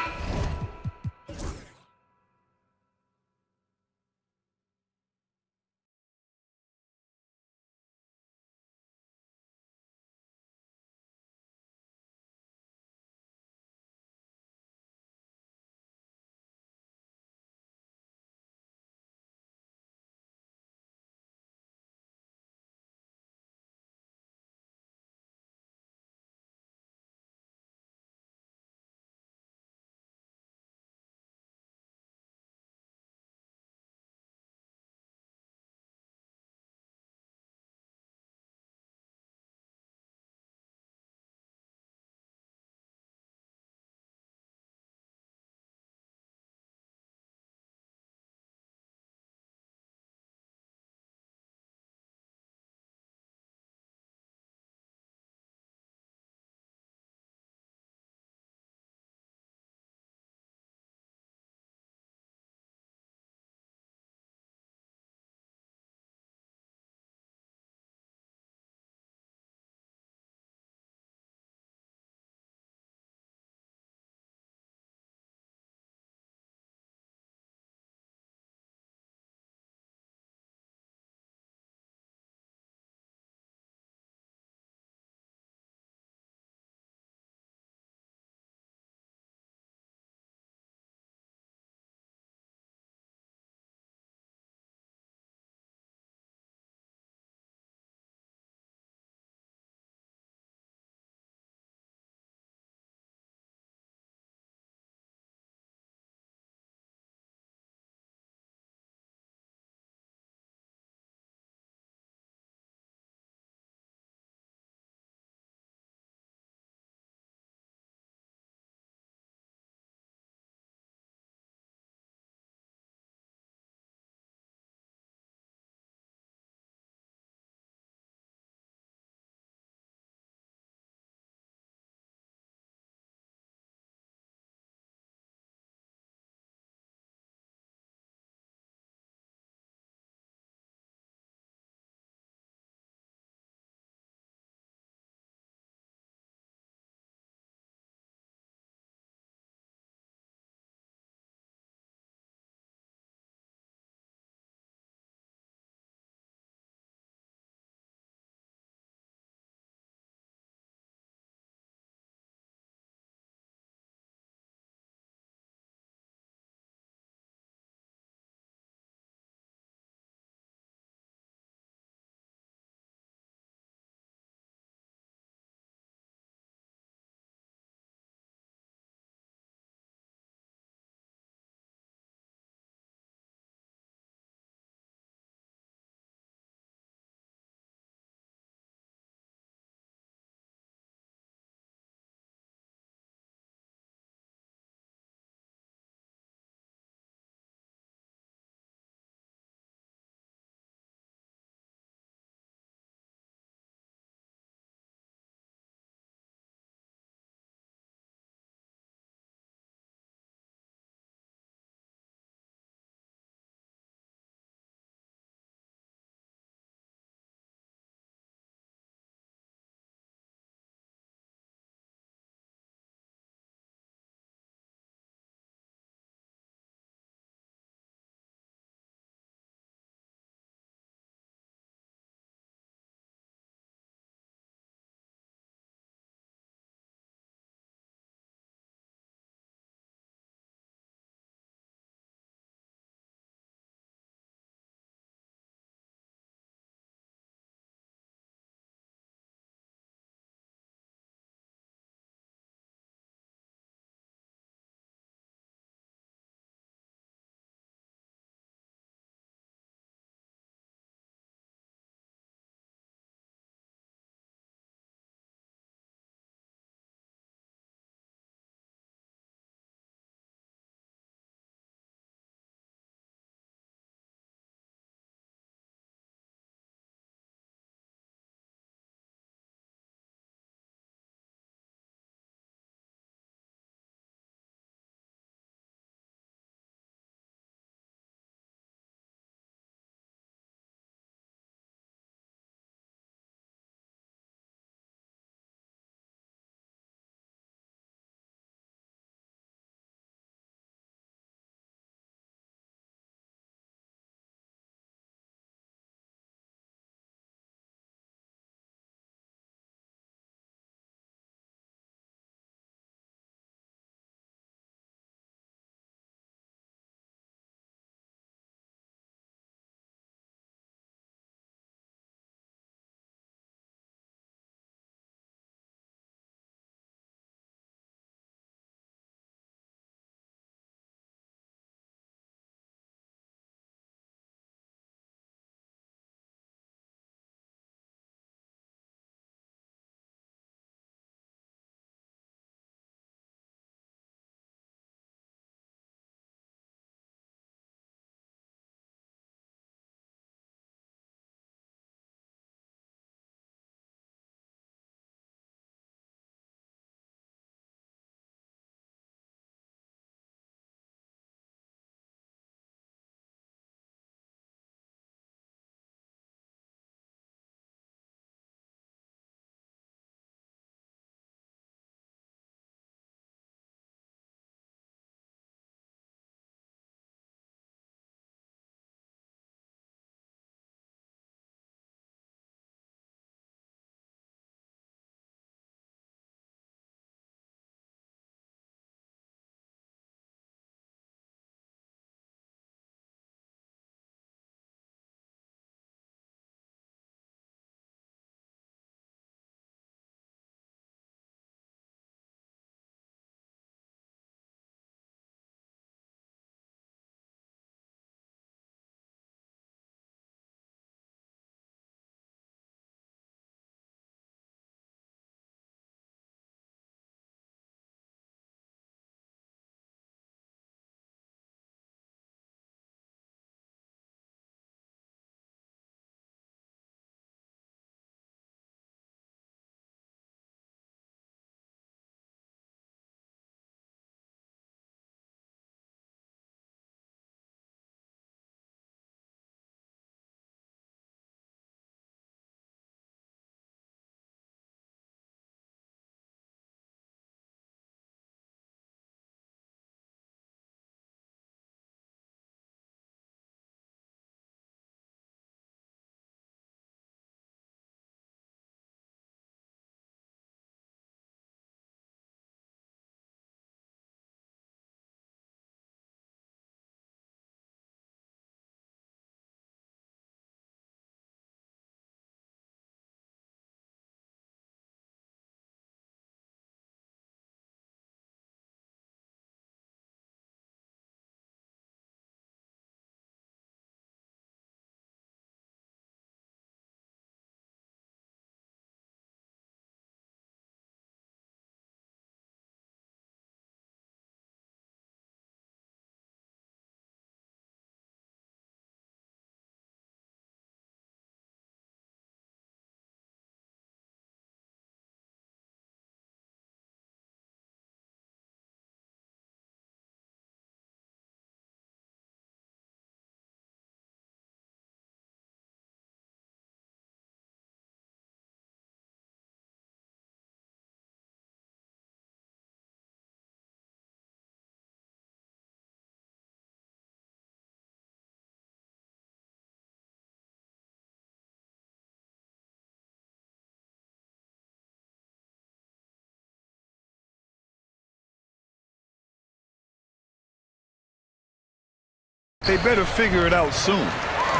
They better figure it out soon.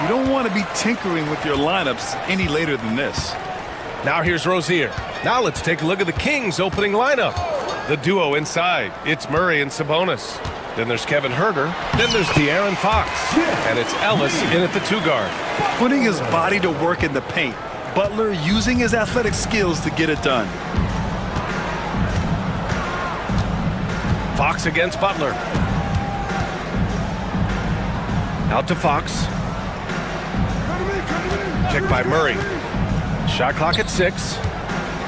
You don't want to be tinkering with your lineups any later than this. Now here's Rozier. Now let's take a look at the Kings' opening lineup. The duo inside. It's Murray and Sabonis. Then there's Kevin Huerter. Then there's De'Aaron Fox. And it's Ellis in at the 2-guard. Putting his body to work in the paint. Butler using his athletic skills to get it done. Fox against Butler. Out to Fox. Check by Murray. Shot clock at 6.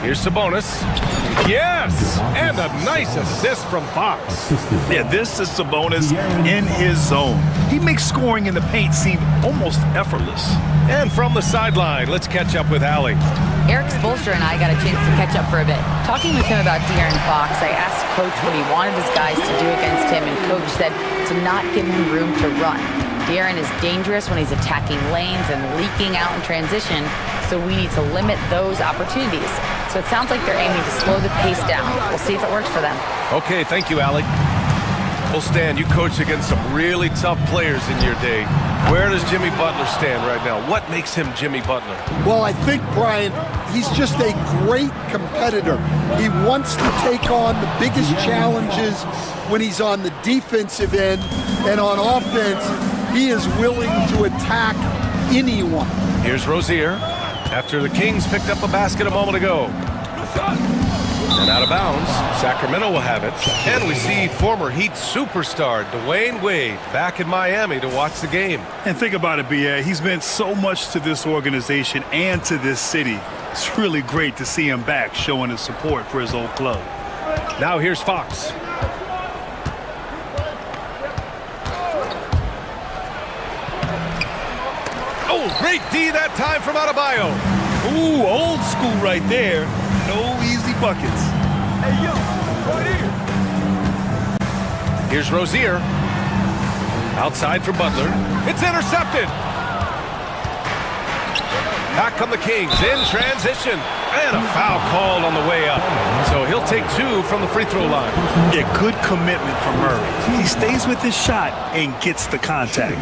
Here's Sabonis. Yes! And a nice assist from Fox. Yeah, this is Sabonis in his zone. He makes scoring in the paint seem almost effortless. And from the sideline, let's catch up with Allie. Eric Spoelstra and I got a chance to catch up for a bit. Talking with him about De'Aaron Fox, I asked Coach what he wanted his guys to do against him, and Coach said to not give him room to run. De'Aaron is dangerous when he's attacking lanes and leaking out in transition, so we need to limit those opportunities. So it sounds like they're aiming to slow the pace down. We'll see if it works for them. Okay, thank you, Allie. Well, Stan, you coached against some really tough players in your day. Where does Jimmy Butler stand right now? What makes him Jimmy Butler? Well, I think, Brian, he's just a great competitor. He wants to take on the biggest challenges when he's on the defensive end, and on offense, he is willing to attack anyone. Here's Rozier after the Kings picked up a basket a moment ago. And out of bounds, Sacramento will have it. And we see former Heat superstar Dwayne Wade back in Miami to watch the game. And think about it, B.A. He's meant so much to this organization and to this city. It's really great to see him back showing his support for his old club. Now here's Fox. Oh, great D that time from Adebayo. Ooh, old school right there. No easy buckets. Hey, yo, right here. Here's Rozier. Outside for Butler. It's intercepted. Back come the Kings in transition. And a foul called on the way up. So he'll take 2 from the free throw line. Yeah, good commitment from Murray. He stays with his shot and gets the contact.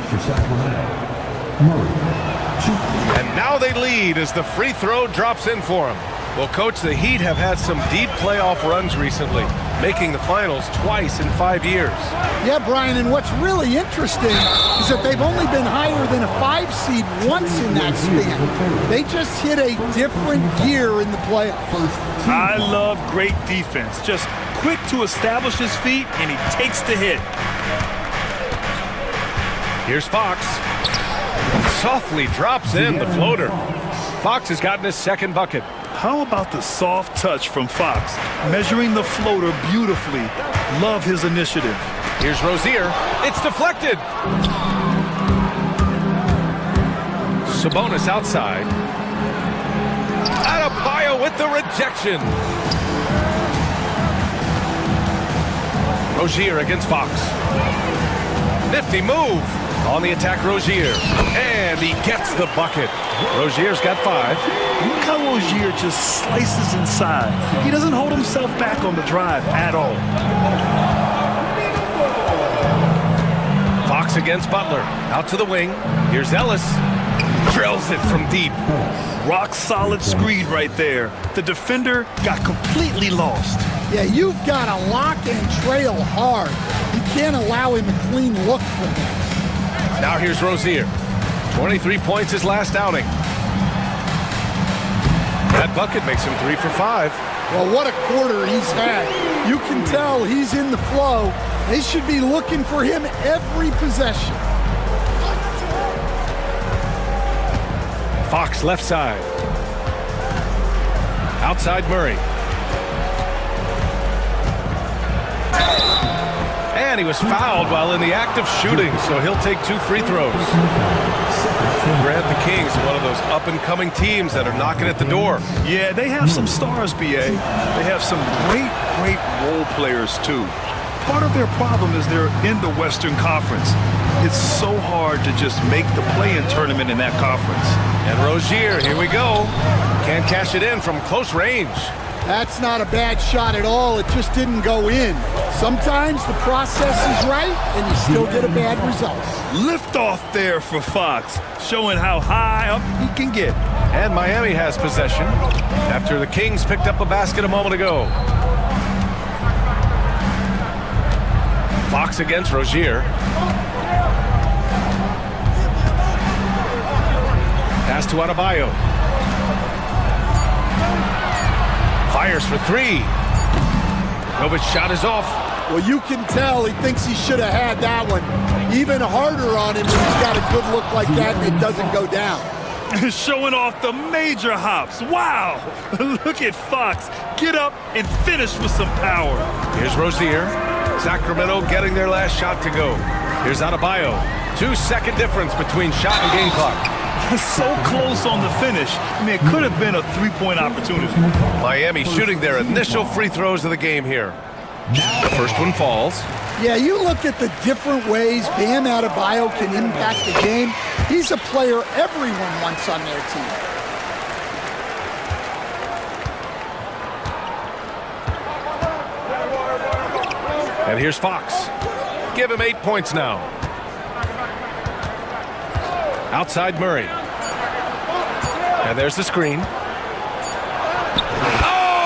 And now they lead as the free throw drops in for him. Well, Coach, the Heat have had some deep playoff runs recently, making the finals twice in 5 years. Yeah, Brian, and what's really interesting is that they've only been higher than a 5 seed once in that span. They just hit a different gear in the playoffs. I love great defense. Just quick to establish his feet, and he takes the hit. Here's Fox. Softly drops in the floater. Fox has gotten his second bucket. How about the soft touch from Fox? Measuring the floater beautifully. Love his initiative. Here's Rozier. It's deflected. Sabonis outside. Adebayo with the rejection. Rozier against Fox. Nifty move. On the attack, Rozier. And he gets the bucket. Rozier's got 5. Look how Rozier just slices inside. He doesn't hold himself back on the drive at all. Fox against Butler. Out to the wing. Here's Ellis. Drills it from deep. Rock solid screen right there. The defender got completely lost. Yeah, you've got to lock and trail hard. You can't allow him a clean look from that. Now here's Rozier. 23 points his last outing. That bucket makes him 3 for 5. Well, what a quarter he's had. You can tell he's in the flow. They should be looking for him every possession. Fox left side. Outside Murray. And he was fouled while in the act of shooting, so he'll take 2 free throws. Grant the Kings, one of those up-and-coming teams that are knocking at the door. Yeah, they have some stars, B.A. They have some great role players, too. Part of their problem is they're in the Western Conference. It's so hard to just make the play-in tournament in that conference. And Rozier, here we go. Can't cash it in from close range. That's not a bad shot at all. It just didn't go in. Sometimes the process is right, and you still get a bad result. Lift off there for Fox, showing how high up he can get. And Miami has possession after the Kings picked up a basket a moment ago. Fox against Rozier. Pass to Adebayo. Fires for three. Novic's shot is off. Well, you can tell he thinks he should have had that one. Even harder on him when he's got a good look like that and it doesn't go down. Showing off the major hops. Wow! Look at Fox. Get up and finish with some power. Here's Rozier. Sacramento getting their last shot to go. Here's Adebayo. 2-second difference between shot and game clock. So close on the finish. I mean, it could have been a three-point opportunity. Miami shooting their initial free throws of the game here. The first one falls. Yeah, you look at the different ways Bam Adebayo can impact the game. He's a player everyone wants on their team. And here's Fox. Give him 8 points now. Outside Murray. And there's the screen. Oh,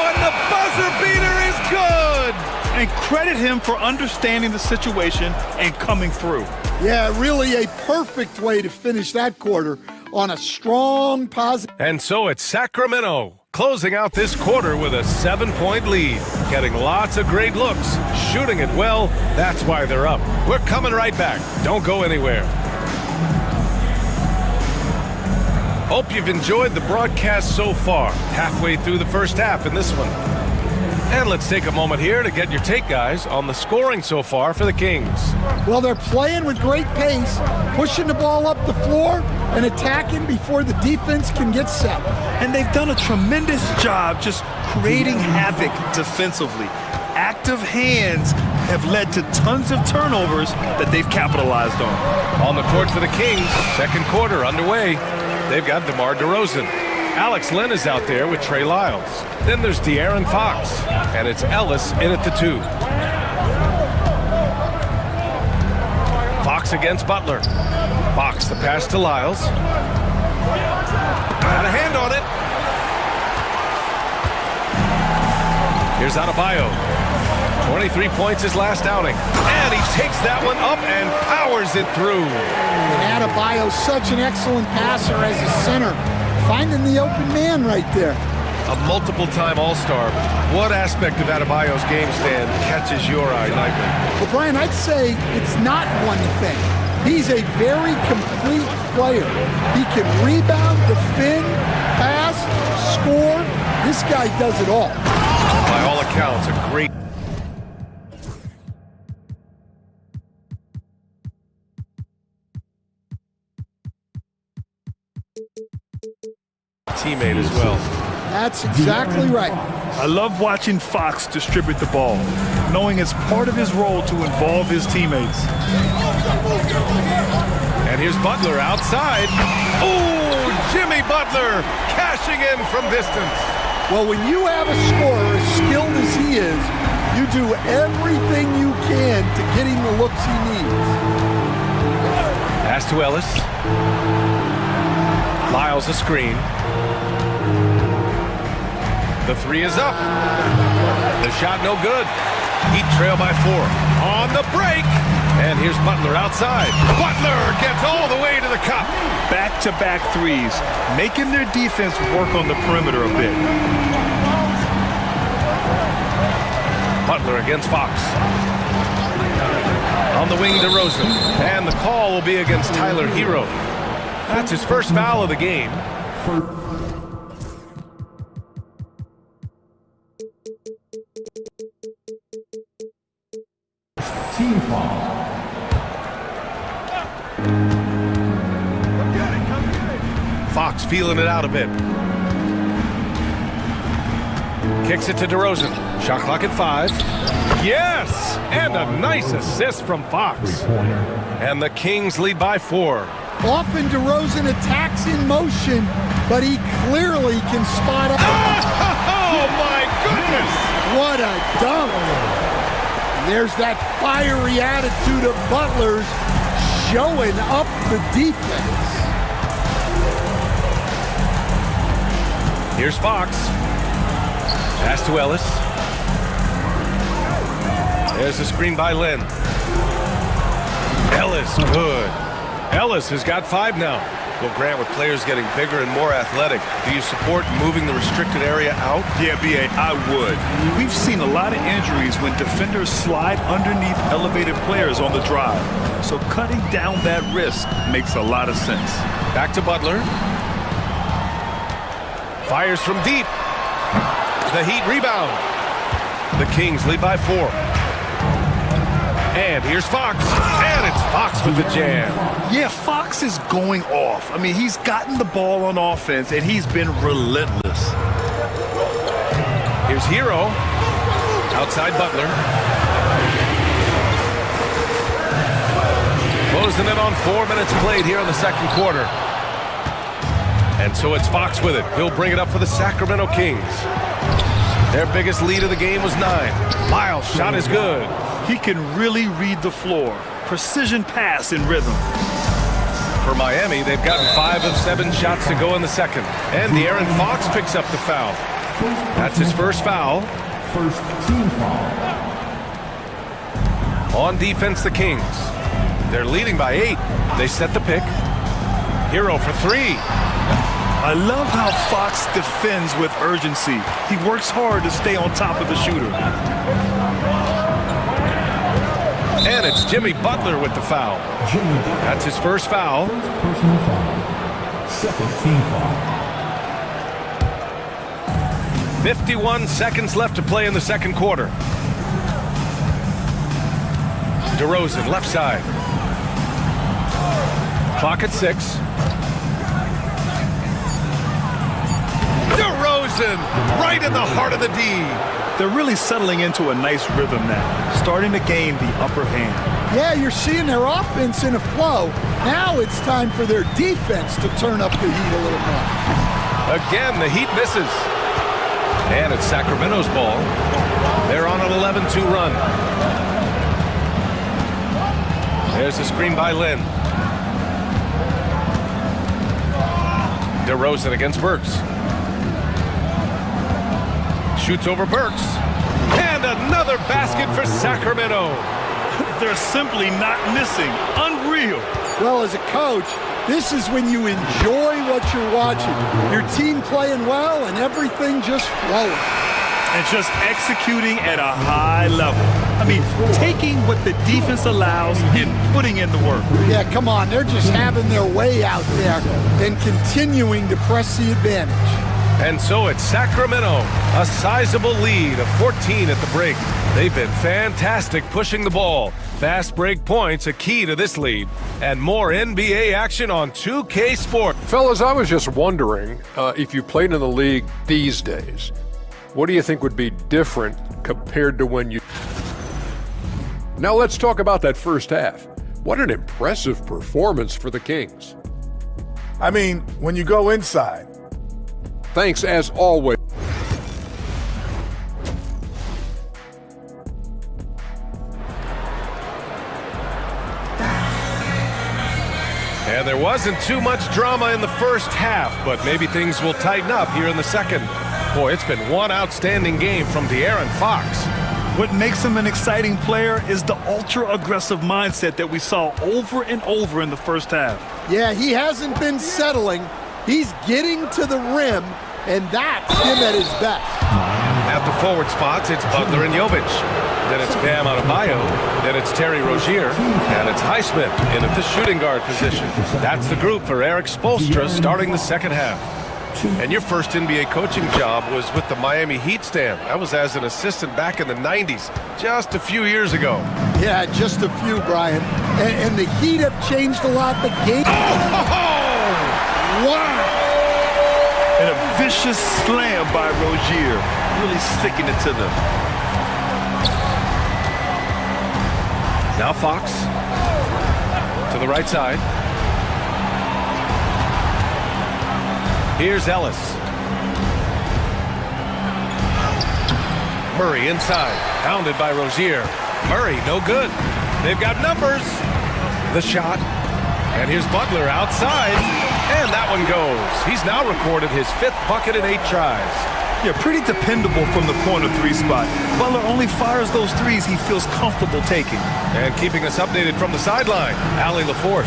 and the buzzer beater is good! And credit him for understanding the situation and coming through. Yeah, really a perfect way to finish that quarter on a strong positive. And so it's Sacramento closing out this quarter with a 7-point lead. Getting lots of great looks, shooting it well. That's why they're up. We're coming right back. Don't go anywhere. Hope you've enjoyed the broadcast so far. Halfway through the first half in this one. And let's take a moment here to get your take, guys, on the scoring so far for the Kings. Well, they're playing with great pace, pushing the ball up the floor and attacking before the defense can get set. And they've done a tremendous job just creating havoc defensively. Active hands have led to tons of turnovers that they've capitalized on. On the court for the Kings, second quarter underway. They've got DeMar DeRozan. Alex Len is out there with Trey Lyles. Then there's De'Aaron Fox, and it's Ellis in at the 2. Fox against Butler. Fox, the pass to Lyles. Got a hand on it. Here's Adebayo. 23 points his last outing. And he takes that one up and powers it through. And Adebayo's such an excellent passer as a center. Finding the open man right there. A multiple-time All-Star. What aspect of Adebayo's game stand catches your eye nightly? Well, Brian, I'd say it's not one thing. He's a very complete player. He can rebound, defend, pass, score. This guy does it all. By all accounts, a great teammate as well. That's exactly right. I love watching Fox distribute the ball, knowing it's part of his role to involve his teammates. And here's Butler outside. Oh, Jimmy Butler cashing in from distance. Well, when you have a scorer as skilled as he is, you do everything you can to get him the looks he needs. Pass to Ellis. Lyles a screen. The 3 is up. The shot no good. Heat trail by 4. On the break. And here's Butler outside. Butler gets all the way to the cup. Back-to-back threes, making their defense work on the perimeter a bit. Butler against Fox. On the wing, DeRozan. And the call will be against Tyler Hero. That's his first foul of the game. Team foul. Fox feeling it out a bit. Kicks it to DeRozan. Shot clock at 5. Yes! And a nice assist from Fox. And the Kings lead by 4. Often DeRozan attacks in motion, but he clearly can spot up. Oh, my goodness! What a dunk! There's that fiery attitude of Butler's showing up the defense. Here's Fox. Pass to Ellis. There's a screen by Lynn. Ellis, good. Ellis has got 5 now. Well, Grant, with players getting bigger and more athletic, do you support moving the restricted area out? Yeah, B.A., I would. We've seen a lot of injuries when defenders slide underneath elevated players on the drive. So cutting down that risk makes a lot of sense. Back to Butler. Fires from deep. The Heat rebound. The Kings lead by 4. And here's Fox. And it's Fox with the jam. Yeah, Fox is going off. I mean, he's gotten the ball on offense, and he's been relentless. Here's Hero. Outside Butler. Closing in on 4 minutes played here in the second quarter. And so it's Fox with it. He'll bring it up for the Sacramento Kings. Their biggest lead of the game was 9. Miles' shot is good. He can really read the floor. Precision pass in rhythm. For Miami, they've gotten 5 of 7 shots to go in the second. And De'Aaron Fox picks up the foul. That's his first foul. First team foul. On defense, the Kings. They're leading by 8. They set the pick. Hero for 3. I love how Fox defends with urgency. He works hard to stay on top of the shooter. And it's Jimmy Butler with the foul. That's his first foul. Personal foul. Second team foul. 51 seconds left to play in the second quarter. DeRozan, left side. Clock at 6. DeRozan, right in the heart of the D. They're really settling into a nice rhythm now, starting to gain the upper hand. Yeah, you're seeing their offense in a flow. Now it's time for their defense to turn up the heat a little more. Again, the Heat misses. And it's Sacramento's ball. They're on an 11-2 run. There's a screen by Lynn. DeRozan against Burks. Shoots over Burks. And another basket for Sacramento. They're simply not missing. Unreal. Well, as a coach, this is when you enjoy what you're watching. Your team playing well and everything just flowing. And just executing at a high level. I mean, taking what the defense allows and putting in the work. Yeah, come on. They're just having their way out there and continuing to press the advantage. And so it's Sacramento, a sizable lead of 14 at the break. They've been fantastic pushing the ball. Fast break points, a key to this lead. And more NBA action on 2K Sport. Fellas, I was just wondering if you played in the league these days, what do you think would be different compared to when you... Now let's talk about that first half. What an impressive performance for the Kings. I mean, when you go inside. Thanks as always. And there wasn't too much drama in the first half, but maybe things will tighten up here in the second. Boy, it's been one outstanding game from De'Aaron Fox. What makes him an exciting player is the ultra-aggressive mindset that we saw over and over in the first half. Yeah, he hasn't been settling. He's getting to the rim, and that's him at his best. At the forward spots, it's Butler and Jovic. Then it's Bam Adebayo. Then it's Terry Rozier. And it's Highsmith in at the shooting guard position. That's the group for Eric Spoelstra starting the second half. And your first NBA coaching job was with the Miami Heat stand. That was as an assistant back in the 90s, just a few years ago. Yeah, just a few, Brian. And the Heat have changed a lot. The game... Oh! Wow! And a vicious slam by Rozier, really sticking it to them. Now Fox to the right side. Here's Ellis. Murray inside, pounded by Rozier. Murray, no good. They've got numbers. The shot. And here's Butler outside. And that one goes. He's now recorded his 5th bucket in 8 tries. Yeah, pretty dependable from the corner 3 spot. Butler only fires those threes he feels comfortable taking. And keeping us updated from the sideline, Allie LaForce.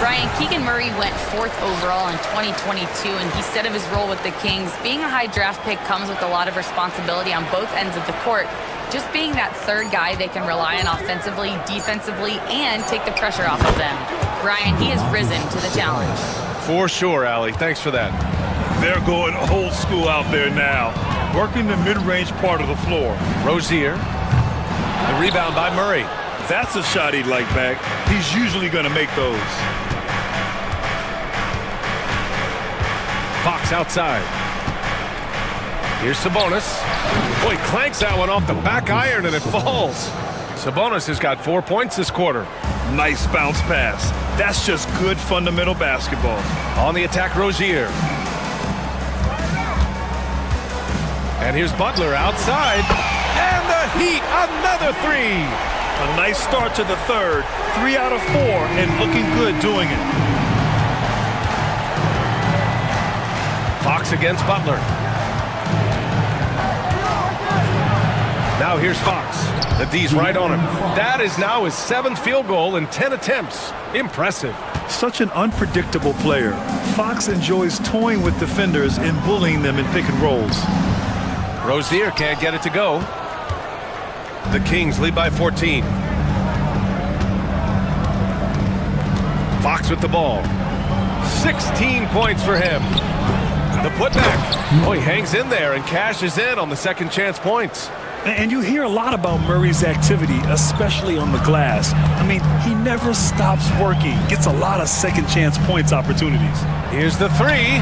Ryan, Keegan Murray went 4th overall in 2022, and he said of his role with the Kings, being a high draft pick comes with a lot of responsibility on both ends of the court. Just being that 3rd guy they can rely on offensively, defensively, and take the pressure off of them. Ryan, he has risen to the challenge. For sure, Allie. Thanks for that. They're going old school out there now, working the mid-range part of the floor. Rozier. The rebound by Murray. That's a shot he'd like back. He's usually going to make those. Fox outside. Here's Sabonis. Boy, clanks that one off the back iron and it falls. Sabonis has got 4 points this quarter. Nice bounce pass. That's just good fundamental basketball. On the attack, Rozier. And here's Butler outside. And the Heat, another 3. A nice start to the 3rd. 3 out of 4 and looking good doing it. Fox against Butler. Now here's Fox. The D's right on him. That is now his 7th field goal in 10 attempts. Impressive. Such an unpredictable player. Fox enjoys toying with defenders and bullying them in pick and rolls. Rozier can't get it to go. The Kings lead by 14. Fox with the ball. 16 points for him. The putback. Oh, he hangs in there and cashes in on the second chance points. And you hear a lot about Murray's activity, especially on the glass. I mean, he never stops working. Gets a lot of second chance points opportunities. Here's the 3.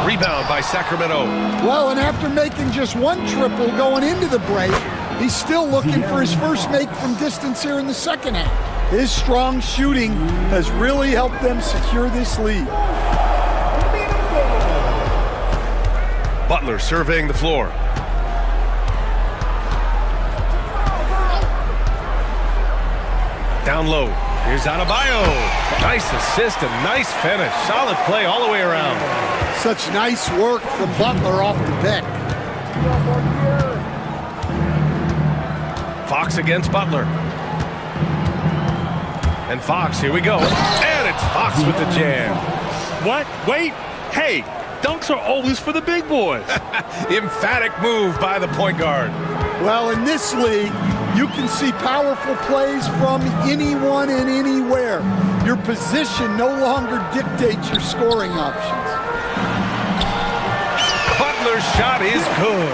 Rebound by Sacramento. Well, and after making just 1 triple going into the break, he's still looking for his first make from distance here in the second half. His strong shooting has really helped them secure this lead. Butler surveying the floor. Down low. Here's Adebayo. Nice assist and nice finish. Solid play all the way around. Such nice work from Butler off the pick. Fox against Butler. And Fox, here we go. And it's Fox with the jam. What? Wait. Hey, dunks are always for the big boys. Emphatic move by the point guard. Well, in this league, you can see powerful plays from anyone and anywhere. Your position no longer dictates your scoring options. Butler's shot is good.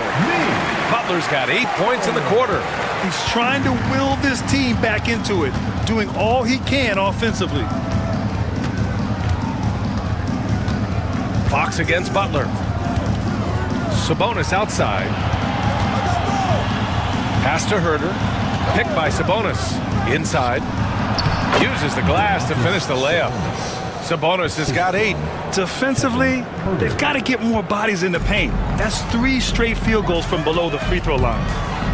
Butler's got 8 points in the quarter. He's trying to will this team back into it, doing all he can offensively. Fox against Butler. Sabonis outside. Pass to Herter. Picked by Sabonis. Inside. Uses the glass to finish the layup. Sabonis has got 8. Defensively, they've got to get more bodies in the paint. That's 3 straight field goals from below the free throw line.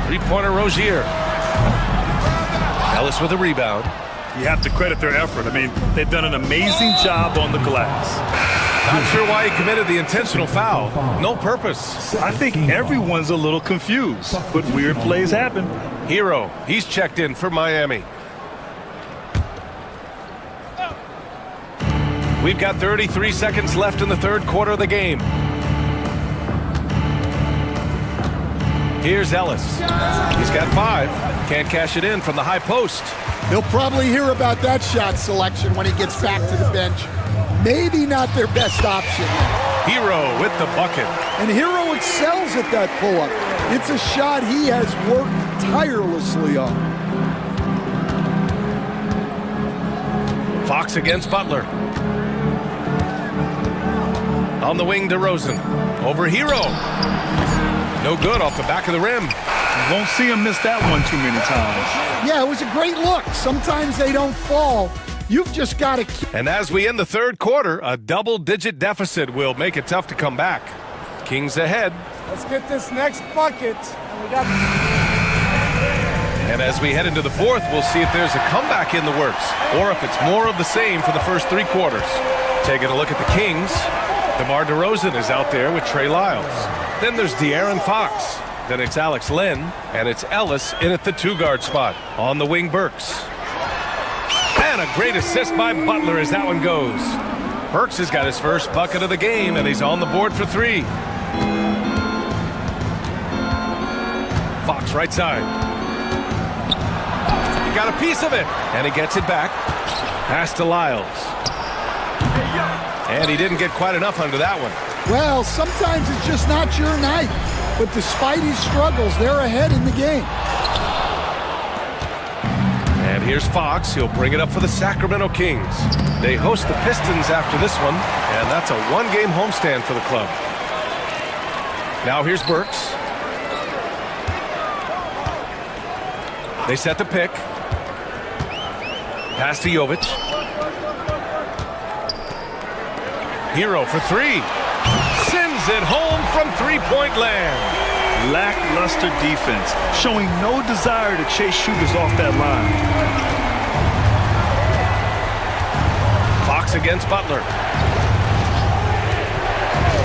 3-pointer Rozier. Ellis with a rebound. You have to credit their effort. I mean, they've done an amazing job on the glass. Not sure why he committed the intentional foul. No purpose. I think everyone's a little confused, but weird plays happen. Hero, he's checked in for Miami. We've got 33 seconds left in the 3rd quarter of the game. Here's Ellis. He's got 5. Can't cash it in from the high post. He'll probably hear about that shot selection when he gets back to the bench. Maybe not their best option. Hero with the bucket. And Hero excels at that pull-up. It's a shot he has worked tirelessly on. Fox against Butler. On the wing to Rosen. Over Hero. No good off the back of the rim. You won't see him miss that one too many times. Yeah, it was a great look. Sometimes they don't fall. You've just got to keep. And as we end the third quarter, a double-digit deficit will make it tough to come back. Kings ahead. Let's get this next bucket. And as we head into the fourth, we'll see if there's a comeback in the works or if it's more of the same for the first three quarters. Taking a look at the Kings, DeMar DeRozan is out there with Trey Lyles. Then there's De'Aaron Fox. Then it's Alex Len, and it's Ellis in at the two-guard spot. On the wing, Burks. And a great assist by Butler as that one goes. Burks has got his first bucket of the game, and he's on the board for three. Fox right side. He got a piece of it, and he gets it back. Pass to Lyles. And he didn't get quite enough under that one. Well, sometimes it's just not your night. But despite his struggles, they're ahead in the game. And here's Fox. He'll bring it up for the Sacramento Kings. They host the Pistons after this one, and that's a one-game homestand for the club. Now here's Burks. They set the pick. Pass to Jovic. Hero for three. Sends it home from three-point land. Lackluster defense, showing no desire to chase shooters off that line. Fox against Butler.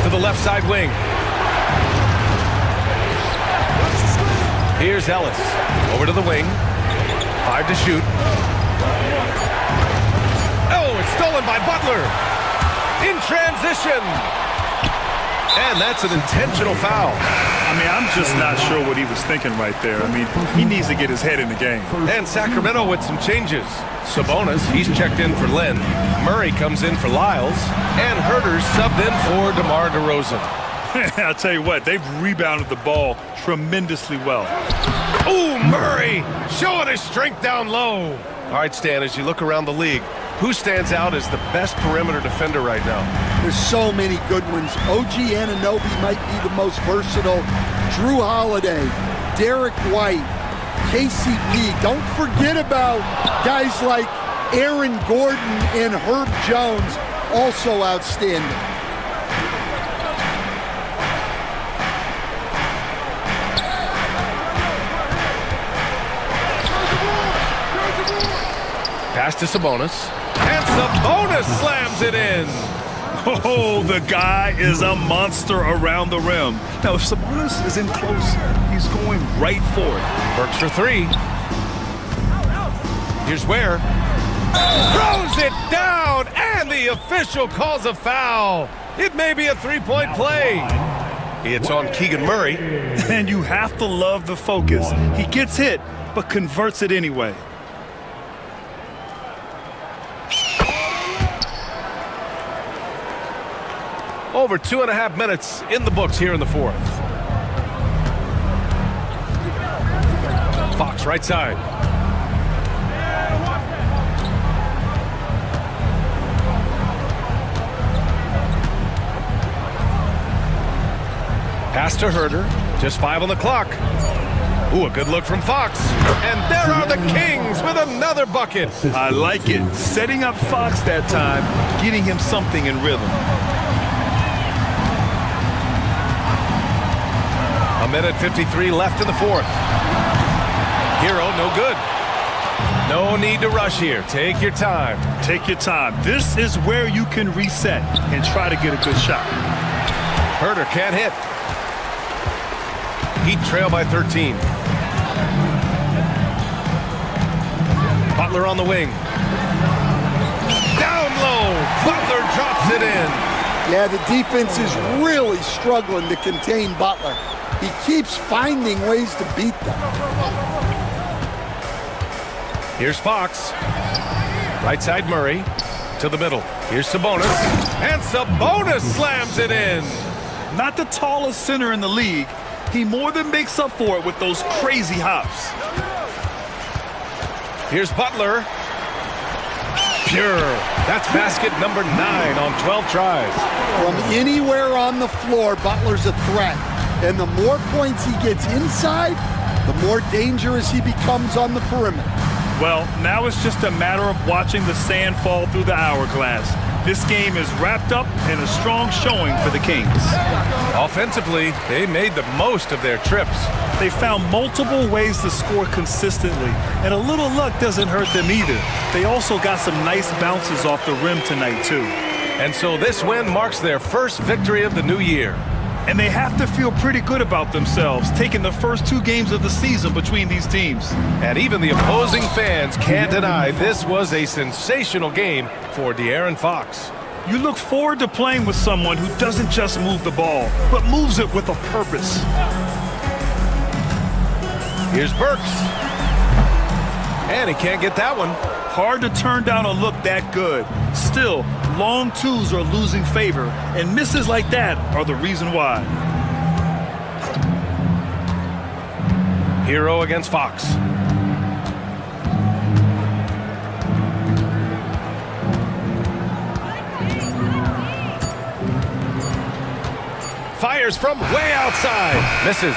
To the left side wing. Here's Ellis. Over to the wing. 5 to shoot. Oh, it's stolen by Butler. In transition. And that's an intentional foul. I mean, I'm just not sure what he was thinking right there. I mean, he needs to get his head in the game. And Sacramento with some changes. Sabonis, he's checked in for Len. Murray comes in for Lyles. And Herter's subbed in for DeMar DeRozan. I'll tell you what, they've rebounded the ball tremendously well. Ooh, Murray showing his strength down low. All right, Stan, as you look around the league, who stands out as the best perimeter defender right now? There's so many good ones. OG Anunoby might be the most versatile. Drew Holiday, Derek White, KCP. Don't forget about guys like Aaron Gordon and Herb Jones, also outstanding. Pass to Sabonis. And Sabonis slams it in. Oh, the guy is a monster around the rim. Now, if Sabonis is in close, he's going right for it. Burks for three. Here's Ware. Throws it down, and the official calls a foul. It may be a three-point play. It's on Keegan Murray. And you have to love the focus. He gets hit, but converts it anyway. Over 2.5 minutes in the books here in the fourth. Fox right side. Pass to Herter. Just 5 on the clock. Ooh, a good look from Fox. And there are the Kings with another bucket. I like it. Setting up Fox that time, getting him something in rhythm. A minute 53 left in the fourth. Hero, no good. No need to rush here. Take your time. Take your time. This is where you can reset and try to get a good shot. Herter can't hit. Heat trail by 13. Butler on the wing. Down low. Butler drops it in. Yeah, the defense is really struggling to contain Butler. He keeps finding ways to beat them. Here's Fox. Right side Murray. To the middle. Here's Sabonis. And Sabonis slams it in. Not the tallest center in the league. He more than makes up for it with those crazy hops. Here's Butler. Pure. That's basket number 9 on 12 tries. From anywhere on the floor, Butler's a threat. And the more points he gets inside, the more dangerous he becomes on the perimeter. Well, now it's just a matter of watching the sand fall through the hourglass. This game is wrapped up in a strong showing for the Kings. Offensively, they made the most of their trips. They found multiple ways to score consistently, and a little luck doesn't hurt them either. They also got some nice bounces off the rim tonight, too. And so this win marks their first victory of the new year. And they have to feel pretty good about themselves, taking the first 2 games of the season between these teams. And even the opposing fans can't deny this was a sensational game for De'Aaron Fox. You look forward to playing with someone who doesn't just move the ball, but moves it with a purpose. Here's Burks. And he can't get that one. Hard to turn down a look that good. Still, long twos are losing favor, and misses like that are the reason why. Hero against Fox. Fires from way outside. Misses.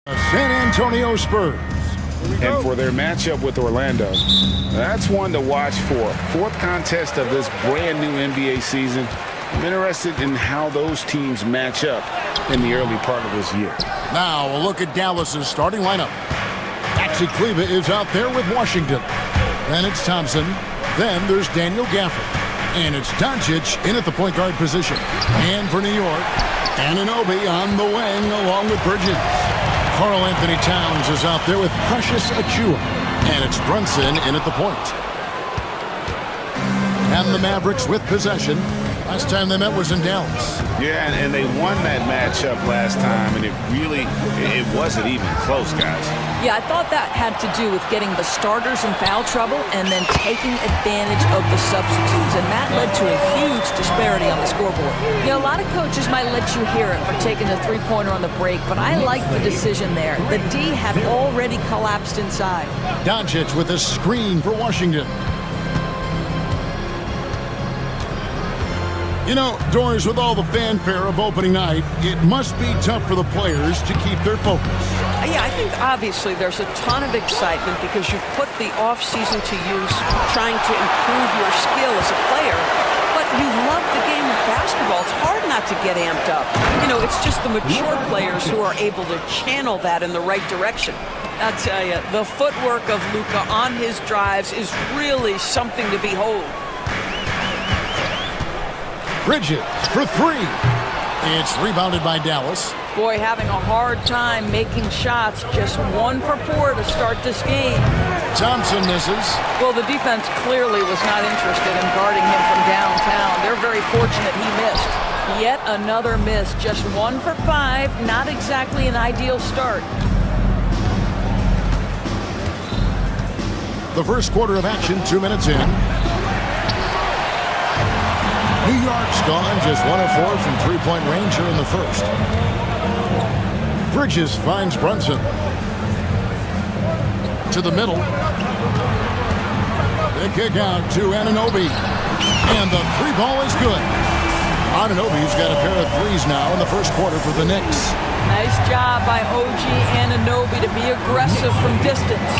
San Antonio Spurs. And for their matchup with Orlando, that's one to watch for. Fourth contest of this brand new NBA season. I'm interested in how those teams match up in the early part of this year. Now a look at Dallas's starting lineup. Maxi Kleber is out there with Washington. Then it's Thompson. Then there's Daniel Gafford. And it's Doncic in at the point guard position. And for New York, Anunoby on the wing along with Bridges. Karl Anthony Towns is out there with Precious Achiuwa. And it's Brunson in at the point. And the Mavericks with possession. Last time they met was in Dallas. Yeah, and they won that matchup last time, and it wasn't even close, guys. Yeah, I thought that had to do with getting the starters in foul trouble and then taking advantage of the substitutes, and that led to a huge disparity on the scoreboard. You know, a lot of coaches might let you hear it for taking a three-pointer on the break, but I like the decision there. The D had already collapsed inside. Doncic with a screen for Washington. You know, Doris, with all the fanfare of opening night, it must be tough for the players to keep their focus. Yeah, I think obviously there's a ton of excitement because you've put the off-season to use trying to improve your skill as a player, but you love the game of basketball. It's hard not to get amped up. You know, it's just the mature players who are able to channel that in the right direction. I'll tell you, the footwork of Luka on his drives is really something to behold. Bridges for three. It's rebounded by Dallas. Boy, having a hard time making shots. Just 1 for 4 to start this game. Thompson misses. Well, the defense clearly was not interested in guarding him from downtown. They're very fortunate he missed. Yet another miss. Just 1 for 5. Not exactly an ideal start. The first quarter of action, 2 minutes in. New York's gone just 1 of 4 from three-point range here in the first. Bridges finds Brunson. To the middle. The kick out to Anunoby. And the three ball is good. Anunoby's got a pair of threes now in the first quarter for the Knicks. Nice job by OG Anunoby to be aggressive from distance.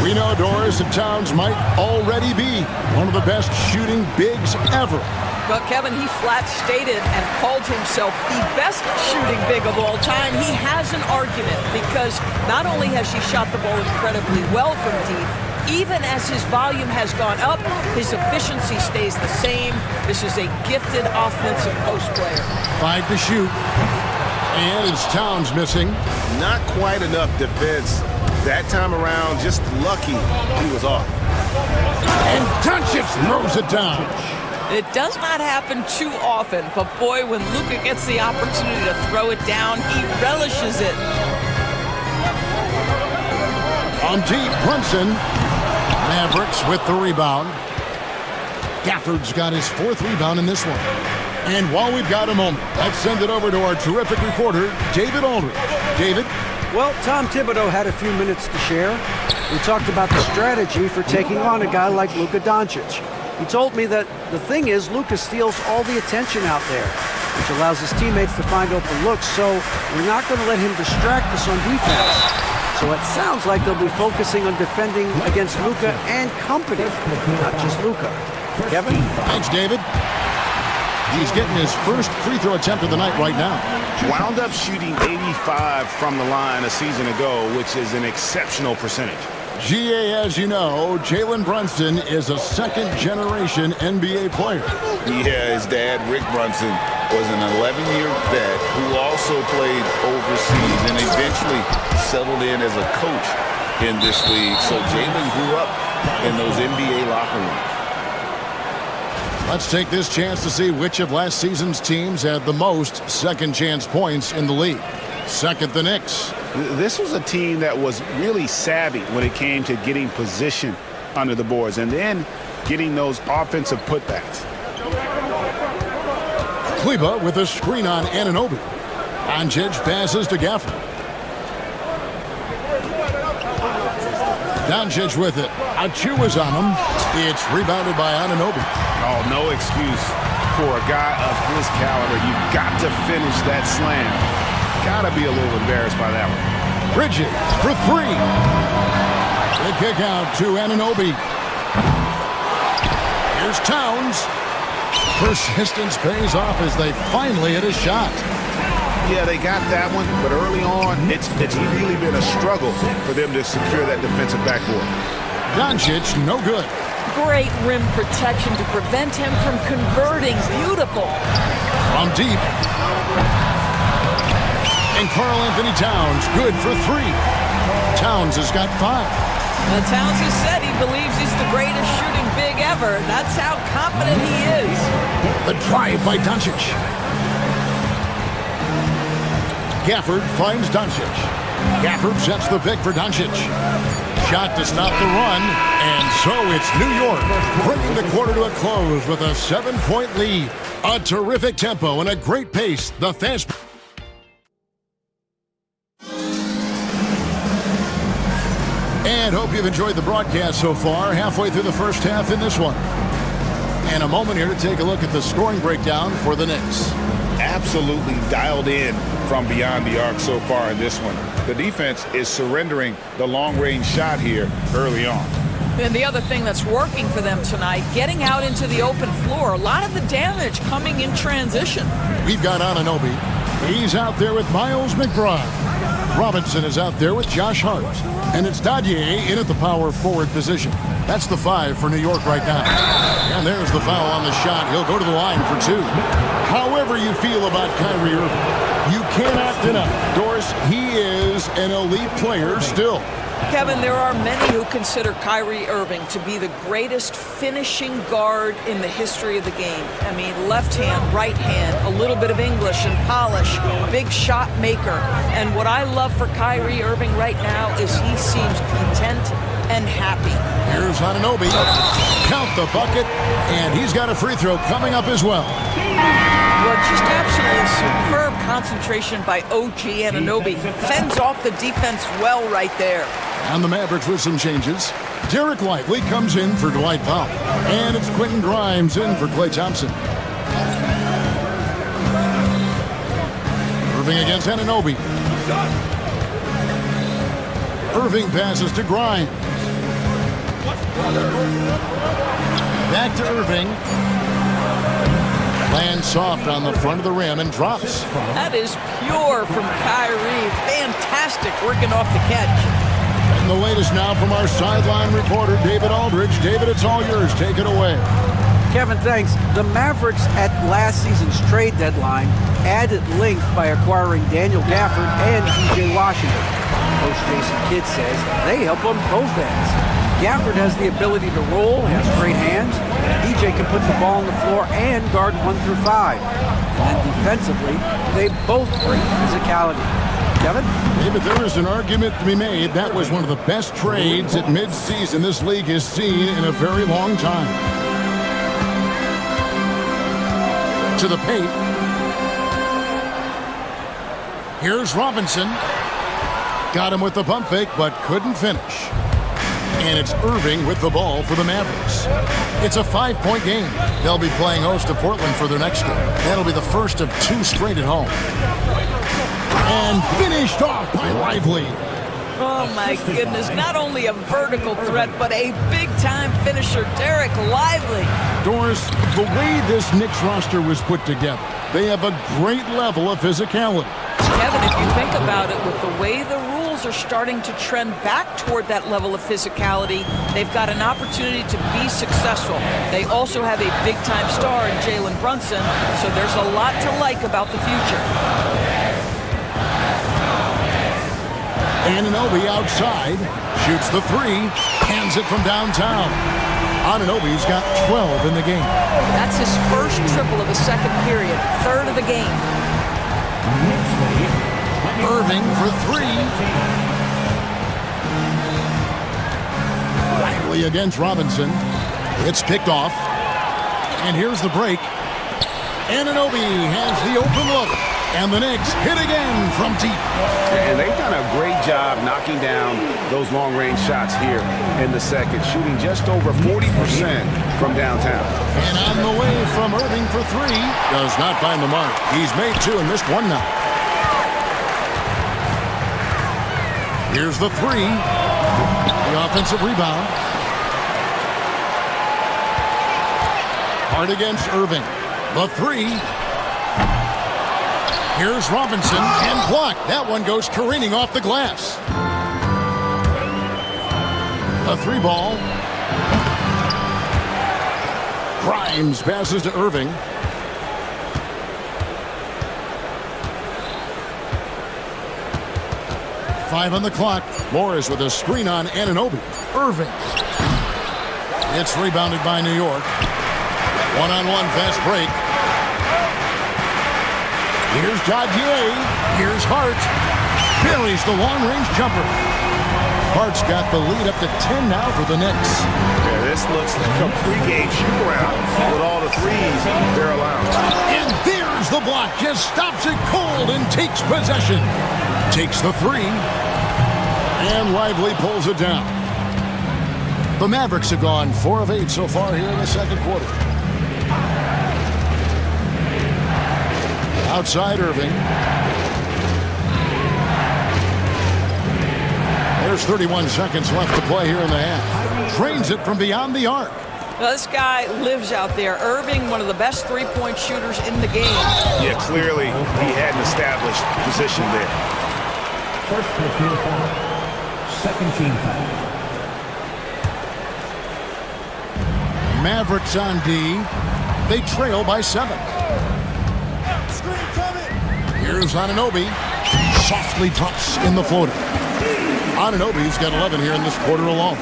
We know Doris and Towns might already be one of the best shooting bigs ever. But Kevin, he flat stated and called himself the best shooting big of all time. He has an argument because not only has he shot the ball incredibly well from deep, even as his volume has gone up, his efficiency stays the same. This is a gifted offensive post player. 5 to shoot. And it's Towns missing. Not quite enough defense that time around. Just lucky he was off. And Doncic throws it down. It does not happen too often, but boy, when Luka gets the opportunity to throw it down, he relishes it. On deep, Brunson. Mavericks with the rebound. Gafford's got his 4th rebound in this one. And while we've got a moment, let's send it over to our terrific reporter, David Aldridge. David? Well, Tom Thibodeau had a few minutes to share. We talked about the strategy for taking on a guy like Luka Doncic. He told me that the thing is, Luka steals all the attention out there, which allows his teammates to find open looks, so we're not going to let him distract us on defense. So it sounds like they'll be focusing on defending against Luka and company, not just Luka. Kevin? Thanks, David. He's getting his first free throw attempt of the night right now. Wound up shooting 85 from the line a season ago, which is an exceptional percentage. GA, as you know, Jalen Brunson is a second-generation NBA player. Yeah, his dad, Rick Brunson, was an 11-year vet who also played overseas and eventually settled in as a coach in this league. So Jalen grew up in those NBA locker rooms. Let's take this chance to see which of last season's teams had the most second-chance points in the league. Second, the Knicks. This was a team that was really savvy when it came to getting position under the boards and then getting those offensive putbacks. Kleber with a screen on Anunoby. Doncic passes to Gafford. Doncic with it. Achiuwa's on him. It's rebounded by Anunoby. Oh, no excuse for a guy of his caliber. You've got to finish that slam. Gotta be a little embarrassed by that one. Bridges for three. The kick out to Anunoby. Here's Towns. Persistence pays off as they finally hit a shot. Yeah, they got that one, but early on, it's really been a struggle for them to secure that defensive backboard. Doncic, no good. Great rim protection to prevent him from converting. Beautiful. From deep. And Karl Anthony Towns, good for three. Towns has got five. Now, Towns has said he believes he's the greatest shooting big ever. That's how confident he is. The drive by Doncic. Gafford finds Doncic. Gafford sets the pick for Doncic. Shot to stop the run, and so it's New York bringing the quarter to a close with a 7-point lead. A terrific tempo and a great pace. The fast. And hope you've enjoyed the broadcast so far. Halfway through the first half in this one. And a moment here to take a look at the scoring breakdown for the Knicks. Absolutely dialed in from beyond the arc so far in this one. The defense is surrendering the long-range shot here early on. And the other thing that's working for them tonight, getting out into the open floor. A lot of the damage coming in transition. We've got Anunoby. He's out there with Miles McBride. Robinson is out there with Josh Hart. And it's Dadier in at the power forward position. That's the 5 for New York right now. And there's the foul on the shot. He'll go to the line for 2. However you feel about Kyrie Irving, you cannot deny, Doris, he is an elite player still. Kevin, there are many who consider Kyrie Irving to be the greatest finishing guard in the history of the game. I mean, left hand, right hand, a little bit of English and polish, big shot maker. And what I love for Kyrie Irving right now is he seems content and happy. Here's Anunoby. Count the bucket, and he's got a free throw coming up as well. Well, just absolutely superb concentration by OG Anunoby. Fends off the defense well right there. And the Mavericks with some changes. Derek Lively comes in for Dwight Powell. And it's Quentin Grimes in for Klay Thompson. Irving against Anunoby. Irving passes to Grimes. Back to Irving. Lands soft on the front of the rim and drops. That is pure from Kyrie. Fantastic working off the catch. And the latest now from our sideline reporter, David Aldridge. David, it's all yours. Take it away. Kevin, thanks. The Mavericks at last season's trade deadline added length by acquiring Daniel Gafford and PJ Washington. Coach Jason Kidd says they help on both ends. Gafford has the ability to roll, has great hands. PJ can put the ball on the floor and guard 1 through 5. And then defensively, they both bring physicality. Kevin? David, there is an argument to be made. That was one of the best trades at midseason this league has seen in a very long time. To the paint. Here's Robinson. Got him with the pump fake, but couldn't finish. And it's Irving with the ball for the Mavericks. It's a 5-point game. They'll be playing host to Portland for their next game. That'll be the first of 2 straight at home. And finished off by Lively. Oh, my goodness. Not only a vertical threat, but a big-time finisher, Derek Lively. Doris, the way this Knicks roster was put together, they have a great level of physicality. Kevin, if you think about it, with the way the rules are starting to trend back toward that level of physicality, they've got an opportunity to be successful. They also have a big-time star in Jalen Brunson, so there's a lot to like about the future. Anunoby outside, shoots the 3, hands it from downtown. Anunoby's got 12 in the game. That's his first triple of the second period, 3rd of the game. Irving for 3. Lively against Robinson. It's picked off. And here's the break. Anunoby has the open look. And the Knicks hit again from deep. And they've done a great job knocking down those long-range shots here in the second, shooting just over 40% from downtown. And on the way from Irving for 3. Does not find the mark. He's made 2 and missed 1 now. Here's the three. The offensive rebound. Hard against Irving. The three. Here's Robinson and blocked. That one goes careening off the glass. The three ball. Grimes passes to Irving. Five on the clock. Morris with a screen on Anunoby. Irving. It's rebounded by New York. One-on-one fast break. Here's Dadier. Here's Hart. Buries the long-range jumper. Hart's got the lead up to 10 now for the Knicks. Yeah, this looks like a pregame shoot-around with all the threes they're allowed. And there's the block. Just stops it cold and takes possession. Takes the three. And Lively pulls it down. The Mavericks have gone 4 of 8 so far here in the second quarter. Outside Irving. There's 31 seconds left to play here in the half. Drains it from beyond the arc. Now, this guy lives out there. Irving, one of the best three-point shooters in the game. Yeah, clearly he had an established position there. First personal foul. Second team foul. Mavericks on D. They trail by 7. Here's Anunoby. Softly drops in the floater. Anunoby's got 11 here in this quarter alone.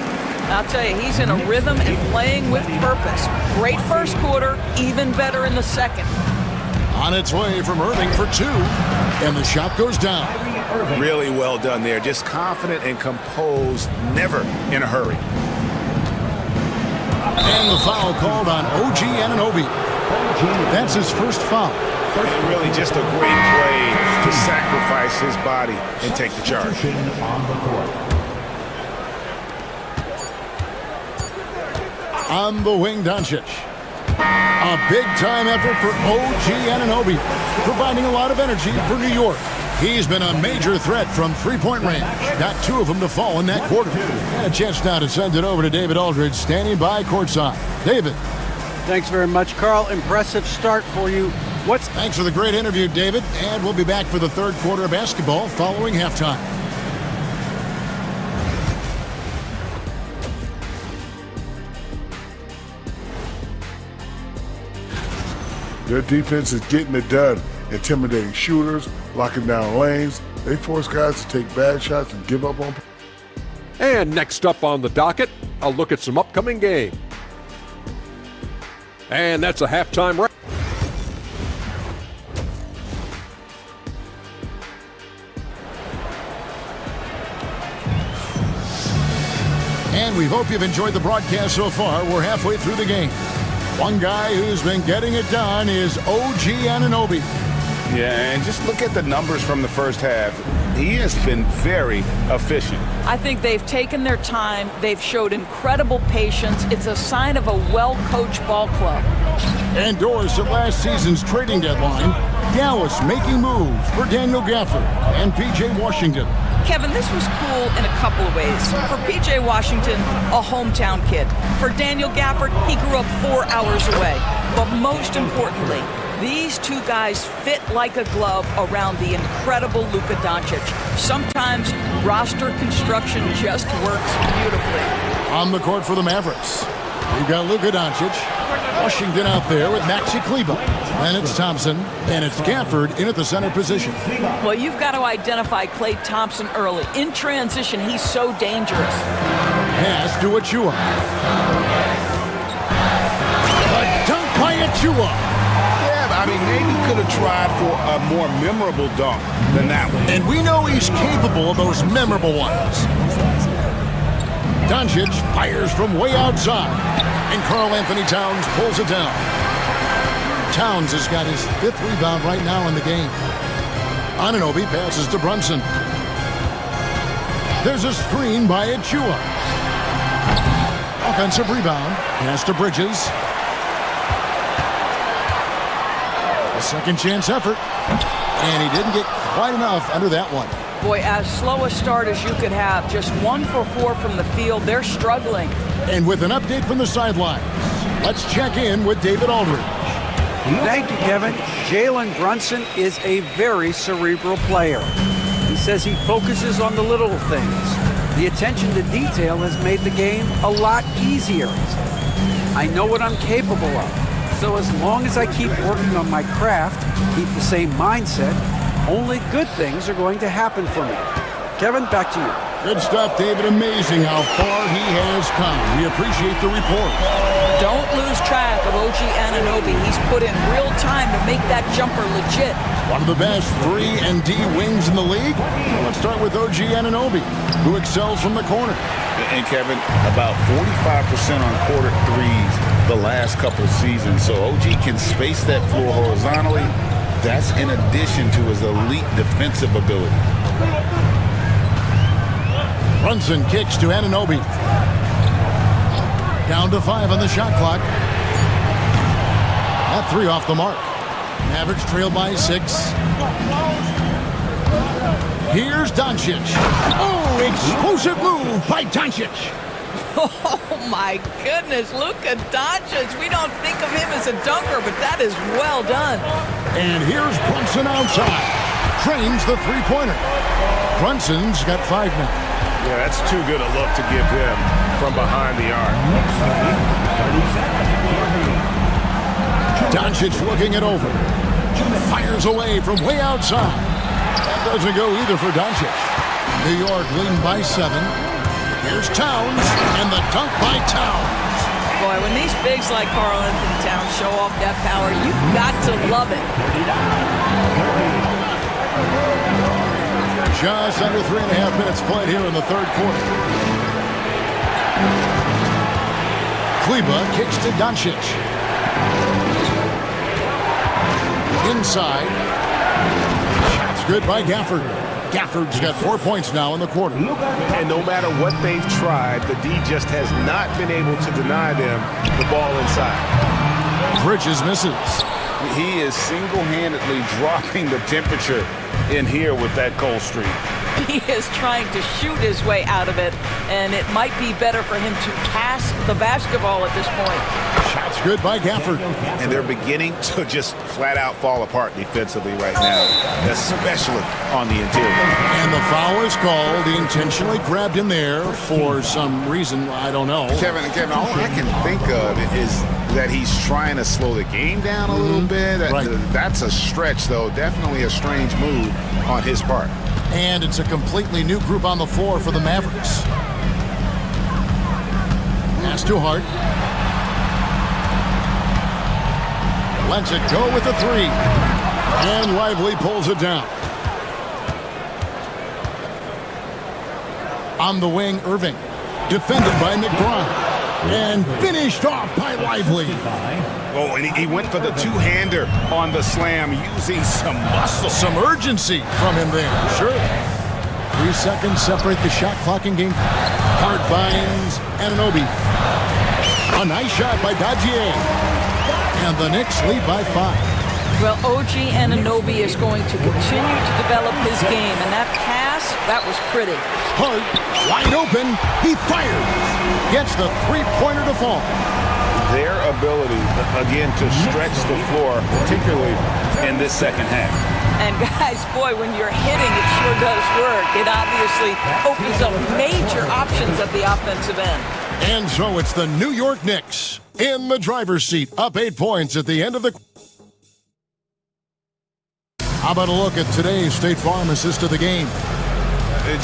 I'll tell you, he's in a rhythm and playing with purpose. Great first quarter, even better in the second. On its way from Irving for 2. And the shot goes down. Really well done there. Just confident and composed, never in a hurry. And the foul called on OG Anunoby. That's his first foul. And really just a great play to sacrifice his body and take the charge. On the wing, Doncic. A big-time effort for OG Anunoby, providing a lot of energy for New York. He's been a major threat from three-point range. Got 2 of them to fall in that quarter. And a chance now to send it over to David Aldridge, standing by courtside. David. Thanks very much, Carl. Impressive start for you. Thanks for the great interview, David. And we'll be back for the third quarter of basketball following halftime. Their defense is getting it done, intimidating shooters, locking down lanes. They force guys to take bad shots and give up on. And next up on the docket, a look at some upcoming games. And that's a halftime wrap. And we hope you've enjoyed the broadcast so far. We're halfway through the game. One guy who's been getting it done is OG Anunoby. Yeah, and just look at the numbers from the first half. He has been very efficient. I think they've taken their time. They've showed incredible patience. It's a sign of a well-coached ball club. Indoors at last season's trading deadline, Dallas making moves for Daniel Gafford and P.J. Washington. Kevin, this was cool in a couple of ways. For P.J. Washington, a hometown kid. For Daniel Gafford, he grew up 4 hours away. But most importantly, these two guys fit like a glove around the incredible Luka Doncic. Sometimes roster construction just works beautifully. On the court for the Mavericks, we've got Luka Doncic, Washington out there with Maxi Kleber. Then it's Thompson, and it's Gafford in at the center position. Well, you've got to identify Klay Thompson early. In transition, he's so dangerous. Pass to Achua. A dunk by Achua. I mean, maybe could have tried for a more memorable dunk than that one. And we know he's capable of those memorable ones. Doncic fires from way outside, and Karl Anthony Towns pulls it down. Towns has got his 5th rebound right now in the game. Anunoby passes to Brunson. There's a screen by Achua. Offensive rebound, pass to Bridges. A second chance effort, and he didn't get quite enough under that one. Boy, as slow a start as you could have. Just 1 for 4 from the field. They're struggling. And with an update from the sidelines, let's check in with David Aldridge. Thank you, Kevin. Jalen Brunson is a very cerebral player. He says he focuses on the little things. The attention to detail has made the game a lot easier. I know what I'm capable of. So as long as I keep working on my craft, keep the same mindset, only good things are going to happen for me. Kevin, back to you. Good stuff, David. Amazing how far he has come. We appreciate the report. Don't lose track of OG Anunoby. He's put in real time to make that jumper legit. One of the best 3 and D wings in the league. Let's start with OG Anunoby, who excels from the corner. And Kevin, about 45% on quarter threes the last couple of seasons. So OG can space that floor horizontally. That's in addition to his elite defensive ability. Brunson kicks to Anunoby. Down to 5 on the shot clock. That 3 off the mark. Mavericks trail by 6. Here's Doncic. Oh, explosive move by Doncic. Oh, my goodness. Luka Doncic. We don't think of him as a dunker, but that is well done. And here's Brunson outside. Trains the three-pointer. Brunson's got 5 now. Yeah, that's too good a look to give him from behind the arc. Doncic looking it over. Fires away from way outside. That doesn't go either for Doncic. New York leading by 7. Here's Towns, and the dunk by Towns. Boy, when these bigs like Karl Anthony Towns show off that power, you've got to love it. Just under 3.5 minutes played here in the third quarter. Kleber kicks to Doncic. Inside. Shot's good by Gafford. Gafford's got 4 points now in the quarter. And no matter what they've tried, the D just has not been able to deny them the ball inside. Bridges misses. He is single-handedly dropping the temperature in here with that cold streak. He is trying to shoot his way out of it, and it might be better for him to pass the basketball at this point. Shot's good by Gafford. And they're beginning to just flat-out fall apart defensively right now, especially on the interior. And the foul is called. He intentionally grabbed him there for some reason, I don't know. Kevin, all I can think of is that he's trying to slow the game down a little bit. That's a stretch, though. Definitely a strange move on his part. And it's a completely new group on the floor for the Mavericks. Pass to Hart. Lets it go with the 3. And Lively pulls it down. On the wing, Irving. Defended by McBride. And finished off by Lively. Oh, and he went for the two-hander on the slam, using some muscle. Some urgency from him there, sure. 3 seconds separate the shot clock in game. Hart finds Anunoby. A nice shot by Dagier. And the Knicks lead by 5. Well, OG Anunoby is going to continue to develop his game, and that pass, that was pretty. Hart, wide open, he fires. Gets the three-pointer to fall. Their ability, again, to stretch the floor, particularly in this second half. And guys, boy, when you're hitting, it sure does work. It obviously opens up major options at the offensive end. And so it's the New York Knicks in the driver's seat, up 8 points at the end of the... How about a look at today's State Farm assist of the game?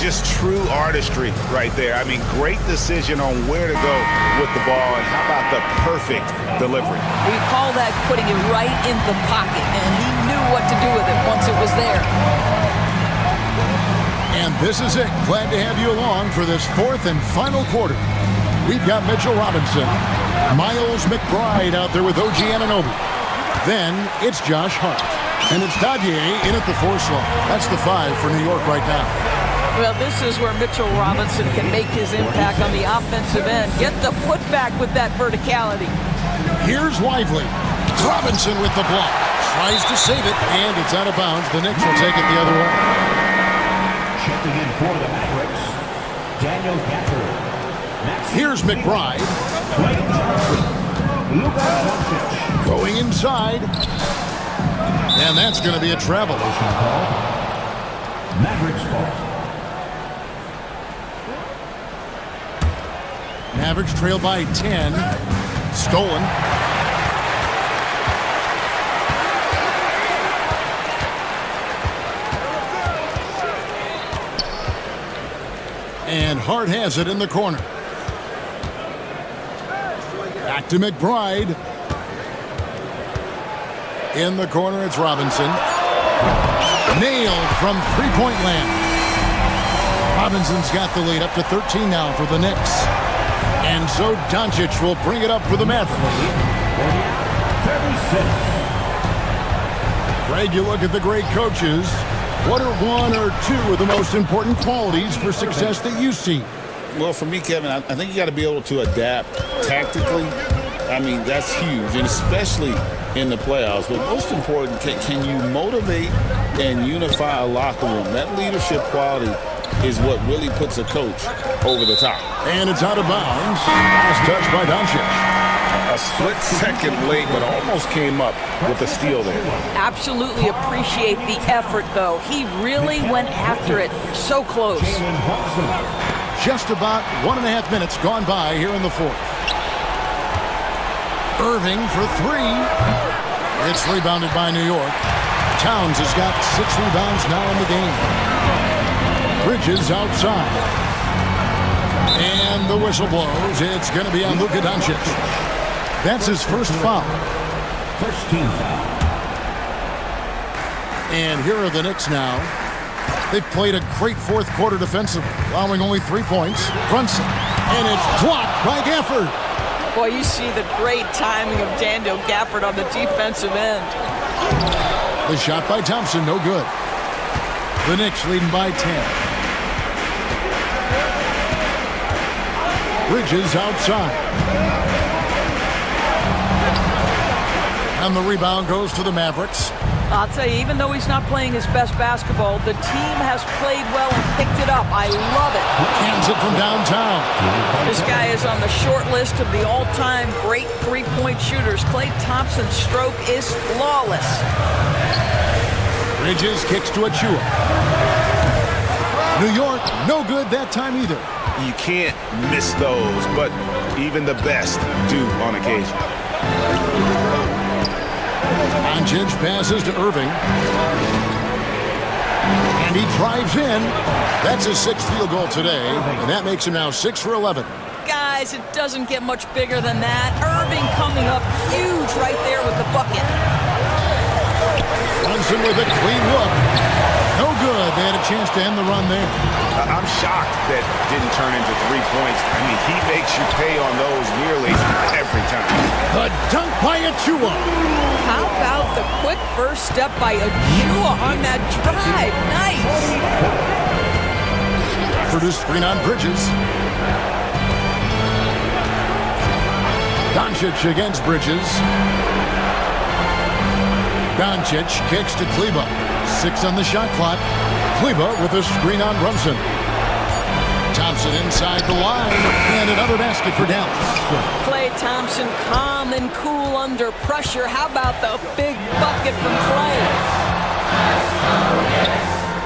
Just true artistry right there. I mean, great decision on where to go with the ball, and how about the perfect delivery? We call that putting it right in the pocket, and he knew what to do with it once it was there. And this is it. Glad to have you along for this 4th and final quarter. We've got Mitchell Robinson, Miles McBride out there with OG Anunoby. Then it's Josh Hart. And it's Dagier in at the 4 slot. That's the 5 for New York right now. Well, this is where Mitchell Robinson can make his impact on the offensive end. Get the putback with that verticality. Here's Lively. Robinson with the block. Tries to save it, and it's out of bounds. The Knicks will take it the other way. Checking in for the Mavericks, Daniel Gafford. Here's McBride. Going inside. And that's going to be a travel. Mavericks ball. Mavericks trail by 10. Stolen. And Hart has it in the corner. Back to McBride. In the corner, it's Robinson. Nailed from three-point land. Robinson's got the lead up to 13 now for the Knicks. And so Doncic will bring it up for the Mavericks. 36. Greg, you look at the great coaches. What are one or two of the most important qualities for success that you see? Well, for me, Kevin, I think you got to be able to adapt tactically. I mean, that's huge, and especially in the playoffs. But most important, can you motivate and unify a locker room? That leadership quality is what really puts a coach over the top. And it's out of bounds. Last touch by Doncic. A split second late, but almost came up with a steal there. Absolutely appreciate the effort, though. He really went after it. So close. Just about 1.5 minutes gone by here in the fourth. Irving for three. It's rebounded by New York. Towns has got 6 rebounds now in the game. Bridges outside. And the whistle blows. It's going to be on Luka Doncic. That's his first foul. First team foul. And here are the Knicks now. They've played a great fourth quarter defensively, allowing only 3 points. Brunson. And it's blocked by Gafford. Boy, you see the great timing of Daniel Gafford on the defensive end. The shot by Thompson, no good. The Knicks leading by 10. Bridges outside. And the rebound goes to the Mavericks. I'll tell you, even though he's not playing his best basketball, the team has played well and picked it up. I love it. Cans it from downtown. This guy is on the short list of the all-time great three-point shooters. Klay Thompson's stroke is flawless. Bridges kicks to Achua. New York, no good that time either. You can't miss those, but even the best do on occasion. Doncic passes to Irving. And he drives in. That's his 6th field goal today, and that makes him now 6 for 11. Guys, it doesn't get much bigger than that. Irving coming up huge right there with the bucket. Brunson with a clean look. No good. They had a chance to end the run there. I'm shocked that didn't turn into 3 points. I mean, he makes you pay on those nearly every time. The dunk by Achua. How about the quick first step by Achua on that drive? Nice. For the screen on Bridges. Doncic against Bridges. Doncic kicks to Kleber. 6 on the shot clock. Kleber with a screen on Brunson. Thompson inside the line. And another basket for Dallas. Klay Thompson calm and cool under pressure. How about the big bucket from Klay?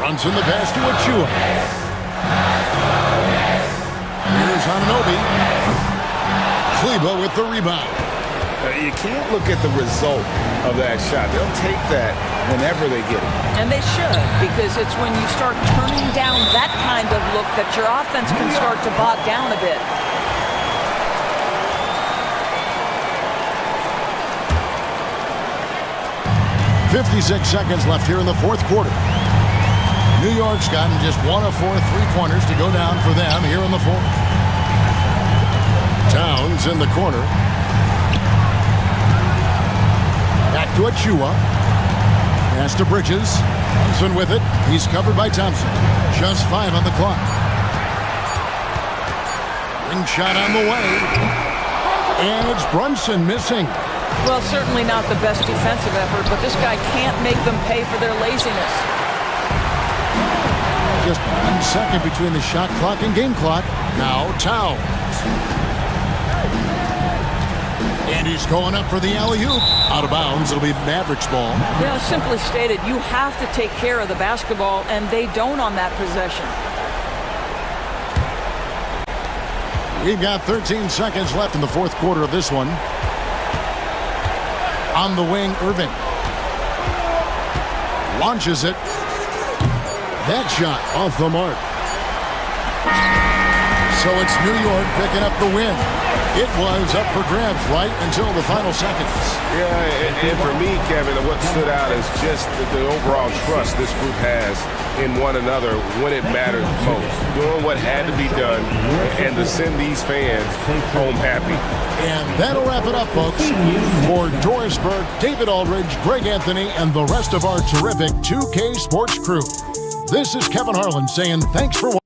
Brunson the pass to Achua. Here's Anunoby. Kleber with the rebound. You can't look at the result of that shot. They'll take that whenever they get it. And they should, because it's when you start turning down that kind of look that your offense can start to bog down a bit. .56 seconds left here in the fourth quarter. New York's gotten just 1 of 4 3-pointers to go down for them here in the fourth. Towns in the corner. Back to Achua. Pass to Bridges. Thompson with it. He's covered by Thompson. Just 5 on the clock. Ring shot on the way. And it's Brunson missing. Well, certainly not the best defensive effort, but this guy can't make them pay for their laziness. just 1 second between the shot clock and game clock. Now Towns. And he's going up for the alley-oop. Out of bounds. It'll be Mavericks ball. You know, simply stated, you have to take care of the basketball, and they don't on that possession. We've got 13 seconds left in the fourth quarter of this one. On the wing, Irving. Launches it. That shot off the mark. So it's New York picking up the win. It was up for grabs right until the final seconds. Yeah, and for me, Kevin, what stood out is just the overall trust this group has in one another when it mattered most. Doing what had to be done and to send these fans home happy. And that'll wrap it up, folks. For Doris Burke, David Aldridge, Greg Anthony, and the rest of our terrific 2K Sports crew, this is Kevin Harlan saying thanks for watching.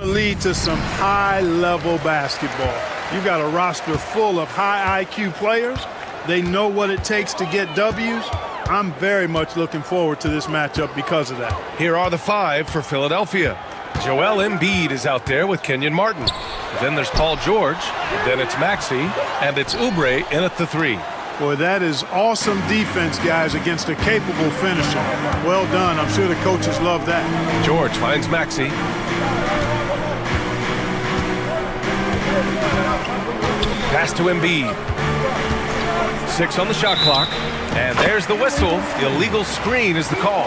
Lead to some high-level basketball. You got a roster full of high IQ players. They know what it takes to get W's. I'm very much looking forward to this matchup because of that. Here are the five for Philadelphia. Joel Embiid is out there with Kenyon Martin. Then there's Paul George. Then it's Maxey. And it's Oubre in at the three. Boy, that is awesome defense, guys, against a capable finisher. Well done. I'm sure the coaches love that. George finds Maxey. Pass to Embiid. 6 on the shot clock. And there's the whistle. The illegal screen is the call.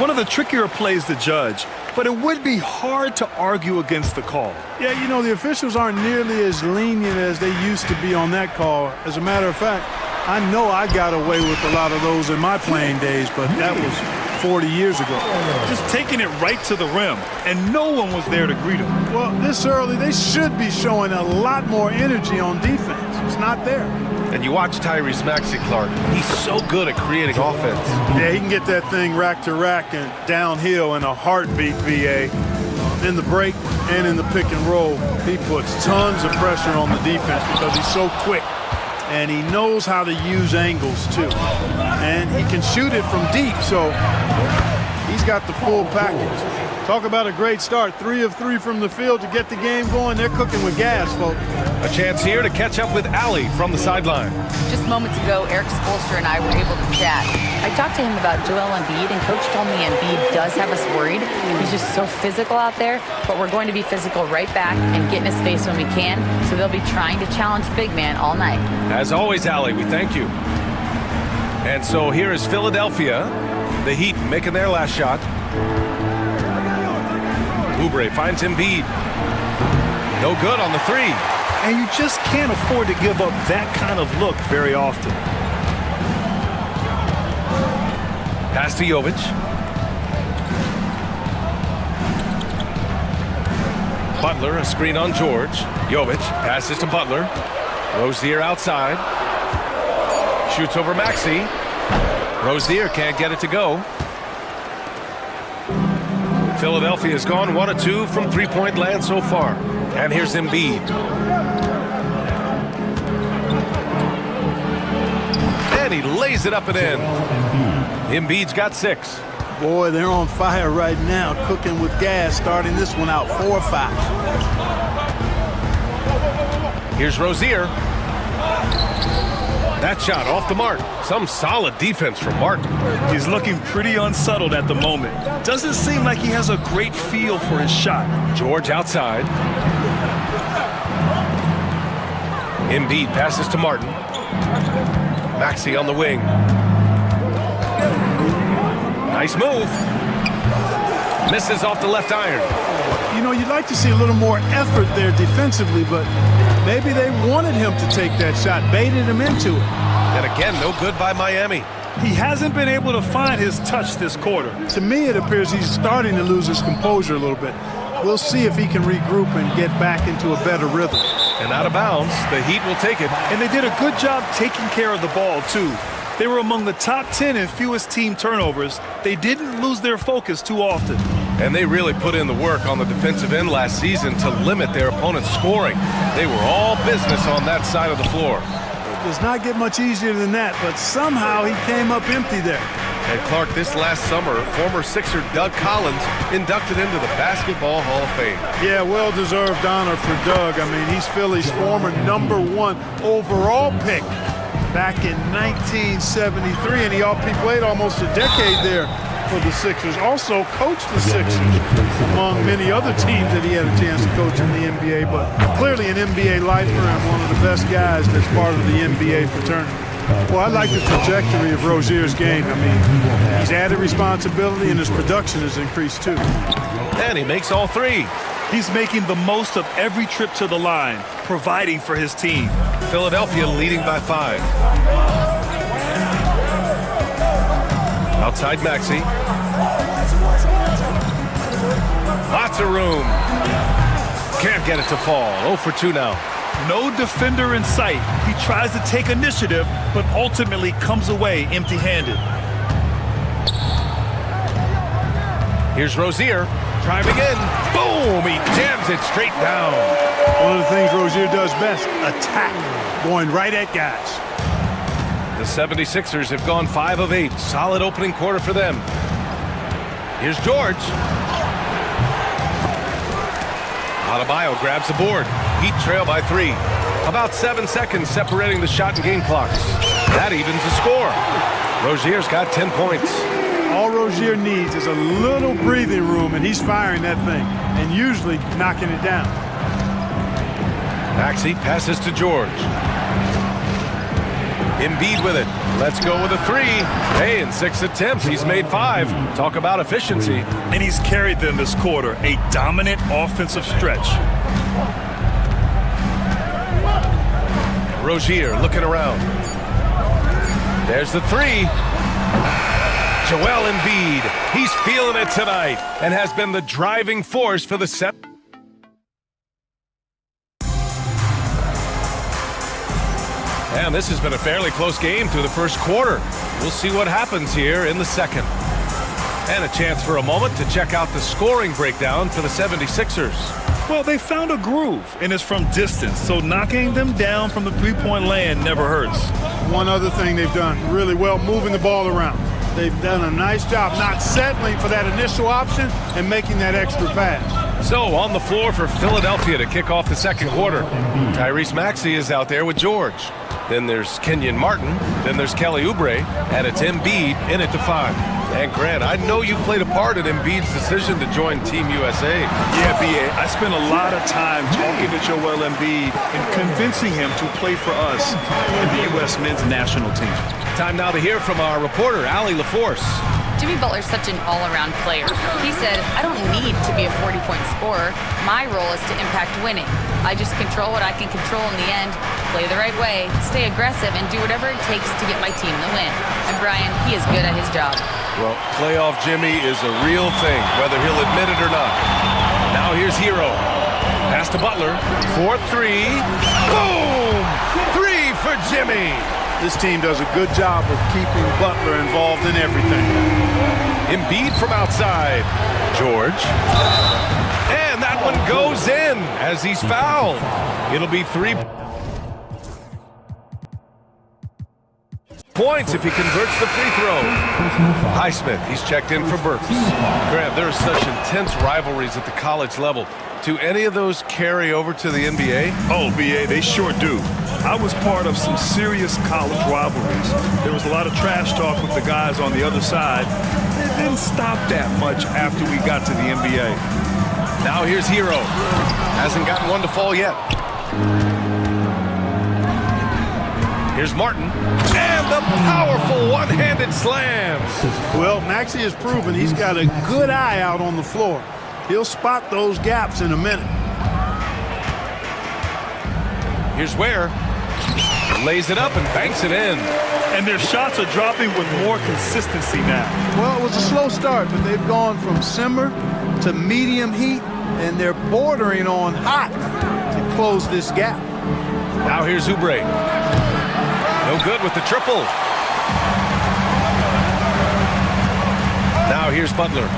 One of the trickier plays to judge, but it would be hard to argue against the call. Yeah, you know, the officials aren't nearly as lenient as they used to be on that call. As a matter of fact, I know I got away with a lot of those in my playing days, but that was 40 years ago. Just taking it right to the rim, and no one was there to greet him. Well, this early, they should be showing a lot more energy on defense. It's not there. And you watch Tyrese Maxey, Clark. He's so good at creating offense. Yeah, he can get that thing rack to rack and downhill in a heartbeat, VA. In the break and in the pick and roll, he puts tons of pressure on the defense because he's so quick. And he knows how to use angles, too. And he can shoot it from deep, so he's got the full package. Talk about a great start. 3 of 3 from the field to get the game going. They're cooking with gas, folks. A chance here to catch up with Allie from the sideline. Just moments ago, Eric Spoelstra and I were able to chat. I talked to him about Joel Embiid, and Coach told me Embiid does have us worried. He's just so physical out there, but we're going to be physical right back and get in his face when we can, so they'll be trying to challenge big man all night. As always, Allie, we thank you. And so here is Philadelphia. The Heat making their last shot. Oubre finds Embiid. No good on the three. And you just can't afford to give up that kind of look very often. Pass to Jovic. Butler, a screen on George. Jovic passes to Butler. Rozier outside. Shoots over Maxey. Rozier can't get it to go. Philadelphia has gone 1 of 2 from three-point land so far. And here's Embiid. And he lays it up and in. Embiid's got 6. Boy, they're on fire right now, cooking with gas, starting this one out 4 fouls. Here's Rozier. That shot off the mark. Some solid defense from Martin. He's looking pretty unsettled at the moment. Doesn't seem like he has a great feel for his shot. George outside. Embiid passes to Martin. Maxey on the wing. Nice move. Misses off the left iron. You know, you'd like to see a little more effort there defensively, but maybe they wanted him to take that shot, baited him into it. And again, no good by Miami. He hasn't been able to find his touch this quarter. To me, it appears he's starting to lose his composure a little bit. We'll see if he can regroup and get back into a better rhythm. And out of bounds, the Heat will take it. And they did a good job taking care of the ball, too. They were among the top 10 in fewest team turnovers. They didn't lose their focus too often. And they really put in the work on the defensive end last season to limit their opponent's scoring. They were all business on that side of the floor. It does not get much easier than that, but somehow he came up empty there. And Clark, this last summer, former Sixer Doug Collins inducted into the Basketball Hall of Fame. Yeah, well-deserved honor for Doug. I mean, he's Philly's former #1 overall pick back in 1973, and he played almost a decade there for the Sixers. Also coached the Sixers, among many other teams that he had a chance to coach in the NBA, but clearly an NBA lifer and one of the best guys that's part of the NBA fraternity. Well, I like the trajectory of Rozier's game. I mean, he's added responsibility and his production has increased too. And he makes all 3. He's making the most of every trip to the line, providing for his team. Philadelphia leading by 5. Outside Maxey. Lots of room. Can't get it to fall. 0 for 2 now. No defender in sight. He tries to take initiative, but ultimately comes away empty-handed. Here's Rozier. Driving in. Boom! He jams it straight down. One of the things Rozier does best, attack, going right at guys. The 76ers have gone 5 of 8. Solid opening quarter for them. Here's George. Adebayo grabs the board. Heat trail by 3. About 7 seconds separating the shot and game clocks. That evens the score. Rozier's got 10 points. All Rozier needs is a little breathing room, and he's firing that thing, and usually knocking it down. Maxey passes to George. Embiid with it. Let's go with a 3. Hey, in 6 attempts, he's made 5. Talk about efficiency. And he's carried them this quarter, a dominant offensive stretch. Rozier looking around. There's the 3. Joel Embiid. He's feeling it tonight and has been the driving force for the set. And this has been a fairly close game through the first quarter. We'll see what happens here in the second. And a chance for a moment to check out the scoring breakdown for the 76ers. Well, they found a groove, and it's from distance, so knocking them down from the three-point land never hurts. One other thing they've done really well, moving the ball around. They've done a nice job not settling for that initial option and making that extra pass. So on the floor for Philadelphia to kick off the second quarter. Tyrese Maxey is out there with George. Then there's Kenyon Martin. Then there's Kelly Oubre. And it's Embiid in at the 5. And Grant, I know you played a part in Embiid's decision to join Team USA. Yeah, B.A., I spent a lot of time talking to Joel Embiid and convincing him to play for us in the U.S. men's national team. Time now to hear from our reporter, Allie LaForce. Jimmy Butler's such an all-around player. He said, I don't need to be a 40-point scorer. My role is to impact winning. I just control what I can control in the end, play the right way, stay aggressive, and do whatever it takes to get my team the win. And Brian, he is good at his job. Well, playoff Jimmy is a real thing, whether he'll admit it or not. Now here's Hero. Pass to Butler. 4-3. Boom! 3 for Jimmy. This team does a good job of keeping Butler involved in everything. Embiid from outside. George. And that one goes in as he's fouled. It'll be 3 points if he converts the free throw. Highsmith, he's checked in for Burks. Grant, there are such intense rivalries at the college level. Do any of those carry over to the NBA? Oh, B.A., they sure do. I was part of some serious college rivalries. There was a lot of trash talk with the guys on the other side. It didn't stop that much after we got to the NBA. Now here's Hero. Hasn't gotten one to fall yet. Here's Martin. And the powerful one-handed slam. Well, Maxey has proven he's got a good eye out on the floor. He'll spot those gaps in a minute. Here's Ware. Lays it up and banks it in. And their shots are dropping with more consistency now. Well, it was a slow start, but they've gone from simmer to medium heat, and they're bordering on hot to close this gap. Now here's Oubre. No good with the triple. Now here's Butler.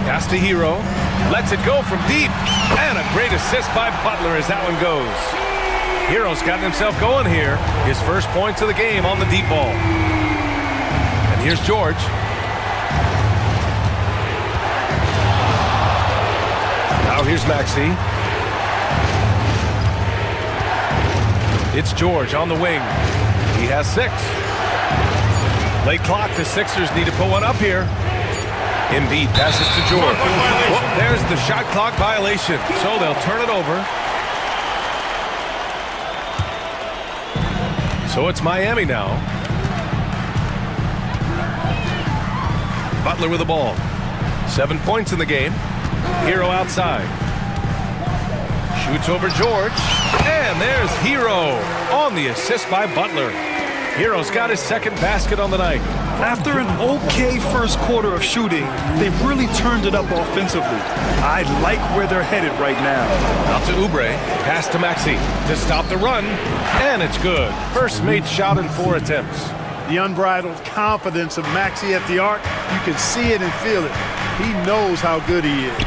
Pass to Hero. Lets it go from deep. And a great assist by Butler as that one goes. Hero's gotten himself going here. His first points of the game on the deep ball. And here's George. Now here's Maxey. It's George on the wing. He has 6. Late clock, the Sixers need to put one up here. Embiid passes to George. Well, there's the shot clock violation, so they'll turn it over. So it's Miami now. Butler with the ball. 7 points in the game. Hero outside. Shoots over George. And there's Hero on the assist by Butler. Hero's got his second basket on the night. After an okay first quarter of shooting, they've really turned it up offensively. I like where they're headed right now. Out to Oubre, pass to Maxey to stop the run, and it's good. First made shot in 4 attempts. The unbridled confidence of Maxey at the arc, you can see it and feel it. He knows how good he is.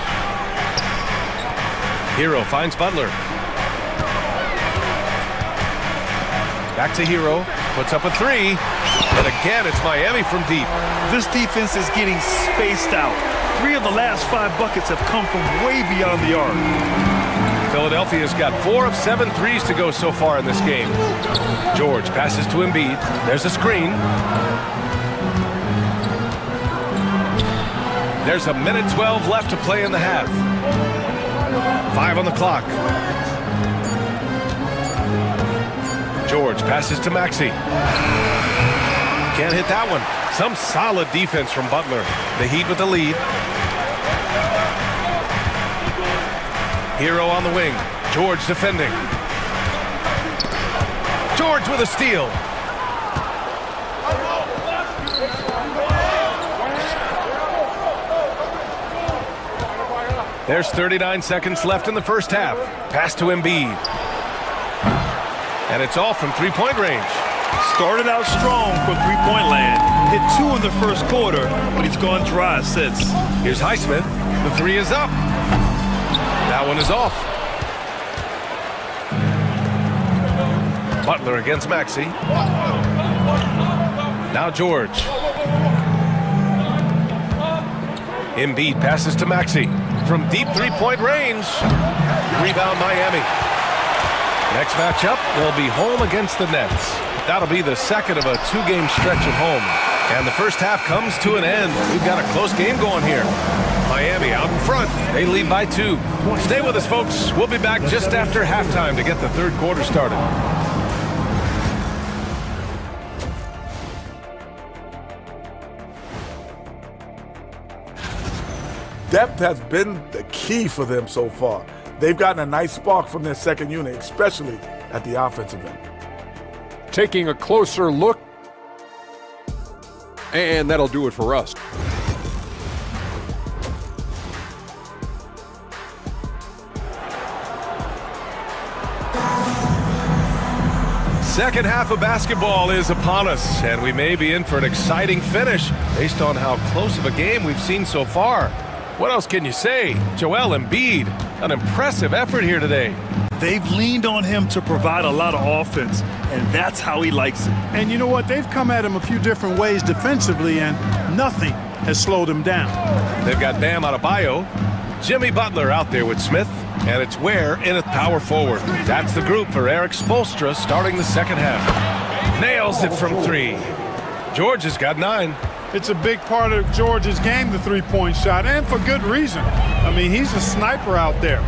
Hero finds Butler. Back to Hero, puts up a three. And again, it's Miami from deep. This defense is getting spaced out. 3 of the last 5 buckets have come from way beyond the arc. Philadelphia's got 4 of 7 threes to go so far in this game. George passes to Embiid. There's a screen. There's a minute 12 left to play in the half. 5 on the clock. George passes to Maxey. Can't hit that one. Some solid defense from Butler. The Heat with the lead. Hero on the wing. George defending. George with a steal. There's 39 seconds left in the first half. Pass to Embiid. And it's all from three-point range. Started out strong from three-point land. Hit 2 in the first quarter, but he's gone dry since. Here's Highsmith. The three is up. That one is off. Butler against Maxey. Now George. Embiid passes to Maxey. From deep three-point range. Rebound Miami. Next matchup, they'll be home against the Nets. That'll be the second of a 2-game stretch at home. And the first half comes to an end. We've got a close game going here. Miami out in front. They lead by 2. Stay with us, folks. We'll be back just after halftime to get the third quarter started. Depth has been the key for them so far. They've gotten a nice spark from their second unit, especially at the offensive end. Taking a closer look, and that'll do it for us. Second half of basketball is upon us, and we may be in for an exciting finish based on how close of a game we've seen so far. What else can you say? Joel Embiid, an impressive effort here today. They've leaned on him to provide a lot of offense, and that's how he likes it. And you know what? They've come at him a few different ways defensively, and nothing has slowed him down. They've got Bam Adebayo, Jimmy Butler out there with Smith, and it's Ware in at power forward. That's the group for Eric Spoelstra starting the second half. Nails it from 3. George has got 9. It's a big part of George's game, the three-point shot, and for good reason. I mean, he's a sniper out there.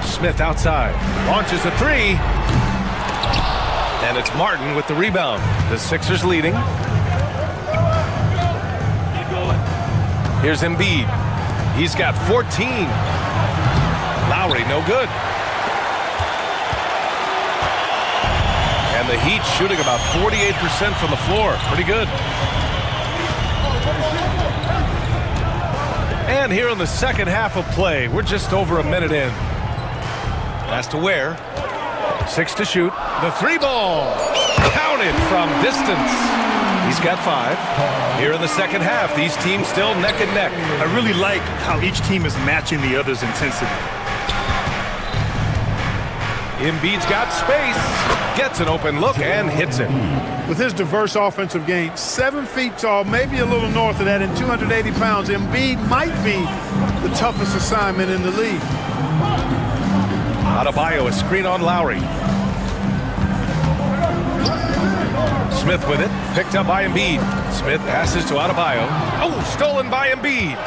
Smith outside, launches a 3. And it's Martin with the rebound. The Sixers leading. Here's Embiid. He's got 14. Lowry, no good. And the Heat shooting about 48% from the floor. Pretty good. And here in the second half of play, we're just over a minute in. Pass to Ware. 6 to shoot. The 3-ball. Counted from distance. He's got 5. Here in the second half, these teams still neck and neck. I really like how each team is matching the other's intensity. Embiid's got space, gets an open look, and hits it. With his diverse offensive game, 7 feet tall, maybe a little north of that, and 280 pounds, Embiid might be the toughest assignment in the league. Adebayo, a screen on Lowry. Smith with it, picked up by Embiid. Smith passes to Adebayo. Oh, stolen by Embiid.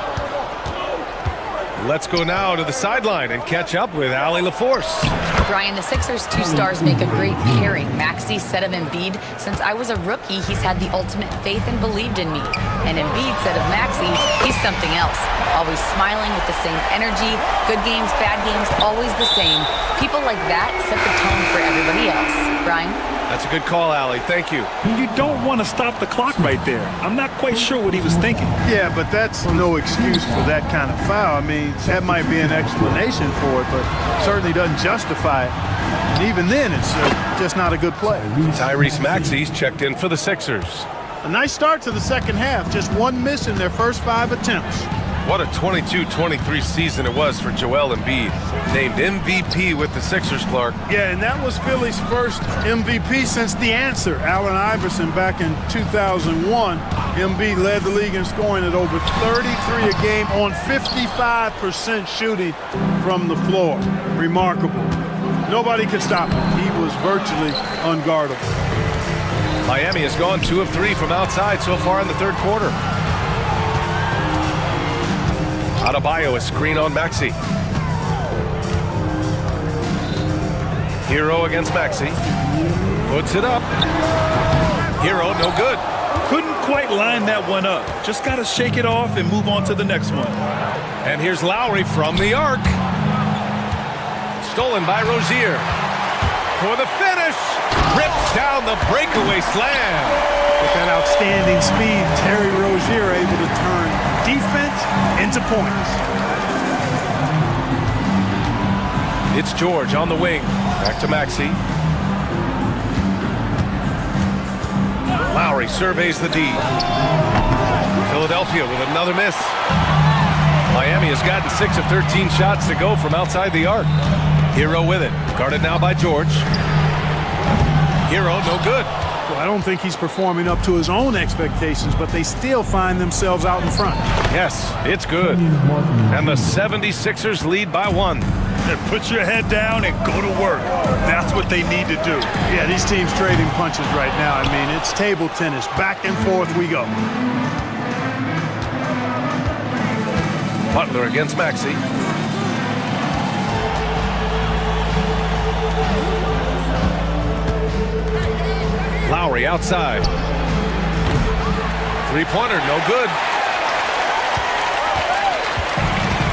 Let's go now to the sideline and catch up with Allie LaForce. Brian, the Sixers' 2 stars make a great pairing. Maxey said of Embiid, since I was a rookie, he's had the ultimate faith and believed in me. And Embiid said of Maxey, he's something else. Always smiling with the same energy. Good games, bad games, always the same. People like that set the tone for everybody else. Brian? That's a good call, Allie. Thank you. You don't want to stop the clock right there. I'm not quite sure what he was thinking. Yeah, but that's no excuse for that kind of foul. I mean, that might be an explanation for it, but certainly doesn't justify it. And even then, it's just not a good play. Tyrese Maxey's checked in for the Sixers. A nice start to the second half. Just one miss in their first 5 attempts. What a 22-23 season it was for Joel Embiid. Named MVP with the Sixers, Clark. Yeah, and that was Philly's first MVP since the answer, Allen Iverson, back in 2001. Embiid led the league in scoring at over 33 a game on 55% shooting from the floor. Remarkable. Nobody could stop him. He was virtually unguardable. Miami has gone 2 of 3 from outside so far in the third quarter. Adebayo, a screen on Maxey. Hero against Maxey. Puts it up. Hero, no good. Couldn't quite line that one up. Just got to shake it off and move on to the next one. And here's Lowry from the arc. Stolen by Rozier. For the finish. Rips down the breakaway slam. With that outstanding speed, Terry Rozier able to turn defense into points. It's George on the wing. Back to Maxey. Lowry surveys the D. Philadelphia with another miss. Miami has gotten 6 of 13 shots to go from outside the arc. Hero with it. Guarded now by George. Hero, no good. Well, I don't think he's performing up to his own expectations, but they still find themselves out in front. Yes, it's good. And the 76ers lead by 1. Put your head down and go to work. That's what they need to do. Yeah, these teams trading punches right now. I mean, it's table tennis. Back and forth we go. Butler against Maxey. Lowry outside. Three-pointer, no good.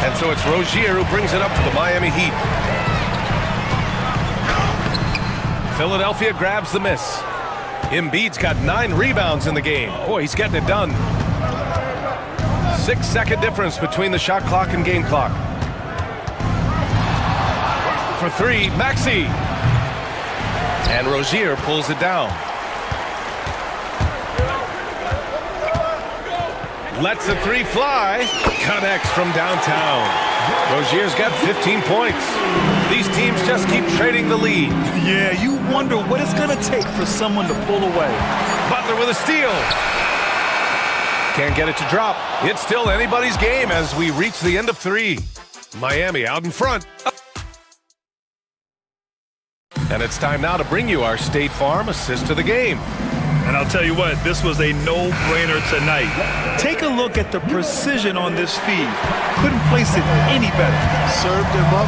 And so it's Rozier who brings it up for the Miami Heat. Philadelphia grabs the miss. Embiid's got 9 rebounds in the game. Boy, he's getting it done. 6-second difference between the shot clock and game clock. For 3, Maxey. And Rozier pulls it down. Lets the 3 fly. Connects from downtown. Rozier's got 15 points. These teams just keep trading the lead. Yeah, you wonder what it's going to take for someone to pull away. Butler with a steal. Can't get it to drop. It's still anybody's game as we reach the end of 3. Miami out in front. And it's time now to bring you our State Farm assist to the game. And I'll tell you what, this was a no-brainer tonight. Take a look at the precision on this feed. Couldn't place it any better. Served him up.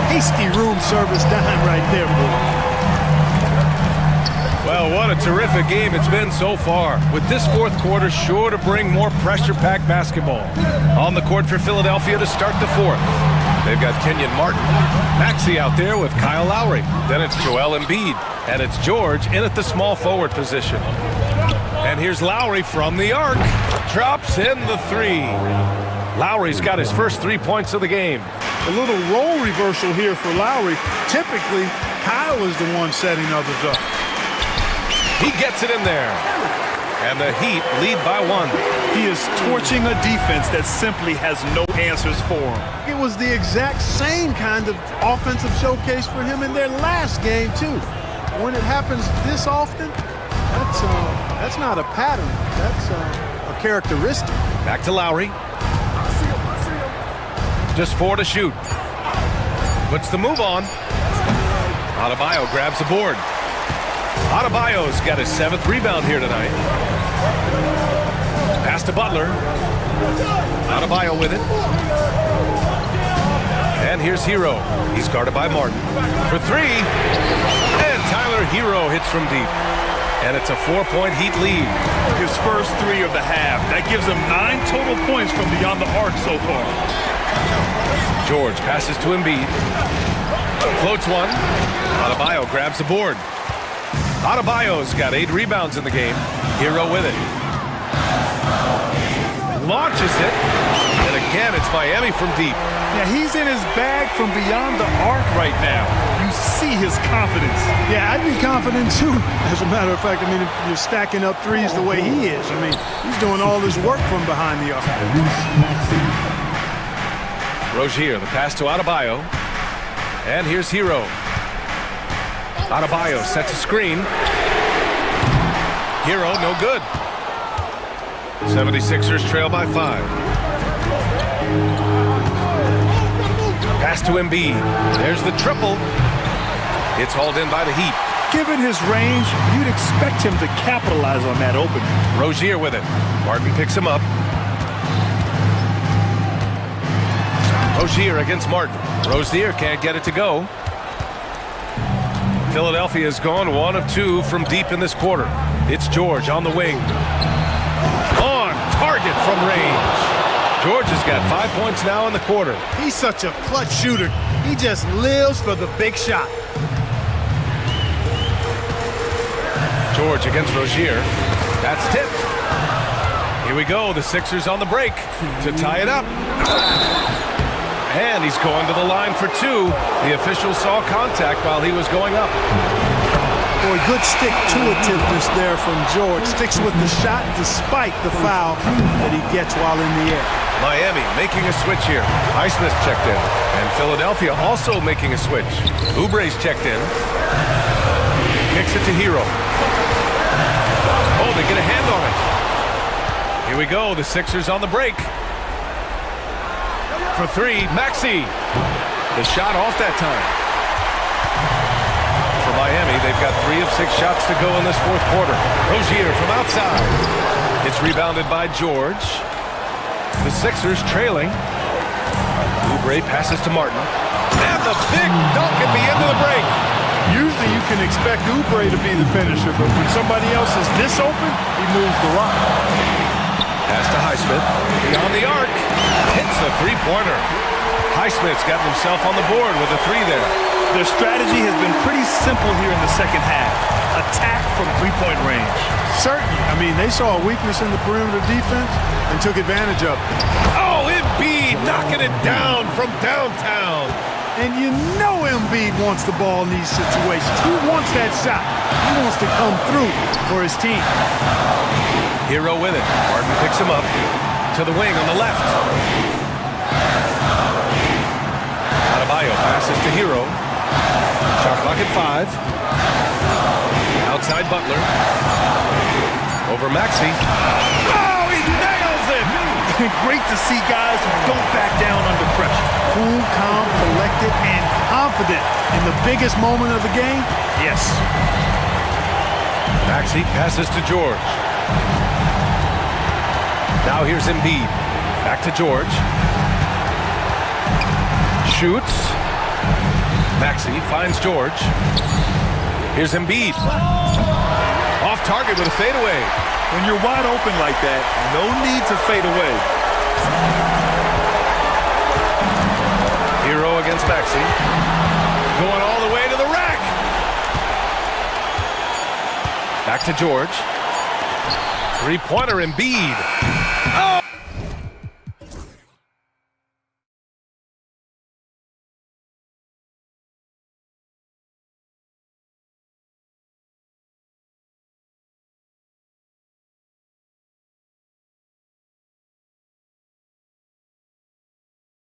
Tasty room service dime right there, boy. Well, what a terrific game it's been so far, with this fourth quarter sure to bring more pressure-packed basketball. On the court for Philadelphia to start the fourth. They've got Kenyon Martin. Maxey out there with Kyle Lowry. Then it's Joel Embiid. And it's George in at the small forward position. And here's Lowry from the arc. Drops in the 3. Lowry's got his first 3 points of the game. A little role reversal here for Lowry. Typically, Kyle is the one setting others up. He gets it in there. And the Heat lead by 1. He is torching a defense that simply has no answers for him. It was the exact same kind of offensive showcase for him in their last game, too. When it happens this often, that's not a pattern. That's a characteristic. Back to Lowry. Just 4 to shoot. Puts the move on. Adebayo grabs the board. Adebayo's got his 7th rebound here tonight. Pass to Butler. Adebayo with it. And here's Hero. He's guarded by Martin. For 3. And Tyler Hero hits from deep. And it's a 4-point Heat lead. His first 3 of the half. That gives him 9 total points from beyond the arc so far. George passes to Embiid. Floats one. Adebayo grabs the board. Adebayo's got 8 rebounds in the game. Hero with it. Launches it. And again, it's Miami from deep. Yeah, he's in his bag from beyond the arc right now. You see his confidence. Yeah, I'd be confident too. As a matter of fact, I mean, if you're stacking up threes the way he is, I mean, he's doing all his work from behind the arc. Rozier, the pass to Adebayo. And here's Hero. Adebayo sets a screen. Hero, no good. 76ers trail by 5. Pass to Embiid. There's the triple. It's hauled in by the Heat. Given his range, you'd expect him to capitalize on that opening. Rozier with it. Martin picks him up. Rozier against Martin. Rozier can't get it to go. Philadelphia's gone 1 of 2 from deep in this quarter. It's George on the wing. On target from range. George has got 5 points now in the quarter. He's such a clutch shooter. He just lives for the big shot. George against Rozier. That's tipped. Here we go. The Sixers on the break to tie it up. And he's going to the line for 2. The official saw contact while he was going up. Boy, good stick-to-itiveness there from George. Sticks with the shot despite the foul that he gets while in the air. Miami making a switch here. Highsmith checked in. And Philadelphia also making a switch. Oubre's checked in. Kicks it to Hero. Oh, they get a hand on it. Here we go. The Sixers on the break. For 3, Maxey. The shot off that time. For Miami, they've got 3 of 6 shots to go in this fourth quarter. Rozier from outside. It's rebounded by George. The Sixers trailing. Oubre passes to Martin. And the big dunk at the end of the break. Usually you can expect Oubre to be the finisher, but when somebody else is this open, he moves the rock. Pass to Highsmith. Beyond the arc. Hits a three-pointer. Highsmith's got himself on the board with a 3 there. Their strategy has been pretty simple here in the second half. Attack from three-point range. Certainly. I mean, they saw a weakness in the perimeter defense and took advantage of it. Oh, Embiid knocking it down from downtown. And you know Embiid wants the ball in these situations. He wants that shot. He wants to come through for his team. Hero with it. Martin picks him up to the wing on the left. Adebayo passes to Hero. Shot clock at 5. Outside Butler. Over Maxey. Oh, he nails it! Great to see guys who don't back down under pressure. Cool, calm, collected, and confident in the biggest moment of the game. Yes. Maxey passes to George. Now here's Embiid. Back to George. Shoots. Maxey finds George. Here's Embiid. Off target with a fadeaway. When you're wide open like that, no need to fade away. Hero against Maxey. Going all the way to the rack. Back to George. Three-pointer Embiid.